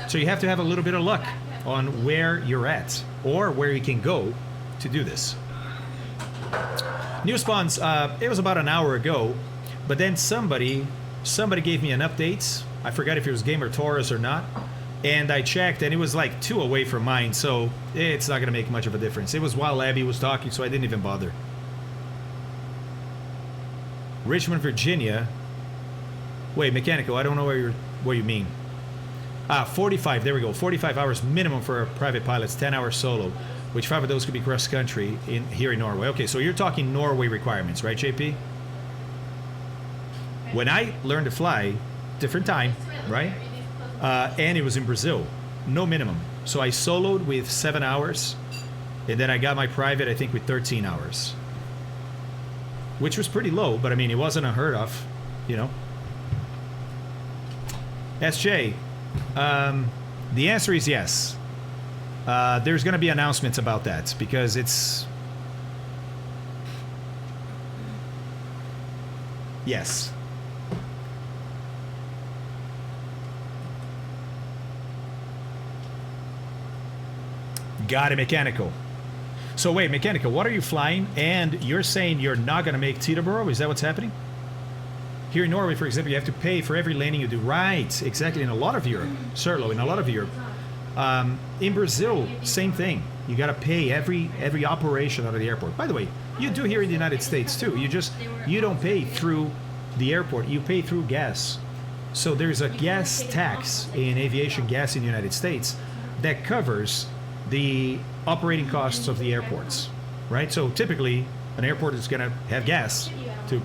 So you have to have a little bit of luck on where you're at or where you can go to do this. New spawns, it was about an hour ago, but then somebody gave me an update. I forgot if it was Gamer Taurus or not, and I checked, and it was like 2 away from mine, so it's not gonna make much of a difference. It was while Abbie was talking, so I didn't even bother. Richmond, Virginia. Wait, mechanical, I don't know what you mean. 45, there we go. 45 hours minimum for private pilots, 10 hours solo, which 5 of those could be cross country here in Norway. Okay, so you're talking Norway requirements, right, JP? When I learned to fly, different time, right? And it was in Brazil, no minimum. So I soloed with 7 hours, and then I got my private, I think, with 13 hours. Which was pretty low, but I mean, it wasn't unheard of, you know? SJ, the answer is yes. There's going to be announcements about that because it's... Yes. Got it, mechanical. So wait, mechanical, what are you flying? And you're saying you're not going to make Teterboro? Is that what's happening? Here in Norway, for example, you have to pay for every landing you do. Right, exactly. In a lot of Europe, Serlo, in a lot of Europe. In Brazil, same thing. You got to pay every operation out of the airport. By the way, you do here in the United States too. You don't pay through the airport. You pay through gas. So there's a gas tax in aviation gas in the United States that covers the operating costs of the airports, right? So typically, an airport is going to have gas to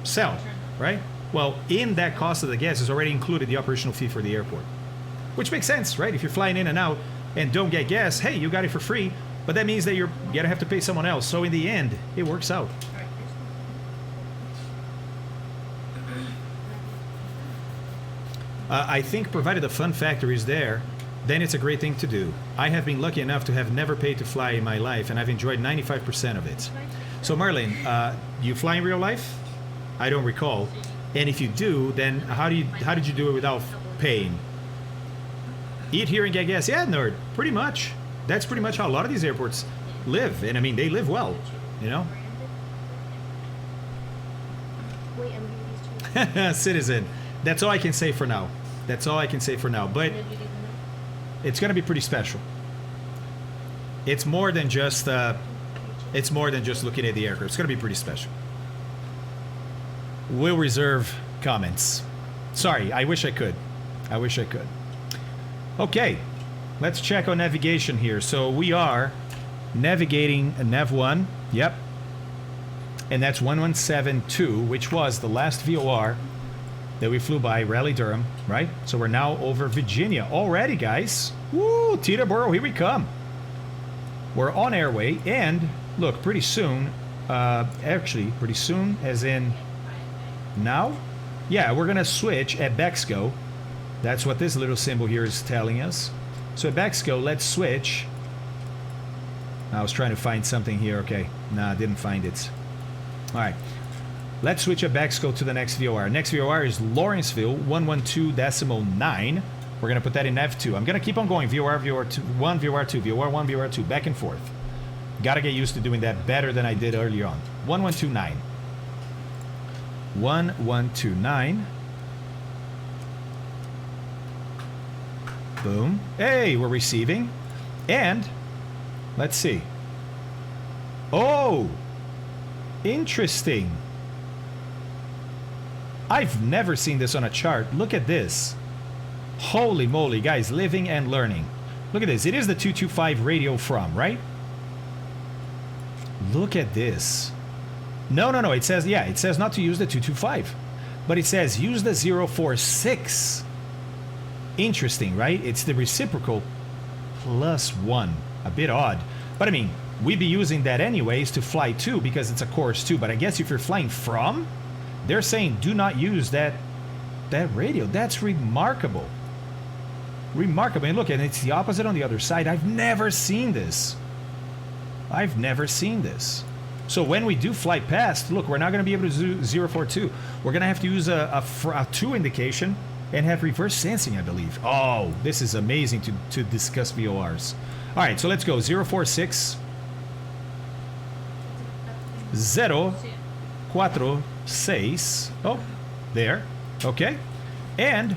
sell, right? Well, in that cost of the gas is already included the operational fee for the airport, which makes sense, right? If you're flying in and out and don't get gas, hey, you got it for free, but that means that you're going to have to pay someone else. So in the end, it works out. I think provided the fun factor is there, then it's a great thing to do. I have been lucky enough to have never paid to fly in my life, and I've enjoyed 95% of it. So Marlene, you fly in real life? I don't recall. And if you do, then how did you do it without paying? Eat here and get gas? Yeah, nerd. Pretty much. That's pretty much how a lot of these airports live, and I mean they live well, you know. Citizen. That's all I can say for now. That's all I can say for now. But it's going to be pretty special. It's more than just looking at the aircraft. It's going to be pretty special. We'll reserve comments. Sorry, I wish I could. I wish I could. Okay, let's check on navigation here. So we are navigating a Nav 1. Yep. And that's 1172, which was the last VOR that we flew by, Raleigh Durham, right? So we're now over Virginia already, guys. Woo, Teterboro, here we come. We're on airway, and look, pretty soon, actually, pretty soon, as in now? Yeah, we're gonna switch at Bexco. That's what this little symbol here is telling us. So at Bexco, let's switch. I was trying to find something here. Okay, nah, didn't find it. All right. Let's switch at Bexco to the next VOR. Next VOR is Lawrenceville, 112.9. We're going to put that in Nav2. I'm going to keep on going. VOR, VOR2, 1, VOR2, VOR 1, VOR2, back and forth. Got to get used to doing that better than I did earlier on. 1129. 1129. Boom. Hey, we're receiving. And, let's see. Oh, interesting. I've never seen this on a chart. Look at this. Holy moly, guys, living and learning. Look at this. It is the 225 radio from, right? Look at this. No. It says, yeah, it says not to use the 225. But it says use the 046. Interesting, right? It's the reciprocal +1. A bit odd. But I mean, we'd be using that anyways to fly to because it's a course 2. But I guess if you're flying from, they're saying do not use that radio. That's remarkable. Remarkable. And look, and it's the opposite on the other side. I've never seen this. I've never seen this. So when we do fly past, look, we're not going to be able to do 042. We're going to have to use a 2 indication and have reverse sensing, I believe. Oh, this is amazing to discuss VORs. All right, so let's go. 046. 046. Oh, there. Okay. And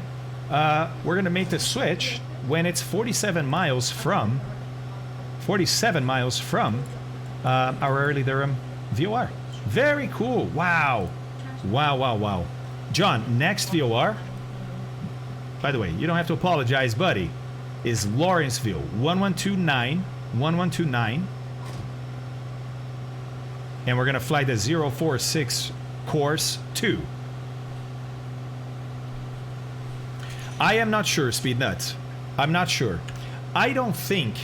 we're going to make the switch when it's 47 miles from our early Durham VOR. Very cool. Wow. Wow, wow, wow. John, next VOR, by the way, you don't have to apologize, buddy, is Lawrenceville, 1129. And we're going to fly the 046 course 2. I am not sure, Speed Nuts. I'm not sure. I don't think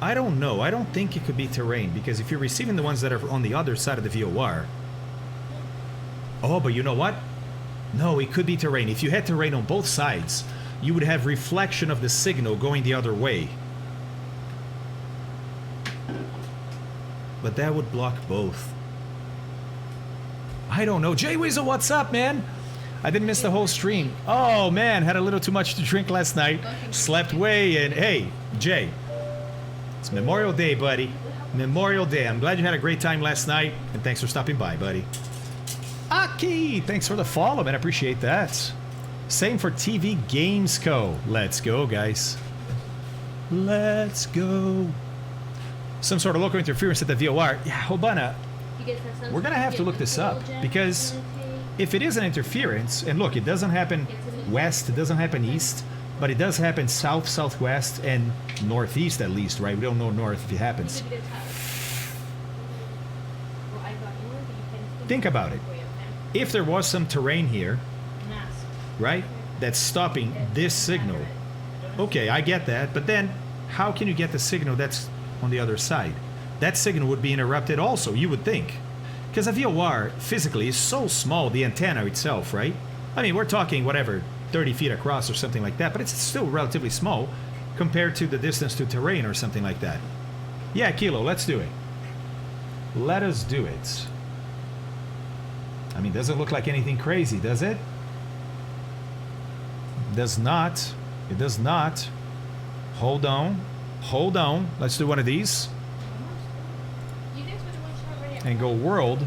it could be terrain, because if you're receiving the ones that are on the other side of the VOR. Oh, but you know what? No, it could be terrain. If you had terrain on both sides, you would have reflection of the signal going the other way. But that would block both. I don't know. Jay Weasel, what's up, man? I didn't miss the whole stream. Oh, man, had a little too much to drink last night. Slept way in. Hey, Jay. It's Memorial Day, buddy. Memorial Day. I'm glad you had a great time last night, and thanks for stopping by, buddy. Aki, thanks for the follow, man. I appreciate that. Same for TV Games Co. Let's go, guys. Let's go. Some sort of local interference at the VOR. Yeah, Hobana, we're going to have to look this up, because if it is an interference, and look, it doesn't happen west, it doesn't happen east, but it does happen south, southwest, and northeast at least, right? We don't know north if it happens. Think about it. If there was some terrain here, right, that's stopping this signal, okay, I get that, but then how can you get the signal that's on the other side? That signal would be interrupted also, you would think. Because a VOR physically is so small, the antenna itself, right? I mean, we're talking whatever, 30 feet across or something like that, but it's still relatively small compared to the distance to terrain or something like that. Yeah, Kilo, let's do it. Let us do it. I mean, doesn't look like anything crazy, does it? Does not. It does not. Hold on. Hold on. Let's do one of these. And go world.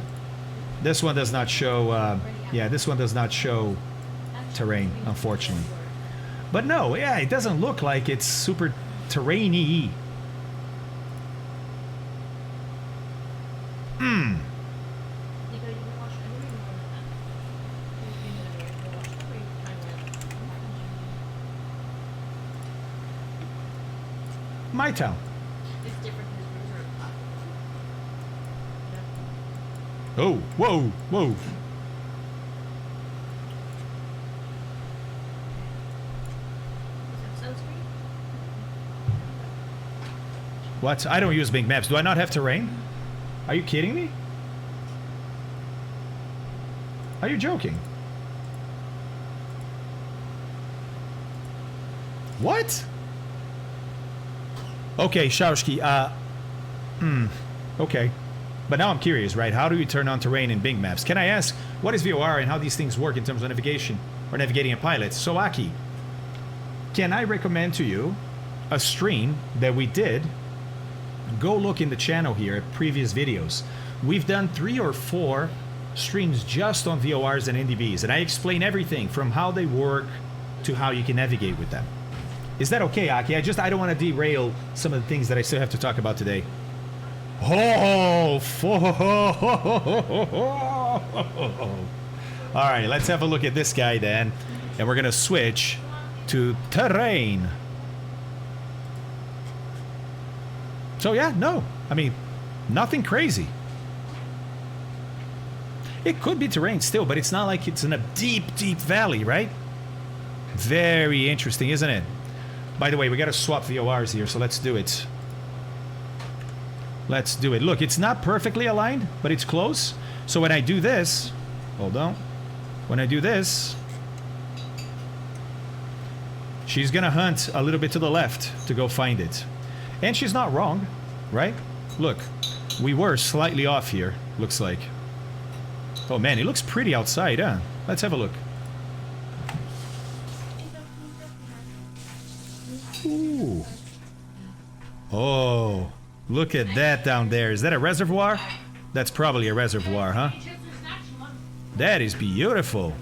This one does not show, yeah, this one does not show terrain, unfortunately. But no, yeah, it doesn't look like it's super terrain-y. My town. Oh, whoa, whoa. What? I don't use Bing Maps. Do I not have terrain? Are you kidding me? Are you joking? What? Okay, Shaushki, okay. But now I'm curious, right? How do you turn on terrain in Bing Maps? Can I ask, what is VOR and how these things work in terms of navigation or navigating a pilot? So, Aki, can I recommend to you a stream that we did? Go look in the channel here at previous videos. We've done 3 or 4 streams just on VORs and NDVs, and I explain everything from how they work to how you can navigate with them. Is that okay, Aki? I don't want to derail some of the things that I still have to talk about today. All right, let's have a look at this guy then, and we're gonna switch to terrain. So yeah, no, I mean, nothing crazy. It could be terrain still, but it's not like it's in a deep, deep valley, right? Very interesting, isn't it? By the way, we got to swap VORs here, so let's do it. Let's do it. Look, it's not perfectly aligned, but it's close. So when I do this, hold on. When I do this, she's going to hunt a little bit to the left to go find it. And she's not wrong, right? Look, we were slightly off here, looks like. Oh man, it looks pretty outside, huh? Let's have a look. Ooh. Oh, look at that down there. Is that a reservoir? That's probably a reservoir, huh? That is beautiful.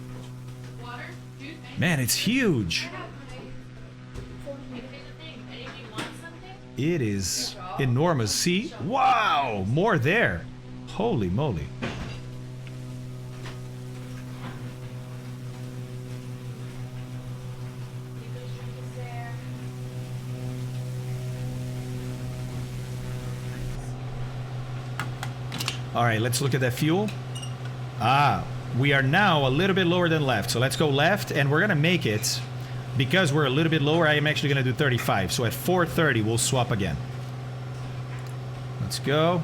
Man, it's huge. It is enormous. See? Wow! More there. Holy moly. All right, let's look at that fuel. Ah, we are now a little bit lower than left. So let's go left, and we're going to make it, because we're a little bit lower, I am actually going to do 35. So at 430, we'll swap again. Let's go.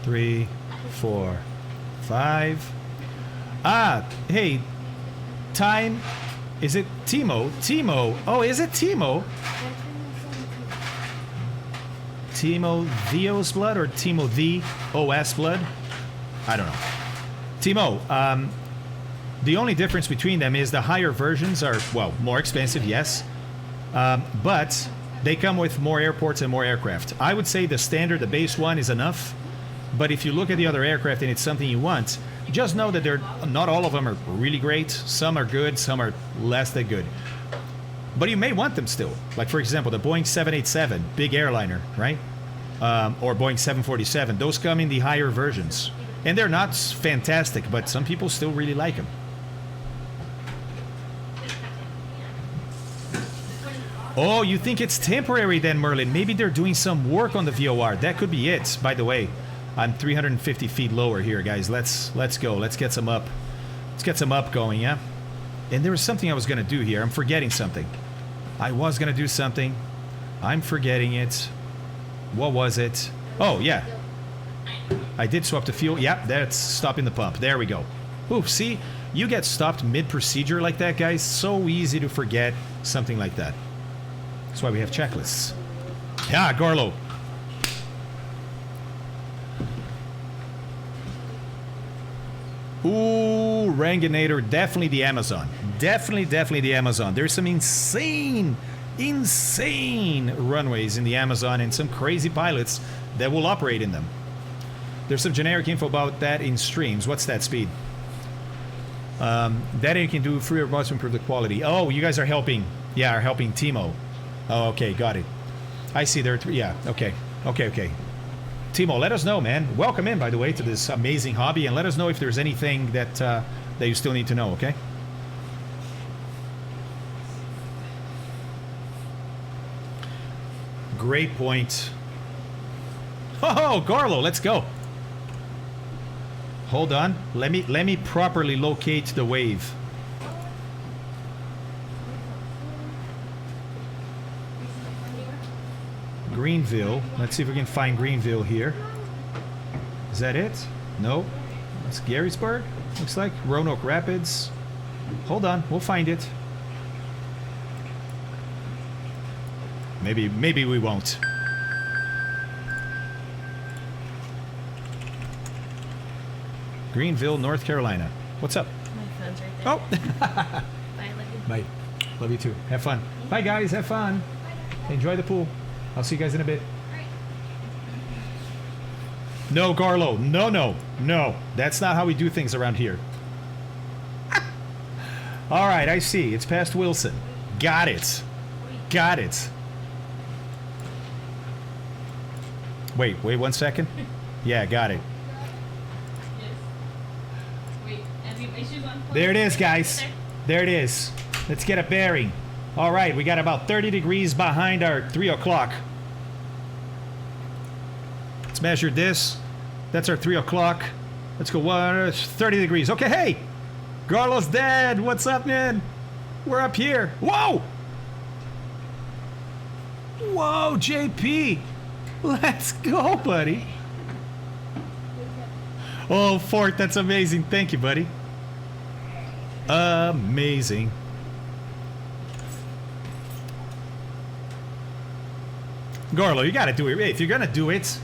3, 4, 5. Ah, hey, time. Is it Timo? Timo. Oh, is it Timo? Timo Theo's blood or Timo the OS blood? I don't know. Timo, the only difference between them is the higher versions are, well, more expensive, yes. But they come with more airports and more aircraft. I would say the standard, the base one, is enough. But if you look at the other aircraft and it's something you want, just know that they're not all of them are really great. Some are good, some are less than good. But you may want them still. Like, for example, the Boeing 787, big airliner, right? Or Boeing 747. Those come in the higher versions. And they're not fantastic, but some people still really like them. Oh, you think it's temporary then, Merlin? Maybe they're doing some work on the VOR. That could be it. By the way, I'm 350 feet lower here, guys. Let's go. Let's get some up. Let's get some up going, yeah? And there was something I was going to do here. I'm forgetting something. I was going to do something. I'm forgetting it. What was it? Oh, yeah. I did swap the fuel. Yep, that's stopping the pump. There we go. Ooh, see? You get stopped mid-procedure like that, guys. So easy to forget something like that. That's why we have checklists. Yeah, Garlo. Ooh, Ranginator. Definitely the Amazon. Definitely the Amazon. There's some insane runways in the Amazon and some crazy pilots that will operate in them. There's some generic info about that in streams. What's that speed? That you can do free robots to improve the quality. Oh, you guys are helping. Yeah, are helping Timo. Oh, okay, got it. I see there. Yeah, okay. Timo, let us know, man. Welcome in, by the way, to this amazing hobby, and let us know if there's anything that that you still need to know, okay? Great point. Oh, Garlo, let's go. Hold on. Let me properly locate the wave. Greenville. Let's see if we can find Greenville here. Is that it? No. That's Garysburg. Looks like Roanoke Rapids. Hold on, we'll find it. Maybe we won't. Greenville, North Carolina. What's up? My phone's right there. Oh. Bye, love you. Bye. Love you too. Have fun. Bye, guys. Have fun. Enjoy the pool. I'll see you guys in a bit. No, Garlo. No. That's not how we do things around here. All right, I see. It's past Wilson. Got it. Wait 1 second. Yeah, got it. There it is, guys. There it is. Let's get a bearing. All right, we got about 30 degrees behind our 3 o'clock. Let's measure this. That's our 3 o'clock. Let's go 30 degrees. Okay, hey! Garlo's dead. What's up, man? We're up here. Whoa! Whoa, JP. Let's go, buddy. Oh, Fort, that's amazing. Thank you, buddy. Amazing. Garlo, you gotta do it. If you're gonna do it,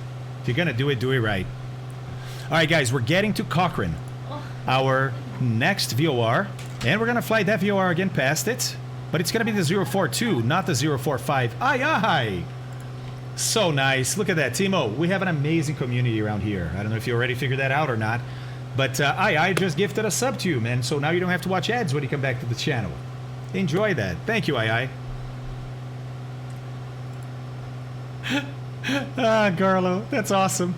do it right. All right, guys, we're getting to Cochrane, our next VOR, and we're gonna fly that VOR again past it, but it's gonna be the 042, not the 045. Aye, aye. So nice. Look at that, Timo. We have an amazing community around here. I don't know if you already figured that out or not, but I just gifted a sub to you, man. So now you don't have to watch ads when you come back to the channel. Enjoy that. Thank you, I. Garlo, that's awesome.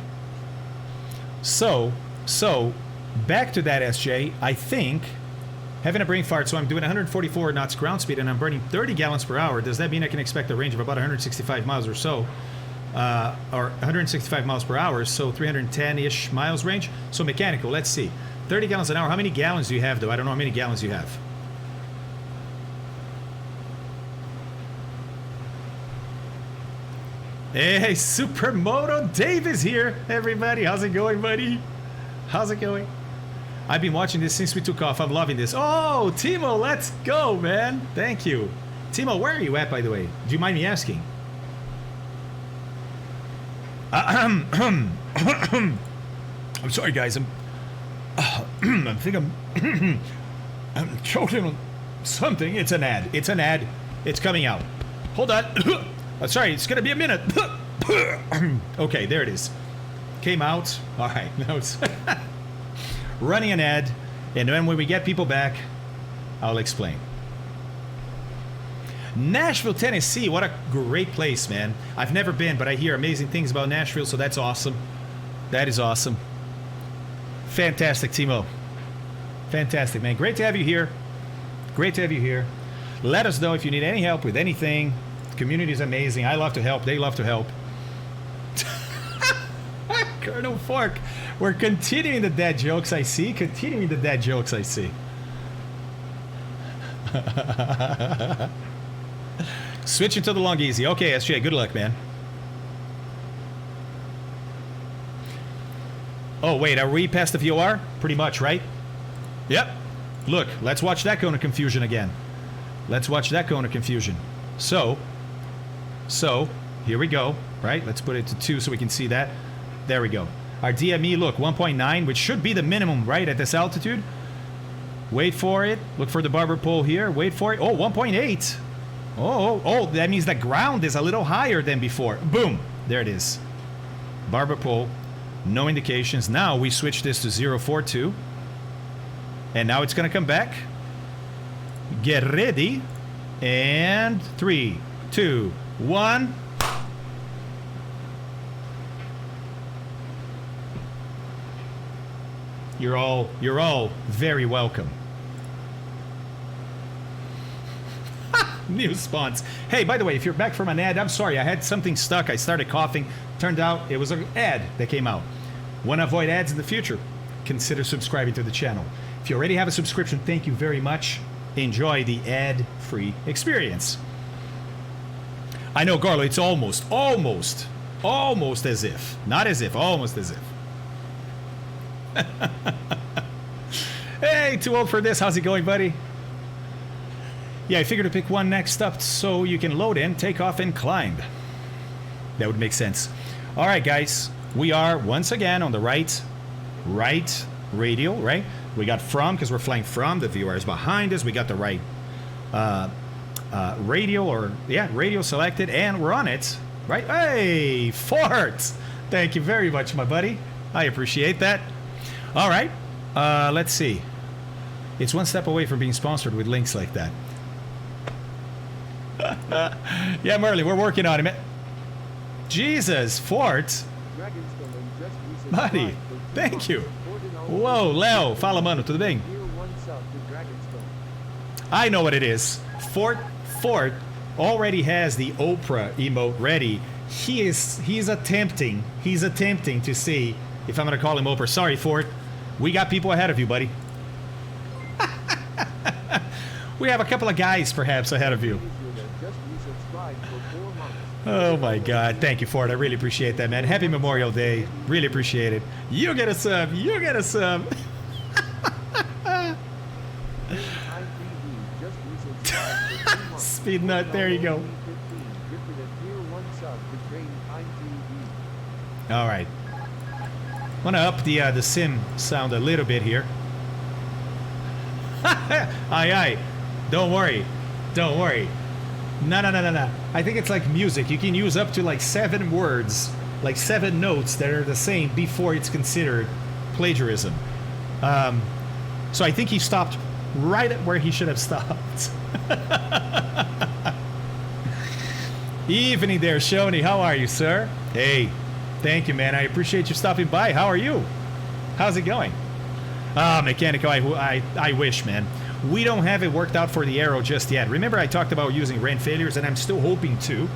So back to that, SJ. I think having a brain fart, so I'm doing 144 knots ground speed and I'm burning 30 gallons per hour. Does that mean I can expect a range of about 165 miles or so? Or 165 miles per hour, so 310-ish miles range. So mechanical, let's see. 30 gallons an hour. How many gallons do you have, though? I don't know how many gallons you have. Hey, Supermoto Dave is here, everybody. How's it going, buddy? How's it going? I've been watching this since we took off. I'm loving this. Oh, Timo, let's go, man. Thank you. Timo, where are you at, by the way? Do you mind me asking? I'm sorry, guys. I think I'm choking on something. It's an ad. It's an ad. It's coming out. Hold on. Sorry, it's gonna be a minute. Okay, there it is. Came out. All right. Now it's running an ad, and then when we get people back, I'll explain. Nashville, Tennessee. What a great place, man. I've never been, but I hear amazing things about Nashville, so that's awesome. That is awesome. Fantastic, Timo. Fantastic, man. Great to have you here. Great to have you here. Let us know if you need any help with anything. The community is amazing. I love to help. They love to help. Colonel Fork. We're continuing the dad jokes, I see. Continuing the dad jokes, I see. Switching to the long easy. Okay, SJ, good luck, man. Oh, wait, are we past the VOR? Pretty much, right? Yep. Look, let's watch that cone of confusion again. Let's watch that cone of confusion. So, here we go, right? Let's put it to 2 so we can see that. There we go. Our DME, look, 1.9, which should be the minimum, right, at this altitude. Wait for it. Look for the barber pole here. Wait for it. Oh, 1.8. Oh, that means the ground is a little higher than before. Boom. There it is. Barber pole. No indications. Now we switch this to 042. And now it's going to come back. Get ready. And 3, 2, 1. You're all very welcome. New spawns. Hey, by the way, if you're back from an ad, I'm sorry, I had something stuck. I started coughing. Turned out it was an ad that came out. Want to avoid ads in the future? Consider subscribing to the channel. If you already have a subscription, thank you very much. Enjoy the ad-free experience. I know, Garlo, it's almost as if. Not as if, almost as if. Hey, too old for this. How's it going, buddy? Yeah, I figured to pick one next up so you can load in, take off, and climb. That would make sense. All right, guys. We are, once again, on the right radial, right? We got from, because we're flying from. The viewer is behind us. We got the right radial, radial selected, and we're on it, right? Hey, Ford! Thank you very much, my buddy. I appreciate that. All right. Let's see. It's one step away from being sponsored with links like that. Yeah, Merlin, we're working on it. Jesus, Fort. Buddy, thank you. Whoa, Leo. Fala, mano, tudo bem? I know what it is. Fort already has the Oprah emote ready. He's attempting to see if I'm going to call him Oprah. Sorry, Fort. We got people ahead of you, buddy. We have a couple of guys, perhaps, ahead of you. Oh, my God. Thank you, Ford. I really appreciate that, man. Happy Memorial Day. Really appreciate it. You get a sub. You get a sub. Speed nut. There you go. All right. I want to up the sim sound a little bit here. Aye. Don't worry. No. I think it's like music. You can use up to like 7 words, like 7 notes that are the same before it's considered plagiarism. So I think he stopped right at where he should have stopped. Evening there, Shoni. How are you, sir? Hey, thank you, man. I appreciate you stopping by. How are you? How's it going? Ah, Mechanical, I wish, man. We don't have it worked out for the Aero just yet. Remember I talked about using ran failures, and I'm still hoping to.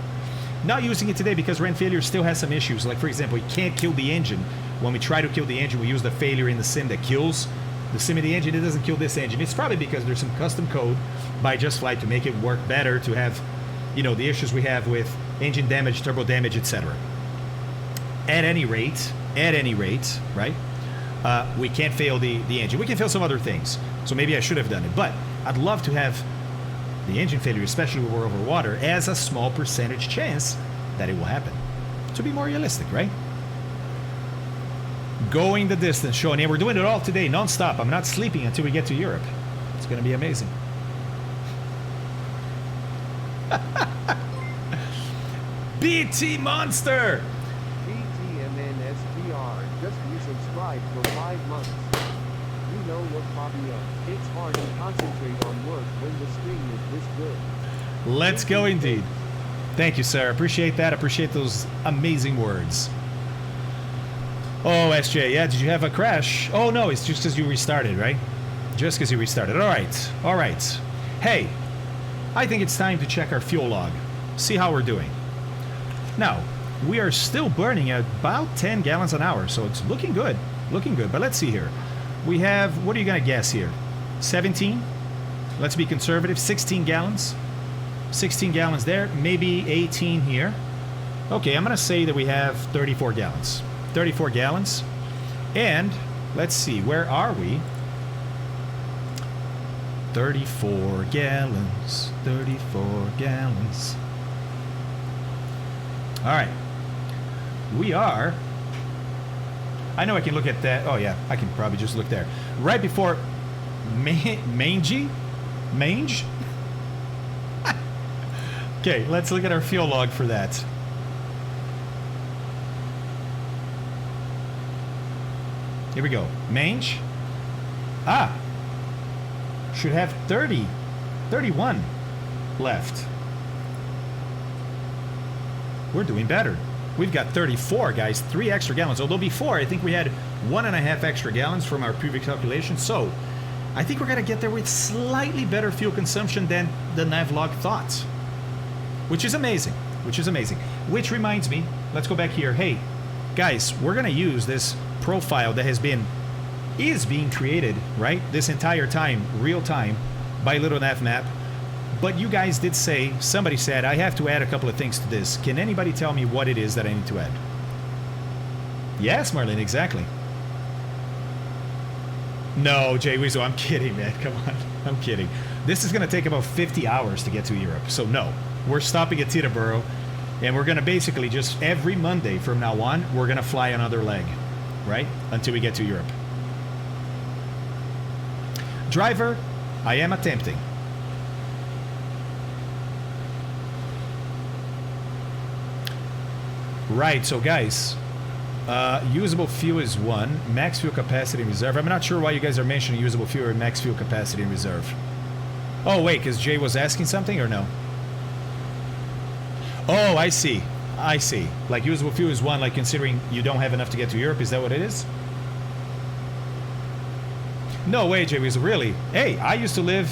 Not using it today because ran failure still has some issues. Like, for example, we can't kill the engine. When we try to kill the engine, we use the failure in the sim that kills the sim of the engine. It doesn't kill this engine. It's probably because there's some custom code by JustFlight to make it work better, to have, you know, the issues we have with engine damage, turbo damage, etc. At any rate, right? We can't fail the engine. We can fail some other things. So maybe I should have done it. But I'd love to have the engine failure, especially when we're over water, as a small percentage chance that it will happen. To be more realistic, right? Going the distance, Sean. Yeah, we're doing it all today, non-stop. I'm not sleeping until we get to Europe. It's going to be amazing. BT Monster! BTMNSTR, just resubscribed for 5 months. You know what, Fabio? It's hard to concentrate on work when the stream is this good. Let's go indeed. Thank you, sir. Appreciate that. Appreciate those amazing words. Oh, SJ, yeah, did you have a crash? Oh, no, it's just because you restarted, right? Just because you restarted. All right. All right. Hey, I think it's time to check our fuel log. See how we're doing. Now, we are still burning at about 10 gallons an hour, so it's looking good. Looking good. But let's see here. We have, what are you going to guess here? 17? Let's be conservative. 16 gallons. 16 gallons there. Maybe 18 here. Okay, I'm going to say that we have 34 gallons. 34 gallons. And let's see, where are we? 34 gallons. 34 gallons. All right. We are... I know I can look at that. Oh, yeah. I can probably just look there. Right before Mange? Okay, let's look at our fuel log for that. Here we go. Mange. Ah. Should have 31 left. We're doing better. We've got 34, guys. 3 extra gallons. Although before, I think we had 1.5 extra gallons from our previous calculation. So, I think we're going to get there with slightly better fuel consumption than the Navlog thought. Which is amazing. Which is amazing. Which reminds me, let's go back here. Hey, guys, we're going to use this profile that is being created, right? This entire time, real time, by Little Nav Map. But you guys did say, somebody said, I have to add a couple of things to this. Can anybody tell me what it is that I need to add? Yes, Marlene, exactly. No, Jay Weasel, I'm kidding, man. Come on, I'm kidding. This is going to take about 50 hours to get to Europe. So no, we're stopping at Teterboro, and we're going to basically just every Monday from now on, we're going to fly another leg, right? Until we get to Europe. Driver, I am attempting. Right, so guys, usable fuel is 1, max fuel capacity in reserve. I'm not sure why you guys are mentioning usable fuel and max fuel capacity in reserve. Oh, wait, because Jay was asking something or no? Oh, I see. I see. Like usable fuel is 1, like considering you don't have enough to get to Europe. Is that what it is? No way, Jay Weasel, really? Hey, I used to live,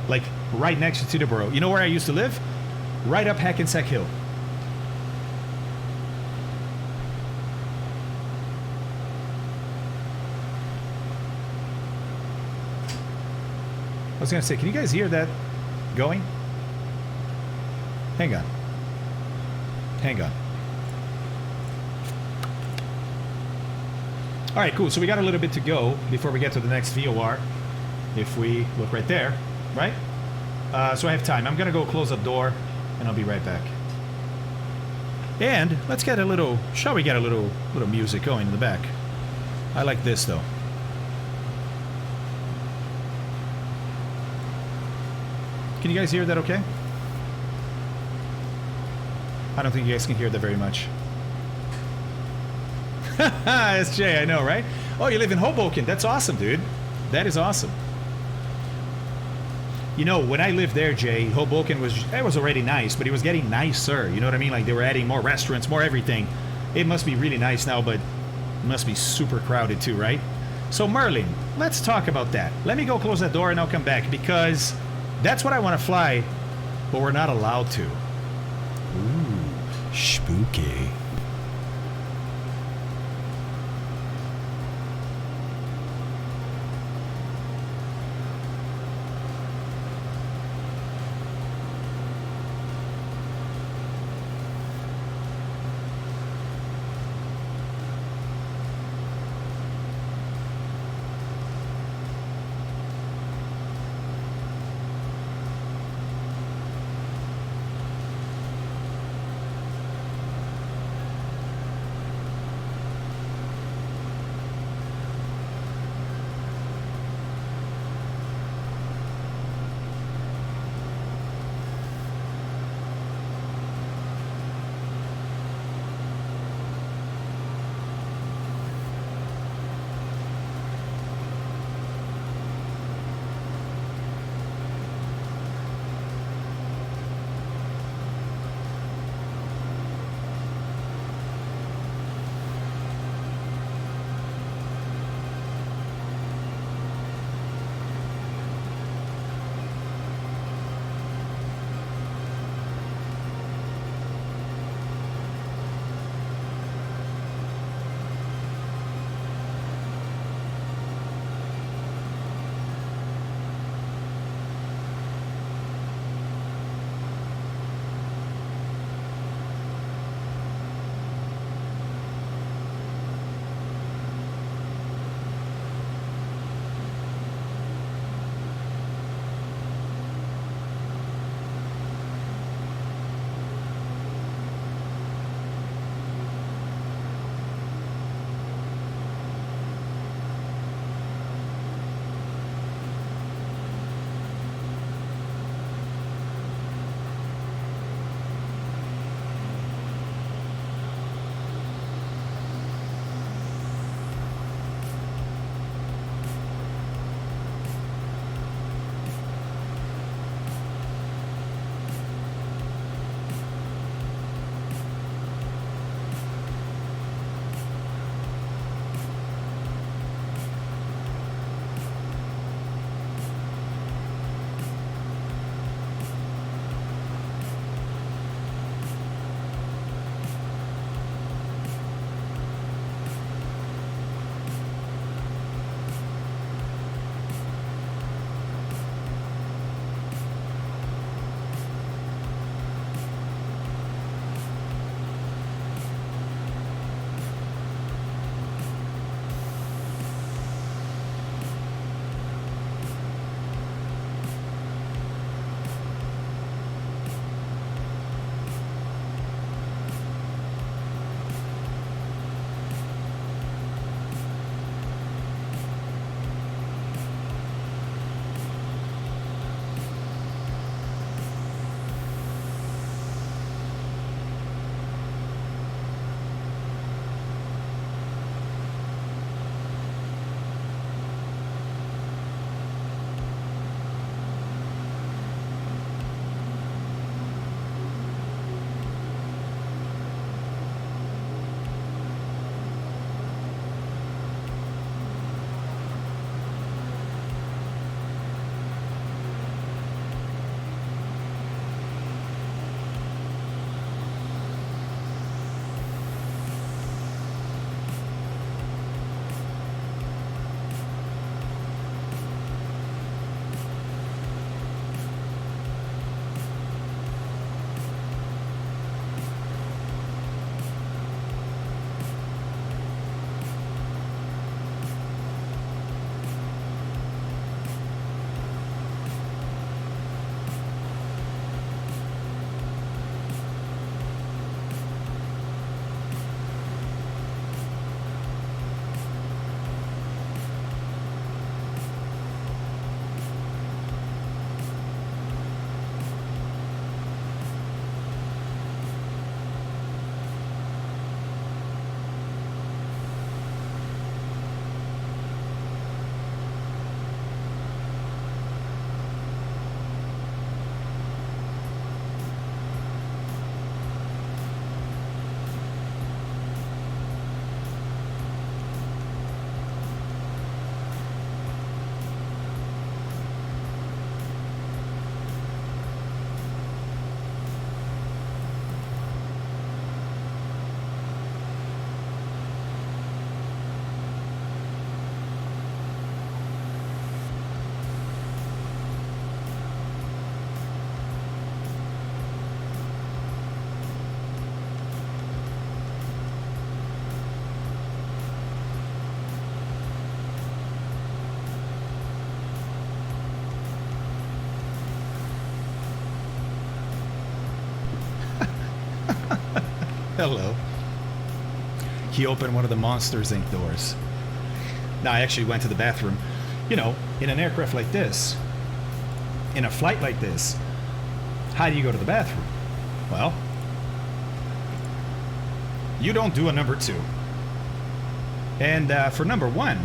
like, right next to Teterboro. You know where I used to live? Right up Hackensack Hill. I was going to say, can you guys hear that going? Hang on. Hang on. All right, cool. So we got a little bit to go before we get to the next VOR. If we look right there, right? So I have time. I'm going to go close the door, and I'll be right back. And let's get a little, shall we get a little music going in the back? I like this, though. Can you guys hear that okay? I don't think you guys can hear that very much. SJ, I know, right? Oh, you live in Hoboken. That's awesome, dude. That is awesome. You know, when I lived there, Jay, Hoboken was already nice, but it was getting nicer. You know what I mean? Like, they were adding more restaurants, more everything. It must be really nice now, but it must be super crowded too, right? So, Merlin, let's talk about that. Let me go close that door and I'll come back, because that's what I want to fly, but we're not allowed to. Ooh, spooky. Hello. He opened one of the Monsters Inc. doors. Now, I actually went to the bathroom. You know, in an aircraft like this, in a flight like this, how do you go to the bathroom? Well, you don't do a number 2. And for number 1,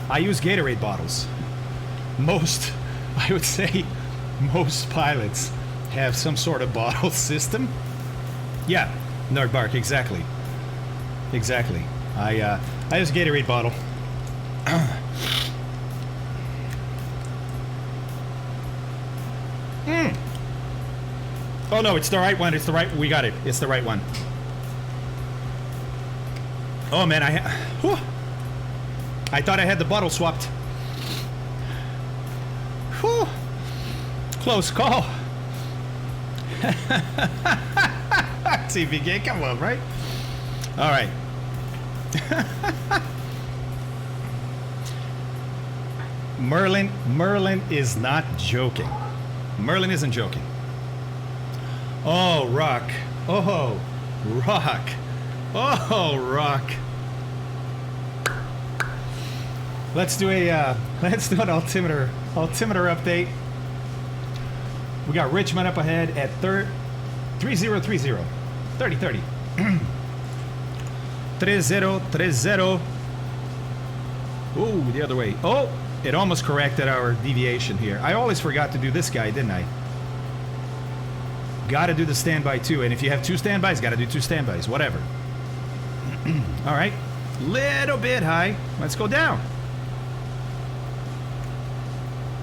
I use Gatorade bottles. I would say most pilots have some sort of bottle system. Yeah, Nerdbark, exactly. Exactly. I use a Gatorade bottle. Oh no, it's the right one. It's the right. We got it. It's the right one. Oh man, I thought I had the bottle swapped. Whew. Close call. TVK, come on, right? All right. Merlin is not joking. Merlin isn't joking. Oh, Rock. Oh, Rock. Oh, Rock. Let's do an altimeter update. We got Richmond up ahead at 3030. 3030. 3030. Ooh, the other way. Oh, it almost corrected our deviation here. I always forgot to do this guy, didn't I? Gotta do the standby too. And if you have 2 standbys, gotta do 2 standbys. Whatever. All right. Little bit high. Let's go down.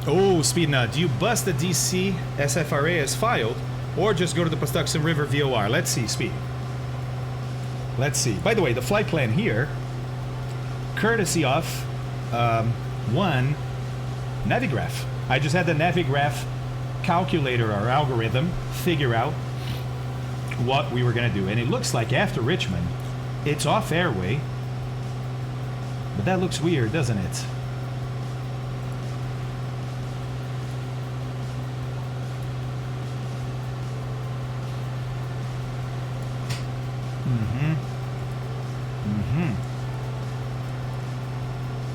Oh, Speednut, do you bust the DC SFRA as filed, or just go to the Patuxent River VOR? Let's see, Speed. Let's see. By the way, the flight plan here, courtesy of one Navigraph. I just had the Navigraph calculator or algorithm figure out what we were going to do. And it looks like after Richmond, it's off airway. But that looks weird, doesn't it?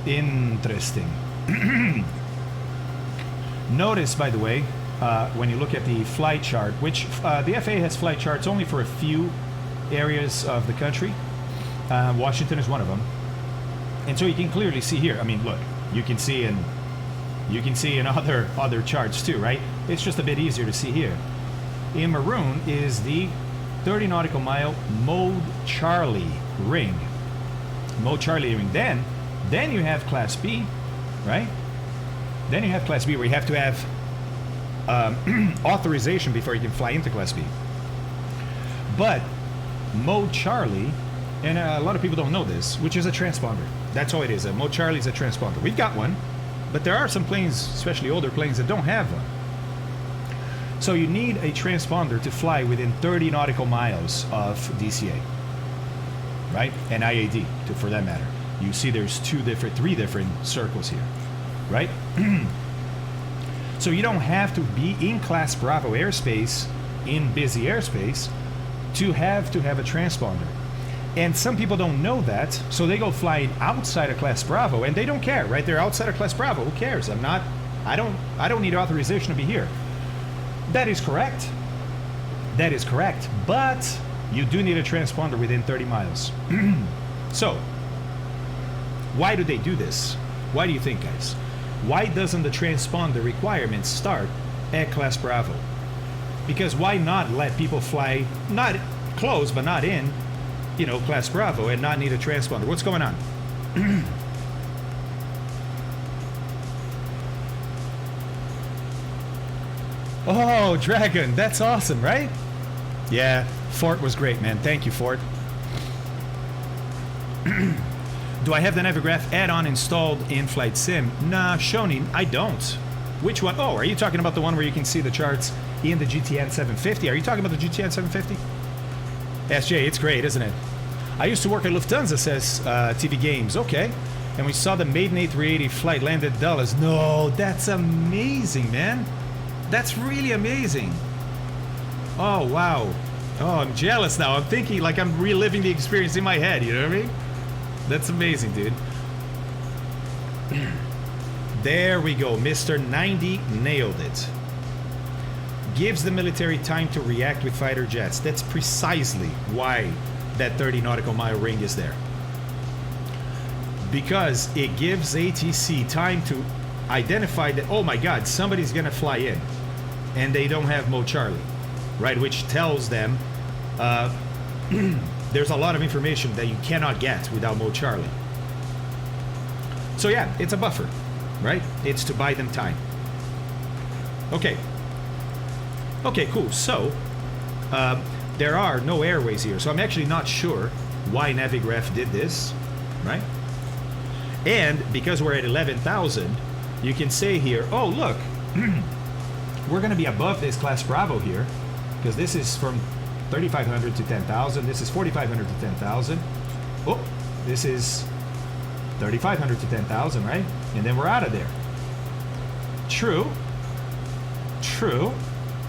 Interesting. Notice, by the way, when you look at the flight chart, which the FAA has flight charts only for a few areas of the country. Washington is one of them, and so you can clearly see here. I mean, look, you can see in other charts too, right? It's just a bit easier to see here. In maroon is the 30 nautical mile Mode Charlie ring. Mode Charlie ring. Then you have Class B, right? Then you have Class B where you have to have authorization before you can fly into Class B. But Mode Charlie, and a lot of people don't know this, which is a transponder. That's all it is. A Mode Charlie is a transponder. We've got one, but there are some planes, especially older planes, that don't have one. So you need a transponder to fly within 30 nautical miles of DCA, right? And IAD, for that matter. You see there's three different circles here, right? So you don't have to be in Class Bravo airspace, in busy airspace, to have a transponder. And some people don't know that, so they go flying outside of Class Bravo, and they don't care, right? They're outside of Class Bravo. Who cares? I don't need authorization to be here. That is correct. That is correct. But you do need a transponder within 30 miles. So, why do they do this? Why do you think, guys? Why doesn't the transponder requirement start at Class Bravo? Because why not let people fly, not close, but not in, Class Bravo and not need a transponder? What's going on? Oh, Dragon, that's awesome, right? Yeah, Fort was great, man. Thank you, Fort. Do I have the Navigraph add-on installed in Flight Sim? Nah, Shonin, I don't. Which one? Oh, are you talking about the one where you can see the charts in the GTN 750? Are you talking about the GTN 750? SJ, it's great, isn't it? I used to work at Lufthansa, says TV Games. Okay. And we saw the maiden A380 flight land at Dulles. No, that's amazing, man. That's really amazing. Oh, wow. Oh, I'm jealous now. I'm thinking like I'm reliving the experience in my head, you know what I mean? That's amazing, dude. There we go. Mr. 90 nailed it. Gives the military time to react with fighter jets. That's precisely why that 30 nautical mile ring is there. Because it gives ATC time to identify that, oh my god, somebody's gonna fly in and they don't have Mode Charlie, right? Which tells them there's a lot of information that you cannot get without Mode Charlie. So yeah, it's a buffer, right? It's to buy them time. Okay. Okay, cool. So, there are no airways here. So I'm actually not sure why Navigraph did this, right? And because we're at 11,000, you can say here, oh, look, we're going to be above this class Bravo here, because this is from 3,500 to 10,000. This is 4,500 to 10,000. Oh, this is 3,500 to 10,000, right? And then we're out of there. True. True.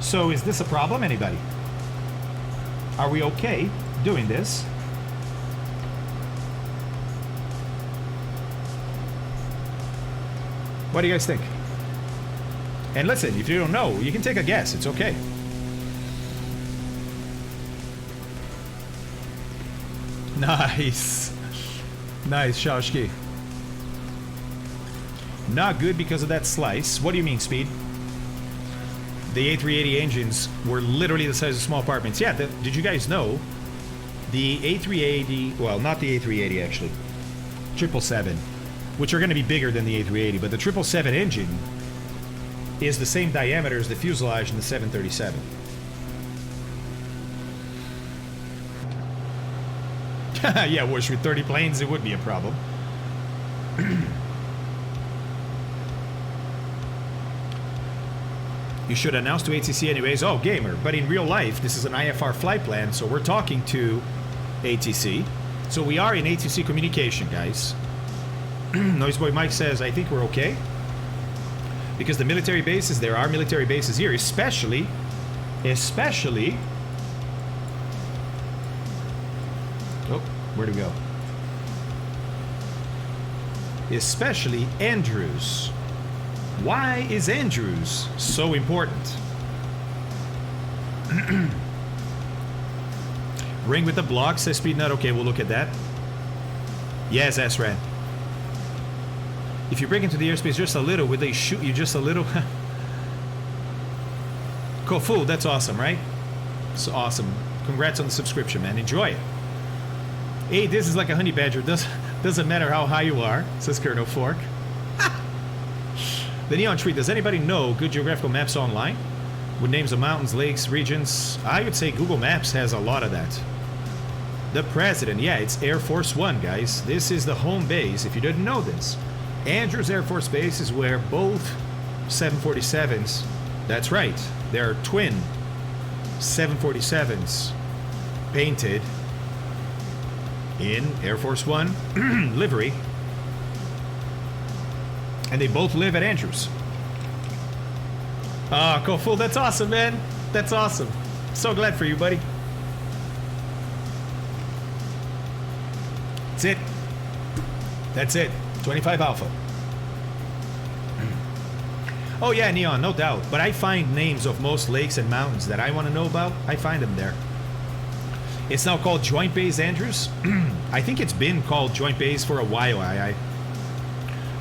So is this a problem, anybody? Are we okay doing this? What do you guys think? And listen, if you don't know, you can take a guess. It's okay. Nice. Nice, Shashki. Not good because of that slice. What do you mean, Speed? The A380 engines were literally the size of small apartments. Yeah, did you guys know the A380, well, not the A380 actually, 777, which are going to be bigger than the A380, but the 777 engine is the same diameter as the fuselage in the 737. Yeah, wish with 30 planes it would be a problem. You should announce to ATC anyways. Oh, gamer, but in real life, this is an IFR flight plan, so we're talking to ATC. So we are in ATC communication, guys. Noiseboy Mike says, I think we're okay. Because the military bases, there are military bases here, especially... Oh, where'd it go? Especially Andrews. Why is Andrews so important? Ring with the block, says Speednut. Okay, we'll look at that. Yes, S-Ran. If you break into the airspace just a little, would they shoot you just a little? Kofu, that's awesome, right? It's awesome. Congrats on the subscription, man. Enjoy it. Hey, this is like a honey badger. Doesn't matter how high you are, says Colonel Fork. The Neon Tree, does anybody know good geographical maps online? With names of mountains, lakes, regions? I would say Google Maps has a lot of that. The President, yeah, it's Air Force One, guys. This is the home base, if you didn't know this. Andrews Air Force Base is where both 747s, that's right, they're twin 747s painted in Air Force One livery. And they both live at Andrews. Ah, Kofull, that's awesome, man. That's awesome. So glad for you, buddy. That's it. That's it. 25 Alpha. Oh yeah, Neon, no doubt. But I find names of most lakes and mountains that I want to know about. I find them there. It's now called Joint Base Andrews. I think it's been called Joint Base for a while,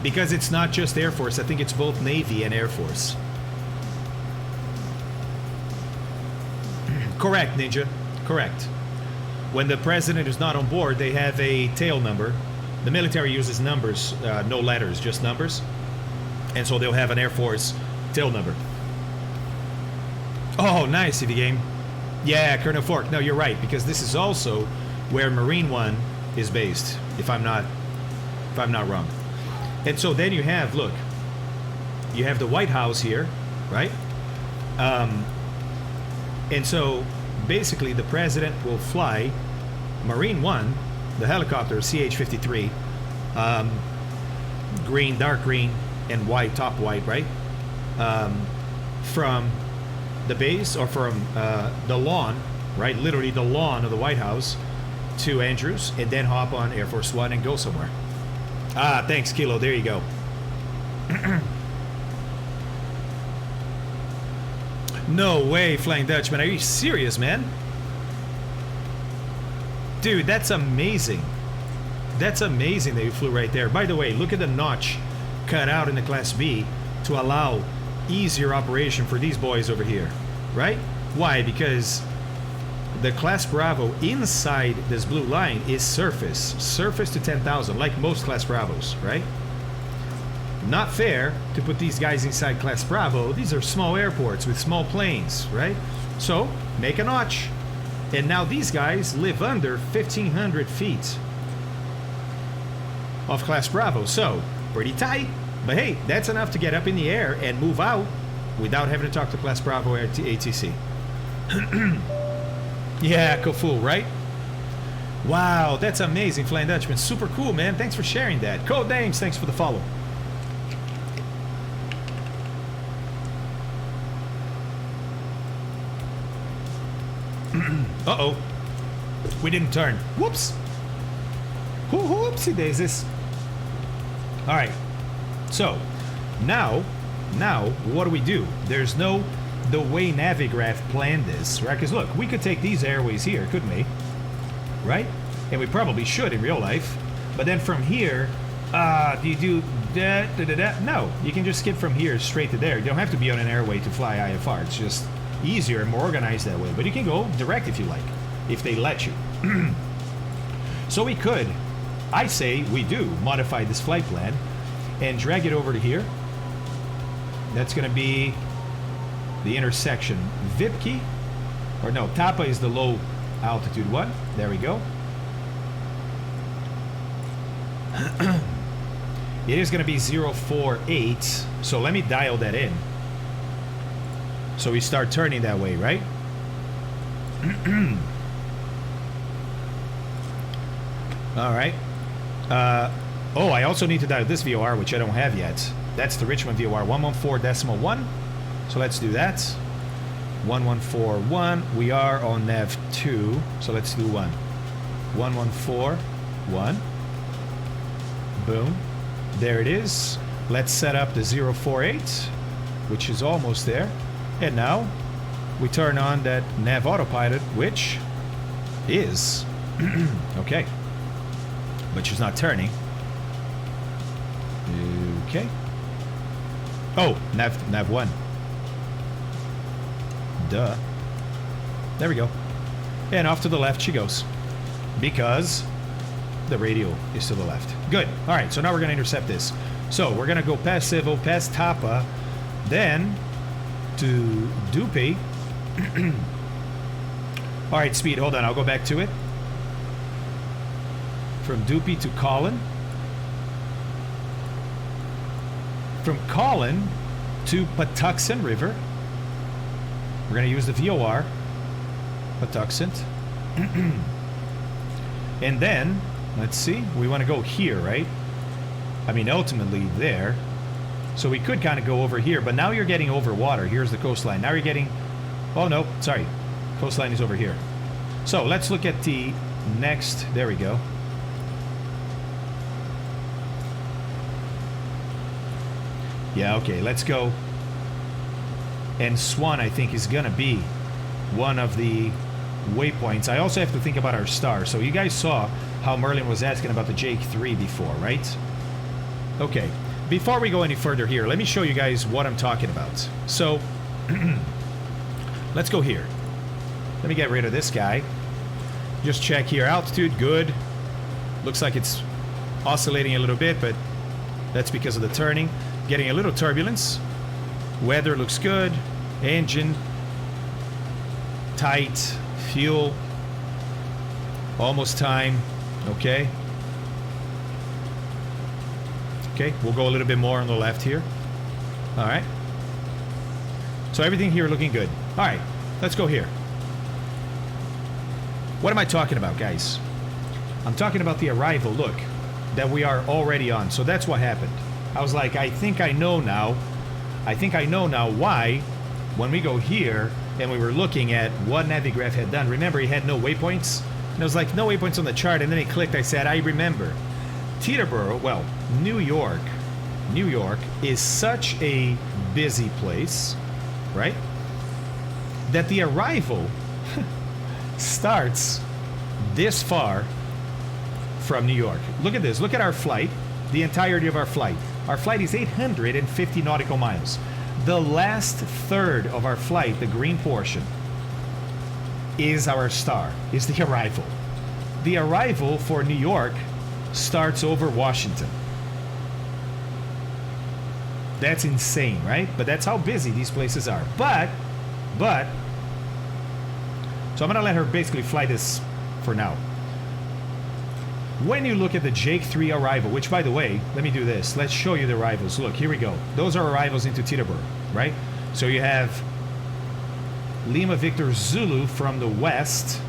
because it's not just Air Force. I think it's both Navy and Air Force. Correct, Ninja. Correct. When the president is not on board, they have a tail number. The military uses numbers, no letters, just numbers. And so they'll have an Air Force tail number. Oh, nice, CV Game. Yeah, Colonel Fork. No, you're right, because this is also where Marine One is based, if I'm not wrong. And so then you have, look, you have the White House here, right? And so basically the president will fly Marine One, the helicopter CH-53, green, dark green, and white, top white, right? From the base or from the lawn right? Literally the lawn of the White House to Andrews, and then hop on Air Force One and go somewhere. Ah, thanks, Kilo. There you go. No way, Flying Dutchman. Are you serious, man? Dude, that's amazing. That's amazing that you flew right there. By the way, look at the notch cut out in the Class B to allow easier operation for these boys over here, right? Why? Because the Class Bravo inside this blue line is surface to 10,000, like most Class Bravos, right? Not fair to put these guys inside Class Bravo. These are small airports with small planes, right? So make a notch. And now these guys live under 1,500 feet of Class Bravo. So pretty tight, but hey, that's enough to get up in the air and move out without having to talk to Class Bravo or ATC. Yeah, Kofu, right? Wow, that's amazing, Flying Dutchman. Super cool, man. Thanks for sharing that. Code Names, thanks for the follow. Uh-oh. We didn't turn. Whoops. Whoopsie daisies. All right. So, now, what do we do? There's no the way Navigraph planned this, right? Because look, we could take these airways here, couldn't we? Right? And we probably should in real life. But then from here, do you do that? No, you can just skip from here straight to there. You don't have to be on an airway to fly IFR. It's just easier and more organized that way. But you can go direct if you like, if they let you. So we could, I say we do, modify this flight plan and drag it over to here. That's going to be the intersection. Vipke, or no, Tapa is the low altitude one. There we go. It is going to be 048, so let me dial that in. So we start turning that way, right? All right. Oh, I also need to dial this VOR, which I don't have yet. That's the Richmond VOR, 114.1. So let's do that. 1141. We are on nav 2, so let's do 1. 1141. Boom. There it is. Let's set up the 048, which is almost there. And now we turn on that nav autopilot, which is okay, but she's not turning. Okay. Oh, nav 1. Duh. There we go. And off to the left she goes, because the radio is to the left. Good. All right, so now we're going to intercept this. So we're going to go past Civo, past Tapa, then to Dupe. All right, speed, hold on, I'll go back to it. From Dupe to Colin. From Colin to Patuxent River. We're going to use the VOR, Patuxent. And then, let's see, we want to go here, right? I mean, ultimately there. So we could kind of go over here, but now you're getting over water. Here's the coastline. Now you're getting, oh no, sorry. Coastline is over here. So let's look at the next, there we go. Yeah, okay, let's go. And Swan, I think, is gonna be one of the waypoints. I also have to think about our star. So you guys saw how Merlin was asking about the Jake 3 before, right? Okay, before we go any further here, let me show you guys what I'm talking about. So, let's go here. Let me get rid of this guy. Just check here, altitude, good. Looks like it's oscillating a little bit, but that's because of the turning. Getting a little turbulence. Weather looks good. Engine tight. Fuel almost time. Okay. Okay, we'll go a little bit more on the left here. All right. So everything here looking good. All right, let's go here. What am I talking about, guys? I'm talking about the arrival, look, that we are already on. So that's what happened. I was like, I think I know now. I think I know now why, when we go here, and we were looking at what Navigraph had done. Remember, he had no waypoints? And I was like, no waypoints on the chart, and then he clicked. I said, I remember. Teterboro, well, New York is such a busy place, right? That the arrival starts this far from New York. Look at this. Look at our flight, the entirety of our flight. Our flight is 850 nautical miles. The last third of our flight, the green portion, is our star, is the arrival. The arrival for New York starts over Washington. That's insane, right? But that's how busy these places are. But, so I'm gonna let her basically fly this for now. When you look at the Jake 3 arrival, which by the way, let me do this. Let's show you the arrivals. Look, here we go. Those are arrivals into Teterboro, right? So you have Lima Victor Zulu from the west,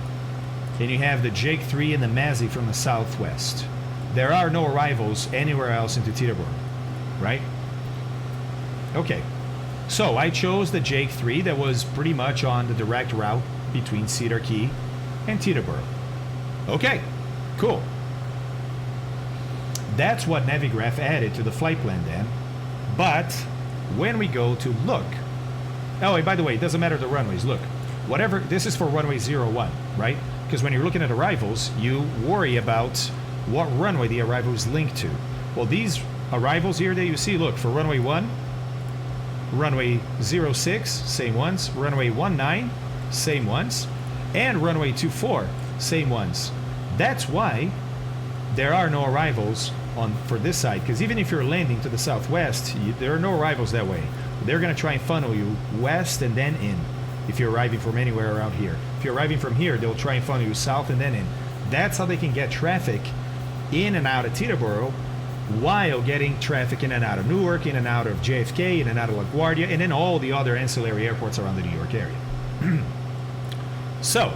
and you have the Jake 3 and the Mazzy from the southwest. There are no arrivals anywhere else into Teterboro, right? Okay, so I chose the Jake 3 that was pretty much on the direct route between Cedar Key and Teterboro. Okay, cool. That's what Navigraph added to the flight plan then. But when we go to look, oh, and by the way, it doesn't matter the runways. Look, whatever, this is for runway 01, right? Because when you're looking at arrivals, you worry about what runway the arrival is linked to. Well, these arrivals here that you see, look, for runway 1, runway 06, same ones, runway 19, same ones, and runway 24, same ones. That's why there are no arrivals on for this side, because even if you're landing to the southwest, there are no arrivals that way. They're going to try and funnel you west and then in if you're arriving from anywhere around here. If you're arriving from here, they'll try and funnel you south and then in. That's how they can get traffic in and out of Teterboro while getting traffic in and out of Newark, in and out of JFK, in and out of LaGuardia, and then all the other ancillary airports around the New York area. So,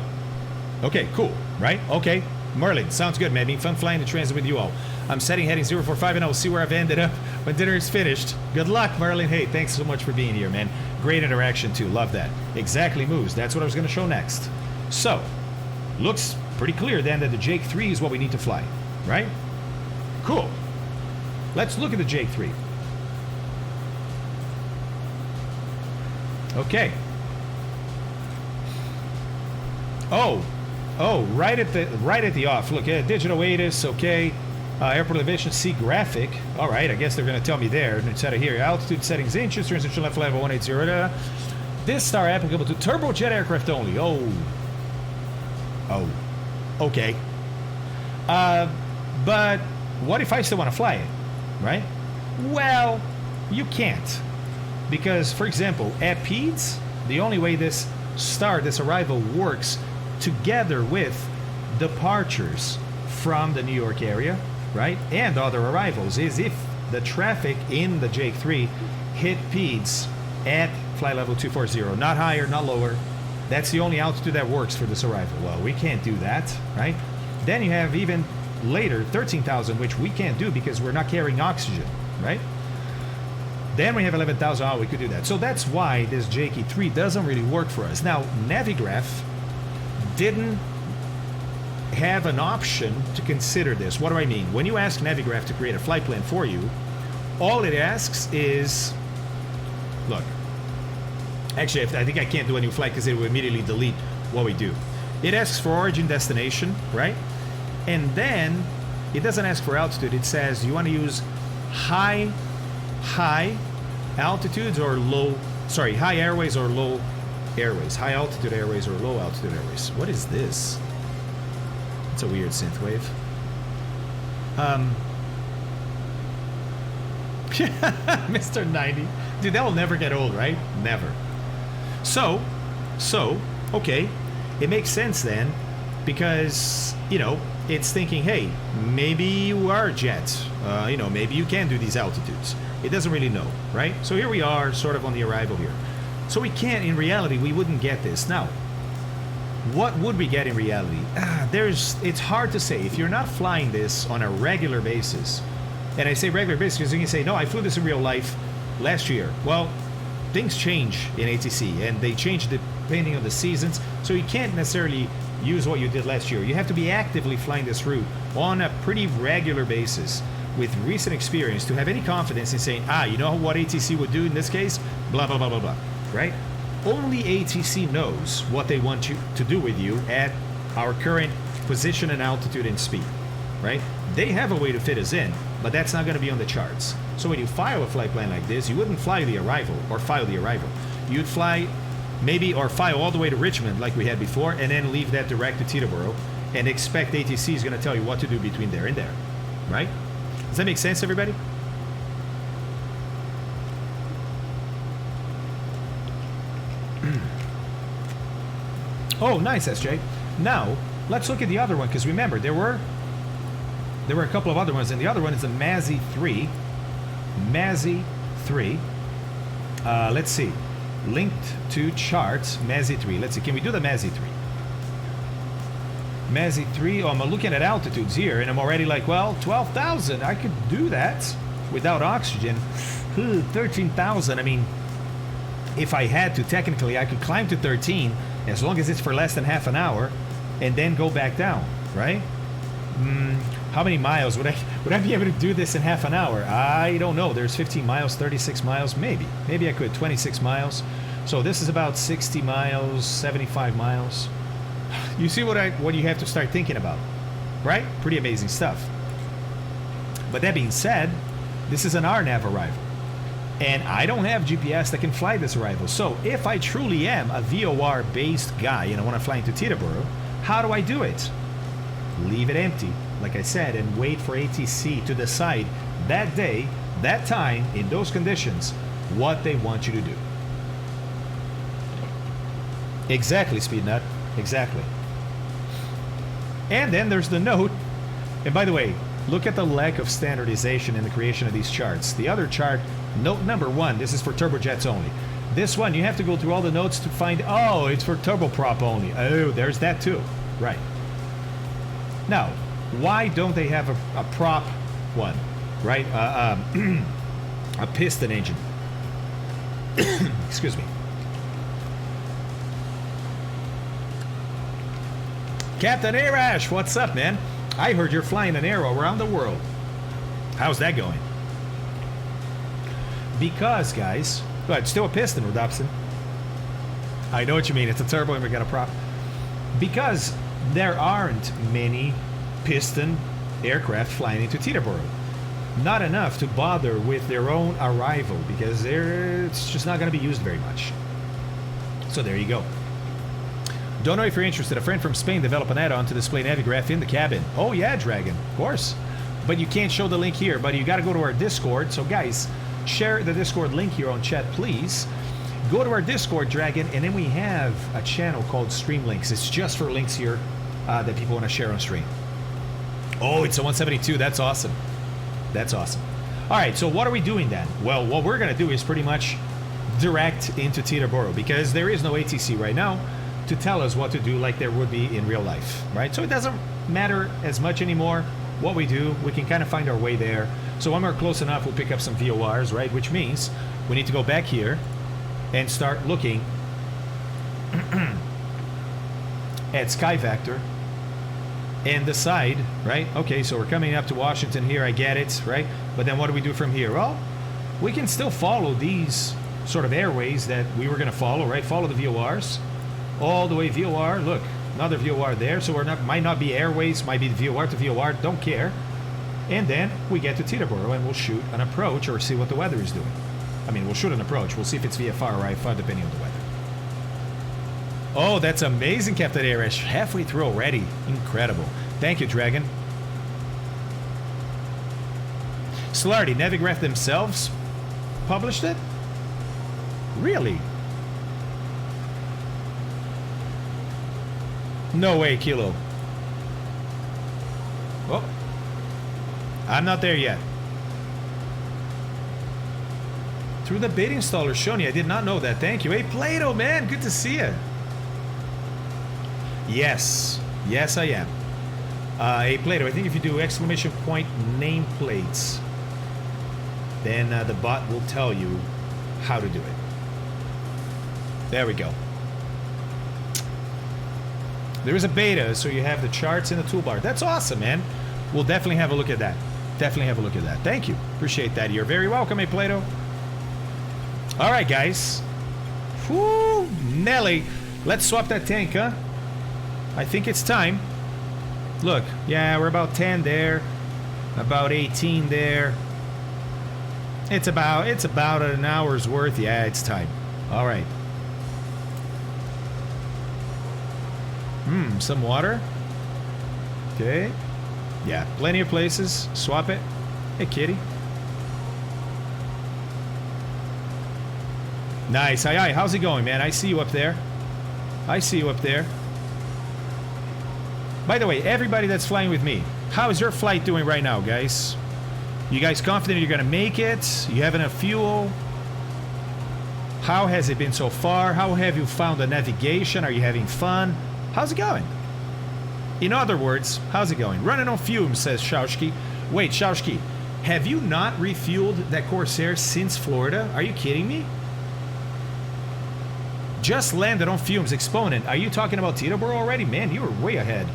okay, cool, right? Okay, Merlin, sounds good, man. Being fun flying the transit with you all. I'm setting heading 045, and I'll see where I've ended up when dinner is finished. Good luck, Merlin. Hey, thanks so much for being here, man. Great interaction, too. Love that. Exactly moves. That's what I was going to show next. So, looks pretty clear, then, that the Jake 3 is what we need to fly, right? Cool. Let's look at the Jake 3. Okay. Oh, right at the off. Look at digital ATIS, okay. Airport elevation, C graphic. All right, I guess they're going to tell me there. Instead of here, altitude settings, inches, transition left level 180. This star applicable to turbojet aircraft only. Oh, okay. But what if I still want to fly it, right? Well, you can't, because, for example, at PEDS, the only way this arrival works together with departures from the New York area, right, and other arrivals, is if the traffic in the Jake 3 hit PEDS at flight level 240, not higher, not lower. That's the only altitude that works for this arrival. Well, we can't do that, right? Then you have even later 13,000, which we can't do because we're not carrying oxygen, right? Then we have 11,000. Oh, we could do that. So that's why this JK3 doesn't really work for us. Now, Navigraph didn't have an option to consider this. What do I mean? When you ask Navigraph to create a flight plan for you, all it asks is, look, actually, I think I can't do a new flight because it will immediately delete what we do. It asks for origin destination, right? And then it doesn't ask for altitude. It says you want to use high altitudes or high airways or low airways. High altitude airways or low altitude airways. What is this? It's a weird synth wave. Mr. 90. Dude, that will never get old, right? Never. So, okay. It makes sense then, because, you know, it's thinking, hey, maybe you are jets. Maybe you can do these altitudes. It doesn't really know, right? So here we are, sort of on the arrival here. So we can't, in reality, we wouldn't get this. Now, what would we get in reality? It's hard to say. If you're not flying this on a regular basis, and I say regular basis because you can say, no, I flew this in real life last year. Well, things change in ATC, and they change depending on the seasons, so you can't necessarily use what you did last year. You have to be actively flying this route on a pretty regular basis with recent experience to have any confidence in saying, you know what ATC would do in this case? Blah, blah, blah, blah, blah, right? Only ATC knows what they want you to do with you at our current position and altitude and speed, right? They have a way to fit us in, but that's not going to be on the charts. So when you file a flight plan like this, you wouldn't fly the arrival or file the arrival. You'd fly maybe or file all the way to Richmond like we had before, and then leave that direct to Teterboro and expect ATC is going to tell you what to do between there and there, right? Does that make sense, everybody? Oh, nice, SJ. Now, let's look at the other one, because remember, there were a couple of other ones, and the other one is the Mazzy 3. Mazzy 3. Let's see. Linked to charts, Mazzy 3. Let's see, can we do the Mazzy 3? Mazzy 3, oh, I'm looking at altitudes here, and I'm already like, well, 12,000. I could do that without oxygen. 13,000, I mean, if I had to, technically, I could climb to 13, as long as it's for less than half an hour, and then go back down, right? How many miles? Would I be able to do this in half an hour? I don't know. There's 15 miles, 36 miles, maybe. Maybe I could, 26 miles. So this is about 60 miles, 75 miles. You see what you have to start thinking about, right? Pretty amazing stuff. But that being said, this is an RNAV arrival. And I don't have GPS that can fly this arrival. So if I truly am a VOR-based guy and I want to fly into Teterboro, how do I do it? Leave it empty, like I said, and wait for ATC to decide that day, that time, in those conditions, what they want you to do. Exactly, Speednut. Exactly. And then there's the note. And by the way, look at the lack of standardization in the creation of these charts. The other chart, note number 1, this is for turbojets only. This one, you have to go through all the notes to find, oh, it's for turboprop only. Oh, there's that too. Right. Now, why don't they have a prop one, right? A piston engine. Excuse me. Captain Arash, what's up, man? I heard you're flying an Arrow around the world. How's that going? Because, guys, well, it's still a piston, Rodopson. I know what you mean. It's a turbo and we got a prop. Because there aren't many piston aircraft flying into Teterboro. Not enough to bother with their own arrival, because it's just not going to be used very much. So there you go. Don't know if you're interested. A friend from Spain developed an add-on to display Navigraph in the cabin. Oh yeah, Dragon, of course. But you can't show the link here, buddy. You got to go to our Discord. So guys, share the Discord link here on chat, please. Go to our Discord, Dragon, and then we have a channel called Stream Links. It's just for links here that people want to share on stream. Oh, it's a 172. That's awesome. That's awesome. All right, so what are we doing then? Well, what we're going to do is pretty much direct into Teterboro, because there is no ATC right now to tell us what to do like there would be in real life, right? So it doesn't matter as much anymore what we do. We can kind of find our way there. So when we're close enough, we'll pick up some VORs, right? Which means we need to go back here and start looking at Sky Vector and decide, right? Okay, so we're coming up to Washington here, I get it, right? But then what do we do from here? Well, we can still follow these sort of airways that we were going to follow, right? Follow the VORs all the way. VOR, look, another VOR there. So we're not, might not be airways, might be VOR to VOR, don't care. And then we get to Teterboro and we'll shoot an approach or see what the weather is doing. I mean, we'll shoot an approach. We'll see if it's VFR or IFR depending on the weather. Oh, that's amazing, Captain Arish. Halfway through already. Incredible. Thank you, Dragon. Slarty, Navigraph themselves published it? Really? No way, Kilo. Oh. I'm not there yet. Through the bait installer, Shoni. I did not know that. Thank you. Hey, Plato, man. Good to see you. Yes. Yes, I am. Hey, Plato, I think if you do exclamation point nameplates, then the bot will tell you how to do it. There we go. There is a beta, so you have the charts in the toolbar. That's awesome, man. We'll definitely have a look at that. Definitely have a look at that. Thank you. Appreciate that. You're very welcome, hey Plato. All right, guys. Whoo, Nelly. Let's swap that tank, huh? I think it's time. Look, yeah, we're about 10 there. About 18 there. It's about an hour's worth. Yeah, it's time. All right. Some water. Okay. Yeah, plenty of places. Swap it. Hey, kitty. Nice. Aye, aye. How's it going, man? I see you up there. I see you up there. By the way, everybody that's flying with me, how is your flight doing right now, guys? You guys confident you're gonna make it? You have enough fuel? How has it been so far? How have you found the navigation? Are you having fun? How's it going? In other words, how's it going? Running on fumes, says Shaushki. Wait, Shaushki, have you not refueled that Corsair since Florida? Are you kidding me? Just landed on fumes, Exponent. Are you talking about Teterboro already? Man, you were way ahead.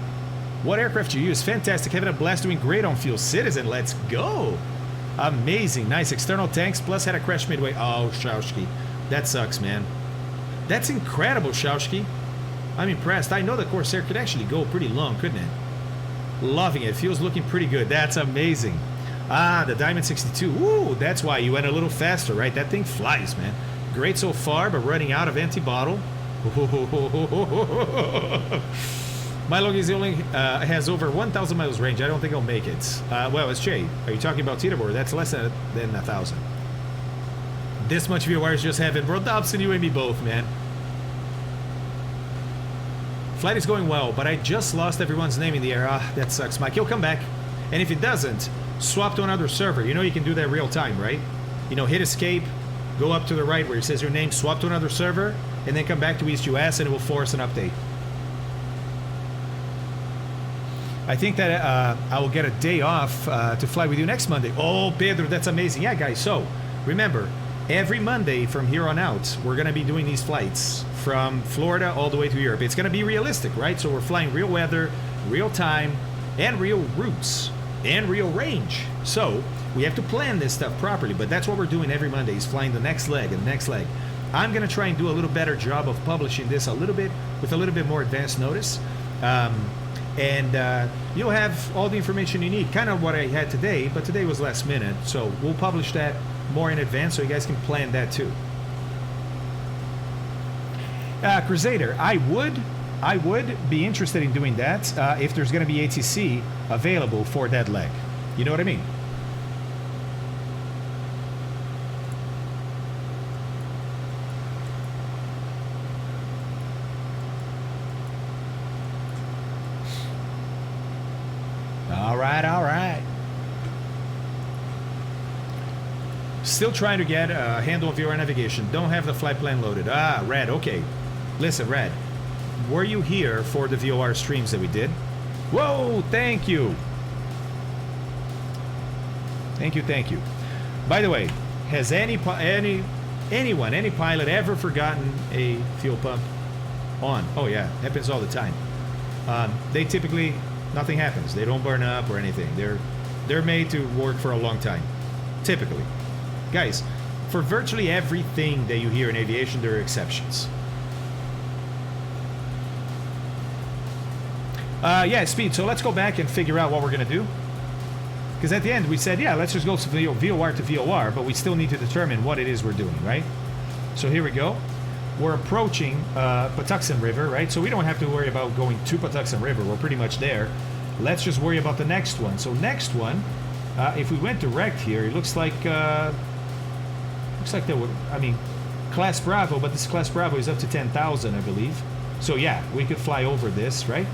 What aircraft you use? Fantastic. Having a blast, doing great on fuel. Citizen, let's go. Amazing. Nice. External tanks, plus had a crash midway. Oh, Shaushki. That sucks, man. That's incredible, Shaushki. I'm impressed. I know the Corsair could actually go pretty long, couldn't it? Loving it. Feels looking pretty good. That's amazing. Ah, the Diamond 62. Ooh, that's why you went a little faster, right? That thing flies, man. Great so far, but running out of empty bottle. My Logies only has over 1,000 miles range. I don't think I'll make it. Well, it's Jay. Are you talking about Teterboro? That's less than 1,000. This much VOR is just heaven. Bro, Dobson, you and me both, man. Flight is going well, but I just lost everyone's name in the air. Ah, that sucks, Mike. He'll come back. And if it doesn't, swap to another server. You know you can do that real time, right? You know, hit escape, go up to the right where it says your name, swap to another server, and then come back to East US and it will force an update. I think that I will get a day off to fly with you next Monday. Oh, Pedro, that's amazing. Yeah, guys, so remember, every Monday from here on out, we're going to be doing these flights from Florida all the way to Europe. It's going to be realistic, right? So we're flying real weather, real time, and real routes, and real range. So we have to plan this stuff properly, but that's what we're doing every Monday, is flying the next leg and the next leg. I'm going to try and do a little better job of publishing this a little bit, with a little bit more advanced notice. And you'll have all the information you need, kind of what I had today, but today was last minute, so we'll publish that more in advance so you guys can plan that too. Crusader, I would be interested in doing that if there's going to be ATC available for that leg. You know what I mean? All right. Still trying to get a handle of your navigation. Don't have the flight plan loaded. Ah, Red, okay. Listen, Red. Were you here for the VOR streams that we did? Whoa, thank you. Thank you. By the way, has any pilot ever forgotten a fuel pump on? Oh yeah, happens all the time. They typically, nothing happens. They don't burn up or anything. They're made to work for a long time, typically. Guys, for virtually everything that you hear in aviation, there are exceptions. Yeah, Speed, so let's go back and figure out what we're going to do. Because at the end, we said, yeah, let's just go to VOR to VOR, but we still need to determine what it is we're doing, right? So here we go. We're approaching Patuxent River, right? So we don't have to worry about going to Patuxent River. We're pretty much there. Let's just worry about the next one. So next one, if we went direct here, it looks like there would, I mean, Class Bravo, but this Class Bravo is up to 10,000, I believe. So yeah, we could fly over this, right?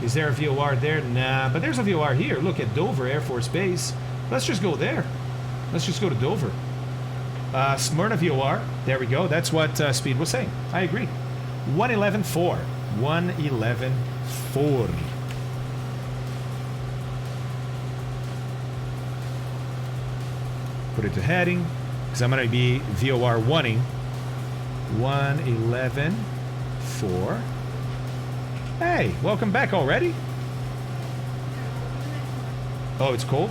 Is there a VOR there? Nah, but there's a VOR here. Look at Dover Air Force Base. Let's just go there. Let's just go to Dover. Smyrna VOR. There we go. That's what Speed was saying. I agree. 111.4. 111.4. Put it to heading, because I'm going to be VOR 1ing 111.4. Hey, welcome back already? Oh, it's cold?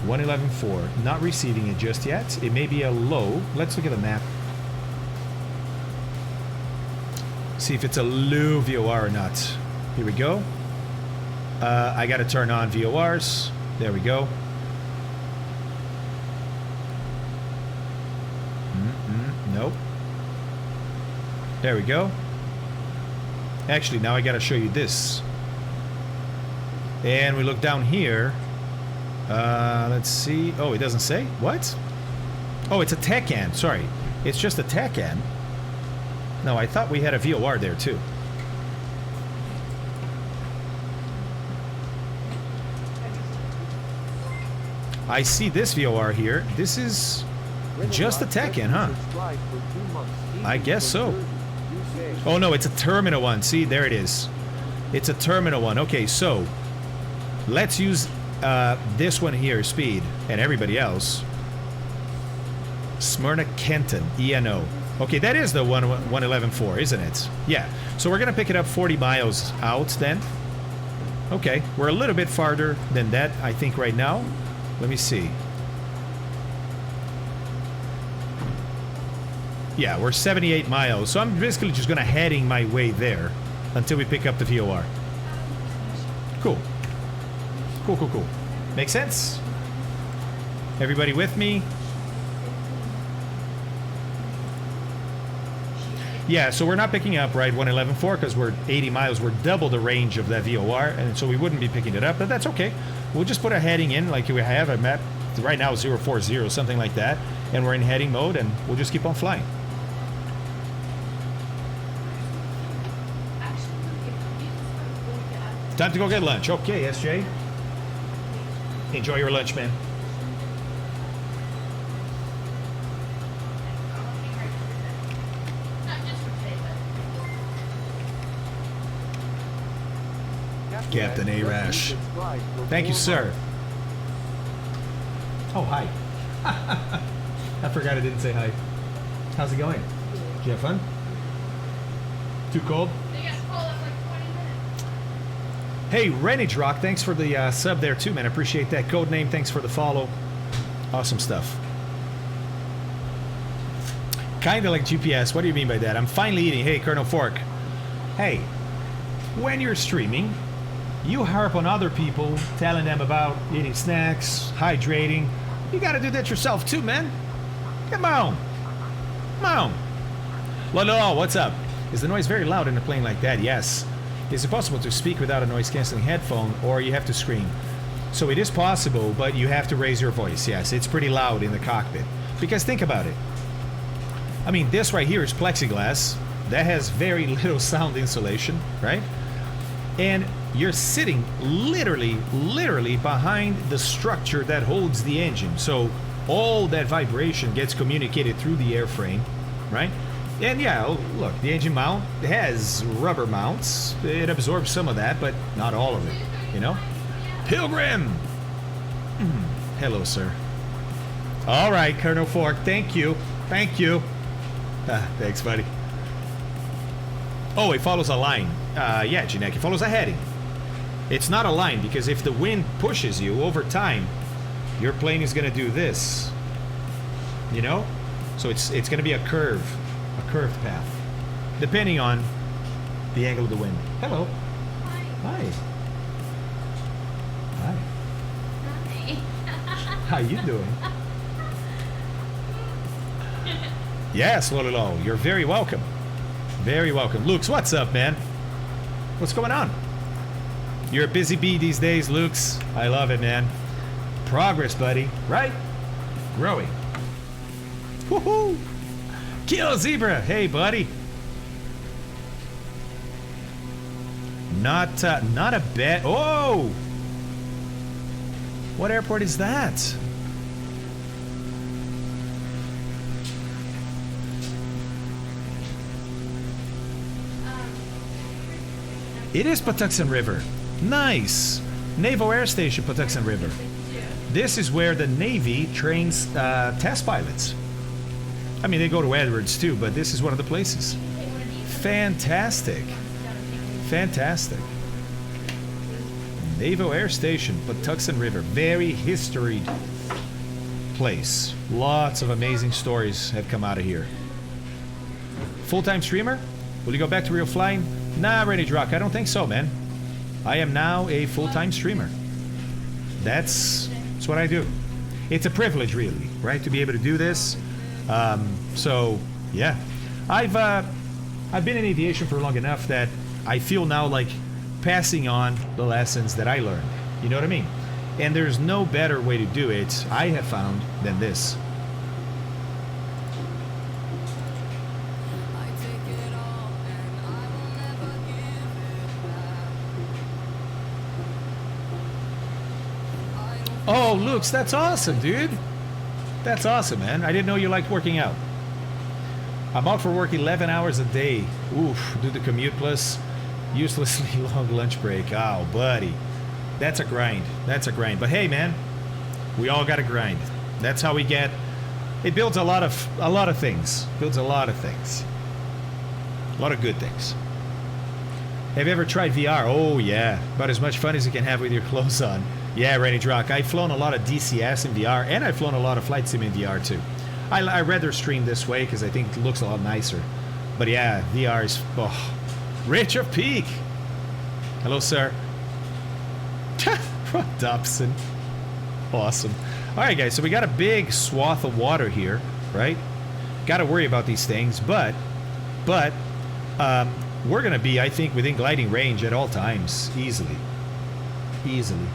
111.4. Not receiving it just yet. It may be a low. Let's look at the map. See if it's a low VOR or not. Here we go. I got to turn on VORs. There we go. Nope. There we go. Actually, now I got to show you this. And we look down here. Let's see. Oh, it doesn't say? What? Oh, it's a TACAN. Sorry. It's just a TACAN. No, I thought we had a VOR there too. I see this VOR here. This is just a TACAN, huh? I guess so. Oh no, it's a terminal one. See, there it is. It's a terminal one. Okay, so let's use this one here, speed, and everybody else. Smyrna Kenton, ENO. Okay, that is the 111.4, isn't it? Yeah. So we're gonna pick it up 40 miles out then. Okay, we're a little bit farther than that, I think, right now. Let me see. Yeah, we're 78 miles. So I'm basically just gonna heading my way there until we pick up the VOR. Cool. Cool, cool, cool. Make sense? Everybody with me? Yeah, so we're not picking up, right, 111.4 because we're 80 miles. We're double the range of that VOR, and so we wouldn't be picking it up, but that's okay. We'll just put a heading in like we have a map right now, 040, something like that, and we're in heading mode, and we'll just keep on flying. Time to go get lunch. Okay, SJ. Enjoy your lunch, man. Captain Arash. Thank you, sir. Oh, hi. I forgot I didn't say hi. How's it going? Did you have fun? Too cold? Hey, Renage Rock, thanks for the sub there too, man. I appreciate that. Codename, thanks for the follow. Awesome stuff. Kinda like GPS. What do you mean by that? I'm finally eating. Hey, Colonel Fork. Hey, when you're streaming, you harp on other people, telling them about eating snacks, hydrating. You gotta do that yourself too, man. Come on. Come on. Lolo, what's up? Is the noise very loud in a plane like that? Yes. Is it possible to speak without a noise-canceling headphone, or you have to scream? So it is possible, but you have to raise your voice. Yes, it's pretty loud in the cockpit. Because think about it. I mean, this right here is plexiglass. That has very little sound insulation, right? And you're sitting literally behind the structure that holds the engine. So all that vibration gets communicated through the airframe, right? And yeah, look, the engine mount has rubber mounts. It absorbs some of that, but not all of it, you know? Pilgrim! Hello, sir. All right, Colonel Fork, thank you. Thank you. Thanks, buddy. Oh, it follows a line. Yeah, Janek, it follows a heading. It's not a line, because if the wind pushes you over time, your plane is going to do this. You know? So it's going to be a curve. A curved path, depending on the angle of the wind. Hello. Hi. Hi. Hi. How you doing? Yes, Lolo, you're very welcome. Very welcome. Lukes, what's up, man? What's going on? You're a busy bee these days, Lukes. I love it, man. Progress, buddy. Right? Growing. Woohoo! Kill Zebra! Hey, buddy. Not a bad. Oh! What airport is that? It is Patuxent River. Nice. Naval Air Station, Patuxent River. This is where the Navy trains test pilots. I mean, they go to Edwards too, but this is one of the places. Fantastic. Fantastic. Naval Air Station, Patuxent River. Very historied place. Lots of amazing stories have come out of here. Full-time streamer? Will you go back to real flying? Nah, Rennie Drock, I don't think so, man. I am now a full-time streamer. That's what I do. It's a privilege, really, right, to be able to do this. So, yeah. I've been in aviation for long enough that I feel now like passing on the lessons that I learned. You know what I mean? And there's no better way to do it, I have found, than this. Oh, Lux, that's awesome, dude. That's awesome, man. I didn't know you liked working out. I'm out for work 11 hours a day. Oof, do the commute plus uselessly long lunch break. Oh, buddy. That's a grind. That's a grind. But hey, man, we all got to grind. That's how we get... It builds a lot of things. Builds a lot of things. A lot of good things. Have you ever tried VR? Oh, yeah. About as much fun as you can have with your clothes on. Yeah, Rennie Drock. I've flown a lot of DCS in VR, and I've flown a lot of flight sim in VR, too. I rather stream this way because I think it looks a lot nicer. But yeah, VR is... Oh, Rich of Peak. Hello, sir. Dobson. Awesome. All right, guys, so we got a big swath of water here, right? Got to worry about these things, but we're going to be, I think, within gliding range at all times, easily. Easily.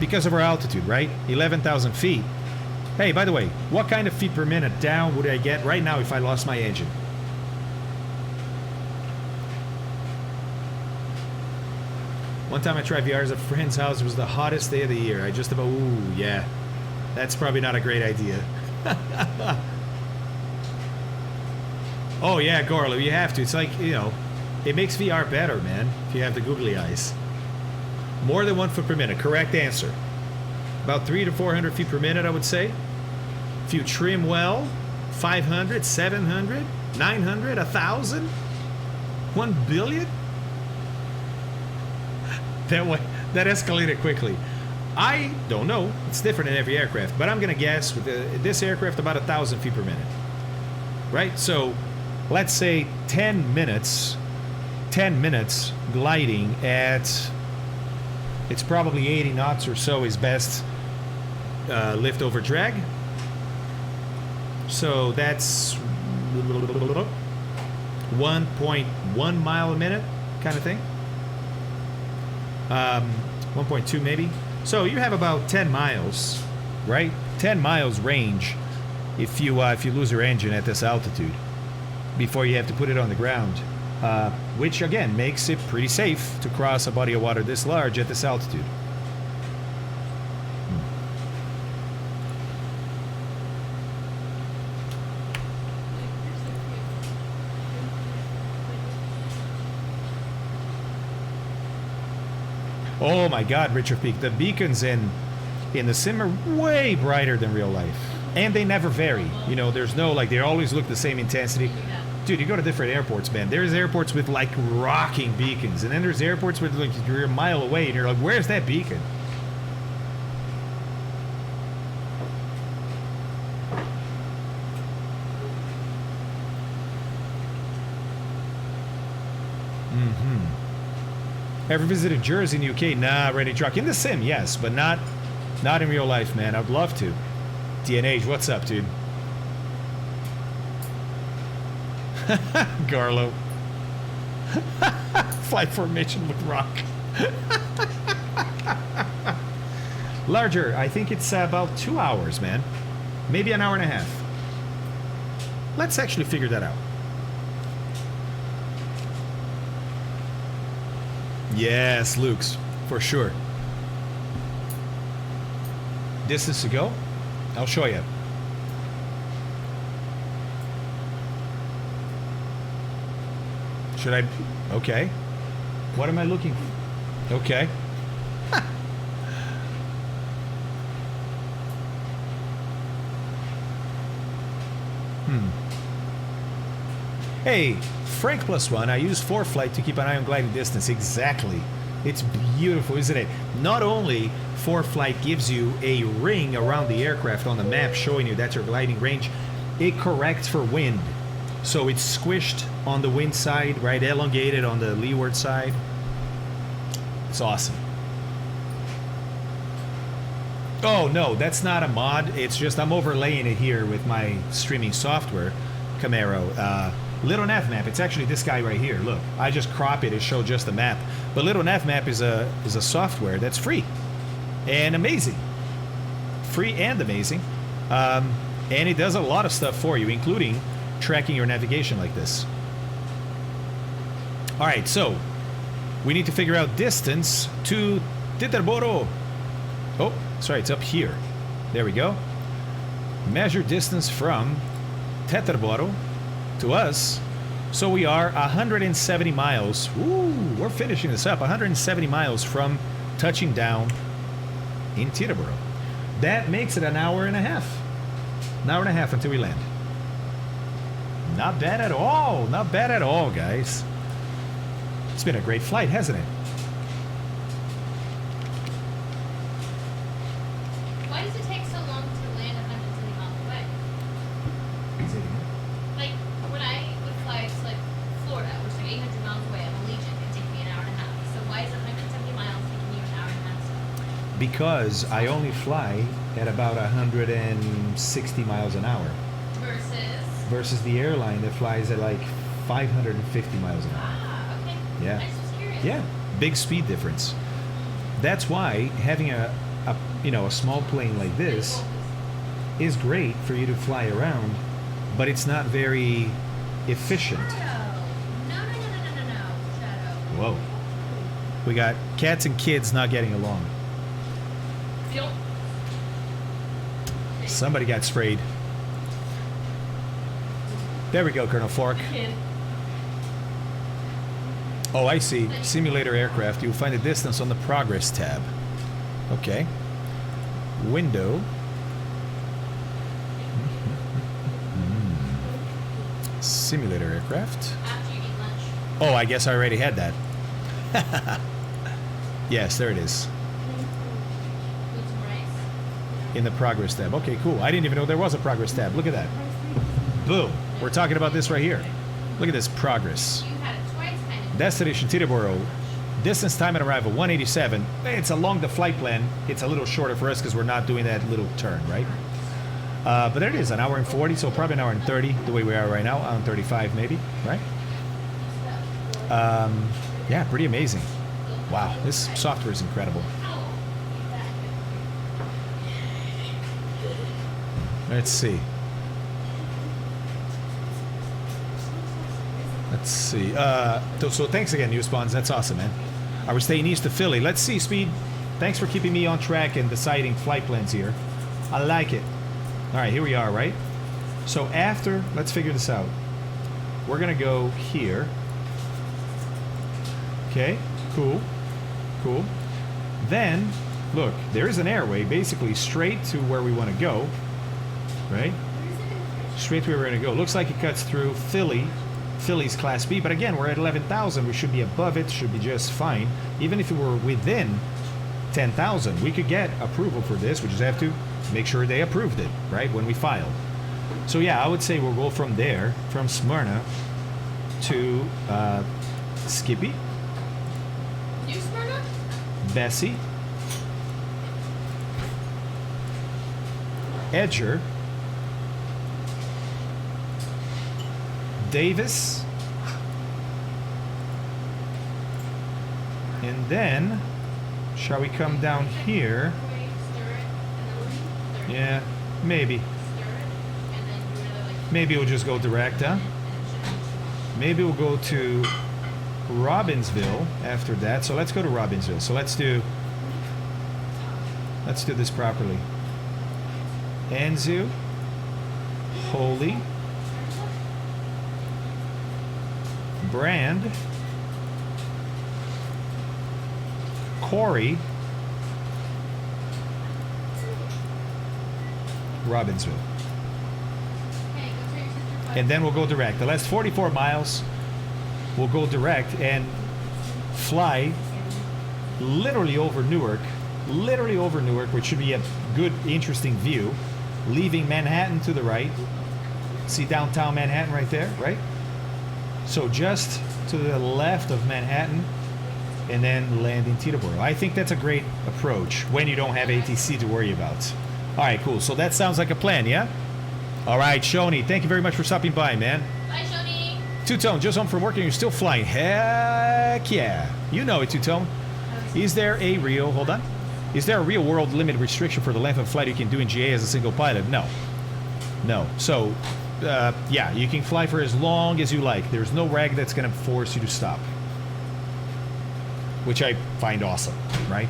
Because of our altitude, right? 11,000 feet. Hey, by the way, what kind of feet per minute down would I get right now if I lost my engine? One time I tried VR at a friend's house. It was the hottest day of the year. I just about... Ooh, yeah. That's probably not a great idea. Oh, yeah, Gorlo, you have to. It's like, you know, it makes VR better, man, if you have the googly eyes. More than 1 foot per minute. Correct answer. About 300 to 400 feet per minute, I would say. If you trim well, 500, 700, 900, 1,000, 1 billion. That escalated quickly. I don't know. It's different in every aircraft, but I'm gonna guess with this aircraft about 1,000 feet per minute. Right? So let's say 10 minutes gliding at, it's probably 80 knots or so is best lift over drag. So that's 1.1 mile a minute kind of thing. 1.2 maybe. So you have about 10 miles, right? 10 miles range if you lose your engine at this altitude before you have to put it on the ground, which again makes it pretty safe to cross a body of water this large at this altitude. Oh my God, Richard Peak. The beacons in the sim are way brighter than real life. And they never vary. You know, there's no, like, they always look the same intensity. Dude, you go to different airports, man. There's airports with, like, rocking beacons. And then there's airports with, like, you're a mile away and you're like, where's that beacon? Ever visited Jersey in the UK? Nah, Ready Truck. In the sim, yes, but not in real life, man. I'd love to. DNH, what's up, dude? Garlo. Flight formation with rock. Larger, I think it's about 2 hours, man. Maybe an hour and a half. Let's actually figure that out. Yes, Luke's, for sure. Distance to go? I'll show you. Should I? Okay. What am I looking for? Okay. Hey, Frank +1, I use FerryFlight to keep an eye on gliding distance. Exactly. It's beautiful, isn't it? Not only FerryFlight gives you a ring around the aircraft on the map showing you that's your gliding range, it corrects for wind. So it's squished on the wind side, right? Elongated on the leeward side. It's awesome. Oh, no, that's not a mod. It's just I'm overlaying it here with my streaming software, Camaro. Little Nav Map, it's actually this guy right here. Look, I just crop it to show just the map. But Little Nav Map is a software that's free and amazing. Free and amazing. And it does a lot of stuff for you, including tracking your navigation like this. All right, so we need to figure out distance to Teterboro. Oh, sorry, it's up here. There we go. Measure distance from Teterboro to us. So we are 170 miles. Ooh, we're finishing this up. 170 miles from touching down in Teterboro. That makes it an hour and a half. An hour and a half until we land. Not bad at all. Not bad at all, guys. It's been a great flight, hasn't it? Why does it take so long to land 170 miles away? Like, when I would fly to, like, Florida, which is like 800 miles away on Allegiant, it'd take me an hour and a half. So why is 170 miles taking you an hour and a half? Because I only fly at about 160 miles an hour. Versus the airline that flies at like 550 miles an hour. Ah, okay. Yeah. I just was curious. Yeah, big speed difference. That's why having a small plane like this is great for you to fly around, but it's not very efficient. Shadow. No. Shadow. Whoa. We got cats and kids not getting along. Feel. Somebody got sprayed. There we go, Colonel Fork. Kid. Oh, I see. Simulator aircraft. You'll find the distance on the Progress tab. Okay. Window. Simulator aircraft. After you eat lunch. Oh, I guess I already had that. Yes, there it is. With some rice. In the Progress tab. Okay, cool. I didn't even know there was a Progress tab. Look at that. Boom. We're talking about this right here. Look at this Progress. You had it twice, kind of. Destination Teterboro. Distance, time, and arrival 187. It's along the flight plan. It's a little shorter for us because we're not doing that little turn, right? But there it is, an hour and 40, so probably an hour and 30, the way we are right now. Hour and 35 maybe, right? Yeah, pretty amazing. Wow, this software is incredible. Let's see. Let's see. So thanks again, New Spawns. That's awesome, man. We're staying east of Philly. Let's see, Speed. Thanks for keeping me on track and deciding flight plans here. I like it. All right, here we are, right? So after, let's figure this out. We're going to go here. Okay, cool. Cool. Then, look, there is an airway basically straight to where we want to go. Right? Straight to where we're going to go. Looks like it cuts through Philly's Class B, but again, we're at 11,000. We should be above it, should be just fine. Even if we were within 10,000, we could get approval for this. We just have to make sure they approved it, right, when we filed. So yeah, I would say we'll go from there, from Smyrna to Skippy, New Smyrna? Bessie, Edger, Davis, and then shall we come down here? Yeah, maybe. Maybe we'll just go direct, huh? Maybe we'll go to Robbinsville after that. So let's go to Robbinsville. So let's do this properly. Anzu, Holy, Brand, Corey, Robbinsville. Hey, go turn your and then we'll go direct. The last 44 miles, we'll go direct and fly literally over Newark, which should be a good, interesting view, leaving Manhattan to the right. See downtown Manhattan right there, right? So just to the left of Manhattan, and then land in Teterboro. I think that's a great approach when you don't have ATC to worry about. All right, cool. So that sounds like a plan, yeah? All right, Shoni, thank you very much for stopping by, man. Bye, Shoni. Two-Tone, just home from work and you're still flying. Heck yeah. You know it, Two-Tone. Is there a real, hold on. Is there a real world limit restriction for the length of flight you can do in GA as a single pilot? No. No. So, yeah, you can fly for as long as you like. There's no reg that's going to force you to stop. Which I find awesome, right?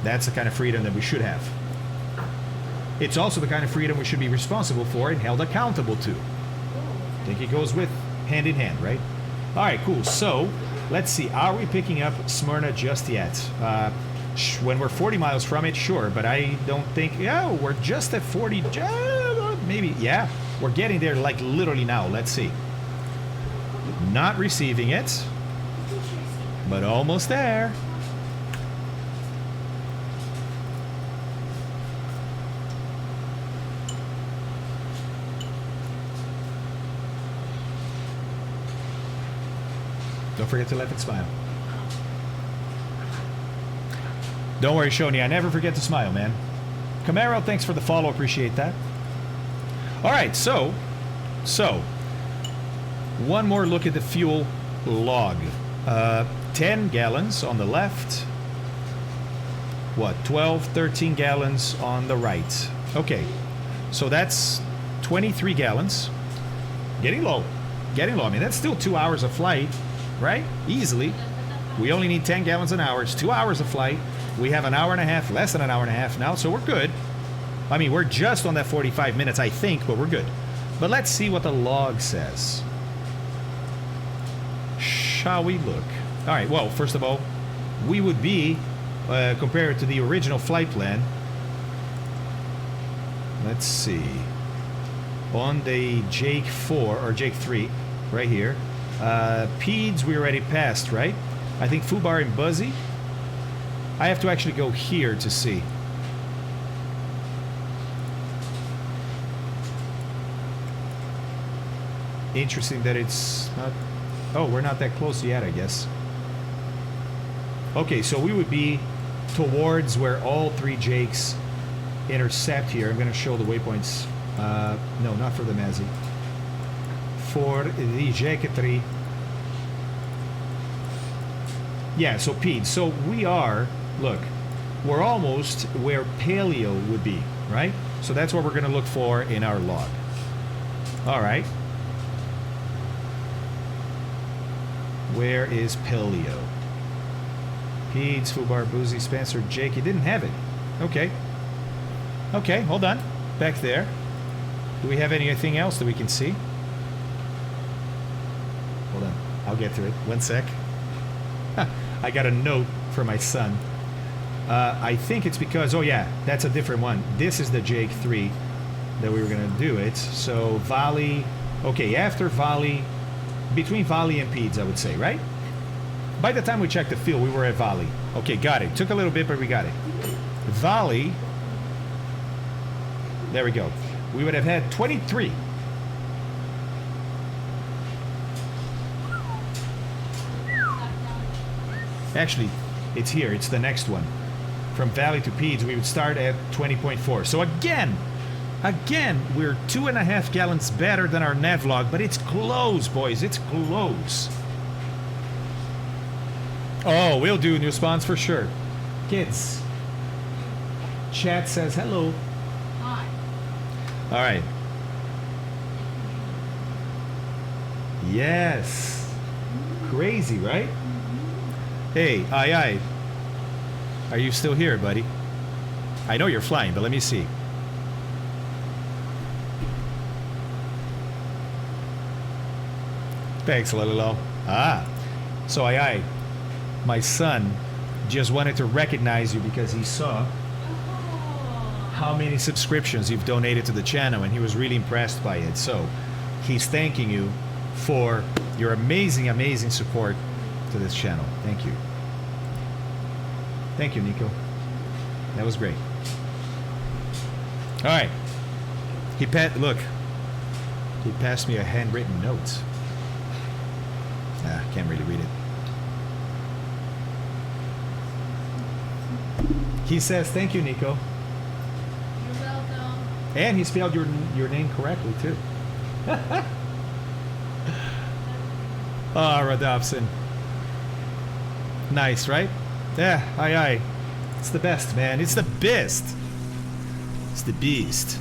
That's the kind of freedom that we should have. It's also the kind of freedom we should be responsible for and held accountable to. I think it goes with hand in hand, right? All right, cool. So, let's see. Are we picking up Smyrna just yet? When we're 40 miles from it, sure. But I don't think... Yeah, we're just at 40... Maybe, yeah. We're getting there, like, literally now. Let's see. Not receiving it. But almost there. Don't forget to laugh and smile. Don't worry, Shoni. I never forget to smile, man. Camaro, thanks for the follow. Appreciate that. All right, so one more look at the fuel log. 10 gallons on the left. What, 12, 13 gallons on the right. Okay, so that's 23 gallons. Getting low. Getting low. I mean, that's still 2 hours of flight, right? Easily. We only need 10 gallons an hour. It's 2 hours of flight. We have an hour and a half, less than an hour and a half now, so we're good. I mean, we're just on that 45 minutes, I think, but we're good. But let's see what the log says. Shall we look? All right, well, first of all, we would be, compared to the original flight plan, let's see, on the Jake 4, or Jake 3, right here, PEDS we already passed, right? I think Fubar and Buzzy. I have to actually go here to see. Interesting that it's not... Oh, we're not that close yet, I guess. Okay, so we would be towards where all three Jakes intercept here. I'm going to show the waypoints. No, not for the Mazzy. For the Jake 3. Yeah, so Pete. So we are, look, we're almost where Paleo would be, right? So that's what we're going to look for in our log. All right. Where is Paleo? Peeds, Fubar, Boozy, Spencer, Jake. You didn't have it. Okay. Okay, hold on. Back there. Do we have anything else that we can see? Hold on. I'll get to it. 1 sec. I got a note for my son. I think it's because... Oh, yeah. That's a different one. This is the Jake 3 that we were going to do it. So, Valley... Okay, after Valley... Between Valley and Peeds, I would say, right? By the time we checked the field, we were at Valley. Okay, got it. Took a little bit, but we got it. Valley. There we go. We would have had 23. Actually, it's here. It's the next one. From Valley to Peeds, we would start at 20.4. So again, we're 2.5 gallons better than our Navlog, but it's close, boys. It's close. Oh, we'll do new spawns for sure. Kids. Chat says hello. Hi. All right. Yes. Crazy, right? Hey, aye. Are you still here, buddy? I know you're flying, but let me see. Thanks, Lililo. Ah. So, aye. My son just wanted to recognize you because he saw how many subscriptions you've donated to the channel, and he was really impressed by it. So, he's thanking you for your amazing, amazing support to this channel. Thank you. Thank you, Nico. That was great. All right. Look. He passed me a handwritten note. Can't really read it. He says, thank you, Nico. You're welcome. And he spelled your name correctly, too. Oh, Rodobson. Nice, right? Yeah, aye, aye. It's the best, man. It's the best. It's the beast.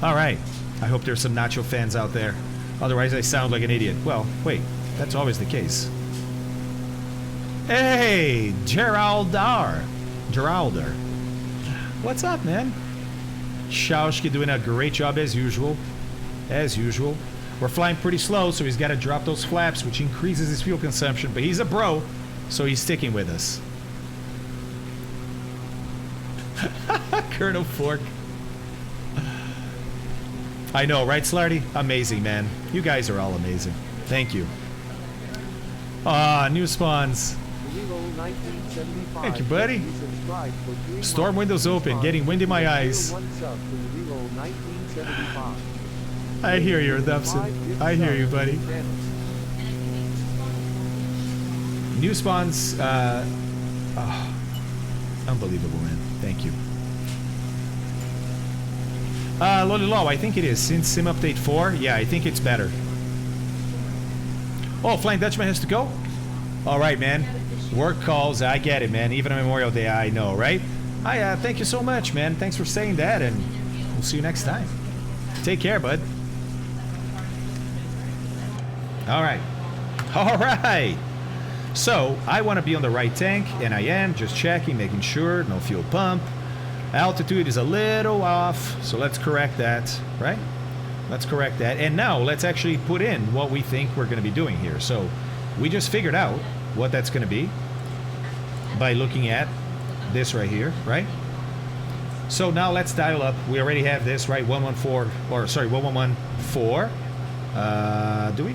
All right. I hope there's some Nacho fans out there. Otherwise, I sound like an idiot. Well, wait. That's always the case. Hey, Geralder. What's up, man? Shaushki doing a great job as usual. As usual. We're flying pretty slow, so he's got to drop those flaps, which increases his fuel consumption. But he's a bro, so he's sticking with us. Colonel Fork. I know, right, Slarty? Amazing, man. You guys are all amazing. Thank you. New spawns. Thank you, buddy. Storm windows open, getting wind in my eyes. I hear you, Dubson. I hear you, buddy. New spawns, unbelievable, man. Thank you. Lolilo, I think it is. Since Sim Update 4, yeah, I think it's better. Oh, Flying Dutchman has to go? Alright, man. Work calls, I get it, man. Even on Memorial Day, I know, right? Thank you so much, man. Thanks for saying that, and we'll see you next time. Take care, bud. Alright. Alright! So, I want to be on the right tank, and I am. Just checking, making sure. No fuel pump. Altitude is a little off, so let's correct that, right? Let's correct that. And now, let's actually put in what we think we're going to be doing here. So, we just figured out what that's going to be by looking at this right here, right? So now let's dial up. We already have this, right? 114, or sorry, 1114. Do we?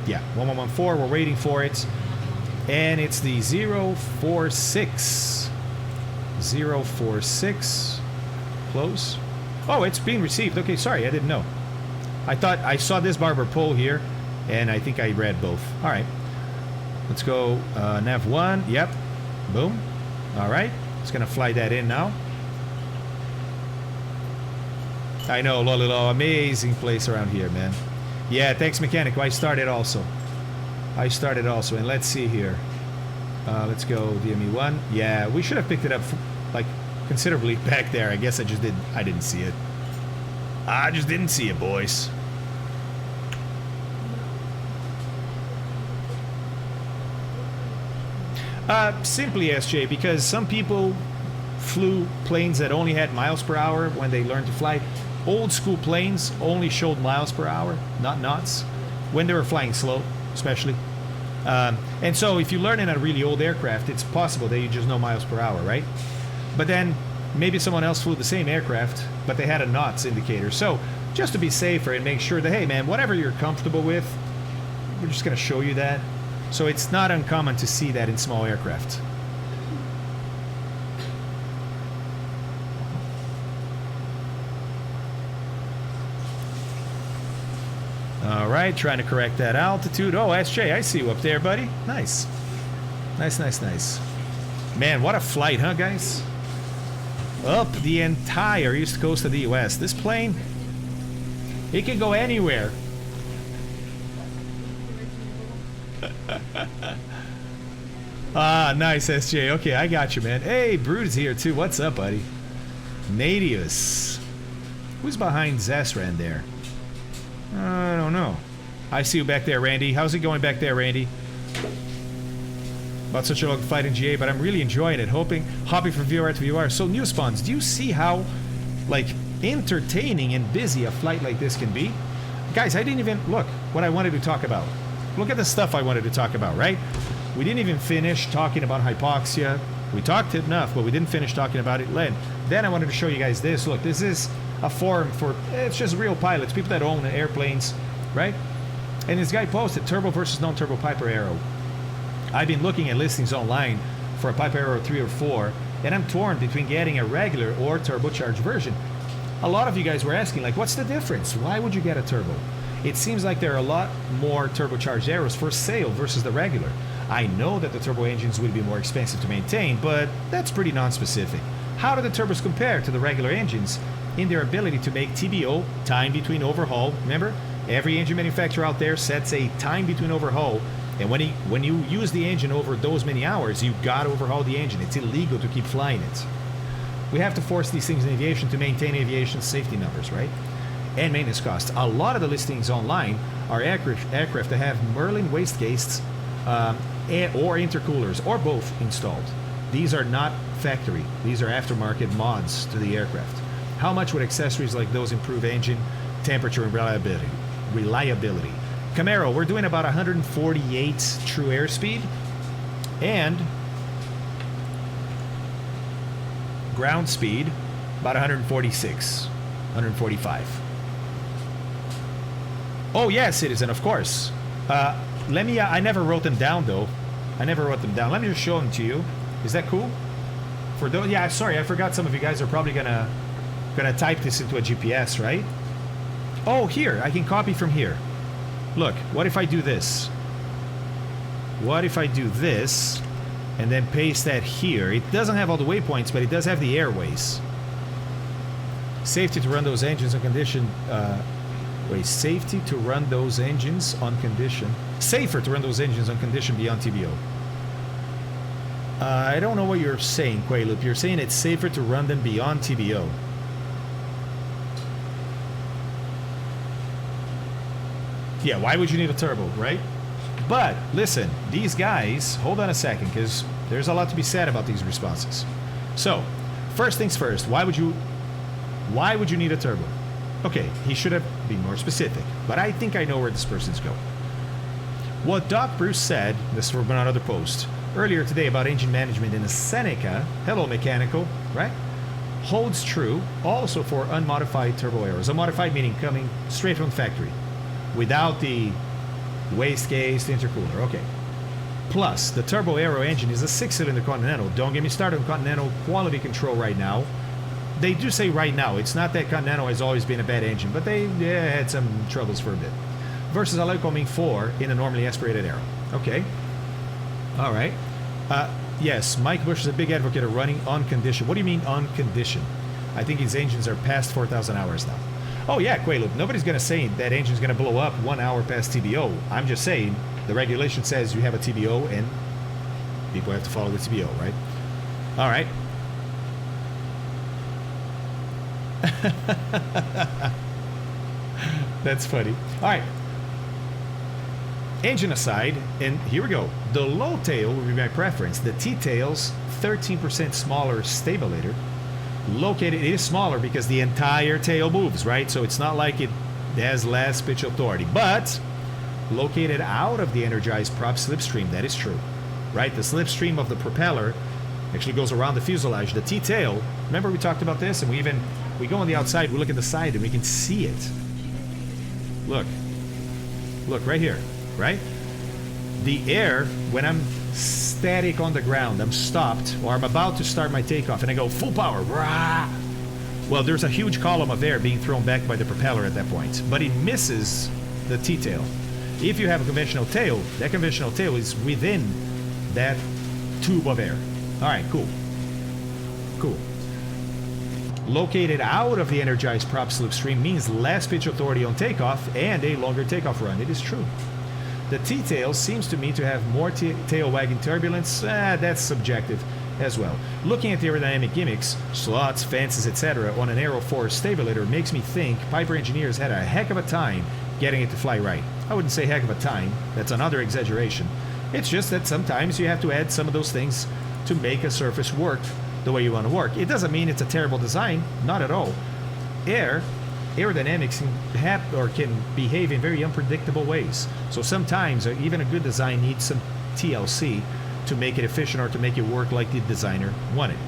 Yeah, 1114. We're waiting for it. And it's the 046. 046. Close. Oh, it's being received. Okay, sorry, I didn't know. I thought I saw this barber pole here, and I think I read both. All right. Let's go nav 1. Yep. Boom. All right. It's going to fly that in now. I know, Lolilo. Amazing place around here, man. Yeah, thanks, Mechanic. I started also. And let's see here. Let's go DME 1. Yeah, we should have picked it up like considerably back there. I guess I didn't see it. I just didn't see it, boys. Simply, SJ, because some people flew planes that only had miles per hour when they learned to fly. Old school planes only showed miles per hour, not knots, when they were flying slow, especially. And so if you learn in a really old aircraft, it's possible that you just know miles per hour, right? But then maybe someone else flew the same aircraft, but they had a knots indicator. So just to be safer and make sure that, hey, man, whatever you're comfortable with, we're just going to show you that. So it's not uncommon to see that in small aircraft. All right, trying to correct that altitude. Oh, SJ, I see you up there, buddy. Nice. Nice. Man, what a flight, huh, guys? Up the entire east coast of the U.S. This plane, it can go anywhere. Nice, SJ. Okay, I got you, man. Hey, Brood's here, too. What's up, buddy? Nadius. Who's behind Zesran there? I don't know. I see you back there, Randy. How's it going back there, Randy? About such a long flight in GA, but I'm really enjoying it. Hopping from VR to VR. So, new spawns, do you see how, like, entertaining and busy a flight like this can be? Guys, I didn't even look what I wanted to talk about. Look at the stuff I wanted to talk about, right? We didn't even finish talking about Hypoxia. We talked enough, but we didn't finish talking about it. Then I wanted to show you guys this. Look, this is a forum for, it's just real pilots, people that own airplanes, right? And this guy posted turbo versus non-turbo Piper Arrow. I've been looking at listings online for a Piper Arrow 3 or 4, and I'm torn between getting a regular or turbocharged version. A lot of you guys were asking, like, what's the difference? Why would you get a turbo? It seems like there are a lot more turbocharged arrows for sale versus the regular. I know that the turbo engines would be more expensive to maintain, but that's pretty non-specific. How do the turbos compare to the regular engines in their ability to make TBO, time between overhaul? Remember, every engine manufacturer out there sets a time between overhaul, and when you use the engine over those many hours, you gotta overhaul the engine. It's illegal to keep flying it. We have to force these things in aviation to maintain aviation safety numbers, right? And maintenance costs. A lot of the listings online are aircraft that have Merlin wastegates or intercoolers, or both installed. These are not factory. These are aftermarket mods to the aircraft. How much would accessories like those improve engine temperature and reliability? Camaro, we're doing about 148 true airspeed, and ground speed about 146, 145. Oh yeah, Citizen, of course. Let me, I never wrote them down though. I never wrote them down. Let me just show them to you. Is that cool? For those, yeah, sorry, I forgot some of you guys are probably gonna type this into a GPS, right? Oh, here, I can copy from here. Look, what if I do this? What if I do this and then paste that here? It doesn't have all the waypoints, but it does have the airways. Safety to run those engines on condition. Safety to run those engines on condition. Safer to run those engines on condition beyond TBO. I don't know what you're saying, Quayloop. You're saying it's safer to run them beyond TBO. Yeah, why would you need a turbo, right? But listen, these guys, hold on a second, because there's a lot to be said about these responses. So, first things first, why would you need a turbo? Okay, he should have been more specific, but I think I know where this person's going. What Doc Bruce said, this is from another post, earlier today about engine management in the Seneca, hello mechanical, right? Holds true also for unmodified turbo arrows. Unmodified meaning coming straight from the factory, without the wastegates, the intercooler, okay. Plus, the turbo arrow engine is a 6-cylinder Continental. Don't get me started on Continental quality control right now. They do say right now, it's not that Continental has always been a bad engine, but they had some troubles for a bit. Versus a Lycoming 4 in a normally aspirated arrow. Okay. All right. Yes, Mike Bush is a big advocate of running on condition. What do you mean on condition? I think his engines are past 4,000 hours now. Oh yeah, Quayloop, nobody's going to say that engine's going to blow up 1 hour past TBO. I'm just saying the regulation says you have a TBO and people have to follow the TBO, right? All right. That's funny. All right. Engine aside, and here we go. The low tail would be my preference. The T-tail's 13% smaller stabilator. Located, it is smaller because the entire tail moves, right? So it's not like it has less pitch authority, but located out of the energized prop slipstream, that is true, right? The slipstream of the propeller actually goes around the fuselage. The T-tail, remember we talked about this, and we go on the outside, we look at the side, and we can see it. Look right here, right? The air, when I'm static on the ground, I'm stopped, or I'm about to start my takeoff, and I go full power, rah! Well, there's a huge column of air being thrown back by the propeller at that point, but it misses the T-tail. If you have a conventional tail, that conventional tail is within that tube of air. All right, cool. Located out of the energized prop slipstream means less pitch authority on takeoff and a longer takeoff run. It is true. The T-tail seems to me to have more tail wagging turbulence. That's subjective as well. Looking at the aerodynamic gimmicks, slots, fences, etc. on an Aero 4 stabilator makes me think Piper engineers had a heck of a time getting it to fly right. I wouldn't say heck of a time. That's another exaggeration. It's just that sometimes you have to add some of those things to make a surface work the way you want to work. It doesn't mean it's a terrible design, not at all. Aerodynamics can behave in very unpredictable ways. So sometimes even a good design needs some TLC to make it efficient or to make it work like the designer wanted.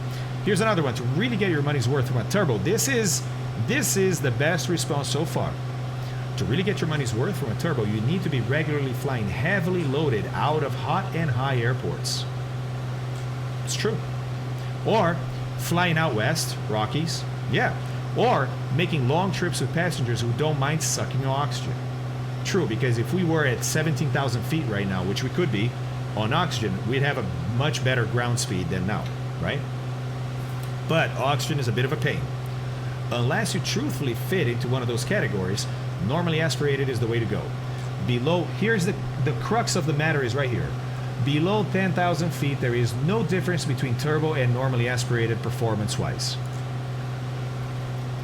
Here's another one to really get your money's worth from a turbo. This is the best response so far. to really get your money's worth from a turbo, you need to be regularly flying heavily loaded out of hot and high airports. It's true. Or flying out west, Rockies, yeah. Or making long trips with passengers who don't mind sucking oxygen. True, because if we were at 17,000 feet right now, which we could be, on oxygen, we'd have a much better ground speed than now, right? But oxygen is a bit of a pain. Unless you truthfully fit into one of those categories, normally aspirated is the way to go. Below, here's the crux of the matter is right here. Below 10,000 feet, there is no difference between turbo and normally aspirated performance-wise.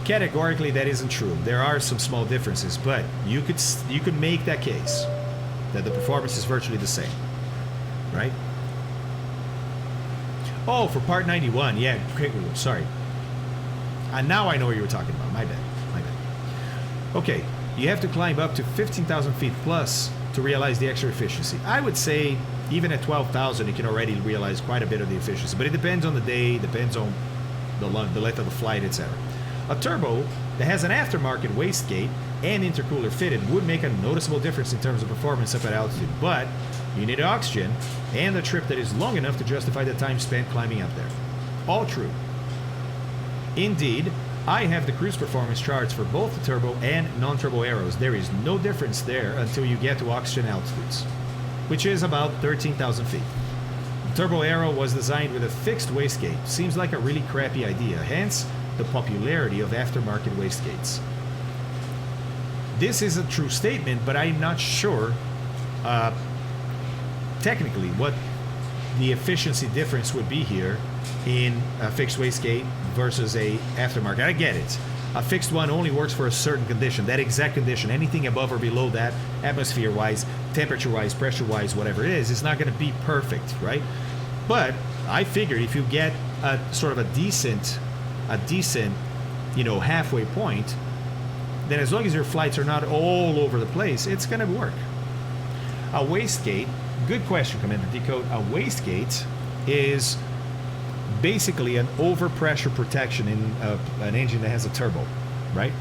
Categorically, that isn't true. There are some small differences, but you could make that case that the performance is virtually the same, right? Oh, for part 91, yeah. Sorry. And now I know what you were talking about. My bad. Okay, you have to climb up to 15,000 feet plus to realize the extra efficiency. I would say even at 12,000, you can already realize quite a bit of the efficiency, but it depends on the day, depends on the length of the flight, etc. A turbo that has an aftermarket wastegate and intercooler fitted would make a noticeable difference in terms of performance up at altitude, but you need oxygen and a trip that is long enough to justify the time spent climbing up there. All true. Indeed, I have the cruise performance charts for both the turbo and non-turbo aeros. There is no difference there until you get to oxygen altitudes, which is about 13,000 feet. The turbo aero was designed with a fixed wastegate. Seems like a really crappy idea, hence the popularity of aftermarket wastegates. This is a true statement, but I'm not sure technically what the efficiency difference would be here in a fixed wastegate versus a aftermarket. I get it. A fixed one only works for a certain condition, that exact condition. Anything above or below that, atmosphere-wise, temperature-wise, pressure-wise, whatever it is, it's not going to be perfect, right? But I figured if you get a sort of a decent, halfway point, then as long as your flights are not all over the place, it's going to work. A wastegate, good question, Commander Decode. A wastegate is basically an overpressure protection in an engine that has a turbo, right?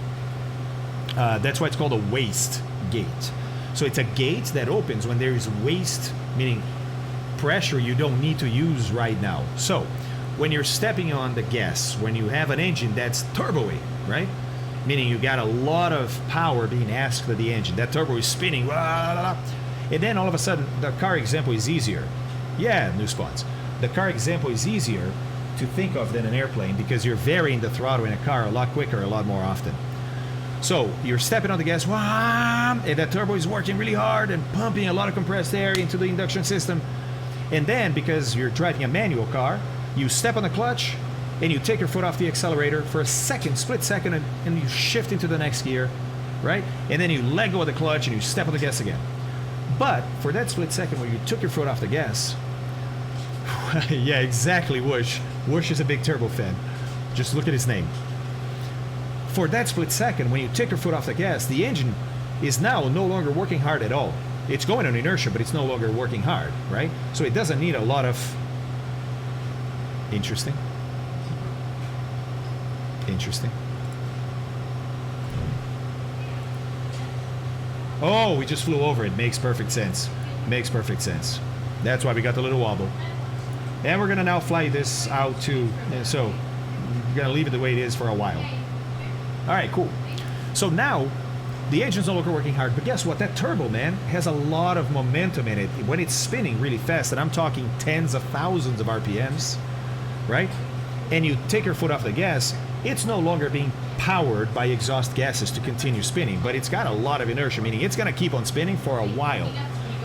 That's why it's called a waste gate. So it's a gate that opens when there is waste, meaning pressure you don't need to use right now. So when you're stepping on the gas, when you have an engine that's turboing, right? Meaning you got a lot of power being asked of the engine. That turbo is spinning, blah, blah, blah. And then all of a sudden, the car example is easier. Yeah, new spawns. The car example is easier to think of than an airplane because you're varying the throttle in a car a lot quicker, a lot more often. So you're stepping on the gas, and that turbo is working really hard and pumping a lot of compressed air into the induction system. And then, because you're driving a manual car, you step on the clutch and you take your foot off the accelerator for a second, split second, and you shift into the next gear, right? And then you let go of the clutch and you step on the gas again. But for that split second where you took your foot off the gas, yeah, exactly, Whoosh. Whoosh is a big turbo fan. Just look at his name. For that split second, when you take your foot off the gas, the engine is now no longer working hard at all. It's going on inertia, but it's no longer working hard, right? So it doesn't need a lot of... Interesting. Oh, we just flew over it. Makes perfect sense. That's why we got the little wobble. And we're going to now fly this out to... So we're going to leave it the way it is for a while. All right, cool. So now the engine's no longer working hard, but guess what? That turbo, man, has a lot of momentum in it. When it's spinning really fast, and I'm talking tens of thousands of RPMs, right? And you take your foot off the gas, it's no longer being powered by exhaust gases to continue spinning, but it's got a lot of inertia, meaning it's going to keep on spinning for a while.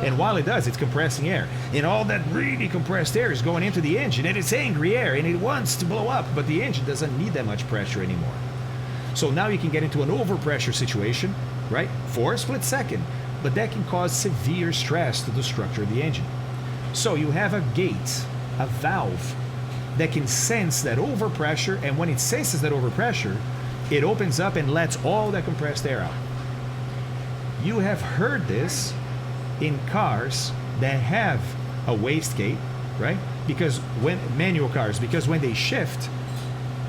And while it does, it's compressing air. And all that really compressed air is going into the engine, and it's angry air, and it wants to blow up, but the engine doesn't need that much pressure anymore. So now you can get into an overpressure situation, right, for a split second, but that can cause severe stress to the structure of the engine. So you have a gate, a valve, that can sense that overpressure, and when it senses that overpressure, it opens up and lets all that compressed air out. You have heard this in cars that have a wastegate, right? Because when manual cars, because when they shift,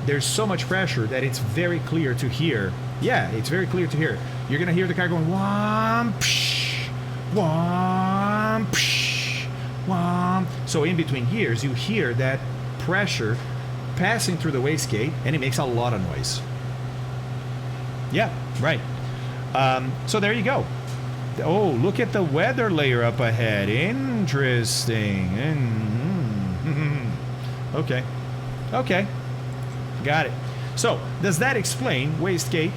there's so much pressure that it's very clear to hear. Yeah, it's very clear to hear. you're gonna hear the car going wham, psh, wham, psh, wham. So in between gears, you hear that pressure passing through the wastegate, and it makes a lot of noise. Yeah, right. So there you go. Oh, look at the weather layer up ahead. Interesting. Okay. Okay. Got it. So, does that explain wastegate?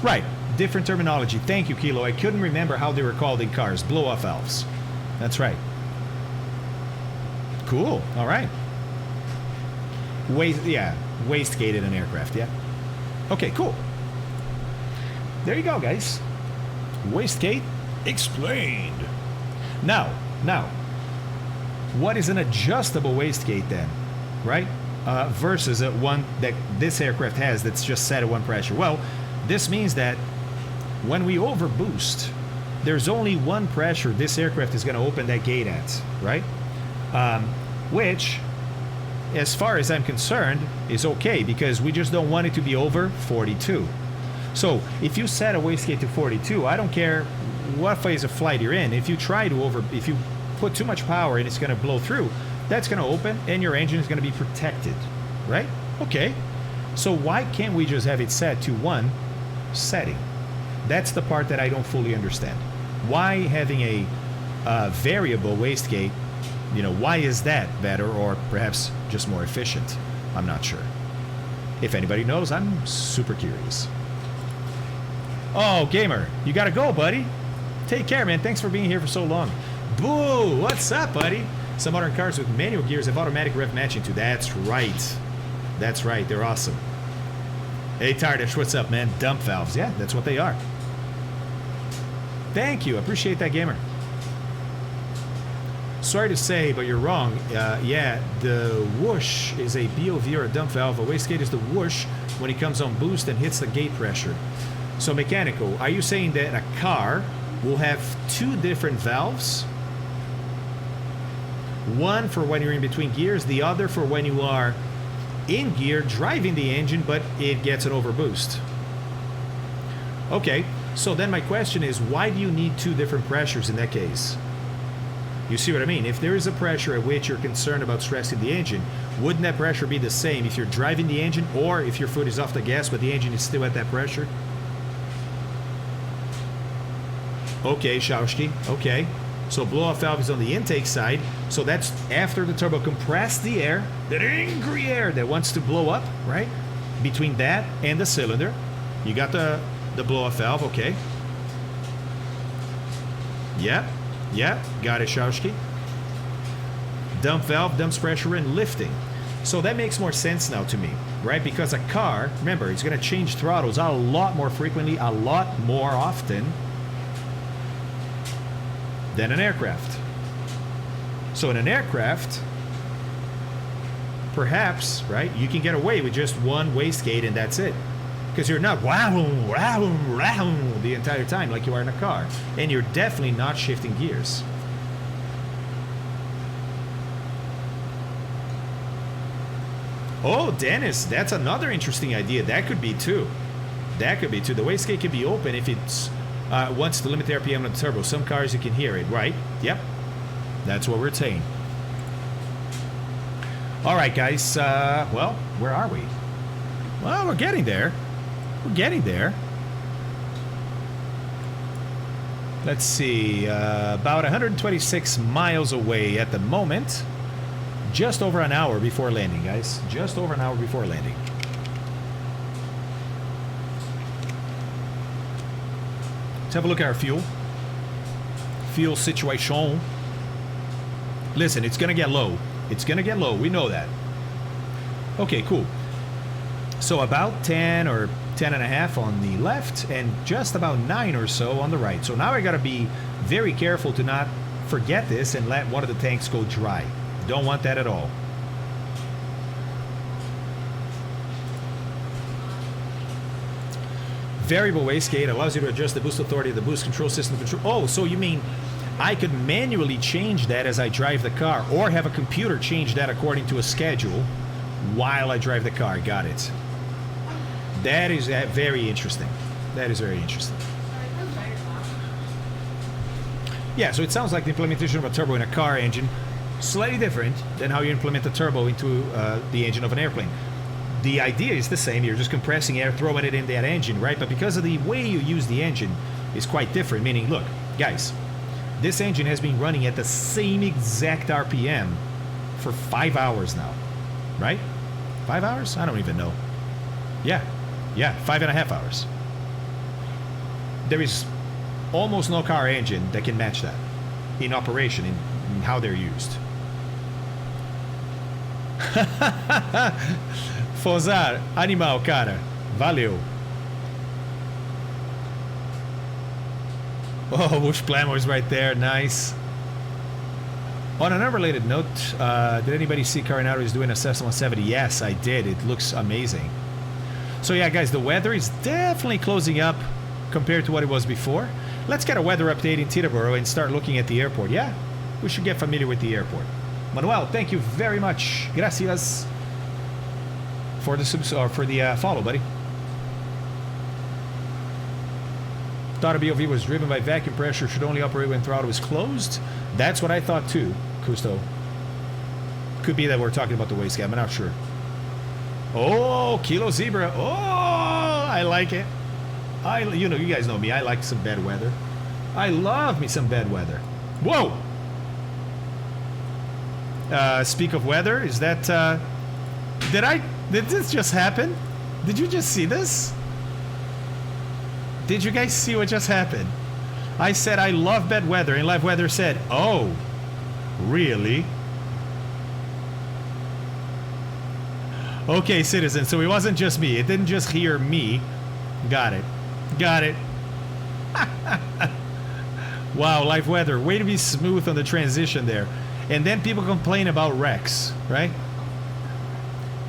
Right. Different terminology. Thank you, Kilo. I couldn't remember how they were called in cars. Blow-off valves. That's right. Cool. All right. Wastegate in an aircraft, yeah. Okay, cool. There you go, guys. Wastegate explained. Now, what is an adjustable wastegate then, right? Versus a one that this aircraft has that's just set at one pressure. Well, this means that when we overboost, there's only one pressure this aircraft is going to open that gate at, right? Which, as far as I'm concerned, is okay because we just don't want it to be over 42. So if you set a wastegate to 42, I don't care what phase of flight you're in. If you if you put too much power and it's going to blow through, that's going to open and your engine is going to be protected, right? Okay. So why can't we just have it set to one setting? That's the part that I don't fully understand. Why having a variable wastegate? You know, why is that better or perhaps just more efficient? I'm not sure. If anybody knows, I'm super curious. Oh, Gamer, you gotta go, buddy. Take care, man. Thanks for being here for so long. Boo! What's up, buddy? Some modern cars with manual gears have automatic rev matching too. That's right. That's right. They're awesome. Hey, Tardish, what's up, man? Dump valves. Yeah, that's what they are. Thank you. Appreciate that, Gamer. Sorry to say, but you're wrong. Yeah, the whoosh is a BOV or a dump valve. A wastegate is the whoosh when it comes on boost and hits the gate pressure. So, mechanical, are you saying that a car will have two different valves? One for when you're in between gears, the other for when you are in gear driving the engine, but it gets an overboost. Okay, so then my question is, why do you need two different pressures in that case? You see what I mean? If there is a pressure at which you're concerned about stressing the engine, wouldn't that pressure be the same if you're driving the engine or if your foot is off the gas but the engine is still at that pressure? Okay, Shaushki. Okay. So blow-off valve is on the intake side. So that's after the turbo compressed the air, that angry air that wants to blow up, right? Between that and the cylinder. You got the blow-off valve, okay. Yep. Yeah, got it, Shaushki. Dump valve dumps pressure in lifting. So that makes more sense now to me, right? Because a car, remember, it's going to change throttles a lot more frequently, a lot more often than an aircraft. So in an aircraft, perhaps, right, you can get away with just one wastegate and that's it. Because you're not the entire time like you are in a car. And you're definitely not shifting gears. Oh, Dennis, that's another interesting idea. That could be too. That could be too. The wastegate can be open if it's wants to limit the RPM on the turbo. Some cars you can hear it, right? Yep. That's what we're saying. All right, guys. Well, where are we? Well, we're getting there. We're getting there. Let's see, about 126 miles away at the moment. Just over an hour before landing, guys. Just over an hour before landing. Let's have a look at our fuel. Fuel situation. Listen, it's going to get low. It's going to get low. We know that. Okay, cool. So about 10 or 10 and a half on the left and just about 9 or so on the right. So now I got to be very careful to not forget this and let one of the tanks go dry. Don't want that at all. Variable wastegate allows you to adjust the boost authority of the boost control system control. Oh, so you mean I could manually change that as I drive the car or have a computer change that according to a schedule while I drive the car. Got it. That is very interesting. That is very interesting. Yeah, so it sounds like the implementation of a turbo in a car engine, slightly different than how you implement a turbo into the engine of an airplane. The idea is the same. You're just compressing air, throwing it in that engine, right? But because of the way you use the engine is quite different, meaning, look, guys, this engine has been running at the same exact RPM for 5 hours now, right? 5 hours? I don't even know. Yeah, 5.5 hours. There is almost no car engine that can match that in operation, in how they're used. Fozar, animal, cara. Valeu. Oh, Bush Plamo is right there. Nice. On an unrelated note, did anybody see Carinato is doing a Cessna 170? Yes, I did. It looks amazing. So yeah, guys, the weather is definitely closing up compared to what it was before. Let's get a weather update in Teterboro and start looking at the airport. Yeah, we should get familiar with the airport. Manuel, thank you very much. Gracias for the follow, buddy. Thought a BOV was driven by vacuum pressure, should only operate when throttle is closed. That's what I thought too, Cousteau. Could be that we're talking about the waist gap, I'm not sure. Oh, Kilo Zebra. Oh, I like it. You know, you guys know me. I like some bad weather. I love me some bad weather. Whoa! Speak of weather, is that... Did this just happen? Did you just see this? Did you guys see what just happened? I said I love bad weather, and live weather said, oh, really? Okay, citizen, so it wasn't just me. It didn't just hear me. Got it. Got it. Wow, live weather. Way to be smooth on the transition there. And then people complain about wrecks, right?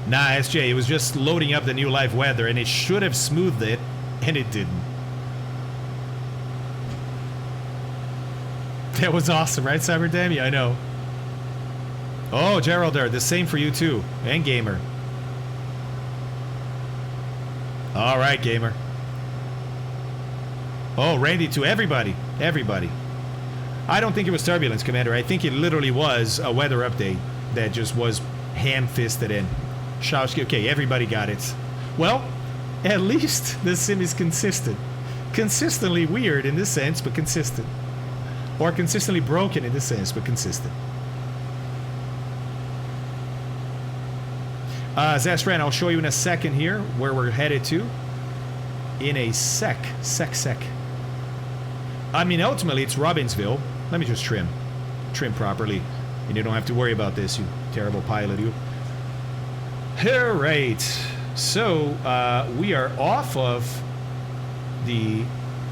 Nah, SJ, it was just loading up the new live weather, and it should have smoothed it, and it didn't. That was awesome, right, Cyberdam? Yeah, I know. Oh, Gerald there, the same for you too. And Gamer. Alright, Gamer. Oh, Randy too. Everybody. Everybody. I don't think it was turbulence, Commander. I think it literally was a weather update that just was ham-fisted in. Shawsky, okay, everybody got it. Well, at least the sim is consistent. Consistently weird in this sense, but consistent. Or consistently broken in this sense, but consistent. Zastran, I'll show you in a second here where we're headed to. In a sec. I mean, ultimately, it's Robbinsville. Let me just trim properly. And you don't have to worry about this, you terrible pilot, you. Alright. So, we are off of the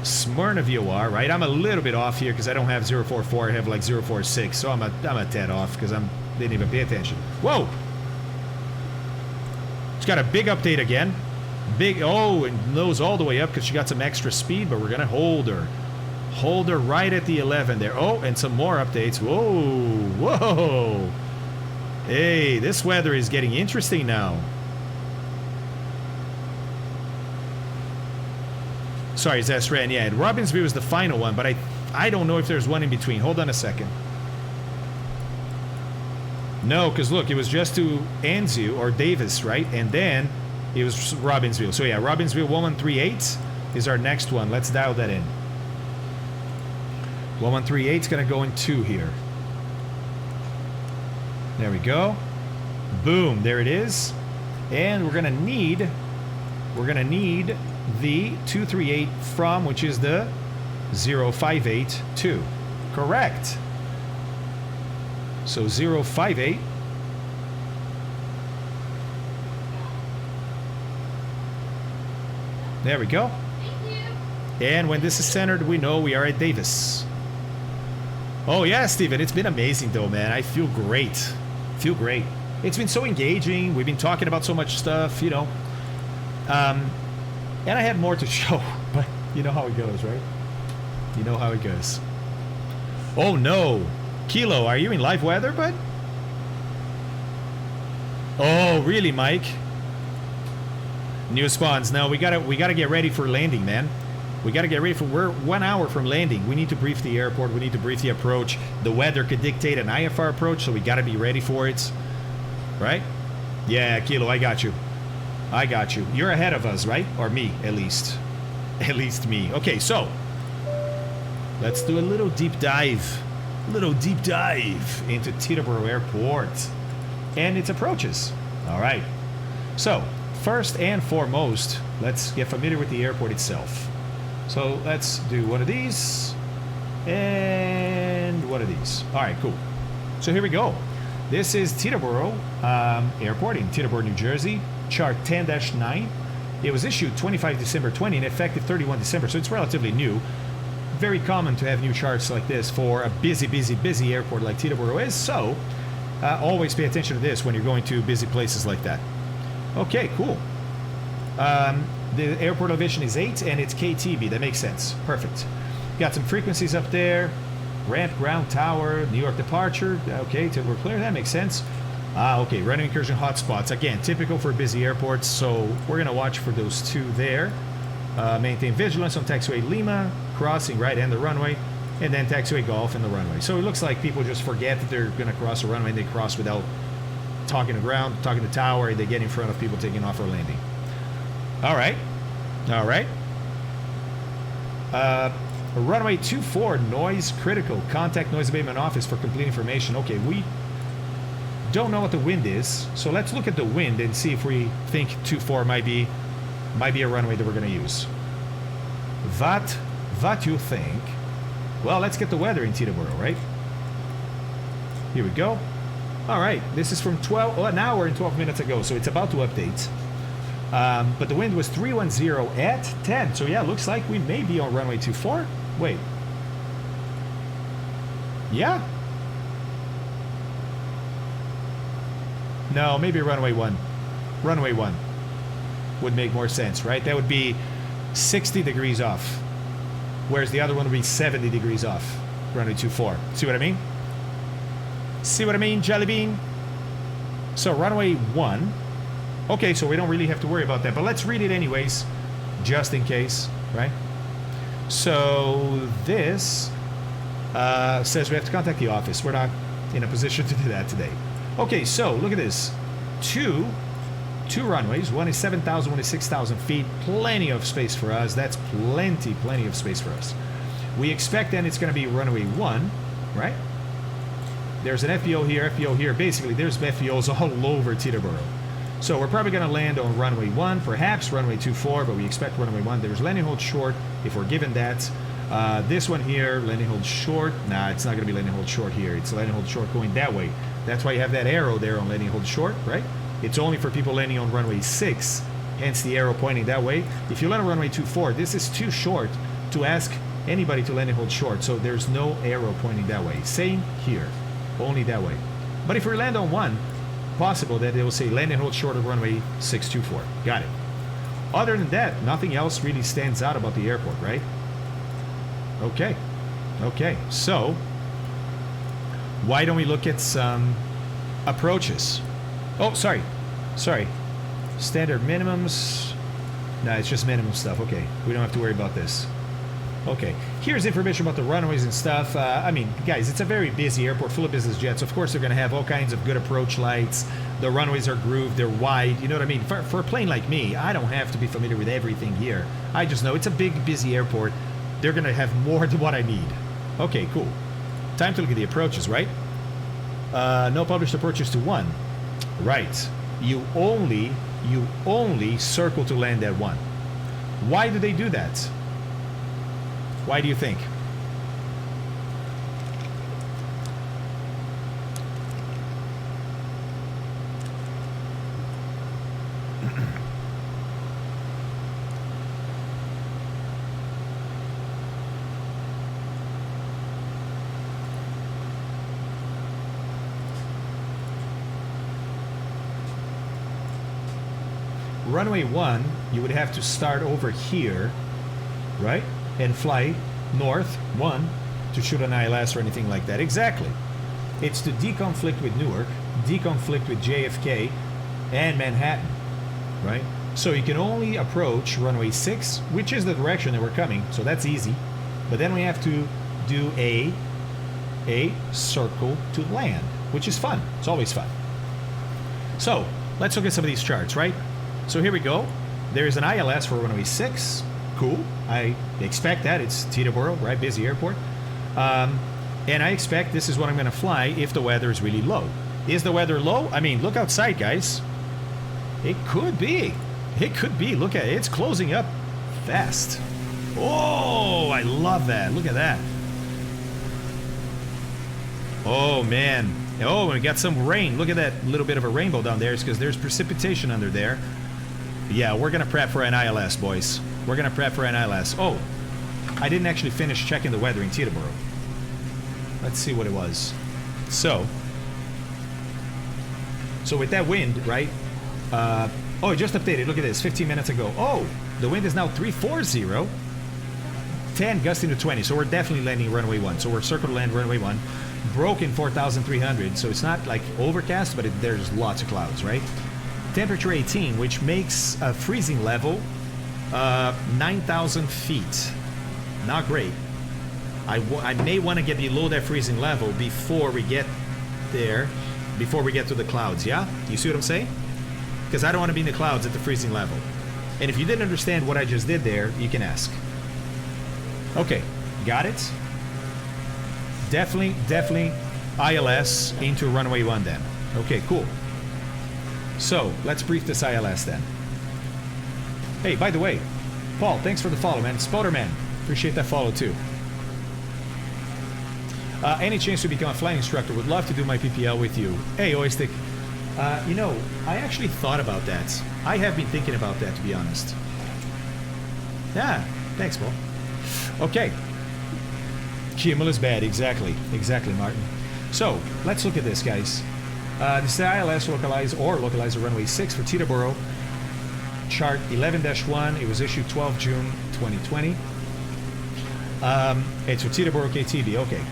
Smyrna VOR, right? I'm a little bit off here because I don't have 044, I have like 046, so I'm a tad off because didn't even pay attention. Whoa! It's got a big update again. Big, oh, and nose all the way up because she got some extra speed, but we're gonna hold her. Hold her right at the 11 there. Oh, and some more updates. Whoa! Hey, this weather is getting interesting now. Sorry, Zestran. Yeah, Robbinsville was the final one, but I don't know if there's one in between. Hold on a second. No, because look, it was just to Anzu or Davis, right? And then it was Robbinsville. So yeah, Robbinsville 1138 is our next one. Let's dial that in. 1138 is going to go in 2 here. There we go. Boom, there it is. And we're going to need the 238 from, which is the 0582. Correct. So 058. There we go. Thank you. And when this is centered, we know we are at Davis. Oh yeah, Steven, it's been amazing though, man. I feel great. Feel great. It's been so engaging. We've been talking about so much stuff, you know. And I had more to show, but you know how it goes, right? You know how it goes. Oh no. Kilo, are you in live weather, bud? Oh, really, Mike? New spawns. No, we gotta get ready for landing, man. We gotta get ready for. We're 1 hour from landing. We need to brief the airport. We need to brief the approach. The weather could dictate an IFR approach, so we gotta be ready for it. Right? Yeah, Kilo, I got you. I got you. You're ahead of us, right? Or me, at least. At least me. Okay, so let's do a little deep dive. Little deep dive into Teterboro Airport and its approaches. All right. So first and foremost, let's get familiar with the airport itself. So let's do one of these and one of these. All right, cool. So here we go. This is Teterboro Airport in Teterboro, New Jersey, chart 10-9. It was issued 25 December 20 and effective 31 December, so it's relatively new. Very common to have new charts like this for a busy airport like Teterboro is, so always pay attention to this when you're going to busy places like that. Okay, cool. The airport elevation is 8 and it's KTEB. That makes sense. Perfect. Got some frequencies up there. Ramp, ground, tower, New York departure. Okay, we're clear. That makes sense. Okay, running incursion hotspots. Again, typical for busy airports, so we're going to watch for those two there. Maintain vigilance on taxiway Lima, crossing right and the runway, and then taxiway Golf and the runway. So it looks like people just forget that they're going to cross the runway and they cross without talking to ground, talking to tower, and they get in front of people taking off or landing. All right. All right. Runway 24, noise critical. Contact noise abatement office for complete information. Okay, we don't know what the wind is, so let's look at the wind and see if we think 24 might be a runway that we're going to use. What you think? Well, let's get the weather in Teterboro, right? Here we go. All right, this is from an hour and 12 minutes ago, so it's about to update. But the wind was 310 at 10. So yeah, looks like we may be on runway 24. Wait. Yeah? No, maybe runway 1. Runway 1 would make more sense, right? That would be 60 degrees off. Whereas the other one would be 70 degrees off. Runway 24. See what I mean? See what I mean, Jelly Bean? So runway 1. Okay, so we don't really have to worry about that, but let's read it anyways, just in case, right? So this says we have to contact the office. We're not in a position to do that today. Okay, so look at this. Two runways. One is 7,000, one is 6,000 feet. Plenty of space for us. That's plenty of space for us. We expect then it's going to be runway 1, right? There's an FBO here. Basically, there's FBOs all over Teterboro. So we're probably going to land on runway 1, perhaps runway 24, but we expect runway 1. There's landing hold short if we're given that. This one here, landing hold short. Nah, it's not going to be landing hold short here. It's landing hold short going that way. That's why you have that arrow there on landing hold short, right? It's only for people landing on runway 6, hence the arrow pointing that way. If you land on runway 24, this is too short to ask anybody to landing hold short, so there's no arrow pointing that way. Same here, only that way. But if we land on 1, possible that they will say landing hold short of runway 624. Got it. Other than that, nothing else really stands out about the airport, right? Okay. Okay, so why don't we look at some approaches? Oh, sorry. Standard minimums. No, it's just minimum stuff. Okay, we don't have to worry about this. Okay, here's information about the runways and stuff. I mean, guys, it's a very busy airport full of business jets. Of course, they're going to have all kinds of good approach lights. The runways are grooved, they're wide. You know what I mean? For a plane like me, I don't have to be familiar with everything here. I just know it's a big, busy airport. They're going to have more than what I need. Okay, cool. Time to look at the approaches, right? No published approaches to 1. Right. You only circle to land at 1. Why do they do that? Why do you think? Runway 1, you would have to start over here, right? And fly north 1 to shoot an ILS or anything like that. Exactly. It's to deconflict with Newark, deconflict with JFK and Manhattan, right? So you can only approach runway 6, which is the direction that we're coming, so that's easy. But then we have to do a circle to land, which is fun. It's always fun. So let's look at some of these charts, right? So here we go. There's an ILS for runway 6. Cool. I expect that. It's Teterboro, right? Busy airport. And I expect this is what I'm going to fly if the weather is really low. Is the weather low? I mean, look outside, guys. It could be. It could be. Look at it. It's closing up fast. Oh, I love that. Look at that. Oh, man. Oh, we got some rain. Look at that little bit of a rainbow down there. It's because there's precipitation under there. Yeah, we're going to prep for an ILS, boys. We're going to prep for an ILS. Oh, I didn't actually finish checking the weather in Teterboro. Let's see what it was. So with that wind, right? Oh, it just updated. Look at this. 15 minutes ago. Oh, the wind is now 340. 10 gusting to 20. So we're definitely landing runway 1. So we're circle to land runway 1. Broken 4,300. So it's not like overcast, but there's lots of clouds, right? Temperature 18, which makes a freezing level 9,000 feet. Not great. I may want to get below that freezing level before we get there, before we get to the clouds, yeah? You see what I'm saying? Because I don't want to be in the clouds at the freezing level. And if you didn't understand what I just did there, you can ask. Okay, got it? Definitely ILS into runway 1 then. Okay, cool. So, let's brief this ILS then. Hey, by the way, Paul, thanks for the follow, man. Spoderman, appreciate that follow too. Any chance to become a flying instructor? Would love to do my PPL with you. Hey, Oystick. You know, I actually thought about that. I have been thinking about that, to be honest. Yeah, thanks, Paul. Okay. Cumulus bad, exactly. Exactly, Martin. So, let's look at this, guys. This is the ILS localizer runway 6 for Teterboro. Chart 11-1. It was issued 12 June 2020. It's for Teterboro KTEB. Okay.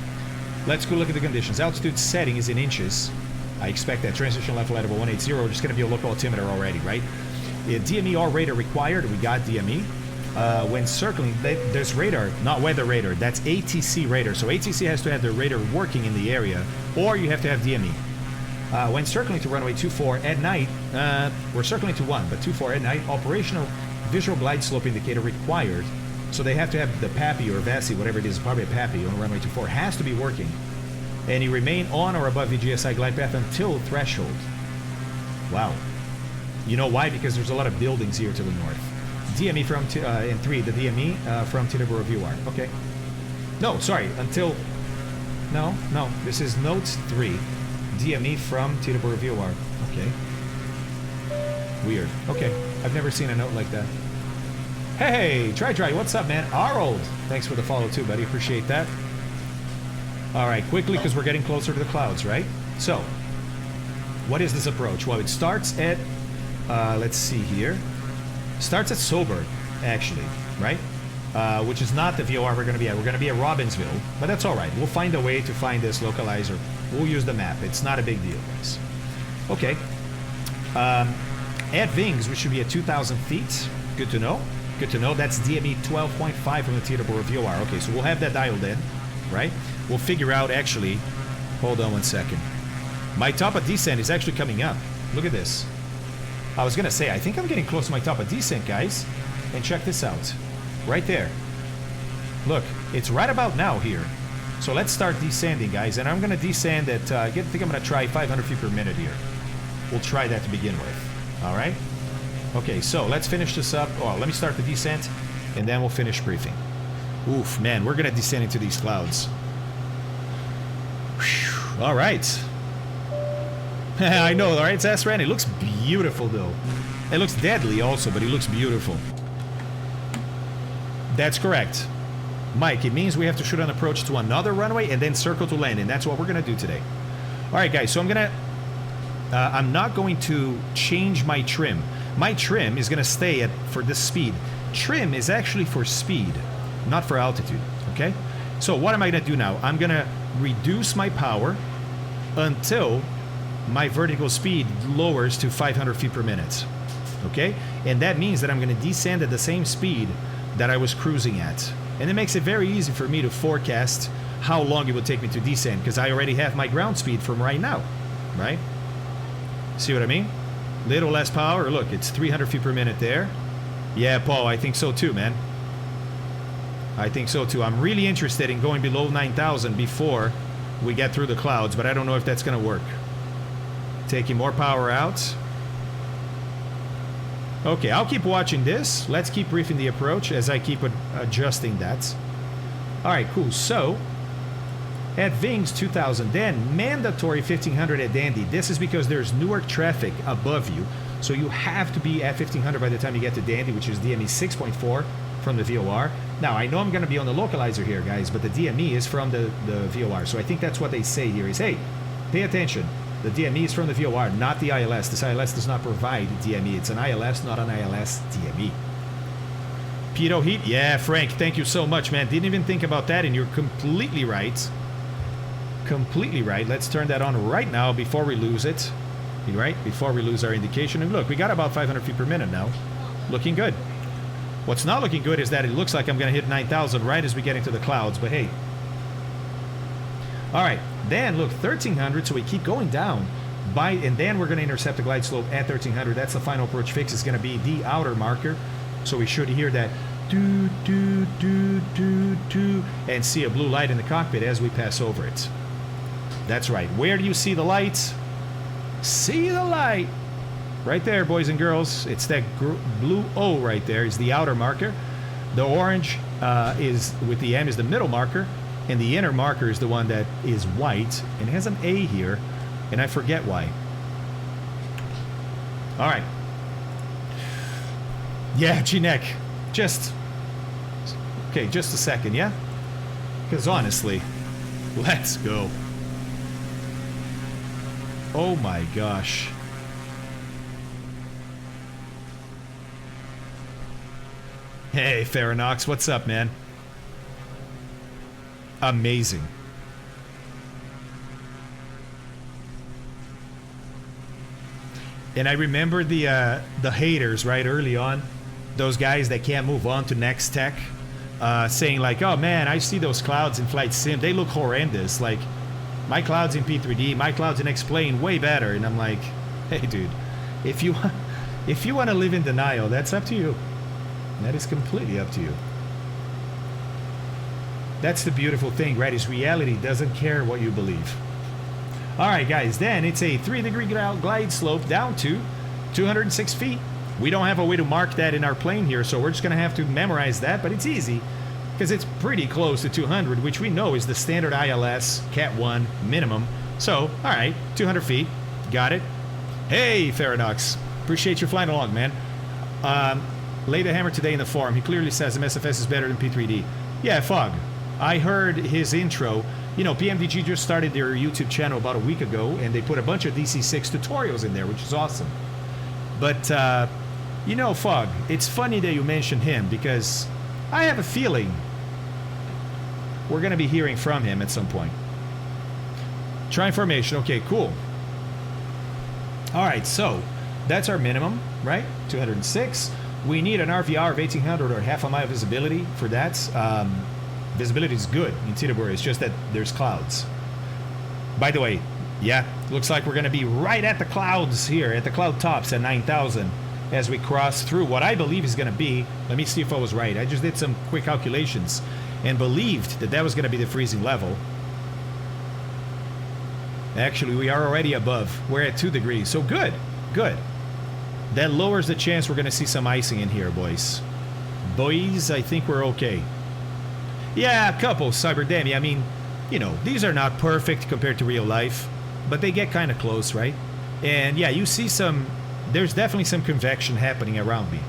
Let's go look at the conditions. Altitude setting is in inches. I expect that. Transition level level 180. There's going to be a local altimeter already, right? DME or radar required. We got DME. When circling, there's radar, not weather radar. That's ATC radar. So ATC has to have their radar working in the area, or you have to have DME. When circling to runway 24 at night, we're circling to 1, but 24 at night, operational visual glide slope indicator required. So they have to have the PAPI or VASI, whatever it is, probably a PAPI on runway 24, has to be working. And you remain on or above VGSI glide path until threshold. Wow. You know why? Because there's a lot of buildings here to the north. DME from, and 3, the DME from Teterboro VOR. Okay. No, sorry, until, no, this is note 3. DME from Teterboro VOR. Okay. Weird. Okay. I've never seen a note like that. Hey, Try, what's up, man? Harold, thanks for the follow too, buddy. Appreciate that. All right, quickly, because we're getting closer to the clouds, right? So, what is this approach? Well, it starts at, let's see here. Starts at Soberg, actually, right? Which is not the VOR we're going to be at. We're going to be at Robbinsville, but that's all right. We'll find a way to find this localizer. We'll use the map. It's not a big deal, guys. Okay. At Vings, we should be at 2,000 feet. Good to know. Good to know. That's DME 12.5 from the Teterboro VOR. Okay, so we'll have that dialed in, right? We'll figure out, actually, hold on one second. My top of descent is actually coming up. Look at this. I was going to say, I think I'm getting close to my top of descent, guys. And check this out. Right there. Look, it's right about now here. So let's start descending, guys. And I'm going to descend at, I think I'm going to try 500 feet per minute here. We'll try that to begin with. All right? Okay, so let's finish this up. Oh, let me start the descent, and then we'll finish briefing. Oof, man, we're going to descend into these clouds. Whew. All right. I know, all right, Zasran. It looks beautiful, though. It looks deadly also, but it looks beautiful. That's correct. Mike, it means we have to shoot an approach to another runway and then circle to land, and that's what we're going to do today. All right, guys, so I'm not going to change my trim. My trim is going to stay at for this speed. Trim is actually for speed, not for altitude, okay? So what am I going to do now? I'm going to reduce my power until my vertical speed lowers to 500 feet per minute, okay? And that means that I'm going to descend at the same speed that I was cruising at. And it makes it very easy for me to forecast how long it will take me to descend, because I already have my ground speed from right now, right? See what I mean? Little less power. Look, it's 300 feet per minute there. Yeah, Paul, I think so too, man. I think so too. I'm really interested in going below 9,000 before we get through the clouds, but I don't know if that's going to work. Taking more power out. Okay, I'll keep watching this. Let's keep briefing the approach as I keep adjusting that. All right, cool. So, at Vings 2000, then mandatory 1500 at Dandy. This is because there's Newark traffic above you, so you have to be at 1500 by the time you get to Dandy, which is DME 6.4 from the VOR. Now, I know I'm going to be on the localizer here, guys, but the DME is from the VOR, so I think that's what they say here is, hey, pay attention. The DME is from the VOR, not the ILS. This ILS does not provide DME. It's an ILS, not an ILS DME. Pitot heat? Yeah, Frank, thank you so much, man. Didn't even think about that, and you're completely right. Completely right. Let's turn that on right now before we lose it. Right? Before we lose our indication. And look, we got about 500 feet per minute now. Looking good. What's not looking good is that it looks like I'm going to hit 9,000 right as we get into the clouds, but hey. All right, then look, 1,300, so we keep going down. And then we're going to intercept the glide slope at 1,300. That's the final approach fix. It's going to be the outer marker. So we should hear that do, do, do, do, do, and see a blue light in the cockpit as we pass over it. That's right. Where do you see the light? See the light. Right there, boys and girls. It's that blue O right there is the outer marker. The orange is with the M is the middle marker. And the inner marker is the one that is white and has an A here. And I forget why. All right. Yeah, G-Neck. Just a second, yeah? Because honestly, let's go. Oh my gosh. Hey, Farinox, what's up, man? Amazing. And I remember the haters right early on, those guys that can't move on to next tech, saying like, "Oh man, I see those clouds in Flight Sim. They look horrendous. Like my clouds in P3D, my clouds in X-Plane, way better." And I'm like, "Hey, dude, if you want to live in denial, that's up to you. That is completely up to you." That's the beautiful thing, right? Is reality doesn't care what you believe. All right, guys, then it's a 3-degree glide slope down to 206 feet. We don't have a way to mark that in our plane here, so we're just going to have to memorize that, but it's easy because it's pretty close to 200, which we know is the standard ILS Cat 1 minimum. So, all right, 200 feet. Got it. Hey, Farinox. Appreciate you flying along, man. Lay the hammer today in the forum. He clearly says MSFS is better than P3D. Yeah, Fog. I heard his intro. You know, PMDG just started their YouTube channel about a week ago, and they put a bunch of DC6 tutorials in there, which is awesome. But, you know, Fog, it's funny that you mentioned him, because I have a feeling we're going to be hearing from him at some point. Try formation. Okay, cool. All right, so that's our minimum, right? 206. We need an RVR of 1,800 or half a mile visibility for that. Visibility is good in Teterboro. It's just that there's clouds. By the way, yeah, looks like we're going to be right at the clouds here, at the cloud tops at 9,000 as we cross through what I believe is going to be. Let me see if I was right. I just did some quick calculations and believed that that was going to be the freezing level. Actually, we are already above. We're at 2 degrees, so good, good. That lowers the chance we're going to see some icing in here, boys. Boys, I think we're okay. Yeah, a couple, Cyberdemi. I mean, you know, these are not perfect compared to real life, but they get kind of close, right? And yeah, you see some, there's definitely some convection happening around me.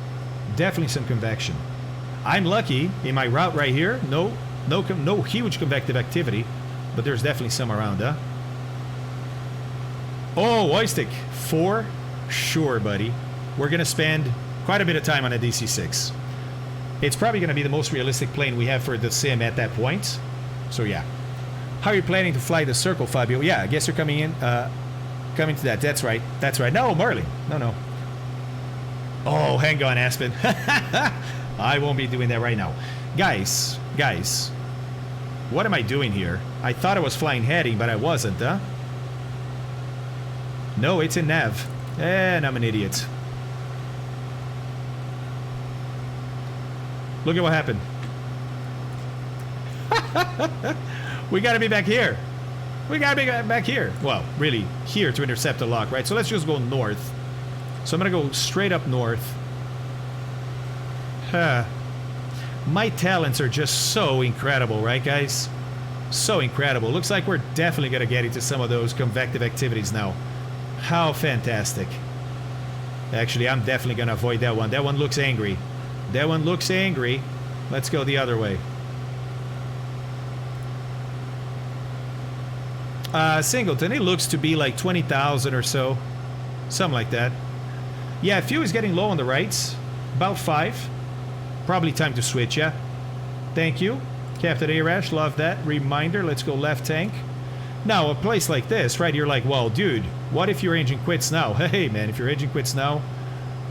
Definitely some convection. I'm lucky in my route right here. No huge convective activity, but there's definitely some around, huh? Oh, Oystick, for sure, buddy. We're going to spend quite a bit of time on a DC-6. It's probably going to be the most realistic plane we have for the sim at that point. So, yeah. How are you planning to fly the circle, Fabio? Yeah, I guess you're coming in, coming to that. That's right. That's right. No, Merlin. No. Oh, hang on, Aspen. I won't be doing that right now. Guys, what am I doing here? I thought I was flying heading, but I wasn't, huh? No, it's in nav. And I'm an idiot. Look at what happened. We gotta be back here. We gotta be back here. Well, really, here to intercept the lock, right? So let's just go north. So I'm gonna go straight up north. My talents are just so incredible, right, guys? So incredible. Looks like we're definitely gonna get into some of those convective activities now. How fantastic. Actually, I'm definitely gonna avoid that one. That one looks angry. That one looks angry. Let's go the other way. Singleton, it looks to be like 20,000 or so. Something like that. Yeah, fuel is getting low on the rights. About 5. Probably time to switch, yeah. Thank you. Captain Arash, love that. Reminder, let's go left tank. Now, a place like this, right, you're like, well, dude, what if your engine quits now? Hey, man, if your engine quits now,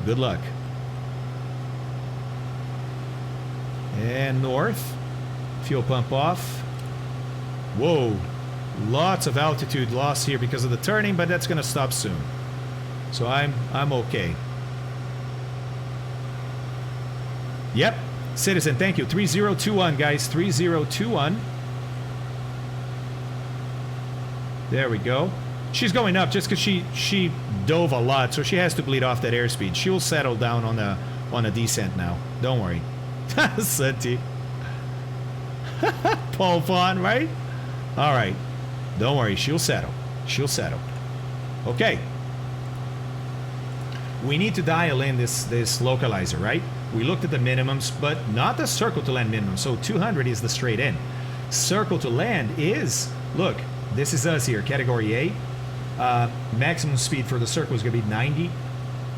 good luck. And north. Fuel pump off. Whoa. Lots of altitude loss here because of the turning, but that's going to stop soon. So I'm okay. Yep. Citizen, thank you. 3021, guys. 3021. There we go. She's going up just because she dove a lot, so she has to bleed off that airspeed. She'll settle down on a descent now. Don't worry. Senti. Paul Vaughn, right? All right. Don't worry. She'll settle. She'll settle. Okay. We need to dial in this localizer, right? We looked at the minimums, but not the circle to land minimum. So 200 is the straight in. Circle to land is, look, this is us here, category A. Maximum speed for the circle is going to be 90.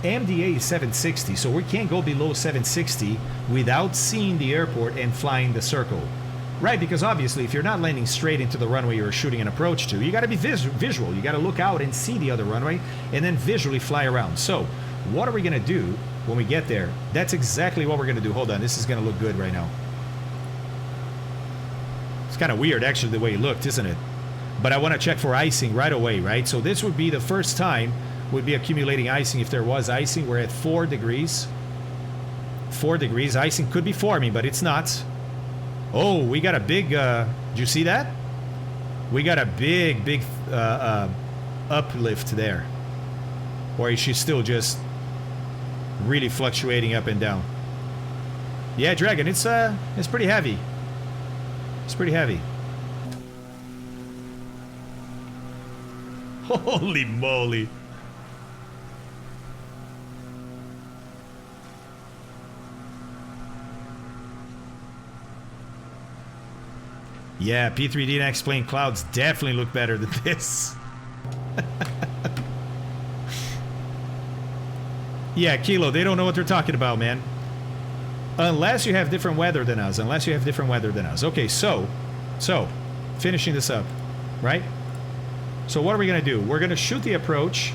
MDA is 760, so we can't go below 760 without seeing the airport and flying the circle. Right, because obviously if you're not landing straight into the runway you're shooting an approach to, you got to be visual. You got to look out and see the other runway and then visually fly around. So what are we going to do when we get there? That's exactly what we're going to do. Hold on, this is going to look good right now. It's kind of weird actually the way it looked, isn't it? But I want to check for icing right away, right? So this would be the first time we'd be accumulating icing if there was icing. We're at 4 degrees. 4 degrees. Icing could be forming, but it's not. Oh, we got a big, do you see that? We got a big uplift there. Or is she still just really fluctuating up and down? Yeah, Dragon, it's pretty heavy. It's pretty heavy. Holy moly. Yeah, P3D and X-Plane clouds definitely look better than this. Yeah, Kilo, they don't know what they're talking about, man. Unless you have different weather than us. Unless you have different weather than us. Okay, so, finishing this up, right? So what are we going to do? We're going to shoot the approach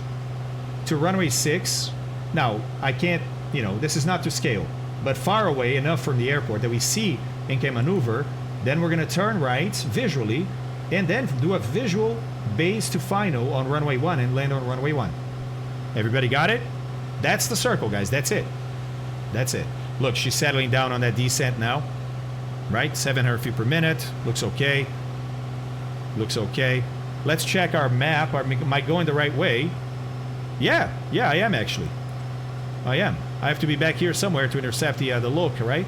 to runway 6. Now, I can't, this is not to scale, but far away enough from the airport that we see and can maneuver. Then we're going to turn right visually and then do a visual base to final on runway 1 and land on runway 1. Everybody got it? That's the circle, guys. That's it. That's it. Look, she's settling down on that descent now. Right? 700 feet per minute. Looks okay. Looks okay. Let's check our map. Am I going the right way? Yeah, I am actually. I am. I have to be back here somewhere to intercept the loc, right?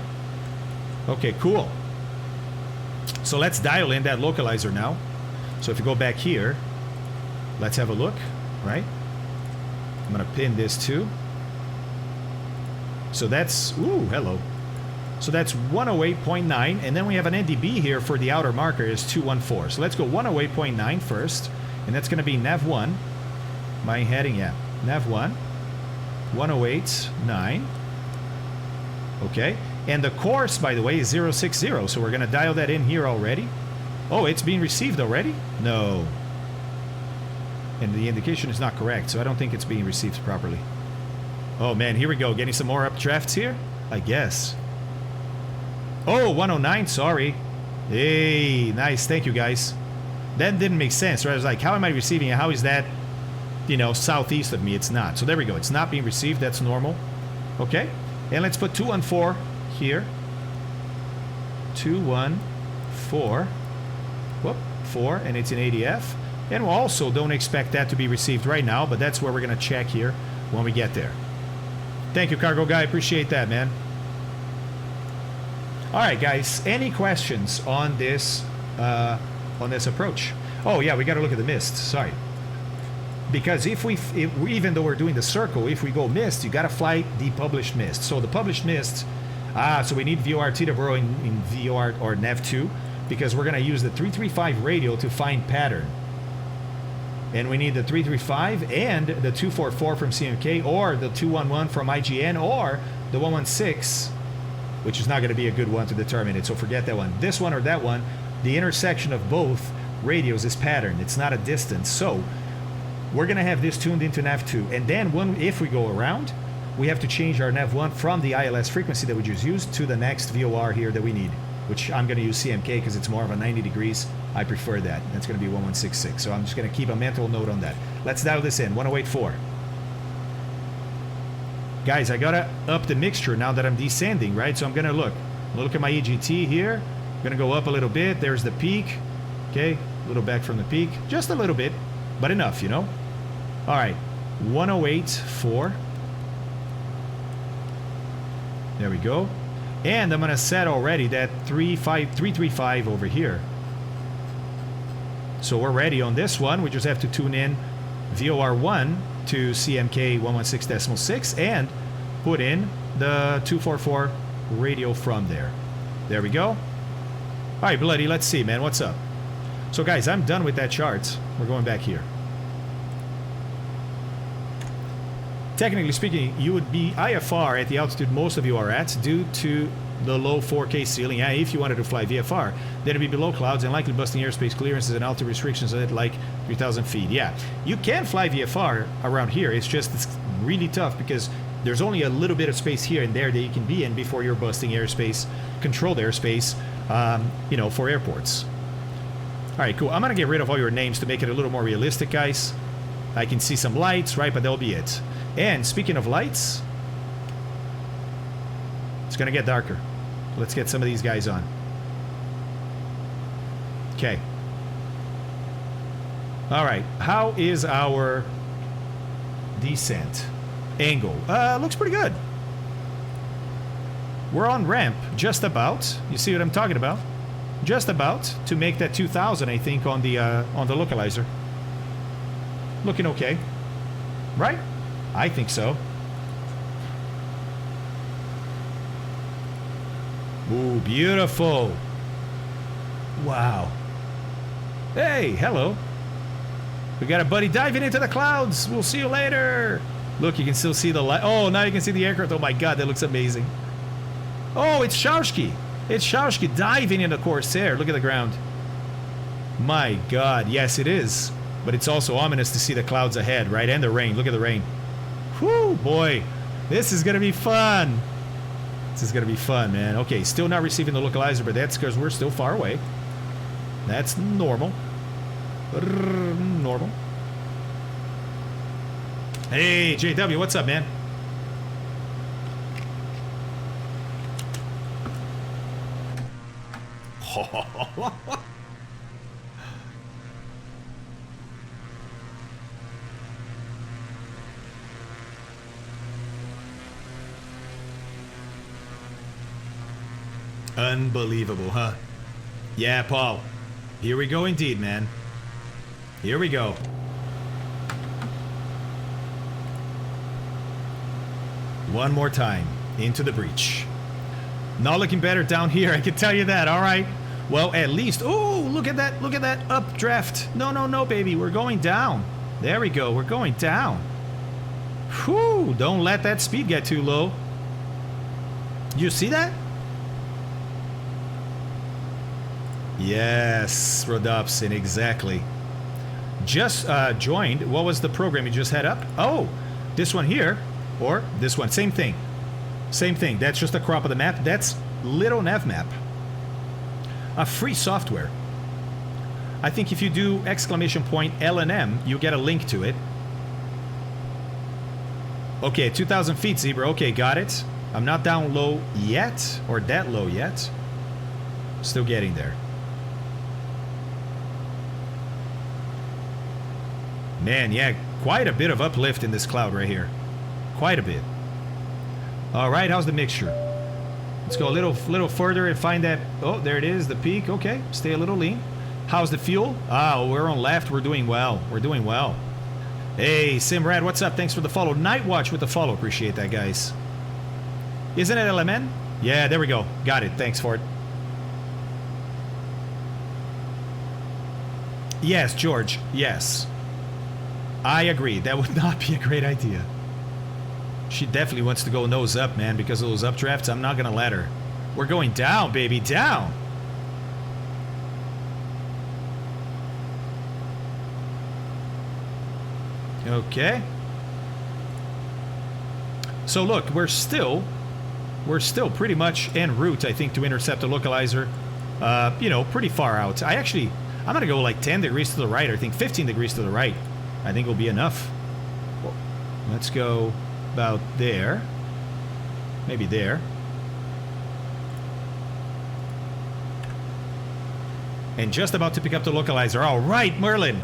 Okay, cool. So let's dial in that localizer now. So if you go back here, let's have a look, right? I'm going to pin this too. So that's, ooh, hello. So that's 108.9, and then we have an NDB here for the outer marker is 214. So let's go 108.9 first, and that's going to be nav 1. My heading, yeah, nav 1, 108.9. Okay, and the course, by the way, is 060, so we're going to dial that in here already. Oh, it's being received already? No. And the indication is not correct, so I don't think it's being received properly. Oh man, here we go. Getting some more updrafts here, I guess. Oh, 109, sorry. Hey, nice. Thank you, guys. That didn't make sense, right? I was like, how am I receiving it? How is that, you know, southeast of me? It's not. So there we go. It's not being received. That's normal. Okay. And let's put 214 here. 214. Whoop. 4. And it's in ADF. And we also don't expect that to be received right now, but that's where we're going to check here when we get there. Thank you, cargo guy. Appreciate that, man. All right, guys. Any questions on this approach? Oh yeah, we got to look at the mist. Sorry, because if even though we're doing the circle, if we go mist, you got to fly the published mist. So the published mist. So we need VOR Teterboro in VOR or NAV2 because we're gonna use the 335 radio to find pattern. And we need the 335 and the 244 from CMK or the 211 from IGN or the 116, which is not going to be a good one to determine it. So forget that one. This one or that one, the intersection of both radios is pattern. It's not a distance. So we're going to have this tuned into NAV2. And then if we go around, we have to change our NAV1 from the ILS frequency that we just used to the next VOR here that we need, which I'm going to use CMK because it's more of a 90 degrees. I prefer that. That's going to be 1166. So I'm just going to keep a mental note on that. Let's dial this in. 1084. Guys, I got to up the mixture now that I'm descending, right? So I'm going to look at my EGT here. I'm going to go up a little bit. There's the peak. Okay, a little back from the peak. Just a little bit, but enough, you know? All right, 1084. There we go. And I'm going to set already that 335 over here. So we're ready on this one. We just have to tune in VOR1 to CMK 116.6 and put in the 244 radio from there. There we go. All right, Bloody, let's see, man. What's up? So, guys, I'm done with that chart. We're going back here. Technically speaking, you would be IFR at the altitude most of you are at due to the low 4K ceiling. Yeah, if you wanted to fly VFR, then it'd be below clouds and likely busting airspace clearances and altitude restrictions at like 3,000 feet. Yeah, you can fly VFR around here. It's really tough because there's only a little bit of space here and there that you can be in before you're busting airspace, controlled airspace, you know, for airports. All right, cool. I'm going to get rid of all your names to make it a little more realistic, guys. I can see some lights, right, but that'll be it. And speaking of lights, it's going to get darker. Let's get some of these guys on. Okay. All right. How is our descent angle? Looks pretty good. We're on ramp, just about. You see what I'm talking about? Just about to make that 2,000, I think, on the localizer. Looking okay, right? I think so. Ooh, beautiful. Wow. Hey, hello. We got a buddy diving into the clouds. We'll see you later. Look, you can still see the light. Oh, now you can see the aircraft. Oh my God, that looks amazing. Oh, it's Shaushki. It's Shaushki diving in the Corsair. Look at the ground. My God, yes it is. But it's also ominous to see the clouds ahead, right? And the rain. Look at the rain. Whew, boy. This is going to be fun. This is going to be fun, man. Okay, still not receiving the localizer, but that's because we're still far away. That's normal. Normal. Hey, JW, what's up, man? Unbelievable, huh? Yeah, Paul. Here we go indeed, man. Here we go. One more time. Into the breach. Not looking better down here, I can tell you that. All right. Well, at least... Oh, look at that. Look at that updraft. No, no, no, baby. We're going down. There we go. We're going down. Whew. Don't let that speed get too low. You see that? Yes, Rodopsin, exactly. Just joined. What was the program you just had up? Oh, this one here. Or this one, same thing. Same thing, that's just a crop of the map. That's Little Nav Map. A free software. I think if you do !LNM, you get a link to it. Okay, 2,000 feet, Zebra. Okay, got it. I'm not down low yet, or that low yet. Still getting there. Man, yeah, quite a bit of uplift in this cloud right here. Quite a bit. All right, how's the mixture? Let's go a little further and find that. Oh, there it is, the peak. Okay, stay a little lean. How's the fuel? Ah, we're on left. We're doing well. We're doing well. Hey, Simrad, what's up? Thanks for the follow. Night Watch with the follow. Appreciate that, guys. Isn't it LMN? Yeah, there we go. Got it. Thanks for it. Yes, George. Yes. I agree. That would not be a great idea. She definitely wants to go nose up, man, because of those updrafts. I'm not going to let her. We're going down, baby. Down. Okay. So look, we're still pretty much en route, I think, to intercept the localizer. You know, pretty far out. I'm gonna go like 10 degrees to the right. I think 15 degrees to the right. I think will be enough. Let's go about there. Maybe there. And just about to pick up the localizer. All right, Merlin.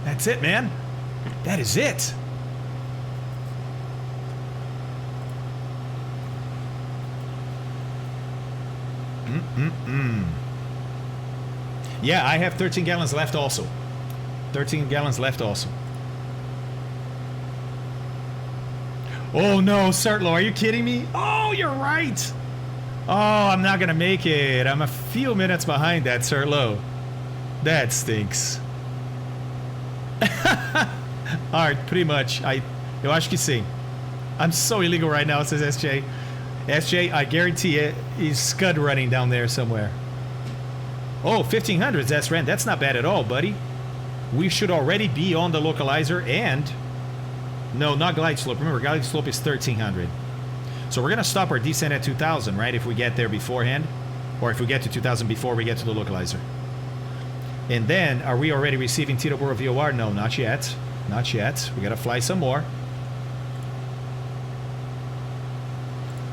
That's it, man. That is it. Yeah, I have 13 gallons left also. 13 gallons left also. Oh no, Sertlo, are you kidding me? Oh, you're right. Oh, I'm not gonna make it. I'm a few minutes behind that, Sertlo. That stinks. Alright, pretty much. Eu acho que sim. I'm so illegal right now, says SJ. SJ, I guarantee it, he's scud running down there somewhere. Oh, 1500s, that's Ren. That's not bad at all, buddy. We should already be on the localizer and... No, not glide slope. Remember, glide slope is 1300. So we're going to stop our descent at 2000, right? If we get there beforehand. Or if we get to 2000 before we get to the localizer. And then, are we already receiving Teterboro VOR? No, not yet. Not yet. We got to fly some more.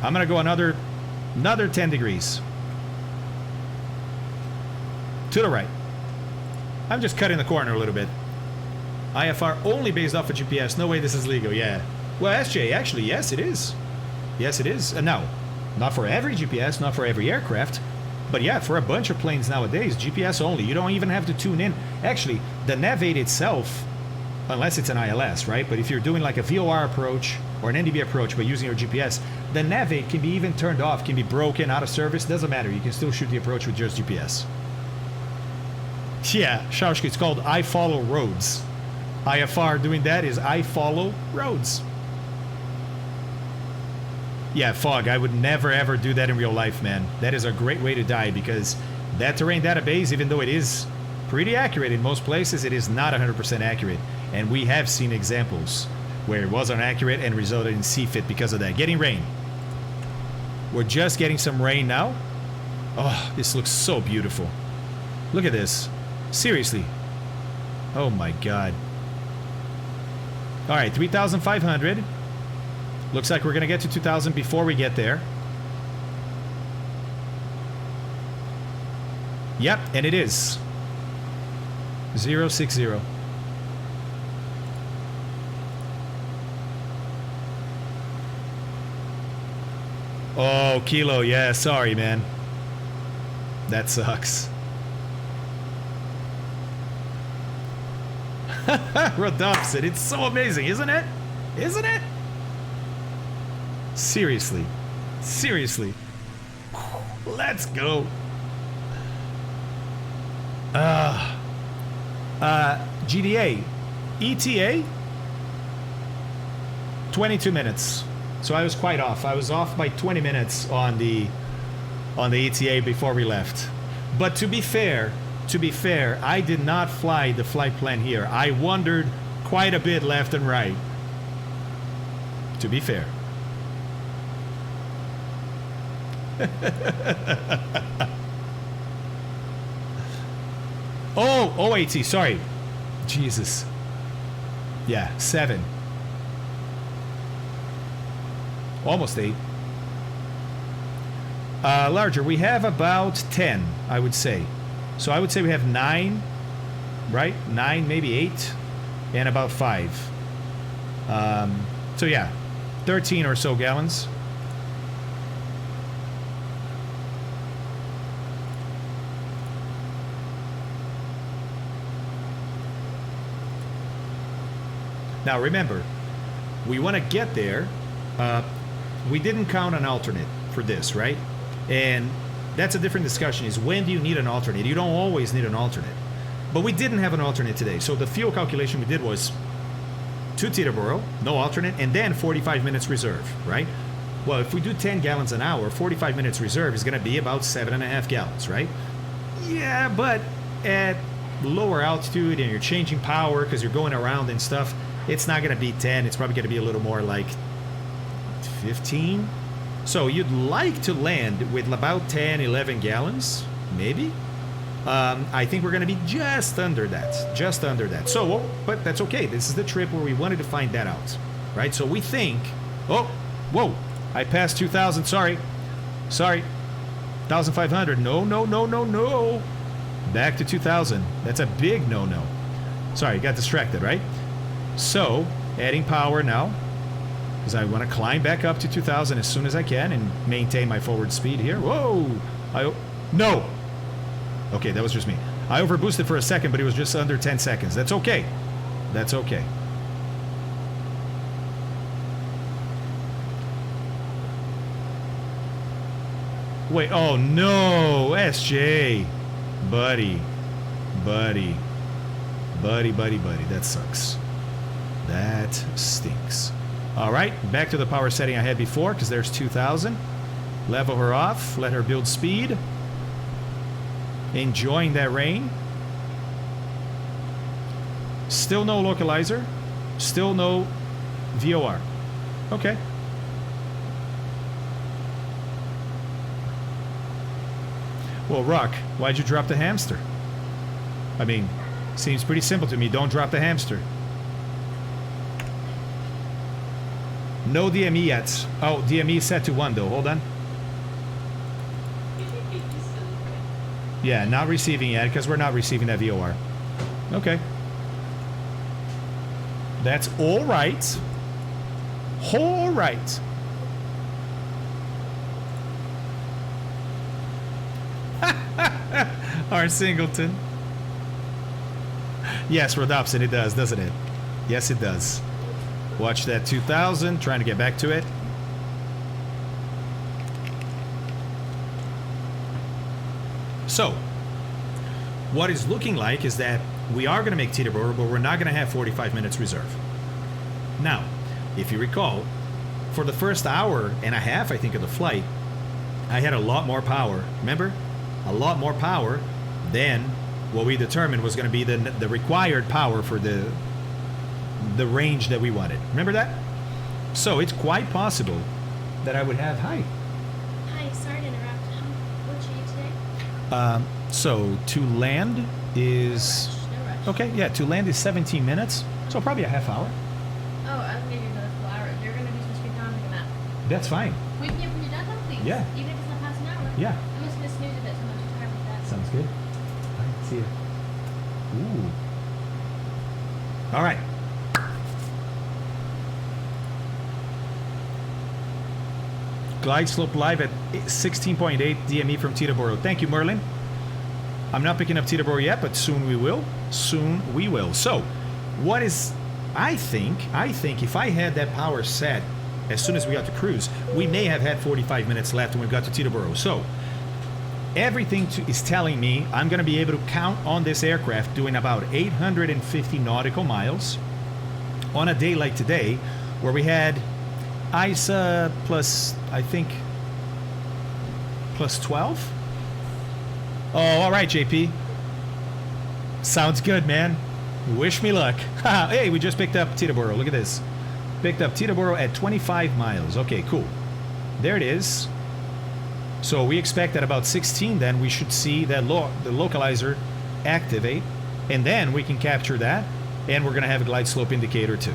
I'm going to go another 10 degrees. To the right. I'm just cutting the corner a little bit. IFR only based off of GPS. No way this is legal. Yeah. Well, SJ, actually, yes, it is. Yes, it is. No, not for every GPS, not for every aircraft. But yeah, for a bunch of planes nowadays, GPS only. You don't even have to tune in. Actually, the nav 8 itself, unless it's an ILS, right? But if you're doing like a VOR approach or an NDB approach but using your GPS, the nav 8 can be even turned off, can be broken, out of service. Doesn't matter. You can still shoot the approach with just GPS. Yeah, Shaushki, it's called I Follow Roads. IFR doing that is I Follow Roads. Yeah, Fog, I would never ever do that in real life, man. That is a great way to die because that terrain database, even though it is pretty accurate in most places, it is not 100% accurate. And we have seen examples where it wasn't accurate and resulted in CFIT because of that. Getting rain. We're just getting some rain now. Oh, this looks so beautiful. Look at this. Seriously. Oh my god. Alright, 3,500. Looks like we're going to get to 2,000 before we get there. Yep, and it is. 060. Oh, Kilo, yeah, sorry, man. That sucks. Rodopsin, it's so amazing, isn't it? Isn't it? Seriously. Seriously. Let's go. GDA. ETA? 22 minutes. So I was quite off. I was off by 20 minutes on the ETA before we left. But to be fair, I did not fly the flight plan here. I wandered quite a bit left and right. To be fair. Oh, OAT, sorry. Jesus. Yeah, 7. Almost 8. Larger, we have about 10, I would say. So I would say we have 9, right? 9, maybe 8, and about 5. So yeah, 13 or so gallons. Now remember, we want to get there. We didn't count an alternate for this, right? And that's a different discussion, is when do you need an alternate? You don't always need an alternate. But we didn't have an alternate today. So the fuel calculation we did was to Teterboro, no alternate, and then 45 minutes reserve, right? Well, if we do 10 gallons an hour, 45 minutes reserve is going to be about 7.5 gallons, right? Yeah, but at lower altitude and you're changing power because you're going around and stuff, it's not going to be 10. It's probably going to be a little more like 15. So you'd like to land with about 10, 11 gallons, maybe. I think we're going to be just under that. Just under that. So, well, but that's okay. This is the trip where we wanted to find that out, right? So we think... Oh, whoa. I passed 2,000. Sorry. Sorry. 1,500. No, no, no, no, no. Back to 2,000. That's a big no-no. Sorry, got distracted, right? So, adding power now. Because I want to climb back up to 2,000 as soon as I can and maintain my forward speed here. Whoa! No! Okay, that was just me. I overboosted for a second, but it was just under 10 seconds. That's okay. That's okay. Wait, oh no! SJ! Buddy. Buddy. Buddy, buddy, buddy. That sucks. That stinks. All right, back to the power setting I had before, because there's 2,000. Level her off, let her build speed. Enjoying that rain. Still no localizer. Still no VOR. Okay. Well, Rock, why'd you drop the hamster? I mean, seems pretty simple to me. Don't drop the hamster. No DME yet. Oh, DME is set to 1 though. Hold on. Yeah, not receiving yet because we're not receiving that VOR. Okay. That's all right. All right. Our Singleton. Yes, Rodopsin, it does, doesn't it? Yes, it does. Watch that 2,000, trying to get back to it. So, what it's looking like is that we are going to make Teterboro, but we're not going to have 45 minutes reserve. Now, if you recall, for the first hour and a half, I think, of the flight, I had a lot more power. Remember? A lot more power than what we determined was going to be the required power for the range that we wanted. Remember that? So it's quite possible that I would have... Hi, sorry to interrupt. What should you today? So to land is... No rush. Okay, yeah, to land is 17 minutes. So probably a half hour. Oh, I was giving you another full hour. You're going to do some speed time on the map. That's fine. We can get when you're done, though, please. Yeah. Even if it's not past an hour. Yeah. I'm just going to snooze a bit so I'm not too tired with that. Sounds good. All right, see you. Ooh. All right. Glide slope live at 16.8 DME from Teterboro. Thank you, Merlin. I'm not picking up Teterboro yet, but soon we will. Soon we will. So, what is... I think if I had that power set as soon as we got to cruise, we may have had 45 minutes left when we got to Teterboro. So, everything is telling me I'm going to be able to count on this aircraft doing about 850 nautical miles on a day like today, where we had ISA plus, I think, plus 12? Oh, all right, JP. Sounds good, man. Wish me luck. Hey, we just picked up Teterboro. Look at this. Picked up Teterboro at 25 miles. Okay, cool. There it is. So we expect at about 16 then we should see that the localizer activate, and then we can capture that, and we're going to have a glide slope indicator too.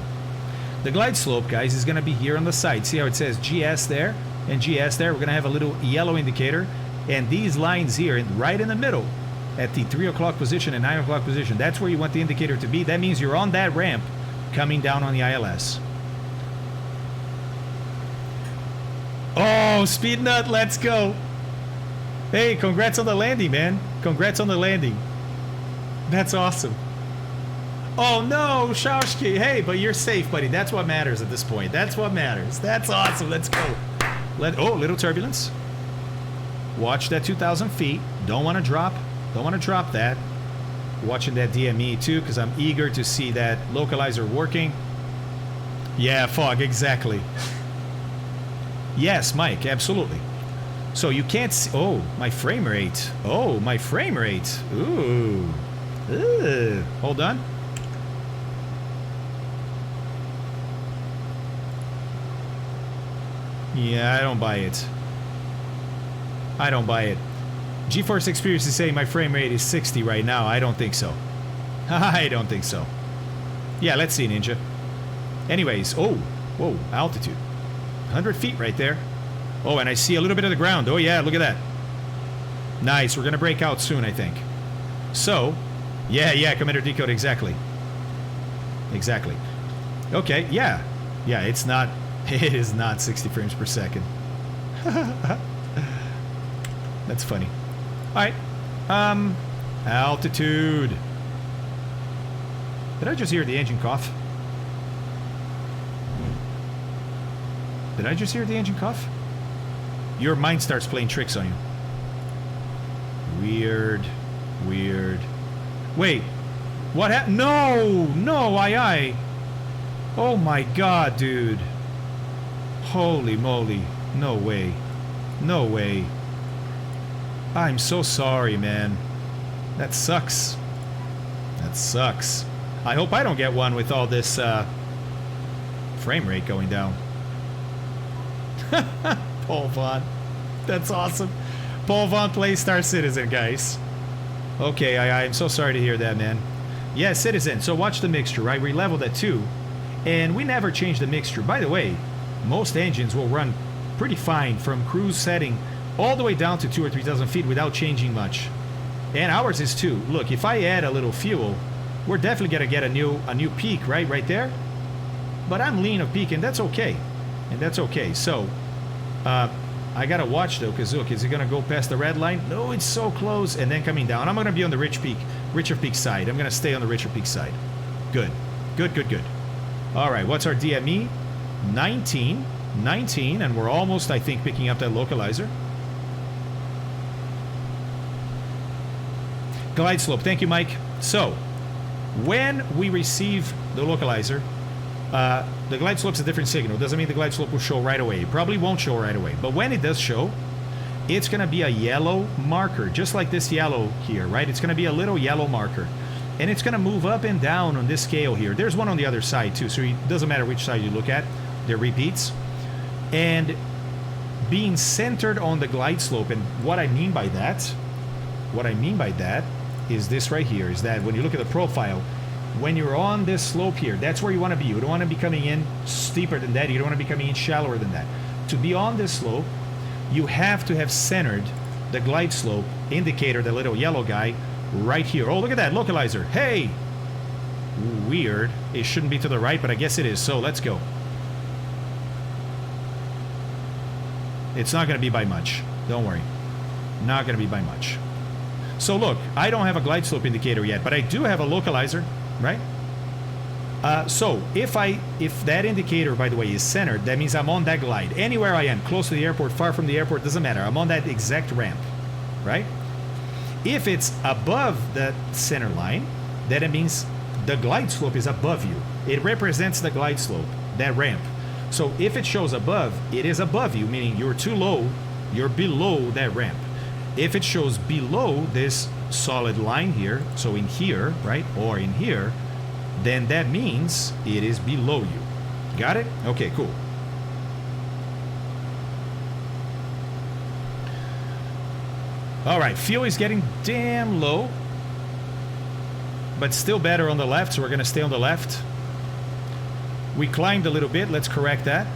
The glide slope, guys, is going to be here on the side. See how it says GS there and GS there? We're going to have a little yellow indicator, and these lines here right in the middle at the 3 o'clock position and 9 o'clock position, that's where you want the indicator to be. That means you're on that ramp coming down on the ILS. Oh, Speed Nut, let's go. Hey, congrats on the landing, man. Congrats on the landing. That's awesome. Oh no, Shaushki. Hey, but you're safe, buddy. That's what matters at this point. That's what matters. That's awesome. Let's go. Oh, little turbulence. Watch that 2,000 feet. Don't want to drop. Don't want to drop that. Watching that DME too, because I'm eager to see that localizer working. Yeah, fog, exactly. Yes, Mike, absolutely. So you can't see. Oh, my frame rate. Oh, my frame rate. Ooh. Ooh. Hold on. Yeah, I don't buy it. I don't buy it. GeForce Experience is saying my frame rate is 60 right now. I don't think so. I don't think so. Yeah, let's see, Ninja. Anyways, oh, whoa, altitude. 100 feet right there. Oh, and I see a little bit of the ground. Oh, yeah, look at that. Nice. We're going to break out soon, I think. So, yeah, Commander Decode, exactly. Exactly. Okay, yeah. Yeah, it is not 60 frames per second. That's funny. All right. Altitude. Did I just hear the engine cough? Did I just hear the engine cough? Your mind starts playing tricks on you. Weird. Weird. Wait. What happened? No, aye. Oh my god, dude. Holy moly. No way. No way. I'm so sorry, man. That sucks. That sucks. I hope I don't get one with all this frame rate going down. Paul Vaughn. That's awesome. Paul Vaughn plays Star Citizen, guys. Okay, I'm so sorry to hear that, man. Yeah, Citizen. So watch the mixture, right? We leveled at 2, and we never changed the mixture. By the way, most engines will run pretty fine from cruise setting all the way down to 2,000 or 3,000 feet without changing much. And ours is 2. Look, if I add a little fuel, we're definitely gonna get a new peak, right there. But I'm lean of peak, and that's okay. And that's okay. So, I gotta watch though, because look, is it gonna go past the red line? No, it's so close, and then coming down. I'm gonna be on the richer peak side. I'm gonna stay on the richer peak side. Good. All right, what's our DME? 19, and we're almost, I think, picking up that localizer. Glide slope. Thank you, Mike. So, when we receive the localizer, the glide slope's a different signal. Doesn't mean the glide slope will show right away. It probably won't show right away. But when it does show, it's going to be a yellow marker, just like this yellow here, right? It's going to be a little yellow marker. And it's going to move up and down on this scale here. There's one on the other side, too, so it doesn't matter which side you look at. They're repeats. And being centered on the glide slope, and what I mean by that is this right here, is that when you look at the profile, when you're on this slope here, that's where you want to be. You don't want to be coming in steeper than that. You don't want to be coming in shallower than that. To be on this slope, you have to have centered the glide slope indicator, the little yellow guy, right here. Oh, look at that localizer. Hey! Weird. It shouldn't be to the right, but I guess it is. So let's go. It's not going to be by much. Don't worry. Not going to be by much. So look, I don't have a glide slope indicator yet, but I do have a localizer, right? So if that indicator, by the way, is centered, that means I'm on that glide. Anywhere I am, close to the airport, far from the airport, doesn't matter. I'm on that exact ramp, right? If it's above the center line, then it means the glide slope is above you. It represents the glide slope, that ramp. So if it shows above, it is above you, meaning you're too low, you're below that ramp. If it shows below this solid line here, so in here, right, or in here, then that means it is below you. Got it? Okay, cool. All right, fuel is getting damn low, but still better on the left, so we're going to stay on the left. We climbed a little bit. Let's correct that.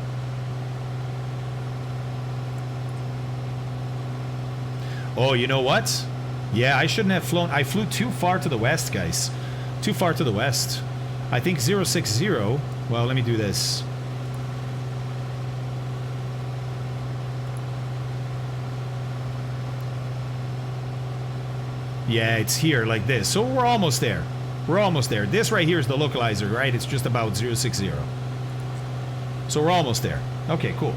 Oh, you know what? Yeah, I shouldn't have flown. I flew too far to the west, guys. Too far to the west. I think 060. Well, let me do this. Yeah, it's here like this. So we're almost there. We're almost there. This right here is the localizer, right? It's just about 060. So we're almost there. Okay, cool.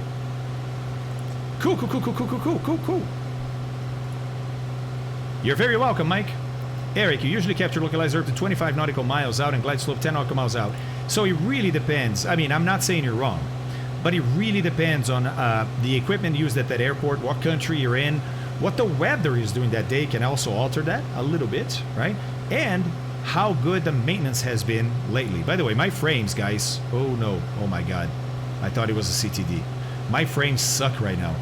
Cool, cool, cool, cool, cool, cool, cool, cool, cool. You're very welcome, Mike. Eric, you usually capture localizer up to 25 nautical miles out and glide slope 10 nautical miles out. So it really depends. I mean, I'm not saying you're wrong, but it really depends on the equipment used at that airport, what country you're in, what the weather is doing that day can also alter that a little bit, right? And how good the maintenance has been lately. By the way, my frames, guys. Oh no. Oh my God. I thought it was a CTD. My frames suck right now.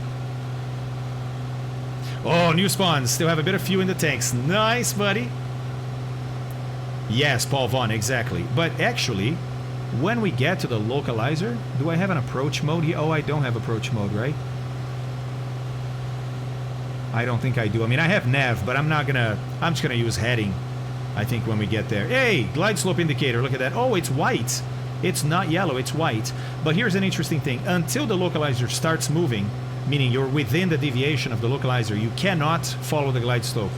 Oh, new spawns. Still have a bit of fuel in the tanks. Nice, buddy. Yes, Paul Vaughn, exactly. But actually, when we get to the localizer, do I have an approach mode here? Oh, I don't have approach mode, right? I don't think I do. I mean, I have nav, but I'm just gonna use heading, I think, when we get there. Hey, glide slope indicator, look at that. Oh, it's white. It's not yellow, it's white. But here's an interesting thing. Until the localizer starts moving, meaning you're within the deviation of the localizer, you cannot follow the glide slope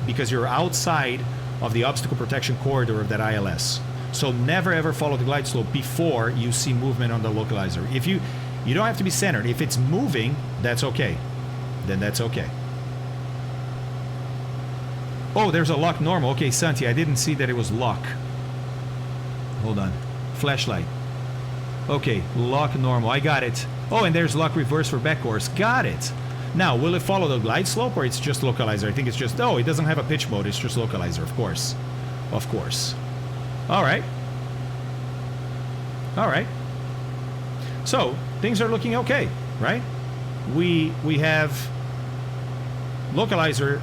because you're outside of the obstacle protection corridor of that ILS. So never ever follow the glide slope before you see movement on the localizer. If you don't have to be centered. If it's moving, that's okay. Then that's okay. Oh, there's a lock normal. Okay, Santi, I didn't see that it was lock. Hold on. Flashlight. Okay, lock normal. I got it. Oh, and there's lock reverse for back course. Got it. Now, will it follow the glide slope or it's just localizer? I think it's just... Oh, it doesn't have a pitch mode. It's just localizer, of course. Of course. All right. All right. So, things are looking okay, right? We have localizer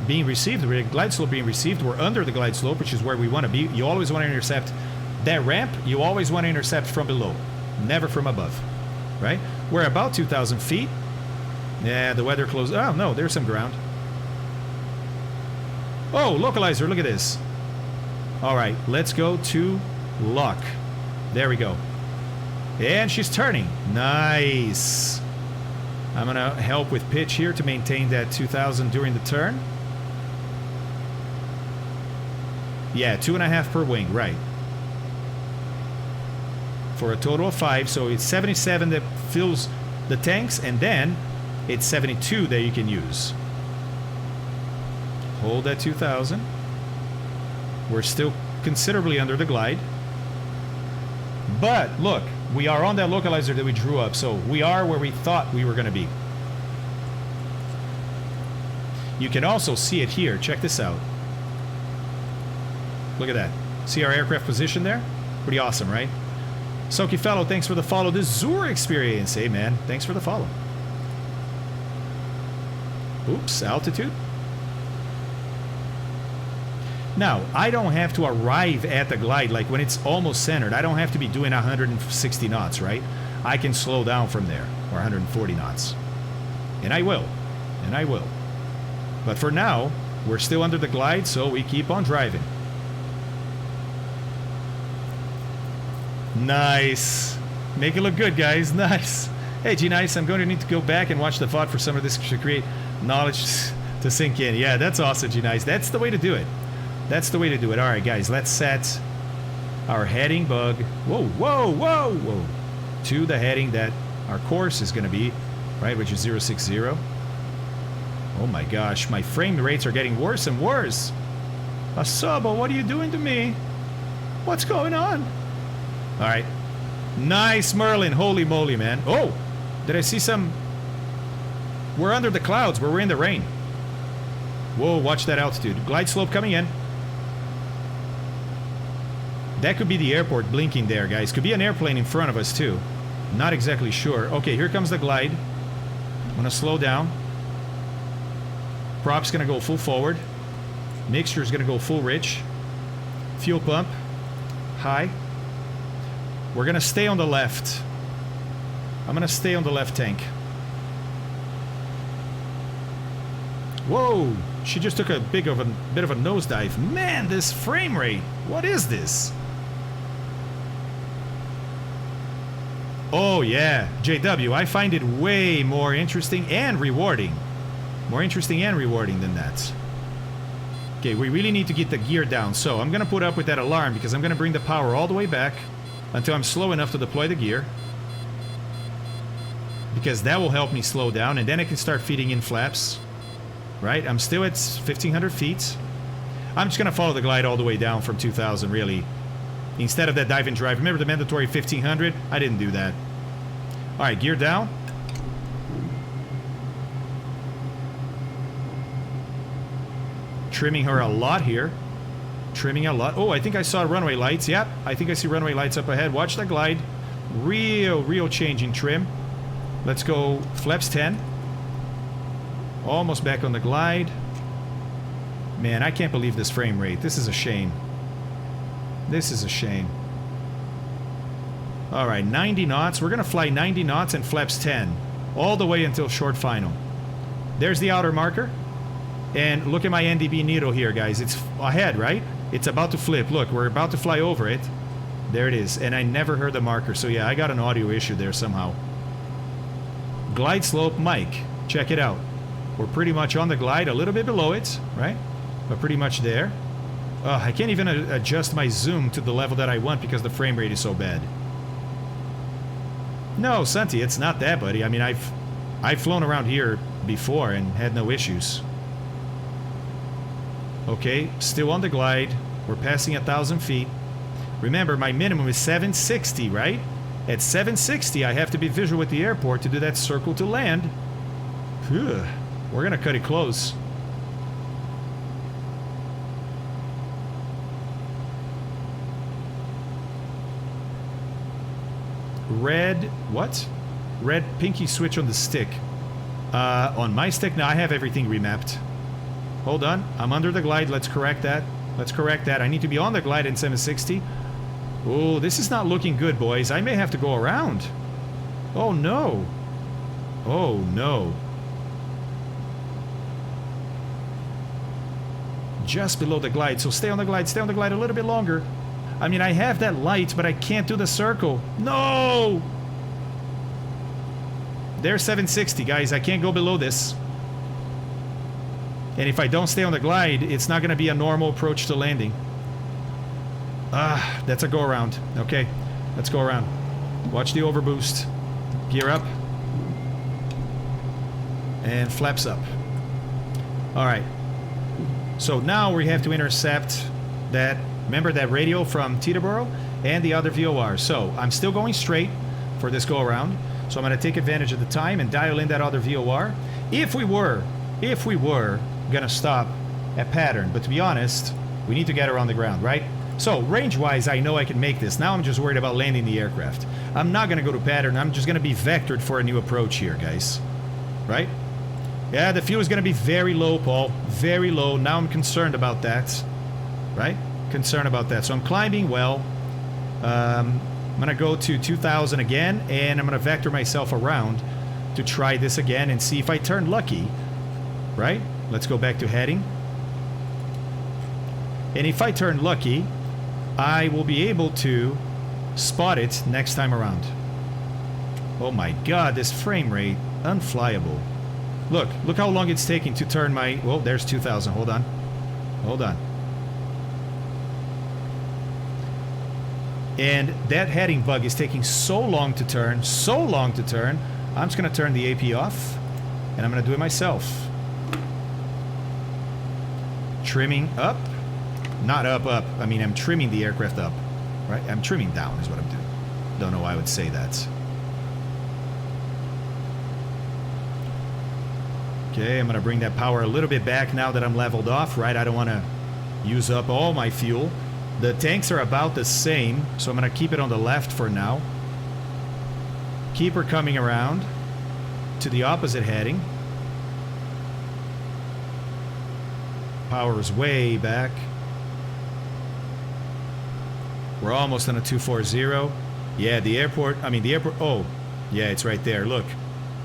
being received, the glide slope being received. We're under the glide slope, which is where we want to be. You always want to intercept that ramp. You always want to intercept from below, never from above, right? We're about 2,000 feet. Yeah, the weather closed. Oh, no, there's some ground. Oh, localizer, look at this. All right, let's go to lock. There we go. And she's turning. Nice. I'm going to help with pitch here to maintain that 2,000 during the turn. Yeah, 2.5 per wing, right. For a total of 5, so it's 77 that fills the tanks, and then it's 72 that you can use. Hold that 2,000. We're still considerably under the glide. But, look, we are on that localizer that we drew up, so we are where we thought we were going to be. You can also see it here. Check this out. Look at that. See our aircraft position there? Pretty awesome, right? Soki Fellow, thanks for the follow. The Zur experience. Hey, man. Thanks for the follow. Oops, altitude. Now, I don't have to arrive at the glide, like when it's almost centered. I don't have to be doing 160 knots, right? I can slow down from there, or 140 knots. And I will. And I will. But for now, we're still under the glide, so we keep on driving. Nice. Make it look good, guys. Nice. Hey, G-Nice, I'm going to need to go back and watch the VOD for some of this to create knowledge to sink in. Yeah, that's awesome, G-Nice. That's the way to do it. That's the way to do it. All right, guys, let's set our heading bug. Whoa, whoa, whoa, whoa. To the heading that our course is going to be, right, which is 060. Oh my gosh, my frame rates are getting worse and worse. Asabo, what are you doing to me? What's going on? All right. Nice, Merlin. Holy moly, man. Oh, did I see some... We're under the clouds, but we're in the rain. Whoa, watch that altitude. Glide slope coming in. That could be the airport blinking there, guys. Could be an airplane in front of us, too. Not exactly sure. Okay, here comes the glide. I'm going to slow down. Prop's going to go full forward. Mixture is going to go full rich. Fuel pump. High. We're going to stay on the left. I'm going to stay on the left tank. Whoa! She just took a bit of a nosedive. Man, this frame rate. What is this? Oh yeah, JW, I find it way more interesting and rewarding. More interesting and rewarding than that. Okay, we really need to get the gear down. So I'm going to put up with that alarm because I'm going to bring the power all the way back until I'm slow enough to deploy the gear. Because that will help me slow down, and then I can start feeding in flaps. Right? I'm still at 1,500 feet. I'm just going to follow the glide all the way down from 2,000, really. Instead of that dive and drive. Remember the mandatory 1,500? I didn't do that. Alright, gear down. Trimming her a lot here. Trimming a lot. Oh, I think I saw runway lights. Yep, I think I see runway lights up ahead. Watch the glide. Real change in trim. Let's go flaps 10. Almost back on the glide. Man, I can't believe this frame rate. This is a shame. This is a shame. Alright, 90 knots. We're going to fly 90 knots and flaps 10. All the way until short final. There's the outer marker. And look at my NDB needle here, guys. It's ahead, right? It's about to flip. Look, we're about to fly over it. There it is. And I never heard the marker. So yeah, I got an audio issue there somehow. Glide slope, Mike. Check it out. We're pretty much on the glide, a little bit below it, right? But pretty much there. I can't even adjust my zoom to the level that I want because the frame rate is so bad. No, Santi, it's not that, buddy. I mean, I've flown around here before and had no issues. Okay, still on the glide. We're passing 1,000 feet. Remember, my minimum is 760, right? At 760, I have to be visual with the airport to do that circle to land. Phew. We're gonna cut it close. Red, what? Red pinky switch on the stick. On my stick, now I have everything remapped. Hold on, I'm under the glide, let's correct that. Let's correct that. I need to be on the glide in 760. Oh, this is not looking good, boys. I may have to go around. Oh no. Oh no. Just below the glide, so stay on the glide a little bit longer. I mean, I have that light, but I can't do the circle. No! There's 760, guys. I can't go below this. And if I don't stay on the glide, it's not going to be a normal approach to landing. That's a go around. Okay, let's go around. Watch the overboost. Gear up. And flaps up. Alright. So now we have to intercept that, remember that radio from Teterboro and the other VOR. So I'm still going straight for this go around. So I'm going to take advantage of the time and dial in that other VOR. If we were going to stop at pattern, but to be honest, we need to get her on the ground, right? So range-wise, I know I can make this. Now I'm just worried about landing the aircraft. I'm not going to go to pattern. I'm just going to be vectored for a new approach here, guys. Right? Yeah, the fuel is going to be very low, Paul. Very low. Now I'm concerned about that. Right? Concerned about that. So I'm climbing well. I'm going to go to 2,000 again, and I'm going to vector myself around to try this again and see if I turn lucky. Right? Let's go back to heading. And if I turn lucky, I will be able to spot it next time around. Oh my god, this frame rate. Unflyable. Look how long it's taking to turn my... Well, there's 2,000. Hold on. Hold on. And that heading bug is taking so long to turn. I'm just going to turn the AP off. And I'm going to do it myself. Trimming up. Not up. I mean, I'm trimming the aircraft up. Right? I'm trimming down is what I'm doing. Don't know why I would say that. Okay, I'm going to bring that power a little bit back now that I'm leveled off, right? I don't want to use up all my fuel The tanks are about the same, so I'm going to keep it on the left for now. Keep her coming around to the opposite heading. Power's way back. We're almost on a 240. Yeah, the airport, oh, yeah, it's right there. Look,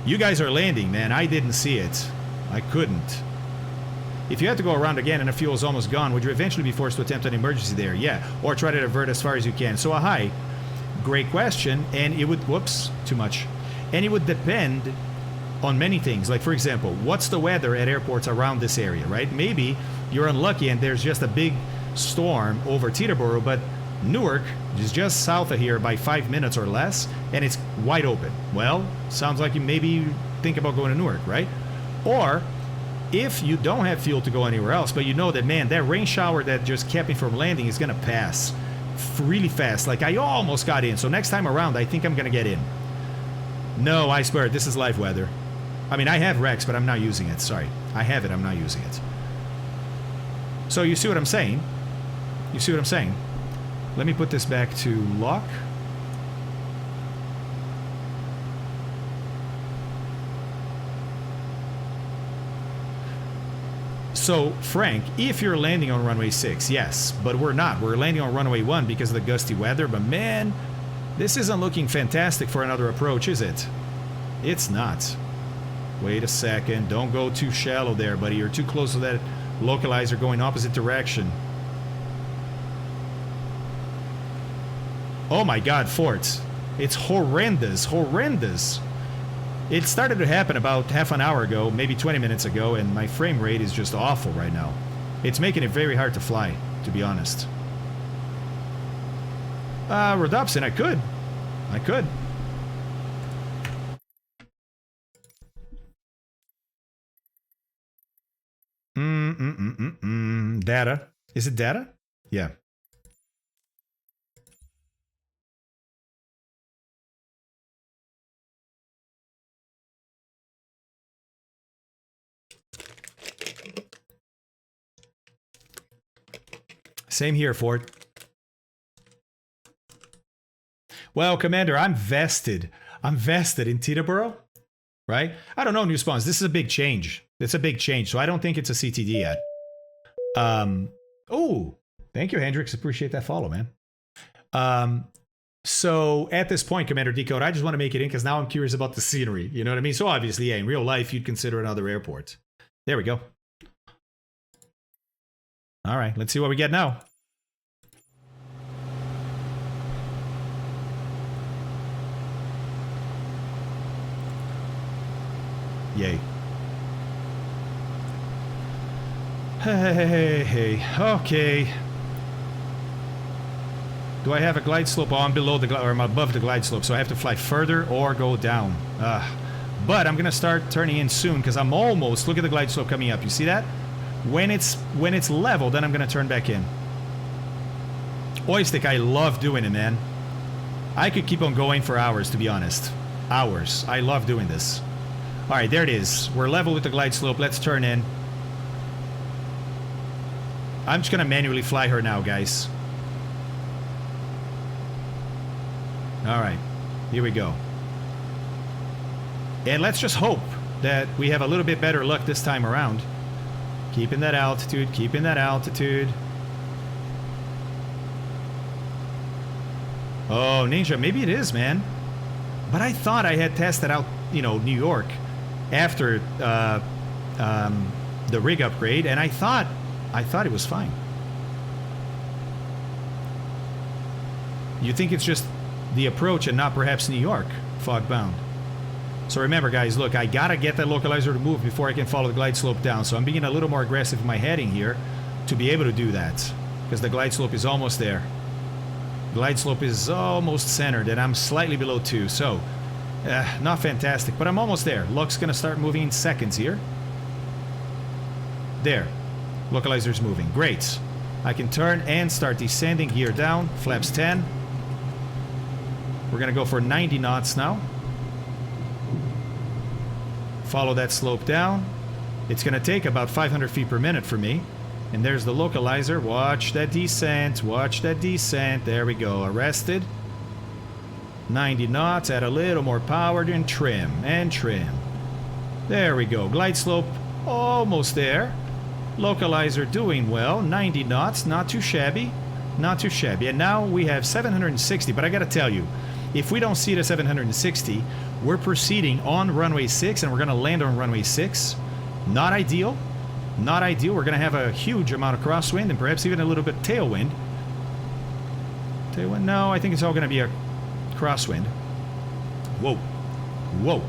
you guys are landing, man. I didn't see it. I couldn't. If you had to go around again and the fuel is almost gone, would you eventually be forced to attempt an emergency there? Yeah, or try to divert as far as you can. So, hi, great question, and it would, whoops, too much. And it would depend on many things. Like, for example, what's the weather at airports around this area, right? Maybe you're unlucky and there's just a big storm over Teterboro, but Newark is just south of here by 5 minutes or less, and it's wide open. Well, sounds like you maybe think about going to Newark, right? Or if you don't have fuel to go anywhere else, but you know that, man, that rain shower that just kept me from landing is going to pass really fast. Like, I almost got in. So next time around, I think I'm going to get in. No, Icebird, this is live weather. I mean, I have Rex, but I'm not using it. Sorry. I have it. I'm not using it. So you see what I'm saying? You see what I'm saying? Let me put this back to lock. So, Frank, if you're landing on runway 6, yes, but we're not. We're landing on runway 1 because of the gusty weather, but man, this isn't looking fantastic for another approach, is it? It's not. Wait a second. Don't go too shallow there, buddy. You're too close to that localizer going opposite direction. Oh my God, Fort. It's horrendous, horrendous. It started to happen about half an hour ago, maybe 20 minutes ago, and my frame rate is just awful right now. It's making it very hard to fly, to be honest. Rhodopsin, I could. I could. Data. Is it data? Yeah. Same here, Fort. Well, Commander, I'm vested. I'm vested in Teterboro, right? I don't know, New Spawns. This is a big change. It's a big change, so I don't think it's a CTD yet. Oh, thank you, Hendrix. Appreciate that follow, man. So at this point, Commander Decode, I just want to make it in because now I'm curious about the scenery. You know what I mean? So obviously, yeah, in real life, you'd consider another airport. There we go. All right, let's see what we get now. Yay. Hey. Okay. Do I have a glide slope? Oh, I'm below the or I'm above the glide slope, so I have to fly further or go down. But I'm gonna start turning in soon because I'm almost. Look at the glide slope coming up. You see that? When it's level, then I'm gonna turn back in. Oystick, I love doing it, man. I could keep on going for hours, to be honest. Hours. I love doing this. All right, there it is. We're level with the glide slope. Let's turn in. I'm just gonna manually fly her now, guys. All right, here we go. And let's just hope that we have a little bit better luck this time around. Keeping that altitude, keeping that altitude. Oh, Ninja, maybe it is, man. But I thought I had tested out, you know, New York after the rig upgrade, and I thought it was fine. You think it's just the approach and not perhaps New York, fog bound. So remember, guys, look, I gotta get that localizer to move before I can follow the glide slope down. So I'm being a little more aggressive in my heading here to be able to do that, because the glide slope is almost there. Glide slope is almost centered, and I'm slightly below 2, so not fantastic, but I'm almost there. Luck's gonna start moving in seconds here. There, localizer's moving. Great. I can turn and start descending, gear down, flaps 10. We're gonna go for 90 knots now. Follow that slope down. It's going to take about 500 feet per minute for me. And there's the localizer. Watch that descent. Watch that descent. There we go. Arrested. 90 knots. Add a little more power and trim. And trim. There we go. Glide slope almost there. Localizer doing well. 90 knots. Not too shabby. Not too shabby. And now we have 760. But I gotta tell you, if we don't see it at 760, we're proceeding on runway 6 and we're gonna land on runway 6. Not ideal. Not ideal. We're gonna have a huge amount of crosswind and perhaps even a little bit tailwind. Tailwind? No, I think it's all gonna be a crosswind. Whoa. Whoa.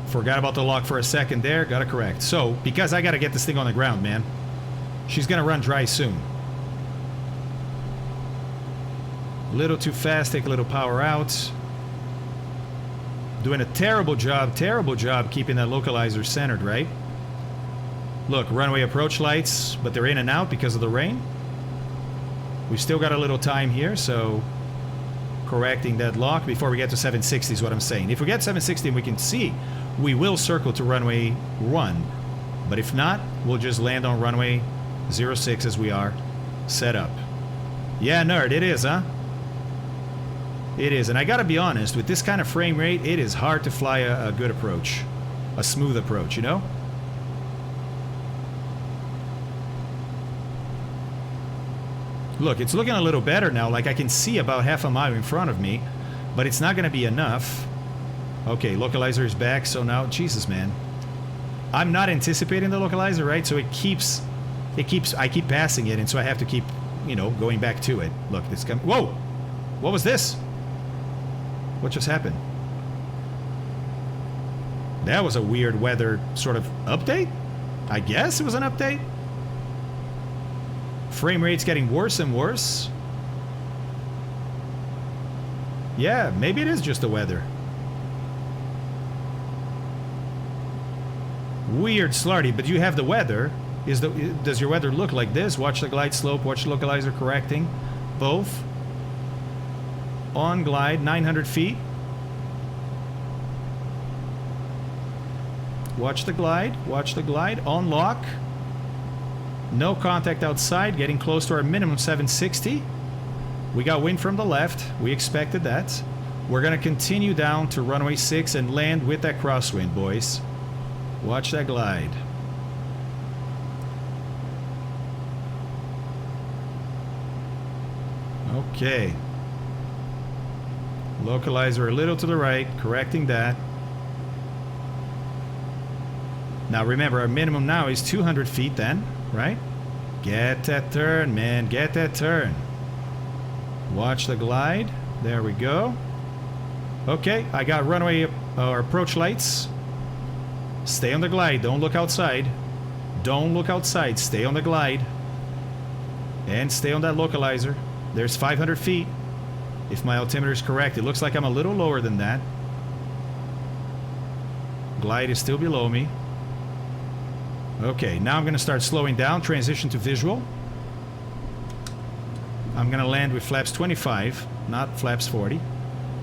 Forgot about the lock for a second there. Gotta correct. So, because I gotta get this thing on the ground, man. She's gonna run dry soon. A little too fast. Take a little power out. Doing a terrible job keeping that localizer centered, right? Look, runway approach lights, but they're in and out because of the rain. We've still got a little time here, so correcting that lock before we get to 760 is what I'm saying. If we get 760 and we can see, we will circle to runway 1. But if not, we'll just land on runway 06 as we are set up. Yeah, nerd, it is, huh? It is, and I gotta be honest, with this kind of frame rate, it is hard to fly a good approach. A smooth approach, you know? Look, it's looking a little better now, like I can see about half a mile in front of me, but it's not gonna be enough. Okay, localizer is back, so now, Jesus, man. I'm not anticipating the localizer, right? So I keep passing it, and so I have to keep, you know, going back to it. Look, it's coming. Whoa! What was this? What just happened? That was a weird weather sort of update? I guess it was an update. Frame rate's getting worse and worse. Yeah, maybe it is just the weather. Weird slarty, but you have the weather. Does your weather look like this? Watch the glide slope, watch the localizer correcting. Both. On glide, 900 feet. Watch the glide, on lock. No contact outside, getting close to our minimum 760. We got wind from the left, we expected that. We're gonna continue down to runway 6 and land with that crosswind, boys. Watch that glide. Okay. Localizer a little to the right, correcting that. Now remember, our minimum now is 200 feet then, right? Get that turn, man, get that turn. Watch the glide. There we go. Okay, I got runway or approach lights. Stay on the glide, don't look outside. Don't look outside, stay on the glide. And stay on that localizer. There's 500 feet. If my altimeter is correct, it looks like I'm a little lower than that. Glide is still below me. Okay, now I'm going to start slowing down, transition to visual. I'm going to land with flaps 25, not flaps 40.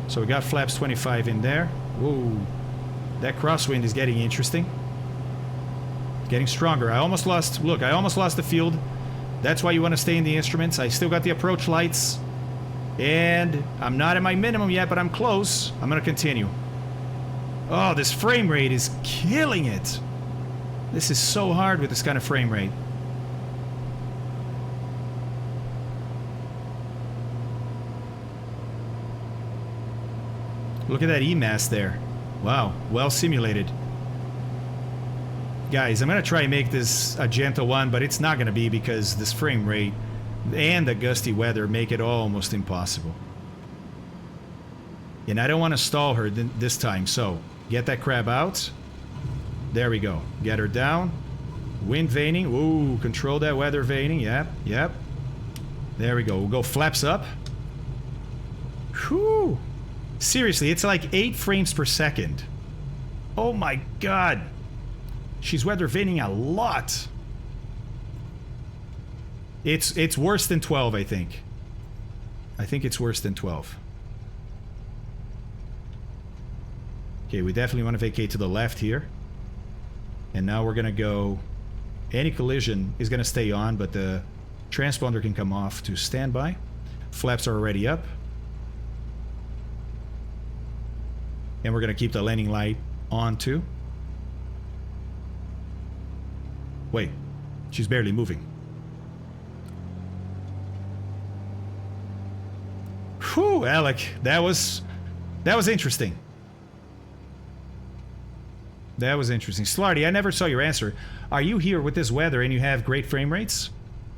So we got flaps 25 in there. Whoa, that crosswind is getting interesting. Getting stronger. I almost lost, look, I almost lost the field. That's why you want to stay in the instruments. I still got the approach lights. And I'm not at my minimum yet, but I'm close. I'm going to continue. Oh, this frame rate is killing it. This is so hard with this kind of frame rate. Look at that EMAS there. Wow, well simulated. Guys, I'm going to try and make this a gentle one, but it's not going to be because this frame rate and the gusty weather make it almost impossible. And I don't want to stall her this time, so get that crab out. There we go. Get her down. Wind veining. Ooh, control that weather veining. Yep, yep. There we go. We'll go flaps up. Whew. Seriously, it's like 8 frames per second. Oh my god. She's weather veining a lot. It's worse than 12, I think. I think it's worse than 12. Okay, we definitely want to vacate to the left here. And now we're going to go Any collision is going to stay on, but the transponder can come off to standby. Flaps are already up. And we're going to keep the landing light on too. Wait, she's barely moving. Whew, Alec, that was interesting. That was interesting. Slarty, I never saw your answer. Are you here with this weather and you have great frame rates?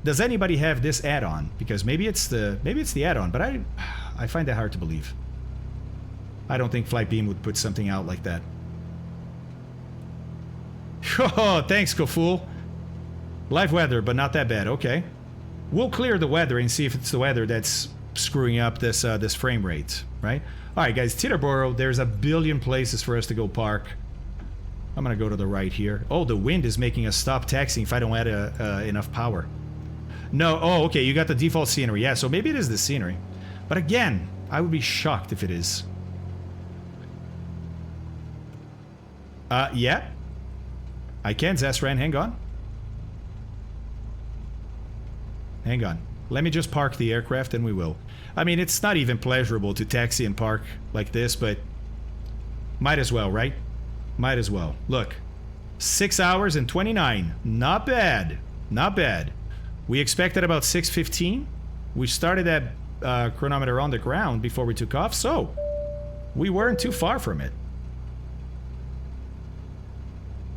Does anybody have this add-on? Because maybe it's the add-on, but I find that hard to believe. I don't think Flightbeam would put something out like that. Oh, thanks, Kofool. Live weather, but not that bad. Okay. We'll clear the weather and see if it's the weather that's screwing up this this frame rate, right? All right, guys, Teterboro, there's a billion places for us to go park. I'm gonna go to the right here. Oh, the wind is making us stop taxiing if I don't add enough power. No, oh, okay, you got the default scenery. Yeah, so maybe it is the scenery. But again, I would be shocked if it is. Yeah. I can, Zestran, hang on. Hang on. Let me just park the aircraft and we will. I mean, it's not even pleasurable to taxi and park like this, but might as well, right? Might as well. Look, 6 hours and 29. Not bad. Not bad. We expected about 6:15. We started that chronometer on the ground before we took off, so we weren't too far from it.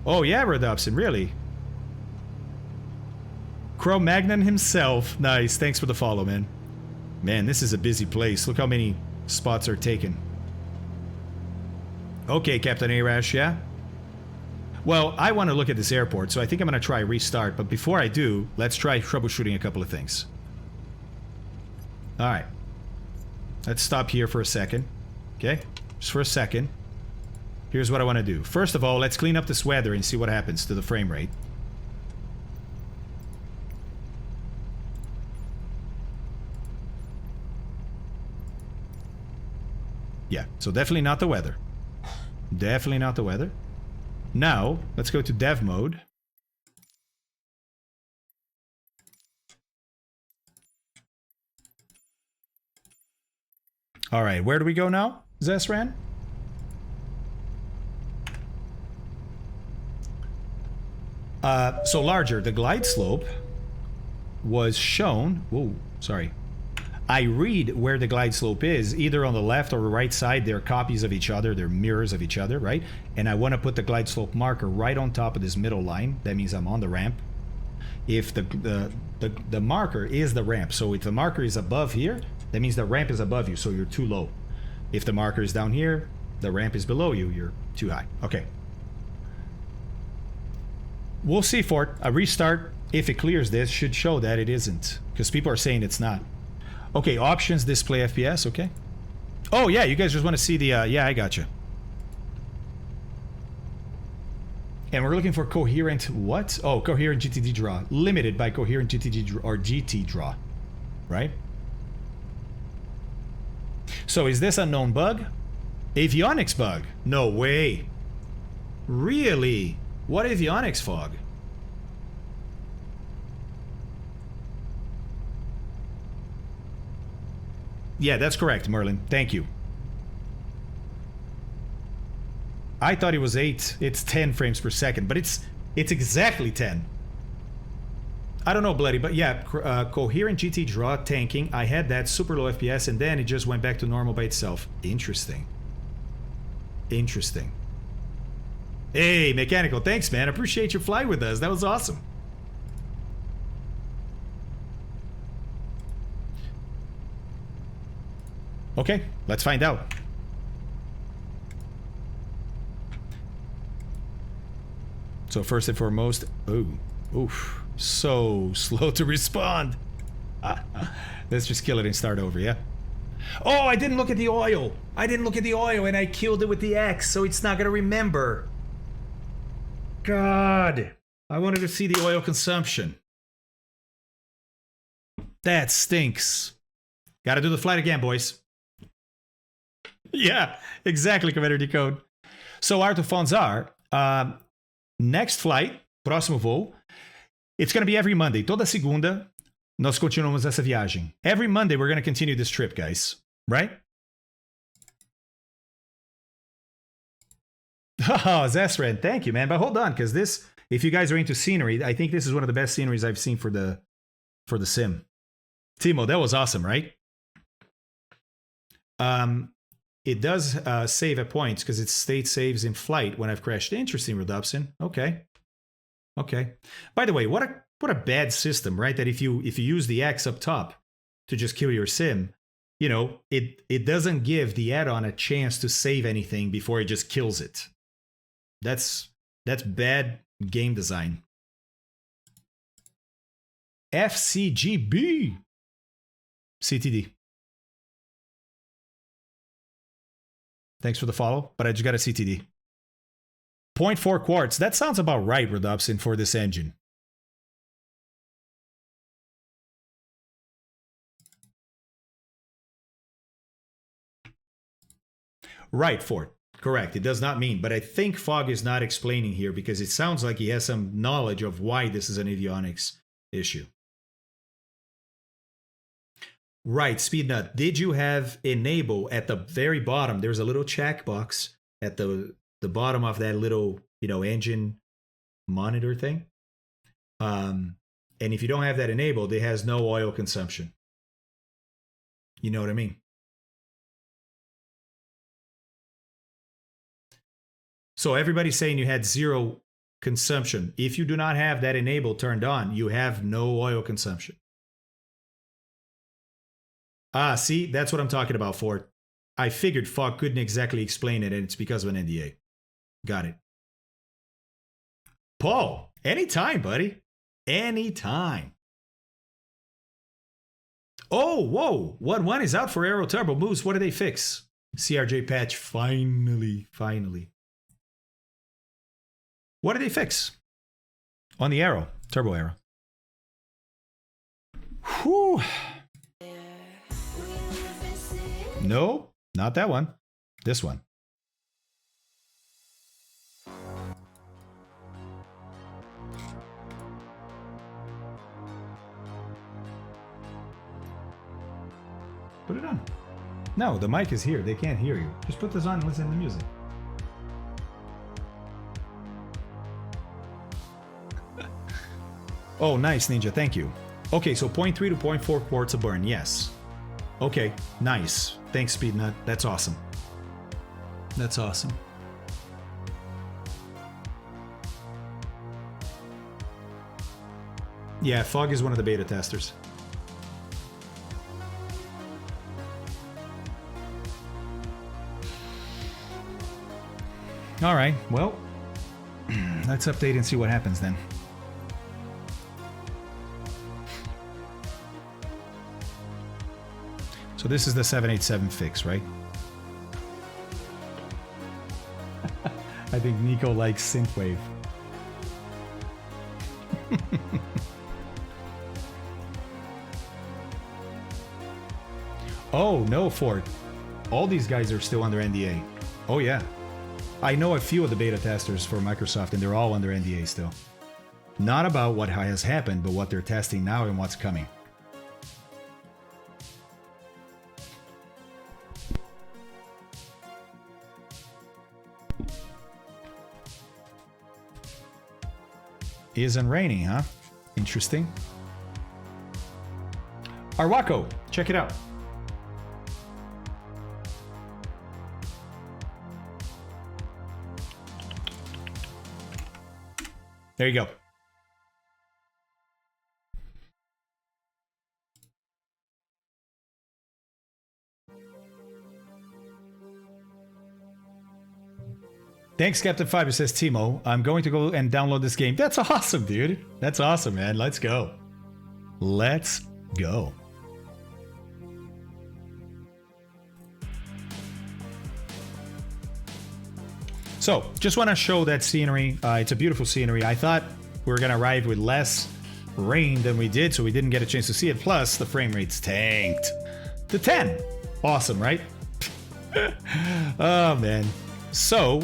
Oh yeah, Rodopsin, really? Cro-Magnon himself. Nice, thanks for the follow, man. Man, this is a busy place. Look how many spots are taken. Okay, Captain Arash, yeah? Well, I want to look at this airport, so I think I'm going to try restart. But before I do, let's try troubleshooting a couple of things. Alright. Let's stop here for a second. Okay? Just for a second. Here's what I want to do. First of all, let's clean up this weather and see what happens to the frame rate. Yeah, so definitely not the weather. Definitely not the weather. Now, let's go to dev mode. Alright, where do we go now, Zesran? So larger, the glide slope was shown. Whoa, sorry. I read where the glide slope is, either on the left or the right side. They're copies of each other, they're mirrors of each other, right? And I want to put the glide slope marker right on top of this middle line. That means I'm on the ramp. If the marker is the ramp, so if the marker is above here, that means the ramp is above you, so you're too low. If the marker is down here, the ramp is below you, you're too high. Okay. We'll see, Fort. A restart, if it clears this, should show that it isn't. Because people are saying it's not. Okay, options, display FPS, okay. Oh, yeah, you guys just want to see the... yeah, I gotcha. And we're looking for coherent what? Oh, coherent GTD draw. Limited by coherent GTD draw, or GT draw. Right? So is this a known bug? Avionics bug? No way. Really? What avionics fog? Yeah, that's correct, Merlin. Thank you. I thought it was 8. It's 10 frames per second, but it's exactly 10. I don't know, Bloody, but yeah, coherent GT draw tanking. I had that super low FPS, and then it just went back to normal by itself. Interesting. Interesting. Hey, Mechanical, thanks, man. Appreciate your flight with us. That was awesome. Okay, let's find out. So first and foremost, oof, so slow to respond. Let's just kill it and start over, yeah? Oh, I didn't look at the oil. I didn't look at the oil and I killed it with the X, so it's not gonna remember. God, I wanted to see the oil consumption. That stinks. Gotta do the flight again, boys. Yeah, exactly, Commander Decode. So, Arthur Fonzar, next flight, próximo voo, It's going to be every Monday. Toda segunda, nós continuamos essa viagem. Every Monday, we're going to continue this trip, guys. Right? Oh, Zesran, thank you, man. But hold on, because this, if you guys are into scenery, I think this is one of the best sceneries I've seen for the sim. Timo, that was awesome, right? It does save at points because it state saves in flight when I've crashed. Interesting, Rodopsin. Okay. Okay. By the way, what a bad system, right? That if you use the X up top to just kill your sim, you know, it doesn't give the add-on a chance to save anything before it just kills it. That's bad game design. FCGB. CTD. Thanks for the follow, but I just got a CTD. 0.4 quarts. That sounds about right, Rodopsin, for this engine. Right, Ford. Correct. It does not mean, but I think Fog is not explaining here because it sounds like he has some knowledge of why this is an avionics issue. Right, Speednut. Did you have enable at the very bottom? There's a little checkbox at the bottom of that little, you know, engine monitor thing. And if you don't have that enabled, it has no oil consumption. You know what I mean? So everybody's saying you had zero consumption. If you do not have that enabled turned on, you have no oil consumption. Ah, see, that's what I'm talking about, Ford. I figured Fog couldn't exactly explain it, and it's because of an NDA. Got it. Paul, anytime, buddy. Anytime. Oh, whoa. 1.1 is out for Aero Turbo. Moose, what did they fix? CRJ patch, finally. What did they fix? On the Aero, Turbo Aero. Whew. No, not that one. This one. Put it on. No, the mic is here. They can't hear you. Just put this on and listen to the music. Oh, nice, Ninja. Thank you. Okay, so 0.3 to 0.4 quarts a burn. Yes. Okay, nice. Thanks, Speednut. That's awesome. That's awesome. Yeah, Fog is one of the beta testers. All right, well, let's update and see what happens then. So this is the 787 fix, right? I think Nico likes synthwave. Oh, no, Ford. All these guys are still under NDA. Oh, yeah. I know a few of the beta testers for Microsoft, and they're all under NDA still. Not about what has happened, but what they're testing now and what's coming. Isn't raining, huh? Interesting. Arwako, check it out. There you go. Thanks, Captain Fabio, says Timo. I'm going to go and download this game. That's awesome, dude. That's awesome, man. Let's go. Let's go. So, just want to show that scenery. It's a beautiful scenery. I thought we were going to arrive with less rain than we did, so we didn't get a chance to see it. Plus, the frame rate's tanked to 10. Awesome, right? Oh, man. So,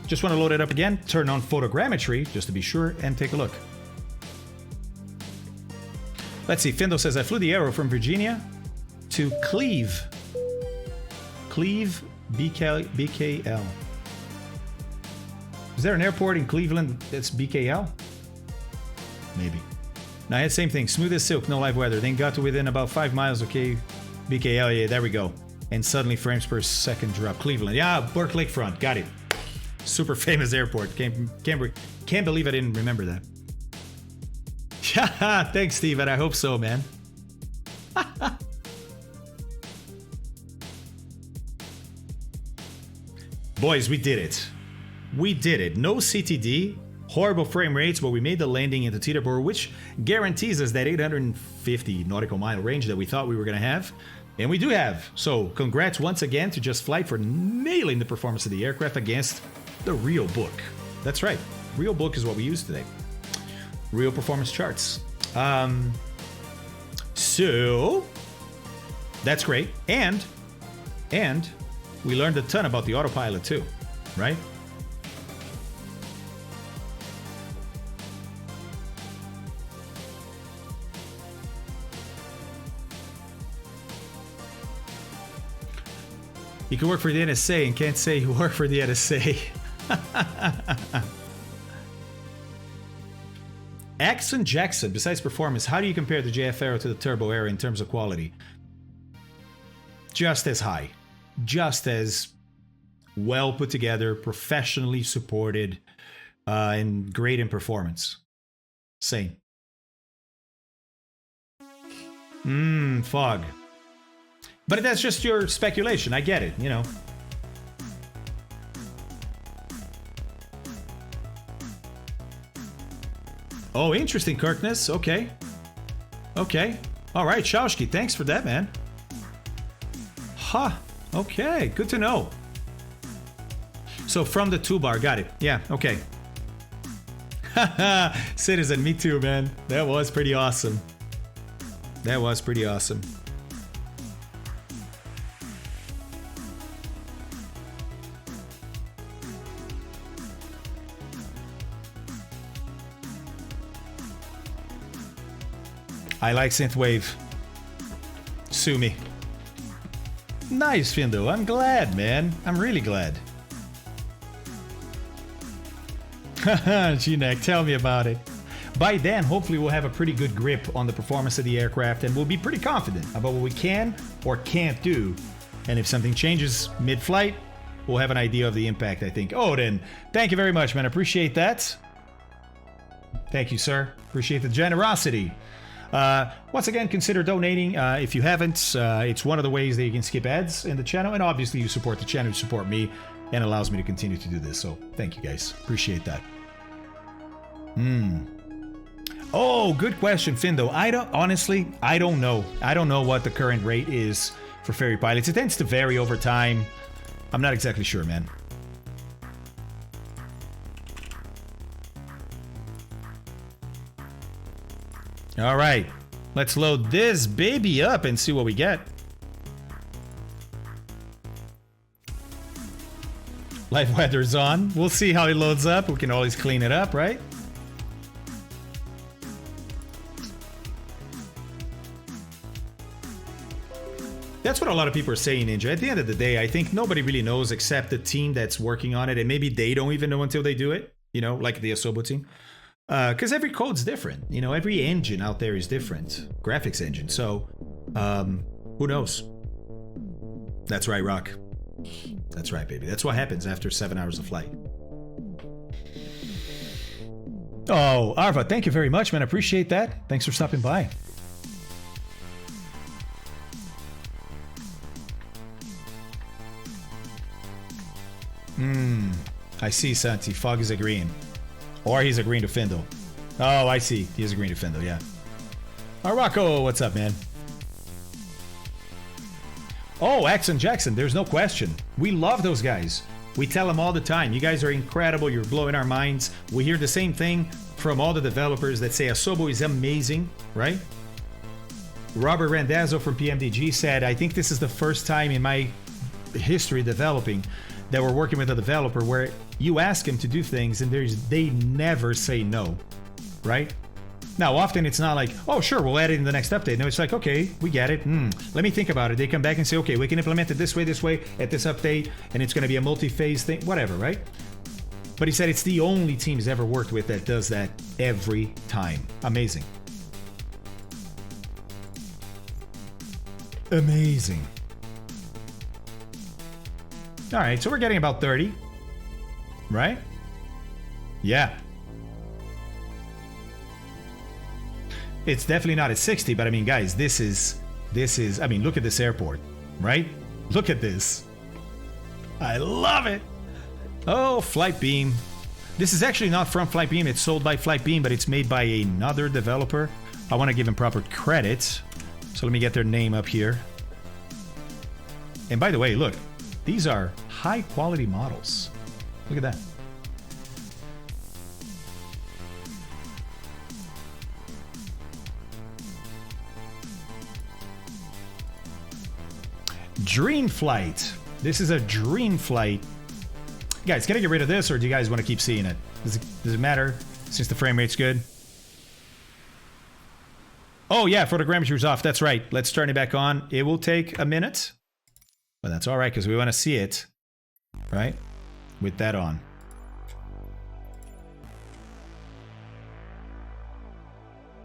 just want to load it up again, turn on photogrammetry, just to be sure, and take a look. Let's see. Findo says, I flew the Arrow from Virginia to Cleve. Cleve, BKL. Is there an airport in Cleveland that's BKL? Maybe. No, I had the same thing. Smooth as silk, no live weather. Then got to within about 5 miles of BKL. Yeah, there we go. And suddenly frames per second drop. Cleveland. Yeah, Burke Lakefront. Got it. Super famous airport. Can't believe I didn't remember that. Yeah, thanks, Steven. I hope so, man. Boys, we did it. We did it. No CTD, horrible frame rates, but we made the landing into Teterboro, which guarantees us that 850 nautical mile range that we thought we were going to have. And we do have. So congrats once again to Just Flight for nailing the performance of the aircraft against the real book. That's right. Real book is what we use today. Real performance charts. So that's great. And we learned a ton about the autopilot too, right? You can work for the NSA and can't say you work for the NSA. Axon Jackson, besides performance, how do you compare the JF Aero to the Turbo Aero in terms of quality? Just as high. Just as well put together, professionally supported, and great in performance. Same. Fog. But that's just your speculation. I get it, you know. Oh, interesting, Kirkness. Okay. Okay. All right, Shaushki. Thanks for that, man. Huh. Okay. Good to know. So from the toolbar. Got it. Yeah. Okay. Haha. Citizen. Me too, man. That was pretty awesome. That was pretty awesome. I like Synthwave. Sue me. Nice, Findo. I'm glad, man. I'm really glad. Haha, G-Neck, tell me about it. By then, hopefully we'll have a pretty good grip on the performance of the aircraft and we'll be pretty confident about what we can or can't do. And if something changes mid-flight, we'll have an idea of the impact, I think. Odin, thank you very much, man. Appreciate that. Thank you, sir. Appreciate the generosity. Once again, consider donating if you haven't. It's one of the ways that you can skip ads in the channel, and obviously you support the channel, you support me, and allows me to continue to do this. So thank you guys, appreciate that. Oh, good question, Findo. I don't know. I don't know what the current rate is for ferry pilots. It tends to vary over time. I'm not exactly sure, man. All right, let's load this baby up and see what we get. Live weather's on. We'll see how it loads up. We can always clean it up, right? That's what a lot of people are saying, Ninja. At the end of the day, I think nobody really knows except the team that's working on it, and maybe they don't even know until they do it, you know, like the Asobo team. Because every code's different, you know, every engine out there is different, graphics engine. So, who knows? That's right, Rock. That's right, baby. That's what happens after 7 hours of flight. Oh, Arva, thank you very much, man. I appreciate that. Thanks for stopping by. I see, Santi. Fog is agreeing. Or he's agreeing to Findo. Oh, I see. He's agreeing to Findo, yeah. Rocco, what's up, man? Oh, Axon Jackson, there's no question. We love those guys. We tell them all the time, you guys are incredible, you're blowing our minds. We hear the same thing from all the developers that say Asobo is amazing, right? Robert Randazzo from PMDG said, I think this is the first time in my history developing that we're working with a developer where you ask him to do things and they never say no, right? Now, often it's not like, oh, sure, we'll add it in the next update. No, it's like, okay, we get it. Let me think about it. They come back and say, okay, we can implement it this way, at this update, and it's going to be a multi-phase thing, whatever, right? But he said it's the only team he's ever worked with that does that every time. Amazing. Amazing. All right, so we're getting about 30, right? Yeah. It's definitely not at 60, but I mean, guys, this is, I mean, look at this airport, right? Look at this. I love it. Oh, Flight Beam. This is actually not from Flight Beam. It's sold by Flight Beam, but it's made by another developer. I want to give him proper credit. So let me get their name up here. And by the way, look, these are high quality models. Look at that. DreamFlight. This is a DreamFlight. Guys, can I get rid of this, or do you guys want to keep seeing it? Does it matter since the frame rate's good? Oh yeah, photogrammetry was off. That's right. Let's turn it back on. It will take a minute, but that's all right because we want to see it, right? With that on.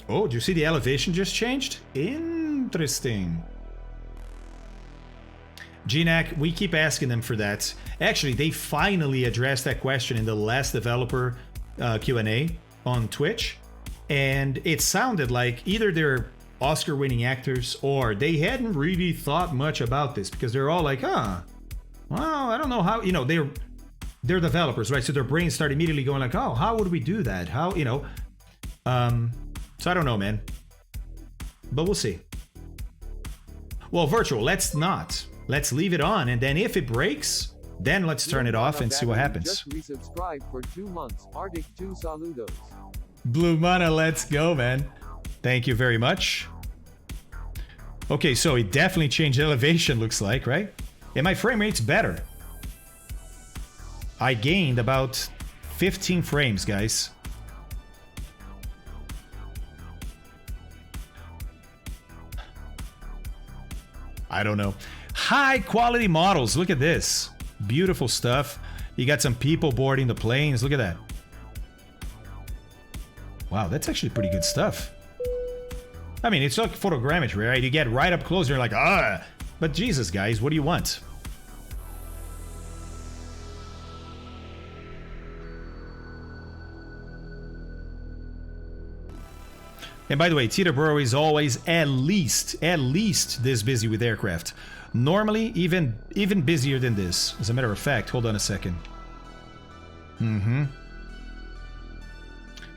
Oh, do you see the elevation just changed? Interesting. GNAC, we keep asking them for that. Actually, they finally addressed that question in the last developer Q&A on Twitch. And it sounded like either they're Oscar-winning actors or they hadn't really thought much about this because they're all like, well, I don't know how, you know, they're developers, right? So their brains start immediately going like, oh, how would we do that? How, you know, so I don't know, man, but we'll see. Well, virtual, let's not. Let's leave it on, and then if it breaks, then let's turn it off and see what happens. Just resubscribed for 2 months. Arctic 2 saludos. Blue Mana, let's go, man. Thank you very much. Okay, so it definitely changed elevation, looks like, right? And my frame rate's better. I gained about 15 frames, guys. I don't know. High quality models. Look at this. Beautiful stuff. You got some people boarding the planes. Look at that. Wow, that's actually pretty good stuff. I mean, it's like photogrammetry, right? You get right up close and you're like, ah. But Jesus, guys, what do you want? And by the way, Teterboro is always at least this busy with aircraft. Normally, even busier than this. As a matter of fact, hold on a second.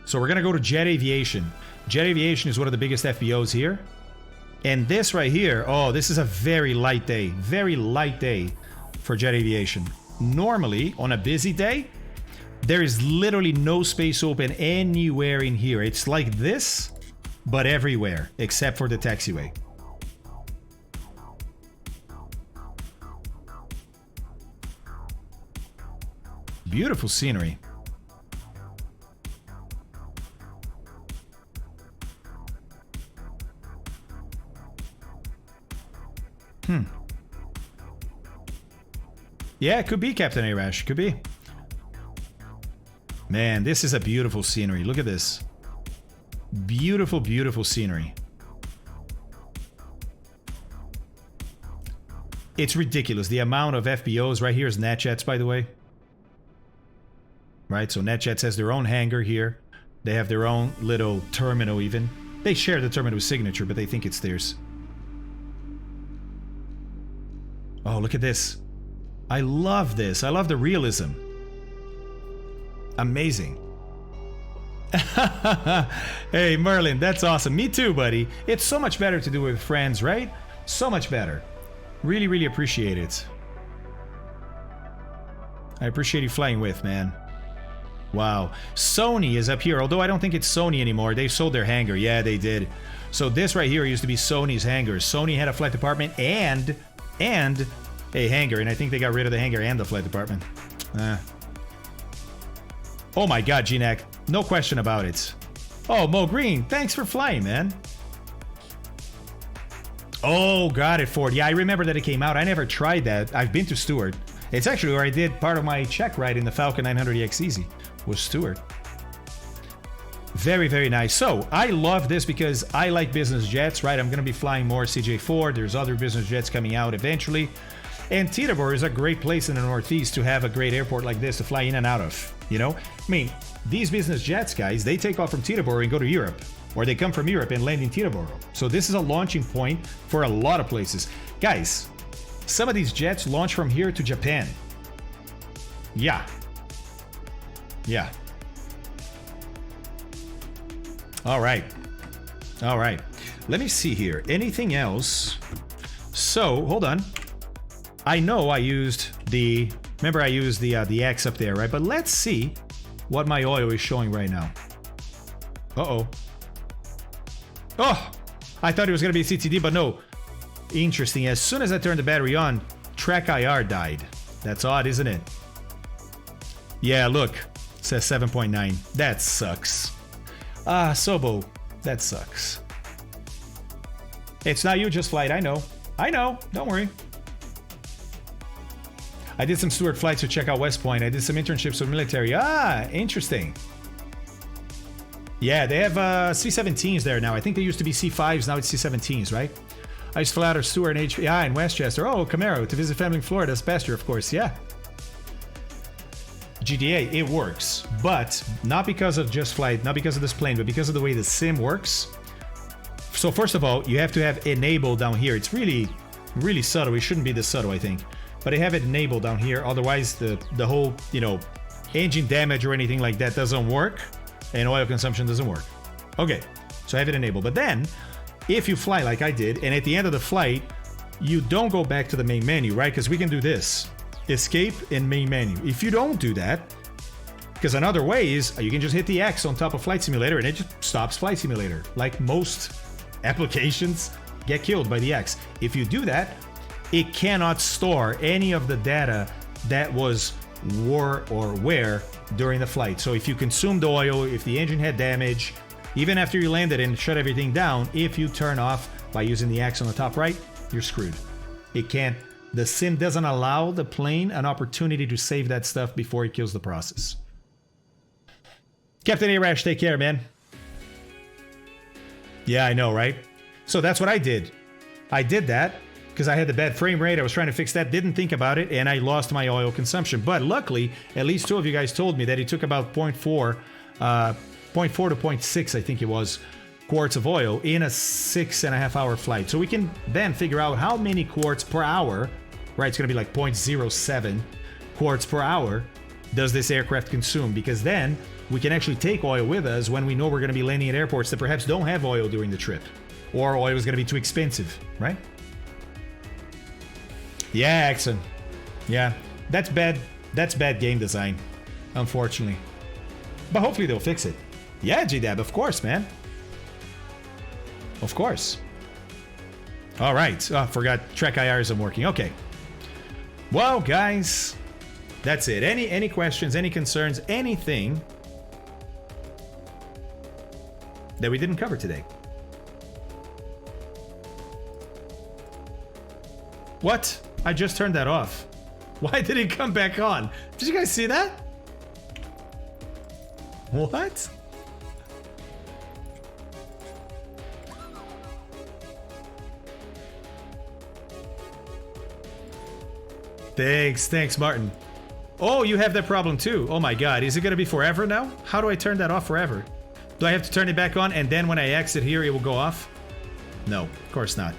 So we're gonna go to Jet Aviation. Jet Aviation is one of the biggest FBOs here. And this right here, oh, this is a very light day for Jet Aviation. Normally, on a busy day, there is literally no space open anywhere in here. It's like this, but everywhere, except for the taxiway. Beautiful scenery. Yeah, it could be Captain Arash. Could be. Man, this is a beautiful scenery. Look at this. Beautiful, beautiful scenery. It's ridiculous. The amount of FBOs right here is NetJets, by the way. Right, so NetJets has their own hangar here. They have their own little terminal even. They share the terminal with Signature, but they think it's theirs. Oh, look at this. I love this. I love the realism. Amazing. Hey, Merlin, that's awesome. Me too, buddy. It's so much better to do with friends, right? So much better. Really, really appreciate it. I appreciate you flying with, man. Wow. Sony is up here, although I don't think it's Sony anymore. They sold their hangar. Yeah, they did. So this right here used to be Sony's hangar. Sony had a flight department and a hangar, and I think they got rid of the hangar and the flight department. Oh my god, GNAC. No question about it. Oh, Mo Green, thanks for flying, man. Oh, got it, Ford. Yeah, I remember that it came out. I never tried that. I've been to Stewart. It's actually where I did part of my check ride in the Falcon 900EX Easy, was Stewart. Very, very nice. So, I love this because I like business jets, right? I'm going to be flying more CJ4. There's other business jets coming out eventually. And Teterboro is a great place in the Northeast to have a great airport like this to fly in and out of, you know? I mean, these business jets, guys, they take off from Teterboro and go to Europe. Or they come from Europe and land in Teterboro. So this is a launching point for a lot of places. Guys, some of these jets launch from here to Japan. Yeah. Yeah. All right. All right. Let me see here. Anything else? So, hold on. I know I used the... Remember I used the X up there, right? But let's see what my oil is showing right now. Uh-oh. Oh! I thought it was going to be a CTD, but no. Interesting. As soon as I turned the battery on, Track IR died. That's odd, isn't it? Yeah, look. It says 7.9. That sucks. Ah, Sobo. That sucks. It's not you, Just Flight. I know. I know. Don't worry. I did some Stewart flights to check out West Point. I did some internships with military. Ah, interesting. Yeah, they have C-17s there now. I think they used to be C-5s. Now it's C-17s, right? I used to fly out of Stewart and HPI in Westchester. Oh, Camaro, to visit family in Florida. That's past year, of course. Yeah. GDA, it works. But not because of Just Flight, not because of this plane, but because of the way the sim works. So first of all, you have to have enable down here. It's really, really subtle. It shouldn't be this subtle, I think. But I have it enabled down here. Otherwise, the whole, you know, engine damage or anything like that doesn't work. And oil consumption doesn't work. Okay, so I have it enabled. But then, if you fly like I did, and at the end of the flight, you don't go back to the main menu, right? Because we can do this. Escape and main menu. If you don't do that, because another way is you can just hit the X on top of Flight Simulator and it just stops Flight Simulator. Like most applications get killed by the X. If you do that, it cannot store any of the data that was where during the flight. So if you consumed oil, if the engine had damage, even after you landed and shut everything down, if you turn off by using the X on the top right, you're screwed. It can't. The sim doesn't allow the plane an opportunity to save that stuff before it kills the process. Captain A-Rash, take care, man. Yeah, I know, right? So that's what I did. I did that because I had the bad frame rate. I was trying to fix that, didn't think about it, and I lost my oil consumption. But luckily, at least two of you guys told me that it took about 0.4 to 0.6, I think it was, quarts of oil in a 6.5 hour flight. So we can then figure out how many quarts per hour, right? It's going to be like 0.07 quarts per hour does this aircraft consume, because then we can actually take oil with us when we know we're going to be landing at airports that perhaps don't have oil during the trip, or oil is going to be too expensive, right? Yeah, Axon. Yeah, that's bad. That's bad game design, unfortunately. But hopefully they'll fix it. Yeah, GDAB, of course, man. Of course. All right. Oh, forgot Trek IR isn't working. Okay. Well, guys, that's it. Any questions, any concerns, anything that we didn't cover today? What? I just turned that off. Why did it come back on? Did you guys see that? What? Thanks, Martin. Oh, you have that problem too. Oh my god, is it gonna be forever now? How do I turn that off forever? Do I have to turn it back on and then when I exit here it will go off? No, of course not.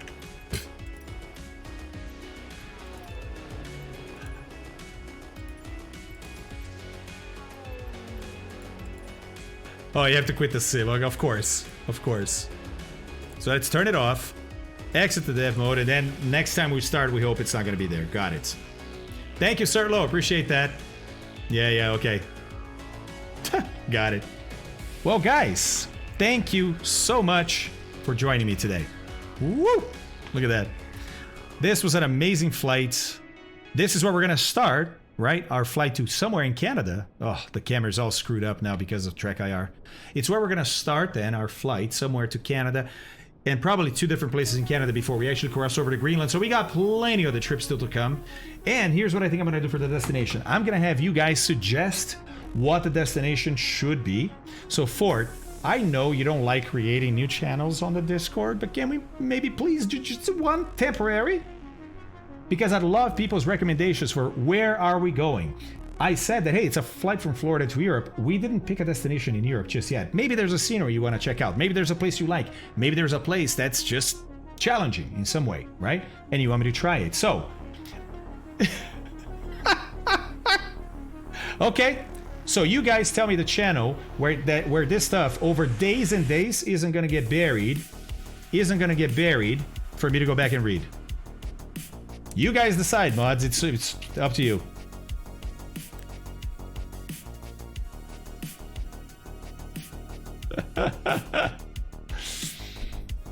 Oh, you have to quit the sim. Of course. Of course. So let's turn it off, exit the dev mode, and then next time we start, we hope it's not going to be there. Got it. Thank you, Sir Low. Appreciate that. Yeah, okay. Got it. Well, guys, thank you so much for joining me today. Woo! Look at that. This was an amazing flight. This is where we're going to start right? Our flight to somewhere in Canada. Oh, the camera's all screwed up now because of Trek IR. It's where we're going to start then our flight somewhere to Canada, and probably 2 different places in Canada before we actually cross over to Greenland. So we got plenty of the trips still to come. And here's what I think I'm going to do for the destination. I'm going to have you guys suggest what the destination should be. So Ford, I know you don't like creating new channels on the Discord, but can we maybe please do just one temporary? Because I'd love people's recommendations for where are we going. I said that, hey, it's a flight from Florida to Europe. We didn't pick a destination in Europe just yet. Maybe there's a scenery you want to check out. Maybe there's a place you like. Maybe there's a place that's just challenging in some way, right? And you want me to try it. So, okay. So you guys tell me the channel where this stuff over days and days isn't going to get buried, for me to go back and read. You guys decide, mods. It's up to you.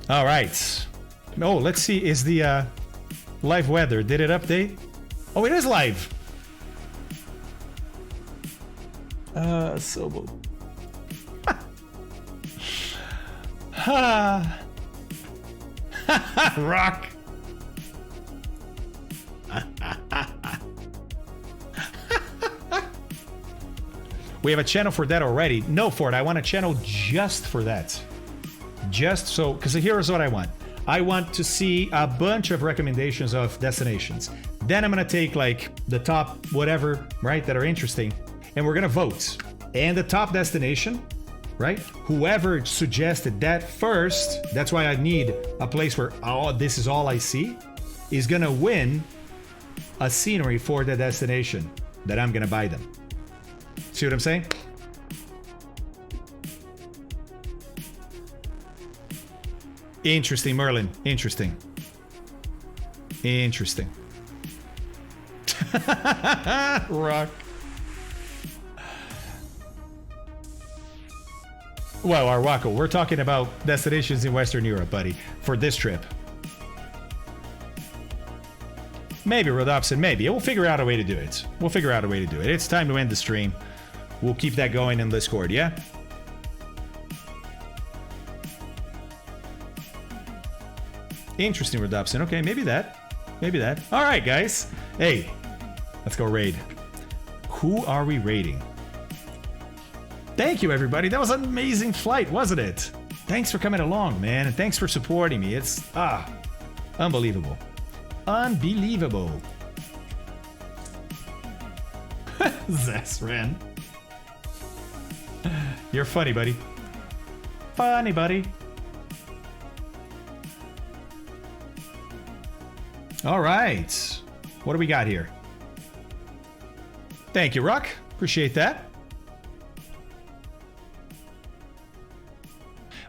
All right. Oh, let's see. Is the live weather? Did it update? Oh, it is live. So. Rock. We have a channel for that already. No, Ford, I want a channel just for that. Just so, because here's what I want. I want to see a bunch of recommendations of destinations. Then I'm going to take like the top whatever, right, that are interesting. And we're going to vote. And the top destination, right? Whoever suggested that first, that's why I need a place where, oh, this is all I see, is going to win a scenery for the destination that I'm going to buy them. See what I'm saying? Interesting, Merlin. Interesting. Interesting. Rock. Well, Arwako, we're talking about destinations in Western Europe, buddy, for this trip. Maybe, Rodopson, maybe. We'll figure out a way to do it. It's time to end the stream. We'll keep that going in Discord, yeah? Interesting, Rodopson. Okay, maybe that. All right, guys. Hey, let's go raid. Who are we raiding? Thank you, everybody. That was an amazing flight, wasn't it? Thanks for coming along, man, and thanks for supporting me. It's, unbelievable. Unbelievable. Zesran. You're funny, buddy. Funny, buddy. All right. What do we got here? Thank you, Rock. Appreciate that.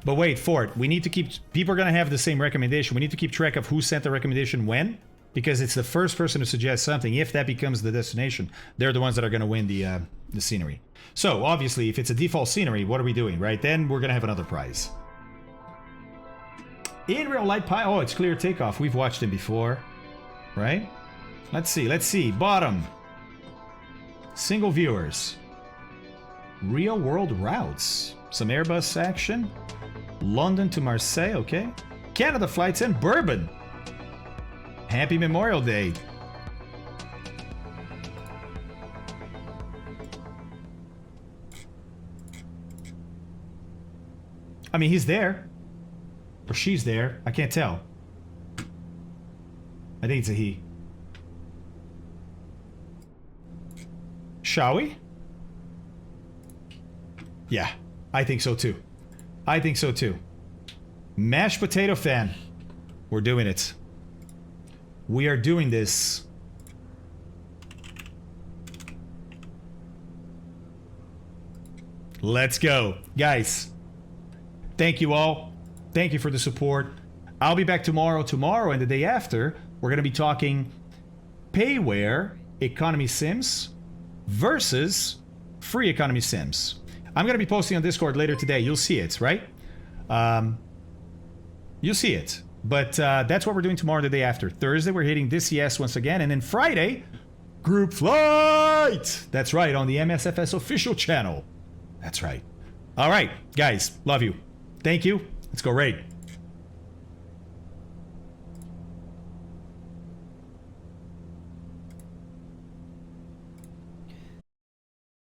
But wait, Ford, we need to keep... People are going to have the same recommendation. We need to keep track of who sent the recommendation when. Because it's the first person to suggest something. If that becomes the destination, they're the ones that are going to win the scenery. So, obviously, if it's a default scenery, what are we doing, right? Then we're going to have another prize. In real light pie... Oh, it's Clear Takeoff. We've watched him before. Right? Let's see. Bottom. Single viewers. Real world routes. Some Airbus action. London to Marseille, okay. Canada flights and bourbon. Happy Memorial Day. I mean, he's there. Or she's there. I can't tell. I think it's a he. Shall we? Yeah, I think so too. Mashed potato fan. We're doing it. We are doing this. Let's go. Guys, thank you all. Thank you for the support. I'll be back tomorrow. Tomorrow and the day after, we're going to be talking payware economy sims versus free economy sims. I'm going to be posting on Discord later today. You'll see it, right? You'll see it. But that's what we're doing tomorrow and the day after. Thursday, we're hitting this yes once again. And then Friday, Group Flight! That's right, on the MSFS official channel. That's right. All right, guys, love you. Thank you. Let's go raid.